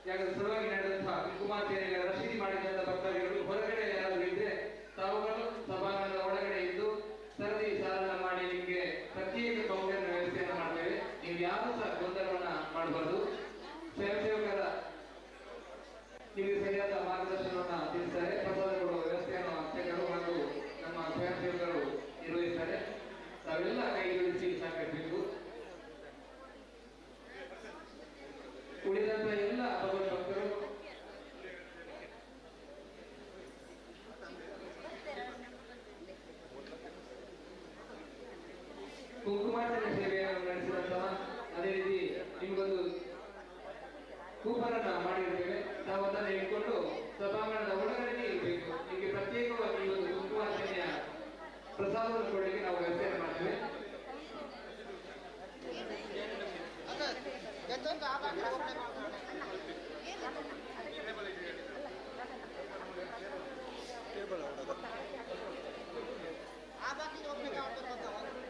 ಯಾಕಂದ್ರೆ ಸಲುವಾಗಿ ನಡೆದಂತಹ ಕುಂಕುಮಾರ್ಚನೆಗೆ ರಶೀದಿ ಮಾಡಿದಂತ ಭಕ್ತಾದಿಗಳು ಹೊರಗಡೆ ಯಾರಾದರೂ ಇದ್ರೆ ತಾವುಗಳು ಸಭಾಂಗಣದ ಒಳಗಡೆ ಇದ್ದು ಸರದಿ ಸಾಲನ್ನ ಮಾಡಿ ನಿಮಗೆ ಪ್ರತ್ಯೇಕ ಕೌಂಟರ್ ವ್ಯವಸ್ಥೆಯನ್ನು ಮಾಡ್ತೇವೆ. ನೀವು ಯಾರು ಸಹ ಗೊಂದಲವನ್ನ ಮಾಡಬಾರ್ದು. ಸ್ವಯಂ ಸೇವಕರ ನಿಮಗೆ ಸರಿಯಾದ ಮಾರ್ಗದರ್ಶನವನ್ನ ತಿಳಿಸ್ತಾರೆ. ಪ್ರಸಾದ ಕೊಡುವ ವ್ಯವಸ್ಥೆಯನ್ನು ಅರ್ಚಕರು ಹಾಗೂ ನಮ್ಮ ಸ್ವಯಂ ಸೇವಕರು ನಿರ್ವಹಿಸ್ತಾರೆ. ತಾವೆಲ್ಲ ಕೈಗೊಳಿಸಿ ಸಹಕರಿಸಬೇಕು. ಉಳಿದಂತ ಎಲ್ಲ ಭಗವದ್ ಭಕ್ತರು ಕುಂಕುಮಾರ್ಚನೆ ಸೇವೆಯನ್ನು ನಡೆಸಿದಂತಹ ಅದೇ ರೀತಿ ನಿಮಗೊಂದು ಕೂಪನ್ ಅನ್ನ ಮಾಡಿರ್ತೇವೆ. ನಾವು ಅದನ್ನು ಇಟ್ಕೊಂಡು ಸಭಾಂಗಣದ ಒಳಗಡೆ ಇರಬೇಕು. ನಿಮಗೆ ಪ್ರತ್ಯೇಕವಾಗಿ ಈ ಒಂದು ಕುಂಕುಮಾರ್ಚನೆಯ ಪ್ರಸಾದವನ್ನು ಕೊಡಲಿಕ್ಕೆ ನಾವು ವ್ಯವಸ್ಥೆಯನ್ನು ಮಾಡ್ತೇವೆ.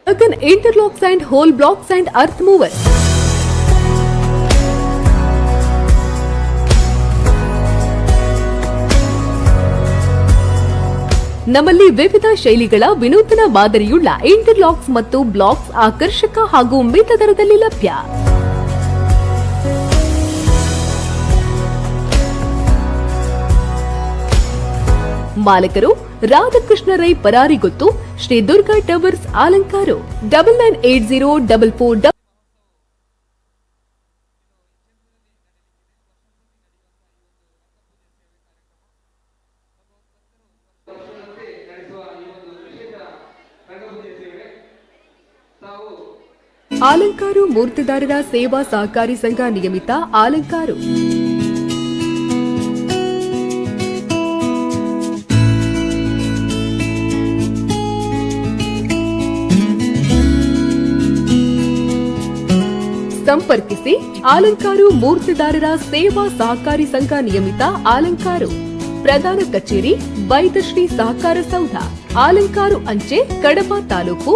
Again, interlocks and hole blocks and earth movers. ನಮ್ಮಲ್ಲಿ ವಿವಿಧ ಶೈಲಿಗಳ ವಿನೂತನ ಮಾದರಿಯುಳ್ಳ ಇಂಟರ್ಲಾಕ್ಸ್ ಮತ್ತು ಬ್ಲಾಕ್ಸ್ ಆಕರ್ಷಕ ಹಾಗೂ ಮಿತ ದರದಲ್ಲಿ ಲಭ್ಯ. ಮಾಲಕರು ರಾಧಾಕೃಷ್ಣ ರೈ ಪರಾರಿಗೊತ್ತು, ಶ್ರೀ ದುರ್ಗಾ ಟವರ್ಸ್, ಆಲಂಕಾರು. 998044. ಆಲಂಕಾರು ಮೂರ್ತಿದಾರರ ಸೇವಾ ಸಹಕಾರಿ ಸಂಘ ನಿಯಮಿತ, ಆಲಂಕಾರು. ಸಂಪರ್ಕಿಸಿ ಆಲಂಕಾರು ಮೂರ್ತಿದಾರರ ಸೇವಾ ಸಹಕಾರಿ ಸಂಘ ನಿಯಮಿತ, ಆಲಂಕಾರು. ಪ್ರಧಾನ ಕಚೇರಿ ಬೈದಶ್ರೀ ಸಹಕಾರ ಸೌಧ, ಆಲಂಕಾರು ಅಂಚೆ, ಕಡಬ ತಾಲೂಕು.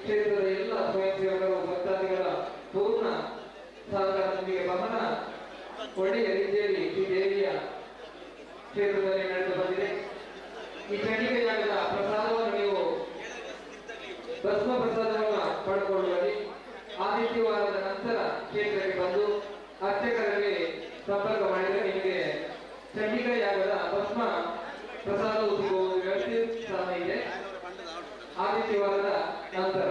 ಕ್ಷೇತ್ರದ ಎಲ್ಲ ಸ್ವಯಂ ಸೇವಕರು ಭಕ್ತಾದಿಗಳ ಪೂರ್ಣ ಸಹಕಾರದೊಂದಿಗೆ ಬಹಳ ಒಳ್ಳೆಯ ರೀತಿಯಲ್ಲಿ ಈ ದೇವಿಯ ಕ್ಷೇತ್ರದಲ್ಲಿ ನಡೆದು ಬಂದಿದೆ. ಈ ಚಂಡಿಕೆ ಜಾಗದ ಪ್ರಸಾದವನ್ನು ನೀವು ಭಸ್ಮ ಪ್ರಸಾದವನ್ನು ಪಡ್ಕೊಳ್ಳುವಲ್ಲಿ ಆದಿತ್ಯವಾರದ ನಂತರ ಕ್ಷೇತ್ರಕ್ಕೆ ಬಂದು ಅರ್ಚಕರಲ್ಲಿ ಸಂಪರ್ಕ ಮಾಡಿದರೆ ನಿಮಗೆ ಚಂಡಿಕಾ ಯಾಗದ ಭಸ್ಮ ಪ್ರಸಾದವು ಸಿಗುವ ವ್ಯವಸ್ಥೆ ಸಹ ಇದೆ. ಆದಿತ್ಯವಾರದ ನಂತರ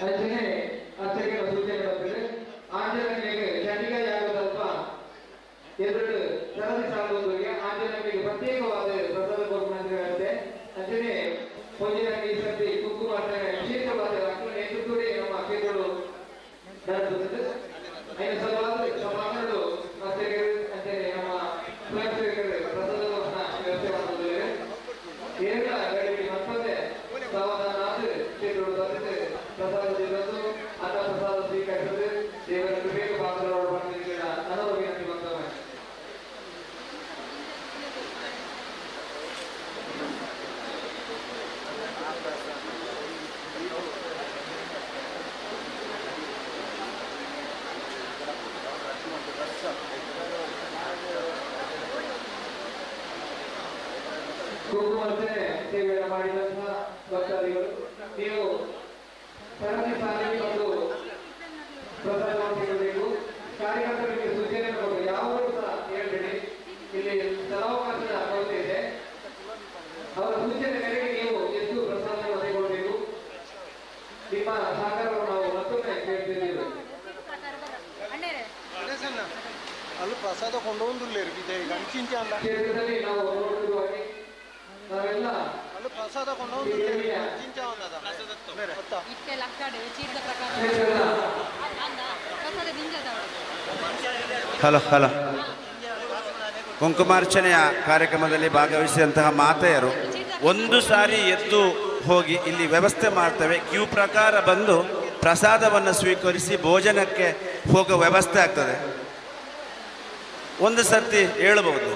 ಅಂಚನೆ ಅರ್ಚಕರ ಸೂಚನೆ ಬರ್ತದೆ. ಆಂಜನೇಯನಿಗೆ ಚಂಡಿಕಾ ಯಾಗ ಸ್ವಲ್ಪ ಎರಡು ಸರದಿ ಸಾಗುವುದರಿಗೆ ಆಂಜನೇಯನಿಗೆ ಪ್ರತ್ಯೇಕವಾದ ಪ್ರಸಾದ ಕೊಡುವಂತೆ ಅಂಚನೆ ಪೂಜೆಯಾಗಿ ಈ ಸರ್ತಿ ಕುಂಕುಮ ವಿಶೇಷವಾದ ನೇತೃತ್ವವೇ ನಮ್ಮ ಕ್ಷೇತ್ರಗಳು ನಡೆಸುತ್ತದೆ. ಐದು ಸಭಾಗಳು ಅರ್ಚಕರು ಅಂಚನೆ ನಮ್ಮ ಸ್ವಯಂ ಸೇವಕರು ಪ್ರಸಾದವನ್ನು ವ್ಯವಸ್ಥೆ ಮಾಡುವುದಿಲ್ಲ. ಏಕ ಗಡಿಗೆ ಮತ್ತೊಂದೇ ಸಾವಧಾನಾದ ಕ್ಷೇತ್ರಗಳು ಬರ್ತದೆ. ಪ್ರಸಾದ ತಿನ್ನೋದು ಅನ್ನ ಪ್ರಸಾದ ಸ್ವೀಕರಿಸದೆ ದೇವರ ಕೃಪೆಗೆ ಪಾತ್ರರಾಗುವಂತೆ ನನ್ನ ವಿನಂತಿ ಬಂದವ. ಕುಂಕುಮಾರ್ಚನೆ ಸೇವೆಯನ್ನು ಮಾಡಿದಂತಹ ಭಕ್ತಾದಿಗಳು ನೀವು ಸರದಿ ಸಾಲಿಗೆ ಬಂದು ಪ್ರಸಾದವನ್ನು ತೆಗೆಯಬೇಕು. ಕಾರ್ಯಕರ್ತರಿಗೆ ಸೂಚನೆಯನ್ನು ಕೊಡಬೇಕು. ಯಾವಾಗಲೂ ಸಹ ಹೇಳ್ಬೇಡಿ, ಇಲ್ಲಿ ಸ್ಥಳಾವಕಾಶದ ಕೊರತೆ ಇದೆ. ಅವರ ಸೂಚನೆ ಮೇರೆಗೆ ನೀವು ಎಷ್ಟು ಪ್ರಸಾದವನ್ನು ತೆಗೆದುಕೊಳ್ಬೇಕು. ನಿಮ್ಮ ಸಹಕಾರವನ್ನು ನಾವು ಮತ್ತೊಮ್ಮೆ ಕೇಳ್ತಿದ್ದೇವೆ. ಅಲ್ಲಿ ಪ್ರಸಾದ ಕೊಂಡೊಂದಿಲ್ಲ ಕ್ಷೇತ್ರದಲ್ಲಿ ನಾವು ನೋಡುತ್ತಿರುವ ಹಾಗೆ ನಾವೆಲ್ಲ ಅಲ್ಲಿ ಪ್ರಸಾದ ಹಲೋ ಹಲೋ ಕುಂಕುಮಾರ್ಚನೆಯ ಕಾರ್ಯಕ್ರಮದಲ್ಲಿ ಭಾಗವಹಿಸಿದಂತಹ ಮಾತೆಯರು ಒಂದು ಸಾರಿ ಎದ್ದು ಹೋಗಿ ಇಲ್ಲಿ ವ್ಯವಸ್ಥೆ ಮಾಡ್ತೇವೆ. ಕ್ಯೂ ಪ್ರಕಾರ ಬಂದು ಪ್ರಸಾದವನ್ನು ಸ್ವೀಕರಿಸಿ ಭೋಜನಕ್ಕೆ ಹೋಗೋ ವ್ಯವಸ್ಥೆ ಆಗ್ತದೆ. ಒಂದು ಸರ್ತಿ ಹೇಳ್ಬೋದು.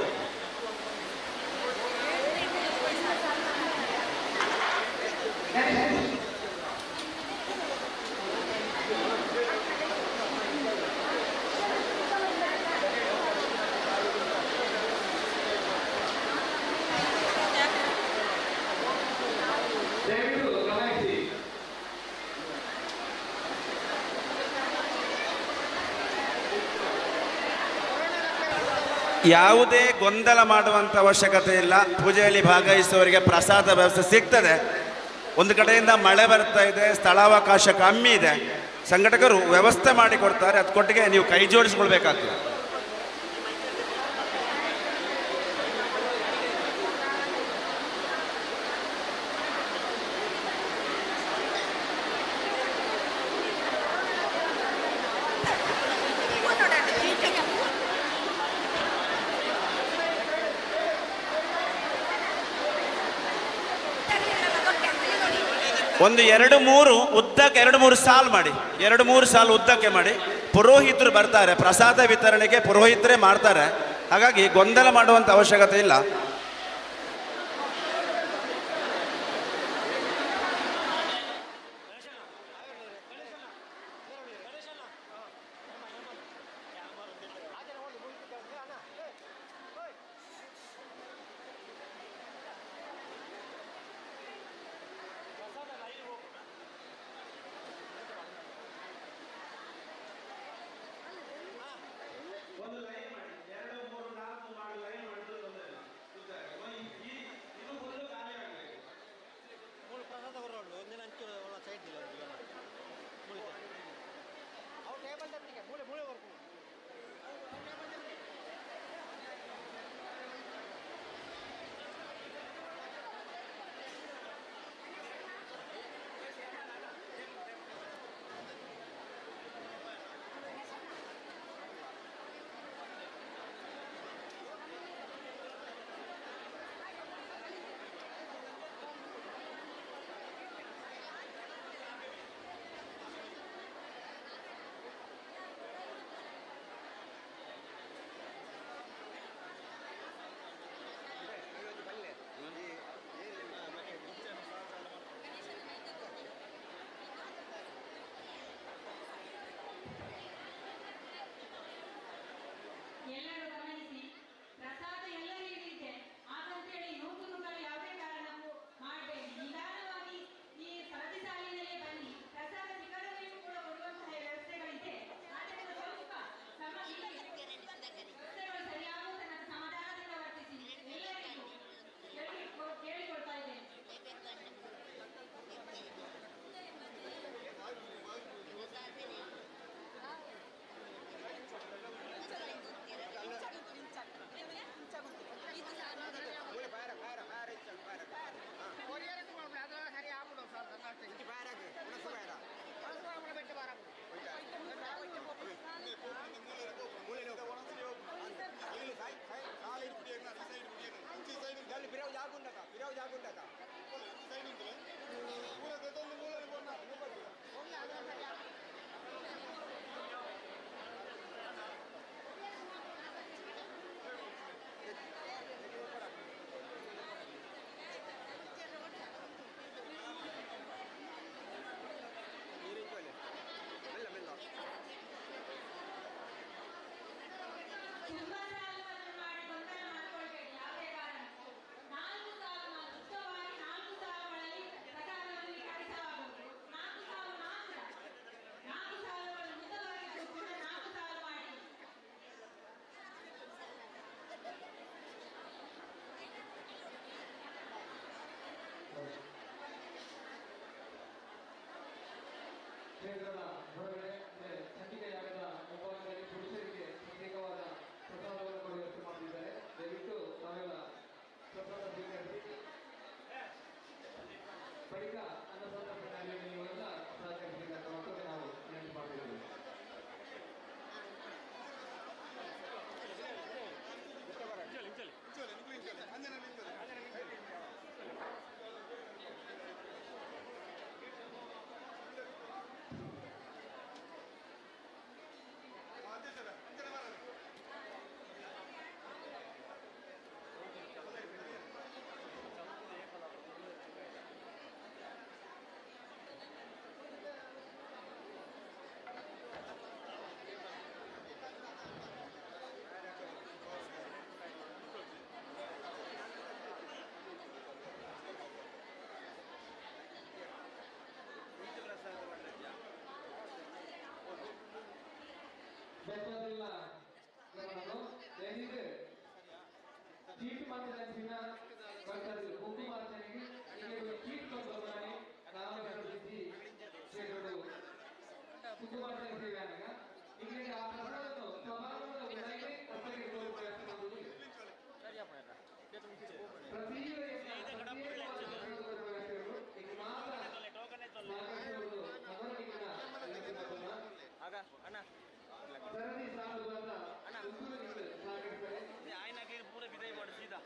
ಯಾವುದೇ ಗೊಂದಲ ಮಾಡುವಂಥ ಅವಶ್ಯಕತೆ ಇಲ್ಲ. ಪೂಜೆಯಲ್ಲಿ ಭಾಗವಹಿಸುವವರಿಗೆ ಪ್ರಸಾದ ವ್ಯವಸ್ಥೆ ಸಿಗ್ತದೆ. ಒಂದು ಕಡೆಯಿಂದ ಮಳೆ ಬರ್ತಾ ಇದೆ, ಸ್ಥಳಾವಕಾಶ ಕಮ್ಮಿ ಇದೆ, ಸಂಘಟಕರು ವ್ಯವಸ್ಥೆ ಮಾಡಿಕೊಡ್ತಾರೆ. ಅದು ಕೊಟ್ಟಿಗೆ ನೀವು ಕೈ ಜೋಡಿಸ್ಕೊಳ್ಬೇಕಾಗ್ತದೆ. ಒಂದು 2-3 ಉದ್ದಕ್ಕೆ 2-3 ಸಾಲು ಮಾಡಿ, 2-3 ಸಾಲು ಉದ್ದಕ್ಕೆ ಮಾಡಿ. ಪುರೋಹಿತರು ಬರ್ತಾರೆ, ಪ್ರಸಾದ ವಿತರಣೆಗೆ ಪುರೋಹಿತರೇ ಮಾಡ್ತಾರೆ. ಹಾಗಾಗಿ ಗೊಂದಲ ಮಾಡುವಂಥ ಅವಶ್ಯಕತೆ ಇಲ್ಲ. ತುಂಬಾ ಸಾಲವನ್ನು ಮಾಡಿ ಗೊಂದಲ ಮಾಡಿಕೊಳ್ಬೇಡಿ. ಯಾವುದೇ ಕಾರಣಕ್ಕೂ 4 ಸಾಲು ಉತ್ತಮವಾಗಿ 4 ಸಾಲುಗಳಲ್ಲಿ ಪ್ರಸಾದವನ್ನು ವಿತರಿಸಲಾಗುವುದು. 4 ಸಾಲು ಮಾತ್ರ, 4 ಸಾಲುಗಳು ಉದ್ದವಾಗಿ ಕೂಡ 4 ಸಾಲು ಮಾಡಿ. ಕ್ಷೇತ್ರದ ಹೊರಗಡೆ ಸಂಚಿಕೆಯಾಗದ ಮುಂಭಾಗದಲ್ಲಿ ಪುರುಷರಿಗೆ ಪ್ರತ್ಯೇಕವಾದ ಪ್ರಸಾದವನ್ನು ಕೂಡ ವ್ಯವಸ್ಥೆ ಮಾಡಿದ್ದಾರೆ. ದಯವಿಟ್ಟು ತಾವೆಲ್ಲ ಪ್ರಸಾದ ಸ್ವೀಕರಿಸಿ ಬಳಿಕ ಅನ್ನಸಂತರ್ಪಣೆಯಲ್ಲಿ ನೀವೆಲ್ಲ ಸಹಕರಿಸಬೇಕಂತ ಮತ್ತೊಮ್ಮೆ ನಾವು ನೆನಪು ಮಾಡಿದ್ದೇವೆ. ಬೆಟ್ಟದಿಲ್ಲ ಏನಿದೆ ಚೀಟ್ ಮಾರ್ಚನೆಯ ಬರ್ತಾರೆ ಮುಖ್ಯ ಮಾರ್ಚನೆಗೆ ಈಗ ಚೀಟ್ ಬಂದರೆ ನಾವು ನಡೆಸಿ ಸೇರೋದು ಮುಖ್ಯ ಮಾರ್ಚನೆ ಸೇವೆಯಾಗ ಈಗ ಆ ಪ್ರಸಾದವನ್ನು ಸಮಾನವಾದ ಉದಾಹರಣೆ ಕರ್ತರಿಗೆ ತೋರಿಸುವುದು ಪ್ರತಿ ಸರಣಿ ಸಾಲುಗಳನ್ನು ಸಹಕರಿಸಿದರೆ ಆಯ್ನಾಗೆ ಪೂರ ವಿದಾಯ ಮಾಡಿ ಸೀದಾ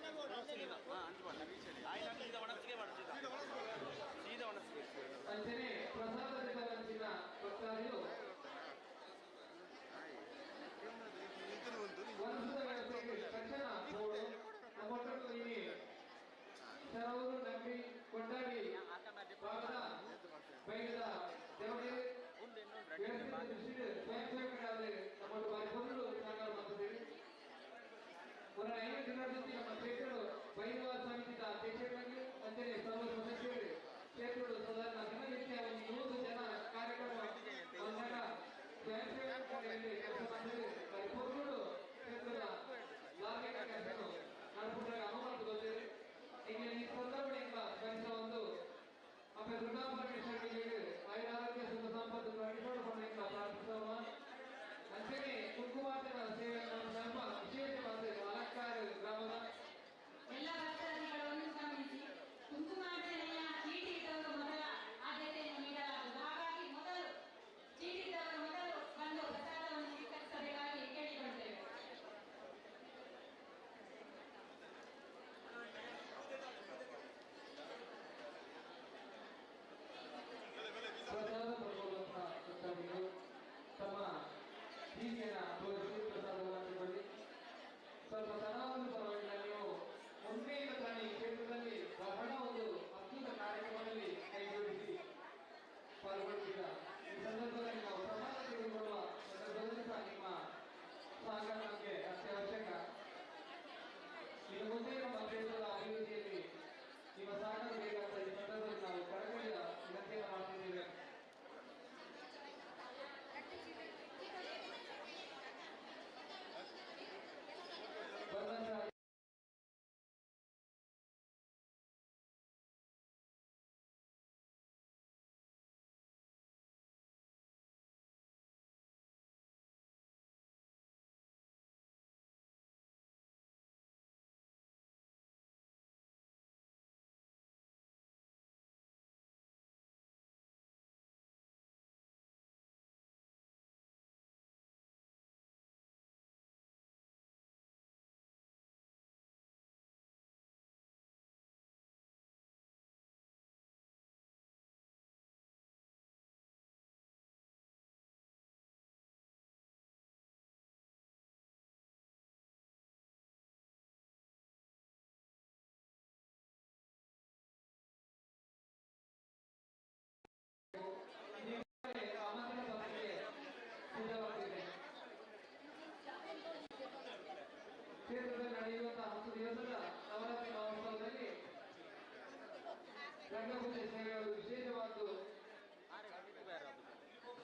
ರಂಗಪೂಜೆ ಸೇವೆ ವಿಶೇಷವಾದ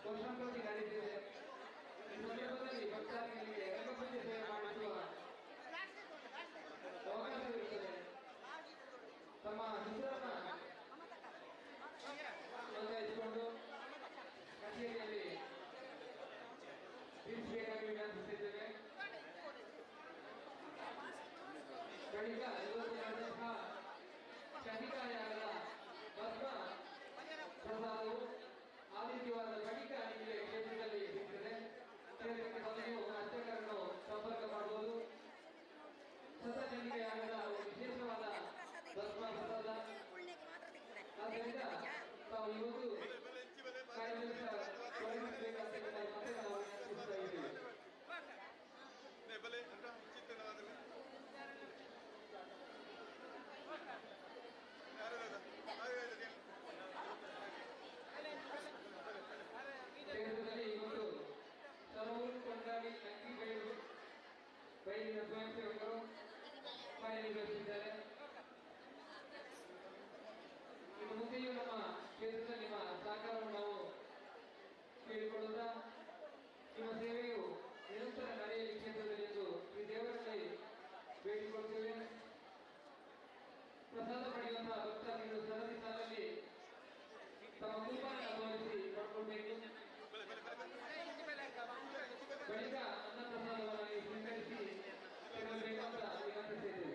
ವರ್ಷಾಂತಿ ನಡೆದಿದೆ. ಈ ಸಂದರ್ಭದಲ್ಲಿ ಭಕ್ತಾದಿಗಳಿಗೆ ರಂಗಪೂಜೆ ಸೇವೆ ಮಾಡಿಸುವ ಅವಕಾಶವಿರುತ್ತದೆ. ತಮ್ಮ ಹೆಸರನ್ನ ನೋಂದಾಯಿಸಿಕೊಂಡು ಕಚೇರಿಯಲ್ಲಿ ತಿಳಿಸಬೇಕಾಗಿ ವಿನಂತಿಸಿದ್ದೇವೆ. ಬಳಿಕ ಇವತ್ತು ನಡೆದಂತಹ ಶನಿಕಾರ್ಯಗಳ ಭಸ್ಮ ಪ್ರಸಾದವು ಆದಿತ್ಯವಾದ ಬಳಿಕ ನಿಮಗೆ ಕ್ಷೇತ್ರದಲ್ಲಿ ಸಿಗ್ತದೆ. ಕ್ಷೇತ್ರಕ್ಕೆ ಬಂದು ಅರ್ಚಕರನ್ನು ಸಂಪರ್ಕ ಮಾಡಬಹುದು. ಶತಚಂಡಿಕೆಯಾಗದ ವಿಶೇಷವಾದ ಭಸ್ಮ ಪ್ರಸಾದ. ಆದ್ದರಿಂದ ತಾವು ಇವತ್ತು ಕಾರ್ಯಕ್ರಮ ತೊಡಗಿಸಬೇಕಂತ ಮತ್ತೆ ನಾವು ವಿನಂತಿಸ್ತಾ ಇದ್ದೇವೆ. ಕ್ಷೇತ್ರದಲ್ಲಿ ಇವತ್ತು ಸರೂರು ಕೊಂಡಾಡಿ ಅಕ್ಕಿ ಬೈಲಿನ ಸ್ವಯಂ ಸೇವಕರು ಕಾರ್ಯನಿರ್ವಹಿಸಿದ್ದಾರೆ. ಇನ್ನು ಮುಂದೆಯೂ ನಮ್ಮ ಕ್ಷೇತ್ರದಲ್ಲಿ ನಿಮ್ಮ ಸಹಕಾರವನ್ನು ನಾವು ಕೇಳಿಕೊಳ್ಳುತ್ತಾ ನಿಮ್ಮ ಸೇವೆಯು ನಿರಂತರ ನಡೆಯಲಿ ಕ್ಷೇತ್ರದಲ್ಲಿ ಎಂದು ಈ ದೇವರಲ್ಲಿ ಬೇಡಿಕೊಳ್ಳುತ್ತೇವೆ. ಪ್ರಸಾದ ಪಡೆಯುವಂತಹ ಭಕ್ತಾದಿಗಳು ಸರದಿ ಸಾಲಲ್ಲಿ ತಮ್ಮ ಕೂಪನ್ ತೋರಿಸಿ ಪಡ್ಕೊಳ್ಬೇಕು. ಬಳಿಕ ಅನ್ನ ಪ್ರಸಾದವನ್ನು ಸ್ವೀಕರಿಸಿ ತೆರಳಬೇಕಂತ ವಿನಂತಿಸಿದ್ದೇವೆ.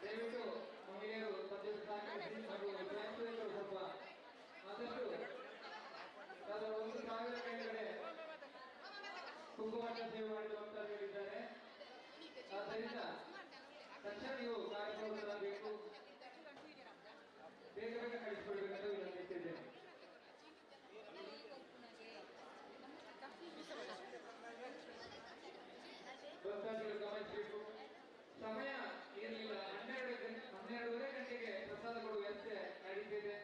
ದಯವಿಟ್ಟು ಮಹಿಳೆಯರು ಪದ್ಧತಿ ಸಹಕರಿಸಿ ಹಾಗೂ ಸ್ವಯಂಸೇವಕರು ಸ್ವಲ್ಪ ಆದಷ್ಟು 1,000 ಕೆಳಗಡೆ ಕುಂಕುಮಾರ್ಚನೆ ಸೇವೆ ಮಾಡಿರುವಂತ ಹೇಳಿದ್ದಾರೆ. ಆದ್ದರಿಂದ ತಕ್ಷಣ ನೀವು ಕಾರ್ಯಕ್ರಮಬೇಕು, ಬೇಗ ಬೇಗ ಕಳಿಸಿಕೊಡ್ಬೇಕಂತ ವಿನಂತಿಸಿದ್ದೇನೆ. ಭಕ್ತಾದಿಗಳು ಗಮನಿಸಬೇಕು. ಸಮಯ ಇರಲಿಲ್ಲ. 12:30 ಗಂಟೆಗೆ ಪ್ರಸಾದ ಕೊಡುವ ವ್ಯವಸ್ಥೆ ನಡೀತಿದೆ.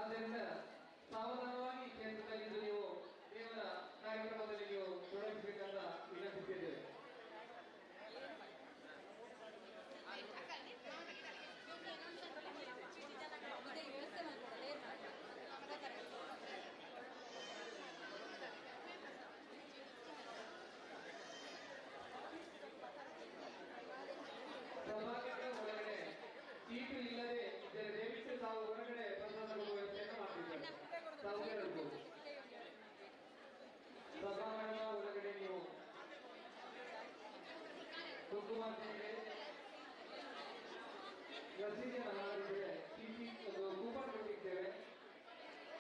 ಆದ್ದರಿಂದ ಸಾವಧಾನವಾಗಿ ಕ್ಷೇತ್ರದಲ್ಲಿ ನೀವು ದೇವರ ಕಾರ್ಯಕ್ರಮದಲ್ಲಿ ನೀವು ತೊಡಗಿಸಬೇಕಂತ ವಿನಂತಿಸಿದ್ದೇವೆ. ಒಳಗಡೆ ಸೀಟು ಇಲ್ಲದೆ ಇದ್ದರೆ ದಯವಿಟ್ಟು ತಾವು ಹೊರಗಡೆ ಪ್ರಸಾದ ಕೊಡುವ ವ್ಯವಸ್ಥೆಯನ್ನು ಮಾಡಿದ್ದಾರೆ. ತಾವು ಕೇಳಬಹುದು. ಸಭಾಂಗಣದ ಒಳಗಡೆ ನೀವು ಕುಂಕುಮಾರ್ಚನೆಗೆ ರಸೀದಿ ಮಾಡಿದ್ರೆ ಕೂಪನ್ ಕೊಟ್ಟಿದ್ದೇವೆ.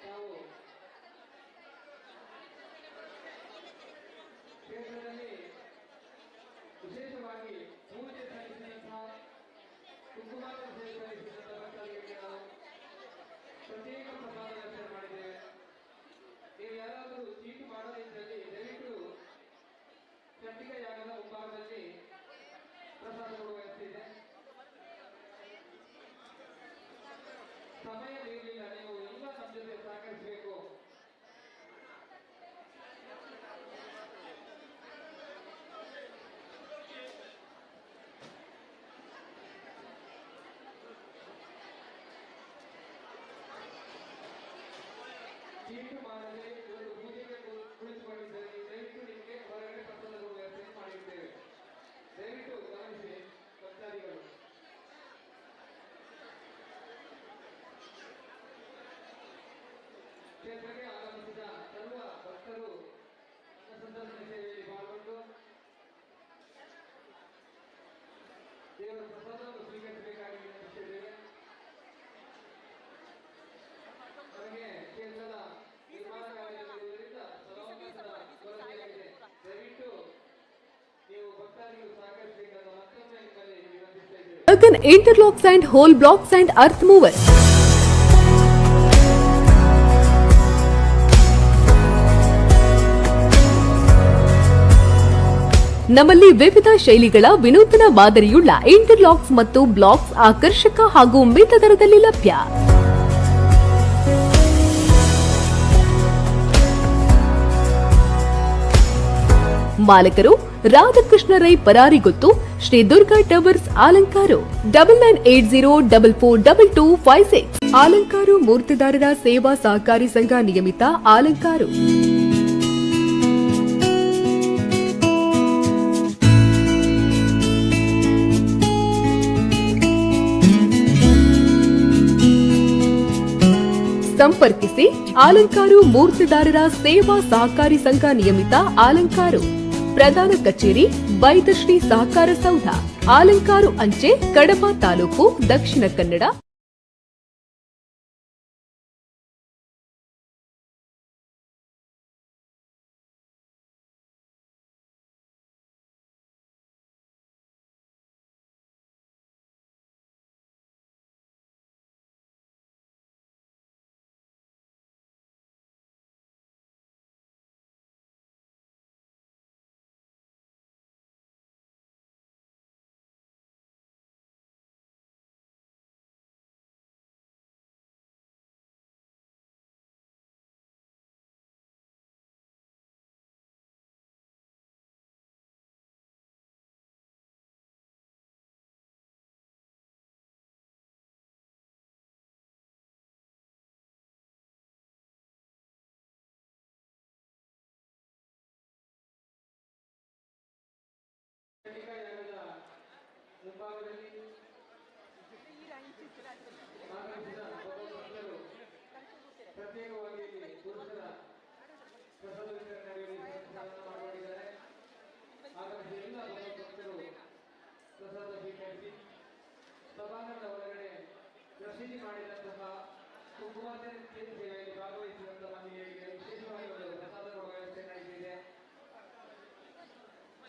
ತಾವು ಕ್ಷೇತ್ರದಲ್ಲಿ ವಿಶೇಷವಾಗಿ ಪೂಜೆ ಸಲ್ಲಿಸಿದಂತಹ ಕುಂಕುಮಾರ್ಚನೆ ಸೇವೆ ಸಲ್ಲಿಸಿದಂತಹ ಭಕ್ತರಿಗೆ ನಾವು ಪ್ರತ್ಯೇಕ ಪ್ರಸಾದ ವ್ಯವಸ್ಥೆ ಮಾಡಿದ್ದೇವೆ. ನೀವು ಯಾರಾದರೂ ಚೀಟು ಮಾಡದಿದ್ದಲ್ಲಿ ದಯವಿಟ್ಟು ಚಂಡಿಕೆಯಾಗದ ಮುಂಭಾಗದಲ್ಲಿ ಪ್ರಸಾದ ಕೊಡುವ ವ್ಯವಸ್ಥೆ ಇದೆ. ಸಮಯ ಇರಲಿಲ್ಲ, ನೀವು ಎಲ್ಲ ನಮ್ಮ ಜೊತೆ ಸಹಕರಿಸಬೇಕು. ಚೀಟು ಮಾಡದೆ ಒಂದು ಪೂಜೆಗೆ ಕುಳಿತುಕೊಂಡಿದ್ದರೆ ದಯವಿಟ್ಟು ನಿಮಗೆ ಹೊರಗಡೆ ಪ್ರಸಾದ ಕೊಡುವ ವ್ಯವಸ್ಥೆ ಮಾಡಿದ್ದೇವೆ. ದಯವಿಟ್ಟು ಗಮನಿಸಿ ಭಕ್ತಾದಿಗಳು. ಕ್ಷೇತ್ರಕ್ಕೆ ಆಗಮಿಸಿದ ಸರ್ವ ಭಕ್ತರು ಅನ್ನಸಂತರ್ಪಣೆ ಸೇವೆಯಲ್ಲಿ ಪಾಲ್ಗೊಂಡು ದೇವರ ಪ್ರಸಾದವನ್ನು ಸ್ವೀಕರಿಸಬೇಕಾಗಿ ವಿನಂತಿಸಿದ್ದೇವೆ. ನಮಗೆ ಕ್ಷೇತ್ರದ ನಿರ್ಮಾಣ ಕಾರ್ಯದಲ್ಲಿರುವುದರಿಂದ ಸ್ಥಳಾವಕಾಶದ ಕೊರತೆಯಾಗಿದೆ. ದಯವಿಟ್ಟು ನೀವು ಭಕ್ತಾದಿಗಳು ಸಹಕರಿಸಬೇಕಾದ ಮತ್ತೊಮ್ಮೆ ನಿಮ್ಮಲ್ಲಿ ವಿನಂತಿಸ್ತಾ ಇದ್ದೇವೆ. Urban Interlocks and Whole Blocks and Earth Movers. ನಮ್ಮಲ್ಲಿ ವಿವಿಧ ಶೈಲಿಗಳ ವಿನೂತನ ಮಾದರಿಯುಳ್ಳ ಇಂಟರ್ಲಾಕ್ಸ್ ಮತ್ತು ಬ್ಲಾಕ್ಸ್ ಆಕರ್ಷಕ ಹಾಗೂ ಮಿತ ದರದಲ್ಲಿ ಲಭ್ಯ. ಮಾಲಕರು ರಾಧಾಕೃಷ್ಣ ರೈ ಪರಾರಿಗುತ್ತು, ಶ್ರೀ ದುರ್ಗಾ ಟವರ್ಸ್, ಆಲಂಕಾರು. 9980442256. ಆಲಂಕಾರು ಮೂರ್ತಿದಾರರ ಸೇವಾ ಸಹಕಾರಿ ಸಂಘ ನಿಯಮಿತ, ಆಲಂಕಾರು. ಸಂಪರ್ಕಿಸಿ ಆಲಂಕಾರು ಮೂರ್ತಿದಾರರ ಸೇವಾ ಸಹಕಾರಿ ಸಂಘ ನಿಯಮಿತ, ಆಲಂಕಾರು. ಪ್ರಧಾನ ಕಚೇರಿ ಬೈದಶ್ರೀ ಸಹಕಾರ ಸೌಧ, ಆಲಂಕಾರು ಅಂಚೆ, ಕಡಬ ತಾಲೂಕು, ದಕ್ಷಿಣ ಕನ್ನಡ. ಮುಂಭಾಗದಲ್ಲಿ ಪ್ರತ್ಯೇಕವಾಗಿ ಪುರುಷರ ಪ್ರಸಾದ ವಿತರಣೆ ಮಾಡಿದ್ದಾರೆ. ಹಾಗಾಗಿ ಎಲ್ಲ ಭಕ್ತರು ಪ್ರಸಾದ ಸ್ವೀಕರಿಸಿ ಸಭಾಂಗಣದ ಒಳಗಡೆ ಪ್ರಸಿದ್ಧಿ ಮಾಡಿದಂತಹ ಕುಂಕುಮಾರ್ಚನೆ ಸೇವೆಯಲ್ಲಿ ಭಾಗವಹಿಸಿದಂತಹ ಮಹಿಳೆಯರಿಗೆ ವಿಶೇಷವಾಗಿ ಒಂದು ಪ್ರಸಾದ ಕೊಡುವ ವ್ಯವಸ್ಥೆ ನಡೆದಿದೆ.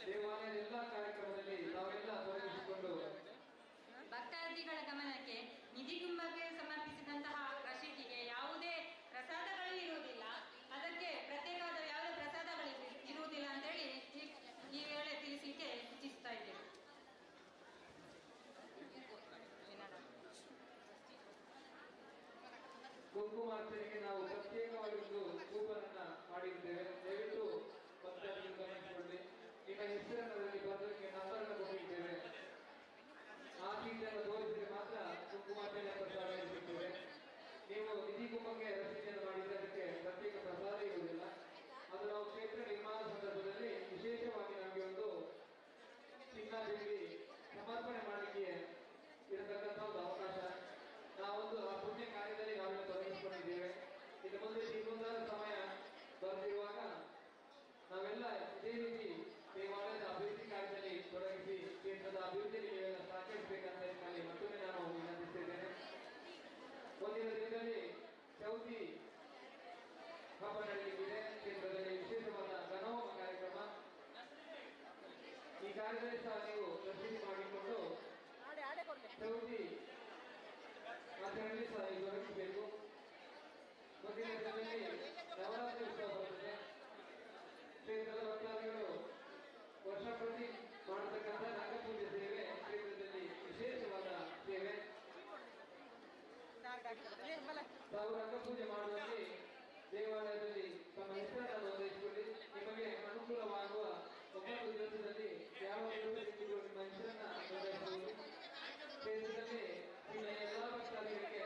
ದೇವಾಲಯದ ಎಲ್ಲ ಕಾರ್ಯಕ್ರಮದಲ್ಲಿ ತಾವೆಲ್ಲ ತೊಡಗಿಸಿಕೊಂಡು ಭಕ್ತಾದಿಗಳ ಗಮನಕ್ಕೆ ನಿಧಿಗುಂಬಕ್ಕೆ ಸಮರ್ಪಿಸಿದಂತಹ ರಶೀದಿಗೆ ಯಾವುದೇ ಪ್ರಸಾದಗಳು ಇರುವುದಿಲ್ಲ. ಅದಕ್ಕೆ ಪ್ರತ್ಯೇಕವಾದ ಯಾವುದೇ ಪ್ರಸಾದಗಳು ಇರುವುದಿಲ್ಲ ಅಂತೇಳಿ ಈ ವೇಳೆ ತಿಳಿಸಲಿಕ್ಕೆ ಇಚ್ಛಿಸ್ತಾ ಇದ್ದೇವೆ. ಕುಂಕುಮಾರ್ಚನೆಗೆ ನಾವು ಪ್ರತ್ಯೇಕವಾಗಿ ಒಂದು ಕೂಪನ್ ಅನ್ನ ಮಾಡಿದ್ದೇವೆ. ದಯವಿಟ್ಟು ಭಕ್ತಾದಿಗಳು ಗಮನಿಸಿಕೊಳ್ಳಿ. ನಿಮ್ಮ ಹೆಸರಿನಲ್ಲಿ ಬರೋದಕ್ಕೆ ನಂಬರ್ ಅನ್ನು ಕೊಟ್ಟಿದ್ದೇವೆ. ಆ ಚೀಟನ್ನು ತೋರಿಸಿದ್ರೆ ಮಾತ್ರ ಕುಂಕುಮಾರ್ಚನೆ ಪ್ರಸಾದ ಸಿಗ್ತೇವೆ. ನೀವು ನಿಧಿಗುಂಬಕ್ಕೆ ರಸೀದಿಯನ್ನು ಮಾಡಿದ್ರೆ ಅದಕ್ಕೆ ಪ್ರತ್ಯೇಕ ಪ್ರಸಾದ ಇರುವುದಿಲ್ಲ. ಅದು ನಾವು ಕ್ಷೇತ್ರ ನಿರ್ಮಾಣ ಸಂದರ್ಭದಲ್ಲಿ ವಿಶೇಷವಾಗಿ ನಮಗೆ ಒಂದು ಚಿನ್ನ ಬೆಳ್ಳಿ ಸಮರ್ಪಣೆ ಮಾಡಲಿಕ್ಕೆ ಇರತಕ್ಕಂಥ ಒಂದು ಅವಕಾಶ. ನಾವೊಂದು ಆ ಪುಣ್ಯ ಕಾರ್ಯದಲ್ಲಿ ನಾವೆಲ್ಲ ತೊಡಗಿಸಿಕೊಂಡಿದ್ದೇವೆ. ಇನ್ನು ಮುಂದೆ ಇನ್ನೊಂದರ ಸಮಯ ಬರೆದಿರುವಾಗ ನಾವೆಲ್ಲ ಇದೇ ರೀತಿ ದೇವಾಲಯದ ಅಭಿವೃದ್ಧಿ ಕಾರ್ಯದಲ್ಲಿ ತೊಡಗಿಸಿ ಕ್ಷೇತ್ರದ ಅಭಿವೃದ್ಧಿಯಲ್ಲಿ ನೀವೆಲ್ಲ ಸಹಕರಿಸಬೇಕಂತ ನಿಮ್ಮಲ್ಲಿ ಮತ್ತೊಮ್ಮೆ ನಾನು ವಿನಂತಿಸಿದ್ದೇನೆ. ಮುಂದಿನ ದಿನದಲ್ಲಿ ಚೌತಿ ಹಬ್ಬ ನಡೆಯಲಿದೆ. ಕ್ಷೇತ್ರದಲ್ಲಿ ವಿಶೇಷವಾದ ಗಣಹೋಮ ಕಾರ್ಯಕ್ರಮ. ಈ ಕಾರ್ಯದಲ್ಲಿ ಸಹ ನೀವು ರಸೀದಿ ಮಾಡಿಕೊಂಡು ಚೌತಿ ಆಚರಣೆ ಸಹ ತೊಡಗಿಸಬೇಕು. ಮುಂದಿನ ದಿನದಲ್ಲಿ ನವರಾತ್ರಿ ಉತ್ಸವ ಬರುತ್ತದೆ. ಕ್ಷೇತ್ರದ ಭಕ್ತಾದಿಗಳು ವರ್ಷ ಪ್ರತಿ ಮಾಡತಕ್ಕಂಥ ರಂಗಪೂಜೆ ಸೇವೆ ಕ್ಷೇತ್ರದಲ್ಲಿ ವಿಶೇಷವಾದ ಸೇವೆ. ತಾವು ರಂಗಪೂಜೆ ಮಾಡುವಲ್ಲಿ ದೇವಾಲಯದಲ್ಲಿ ತಮ್ಮ ಹೆಸರನ್ನು ನೋಂದಾಯಿಸಿಕೊಳ್ಳಿ. ನಿಮಗೆ ಅನುಕೂಲವಾಗುವ 9 ದಿವಸದಲ್ಲಿ ಯಾವ ದಿವಸದಲ್ಲಿ ನಿಮ್ಮ ಹೆಸರನ್ನ ನೋಂದಾಯಿಸಬಹುದು. ಕ್ಷೇತ್ರದಲ್ಲಿ ನಿಮ್ಮ ಎಲ್ಲ ಭಕ್ತಾದಿಗಳಿಗೆ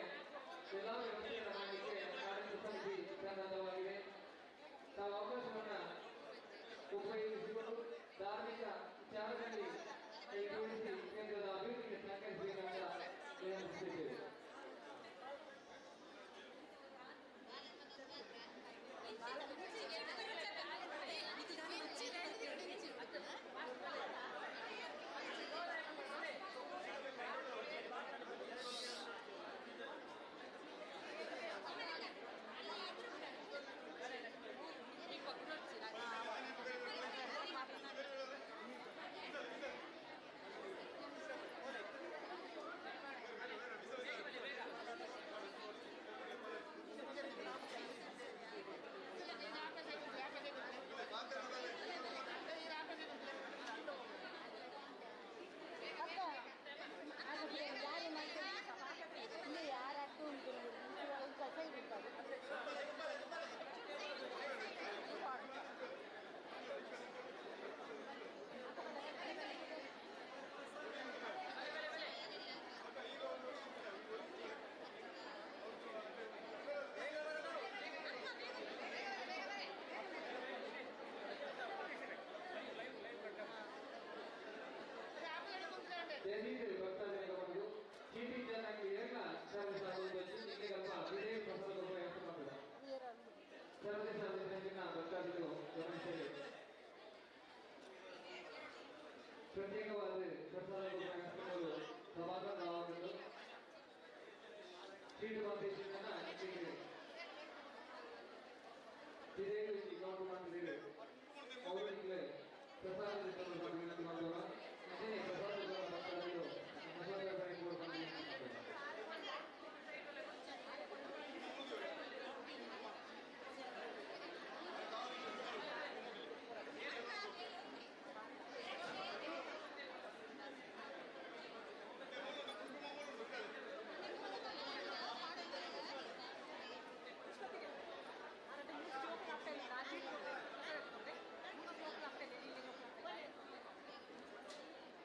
ಎಲ್ಲ ವ್ಯವಸ್ಥೆಯನ್ನು ಮಾಡಲಿಕ್ಕೆ ಕಾರ್ಯ ಸಮಿತಿ ಸನ್ನದ್ಧವಾಗಿದೆ. ತಾವು ಅವಕಾಶವನ್ನು ಉಪಯೋಗಿಸಿಕೊಂಡು ಧಾರ್ಮಿಕ ವಿಚಾರದಲ್ಲಿ ಕೈಗೂಡಿಸಿ ಕೇಂದ್ರದ ಅಭಿವೃದ್ಧಿಗೆ ಸಹಕರಿಸಬೇಕಂತ ವಿನಂತಿಸಿದ್ದೇವೆ.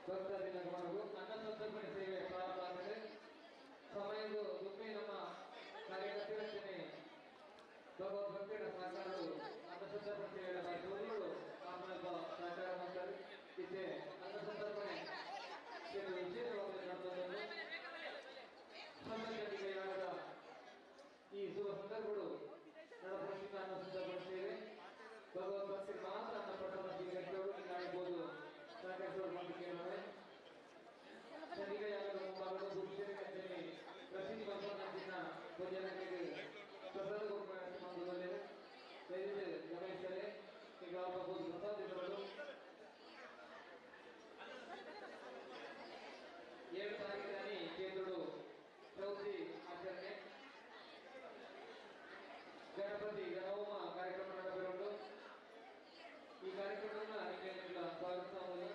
ಭಕ್ತಾದಿಗಳಿಗೂ ಅನ್ನ ಸಂತರ್ಪಣೆ ಸೇವೆ ಪ್ರಾರಂಭ ಆಗಿದೆ. ಸಮಯದ ದುಮ್ಮೆ ನಮ್ಮ ಕಾರ್ಯಕರ್ತರಚನೆ ಭಗವದ್ ಭಕ್ತರ ಸಹಕಾರಗಳು ಅನ್ನ ಸಂತರ್ಪಣೆ ಸೇವೆಯ ಬಾಯಿಸುವವರು ಆಮೇಲೆ ಸಹಕಾರ ಮಾಡ್ತಾರೆ. ಇತ್ತೆ ಅನ್ನ ಸಂತರ್ಪಣೆ ಸೇವೆ ವಿಶೇಷವಾಗಿ ನಡೆದದ್ದು ಸಂಬಂಧಿಕರಾದ ಈ ಶುಭ ಸಂದರ್ಭಗಳು ನಡೆದ ಅನ್ನ ಸಂತರ್ಪಣೆ ಸೇವೆ ಭಗವದ್ ಭಕ್ತರು ಮಾತ್ರ ಅನ್ನ ಪ್ರಸಾದ ಸ್ವೀಕರಿಸಲು ಕಾಣಬಹುದು. ಸಹಕರಿಸುವ ಕೇಳುವೆ ಶನಿಗೆಯಾಗದ ಮುಂಭಾಗದ ಭೂಮಿಯಲ್ಲಿ ಪ್ರಸಿದ್ಧ ಬಂಧನ ಭೋಜನಗಳಿಗೆ ಪ್ರಸಾದ ಮಾಡುವುದರಲ್ಲಿ ದಯವಿಟ್ಟು ಗಮನಿಸಲೇ ಈಗ ಬಹುದು ಪ್ರಸಾದಿಗಳು 7 ತಾರೀಕಿನಲ್ಲಿ ಕೇಂದ್ರಗಳು ಚೌತಿ ಆಚರಣೆ ಗಣಪತಿ ಗಣಹೋಮ ಕಾರ್ಯಕ್ರಮ ನಡೆದಿರುವುದು. ಈ ಕಾರ್ಯಕ್ರಮವನ್ನು ನಿಮಗೆ ಸ್ವಾಗತಿಸುವುದು.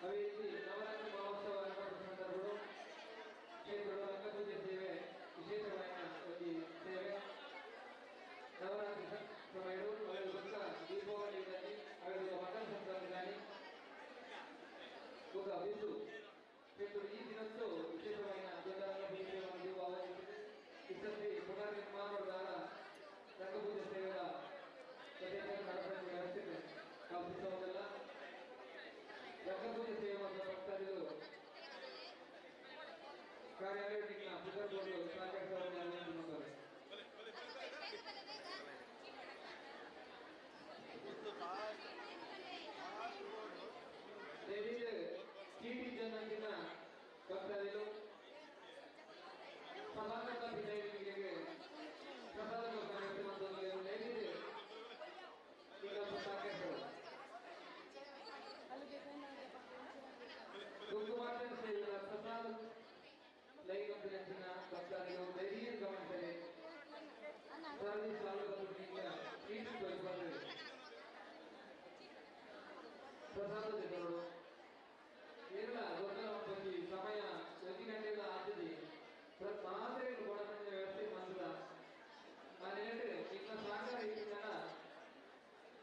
ಅದೇ ರೀತಿ ನವರಾತ್ರಿ ಮಹೋತ್ಸವ ನಡೆದ ಸಂದರ್ಭಗಳು ಕ್ಷೇತ್ರದ ಅಂಗಪೂಜೆ ಸೇವೆ ವಿಶೇಷವಾದ ಒಂದು ಸೇವೆ ನವರಾತ್ರಿ ಸಮಯಗಳು ಅವರ ದೀಪಾವಳಿಯಲ್ಲಿ ಅವರ ಮಕರ ಸಂಕ್ರಾಂತಿ ఒక బిందు ఇప్పుడు ఈ దినంతో విశేషమైన రంగపూజ ఇద్దరి పునర్నిర్మాణ ద్వారా రంగపూజ సేవల నడపడానికి వ్యవస్థ కల్పించడం వల్ల రంగపూజ సేవ భక్తులు కార్యాలయ పునర్బోర్డు సహకరించారు. టీటీ జనందిన ಭಕ್ತಾದಿಗಳು ಸಮಾನದ ವಿಜಯಗಳಿಗೆ ಪ್ರಸಾದ ಕಾರ್ಯಕ್ರಮದಲ್ಲಿ ನೈವೇದ್ಯ ಈಗ ಸಾಕಷ್ಟು ಕುಂಕುಮಾರ್ಚನೆ ಸೇವೆಯ ಪ್ರಸಾದ ಲೈಂಗಿಕ ಭಕ್ತಾದಿಗಳು ಧೈರ್ಯ ಗಮನಿಸದೆ ಸರದಿ ಸಾಲುಗಳಿಂದ ಟಿಟಿ ಬಂದರೆ ಪ್ರಸಾದಗಳು ಎಲ್ಲ ಗೊತ್ತಲಂಪಲ್ಲಿ ಸಮಯ 1 ಗಂಟೆಗಳ ಆಗಿದೆ. ಮಾತ್ರೆಗಳು ಕೊಡೋದನ್ನ ವ್ಯವಸ್ಥೆ ಮಾಡಿದ ನಾನೇಳಿದ್ರೆ ಈಗ ಸಾಗರ ಇಟ್ಟಿದ್ದಾನ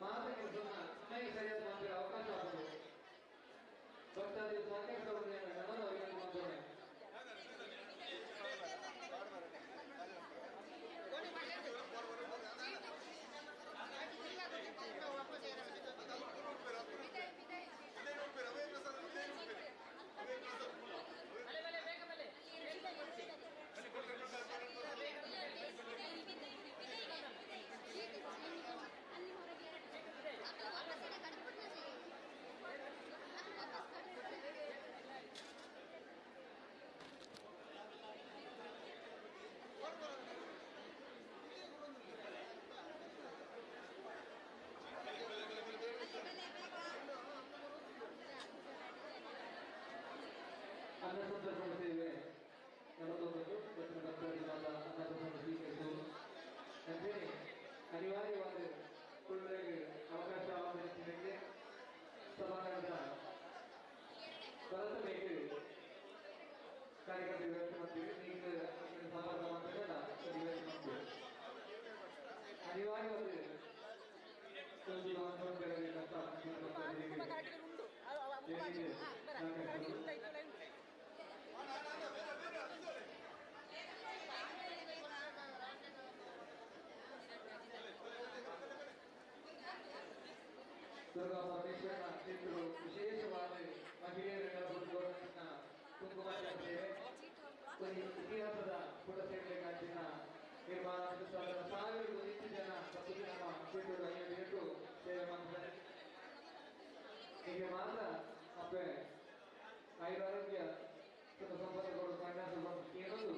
ಮಾತ್ರೆಗಳು ಸಮಯ ಸರಿಯಾದ ಮಾತ್ರ ಅವಕಾಶ ಆಗ್ತದೆ. ಭಕ್ತಾದಿ ಸಹಕರಿಸೋದನ್ನ ನಾನು ಅವರಿಗೆ ಮಾಡ್ತೇನೆ. ಅನ್ನ ಸಂತರ್ಪಣೆ ಸೇವೆ ನಡೆದೊಂದು ಭಕ್ತರಿಗಾದ ಅನ್ನವನ್ನು ಸ್ವೀಕರಿಸುವುದು ಅಂತೆಯೇ ಅನಿವಾರ್ಯವಾದ ಕುಳ್ಳರಿಗೆ ಅವಕಾಶ ಆವರಿಸಿದಂತೆ ಸಭಾಂಗಣದ ಬಲಸಬೇಕು ಕಾರ್ಯಕ್ರಮ ವ್ಯವಸ್ಥೆ ಮಾಡ್ತೀವಿ. ನೀವು ಸಮಾರಂಭ ಮಾತ್ರ ವ್ಯವಸ್ಥೆ ಮಾಡ್ತೀವಿ. ಅನಿವಾರ್ಯವಾದ ಒಂದು ಬೆಳಬೇಕಂತ ದುರ್ಗಾ ಪರಮೇಶ್ವರನ ಕ್ಷೇತ್ರಗಳು ವಿಶೇಷವಾದ ಮಹಿಳೆಯರ ಗೌರವಿನ ಕುಂಕುಮಾರ್ಚನೆ ಸೇವೆ ಇತಿಹಾಸದ ಪುಟ ಸೇವೆಗಳಿಗಾಂಚಿನ ನಿರ್ಮಾಣ ಸಾವಿರಕ್ಕೂ ಹೆಚ್ಚು ಜನ ನಮ್ಮ ಕ್ಷೇತ್ರಗಳು ಇಟ್ಟು ಸೇವೆ ಮಾಡ್ತಾರೆ. ಹೀಗೆ ಮಾತ್ರ ಮತ್ತೆ ಆಯುರಾರೋಗ್ಯ ಸಂಪರ್ಕಗಳು ಕಂಡು ಕೇಳೋದು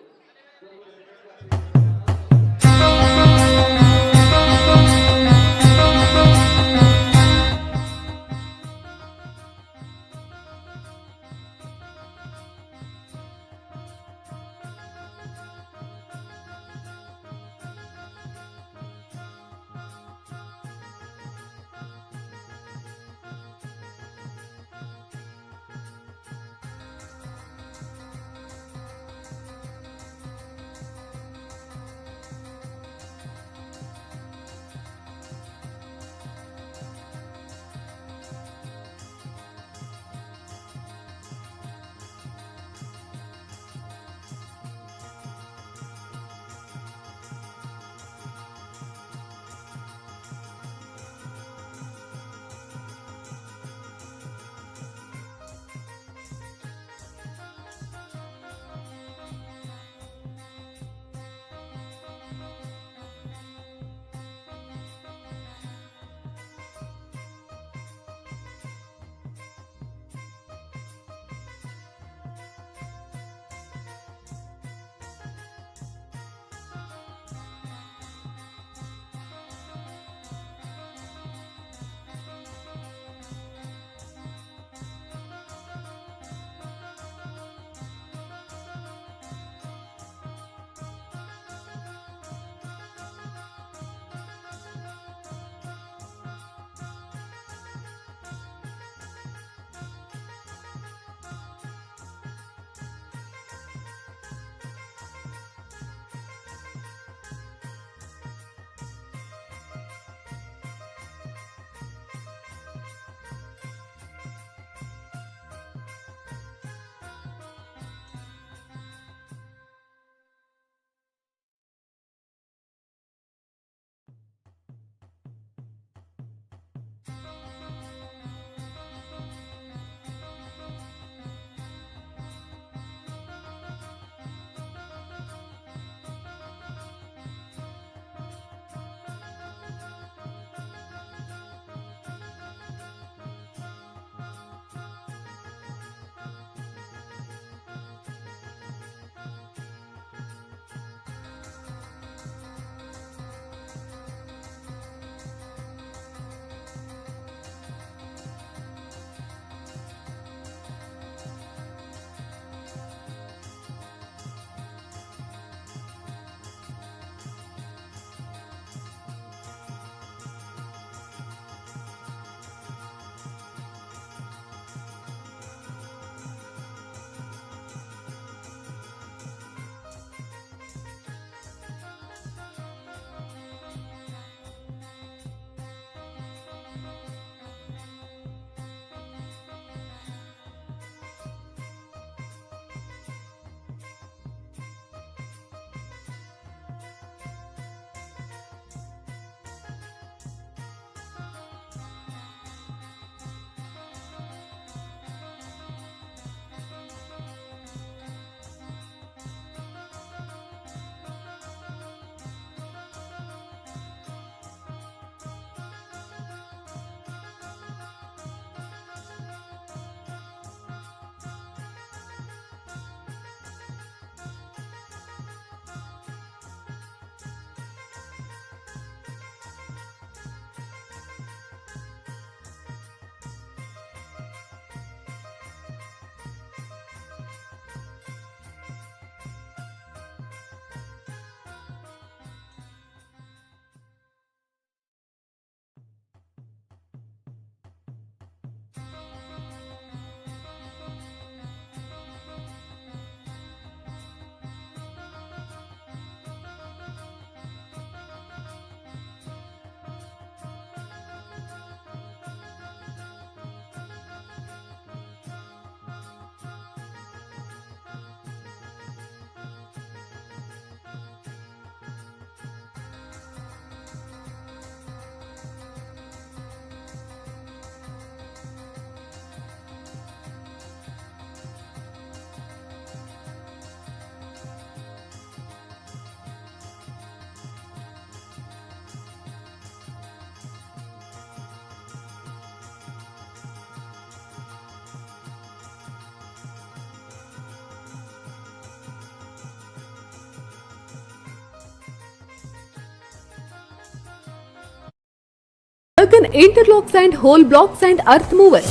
Golden Interlocks and Hole Blocks and Earth Movers.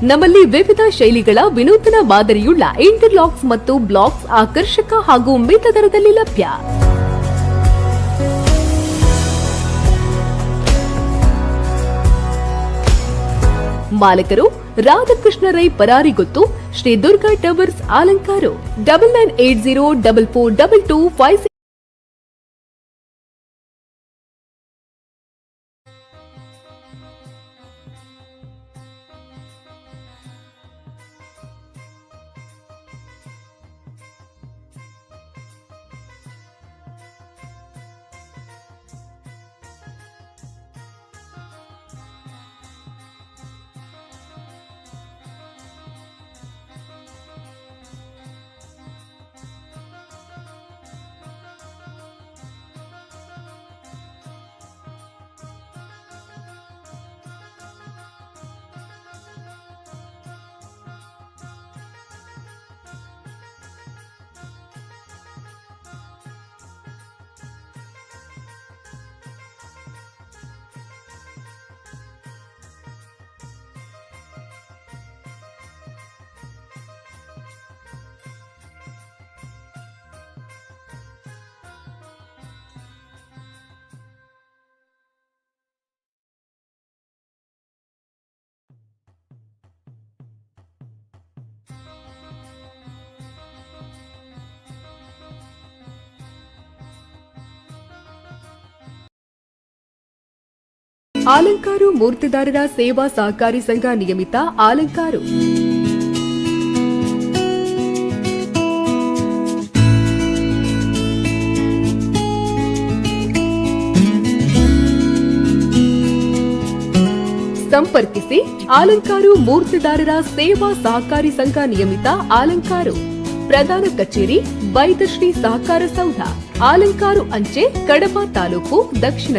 ನಮ್ಮಲ್ಲಿ ವಿವಿಧ ಶೈಲಿಗಳ ವಿನೂತನ ಮಾದರಿಯುಳ್ಳ ಇಂಟರ್ಲಾಕ್ಸ್ ಮತ್ತು ಬ್ಲಾಕ್ಸ್ ಆಕರ್ಷಕ ಹಾಗೂ ಮಿತ ದರದಲ್ಲಿ ಲಭ್ಯ. ಮಾಲಕರು ರಾಧಾಕೃಷ್ಣ ರೈ ಪರಾರಿಗೊತ್ತು, ಶ್ರೀ ದುರ್ಗಾ ಟವರ್ಸ್, ಆಲಂಕಾರು. 9980442256. ಆಲಂಕಾರು ಮೂರ್ತಿದಾರರ ಸೇವಾ ಸಹಕಾರಿ ಸಂಘ ನಿಯಮಿತ, ಆಲಂಕಾರು. ಸಂಪರ್ಕಿಸಿ ಆಲಂಕಾರು ಮೂರ್ತಿದಾರರ ಸೇವಾ ಸಹಕಾರಿ ಸಂಘ ನಿಯಮಿತ, ಆಲಂಕಾರು. ಪ್ರಧಾನ ಕಚೇರಿ ಬೈದಶ್ರೀ ಸಹಕಾರ ಸೌಧ, ಆಲಂಕಾರು ಅಂಚೆ, ಕಡಬ ತಾಲೂಕು, ದಕ್ಷಿಣ.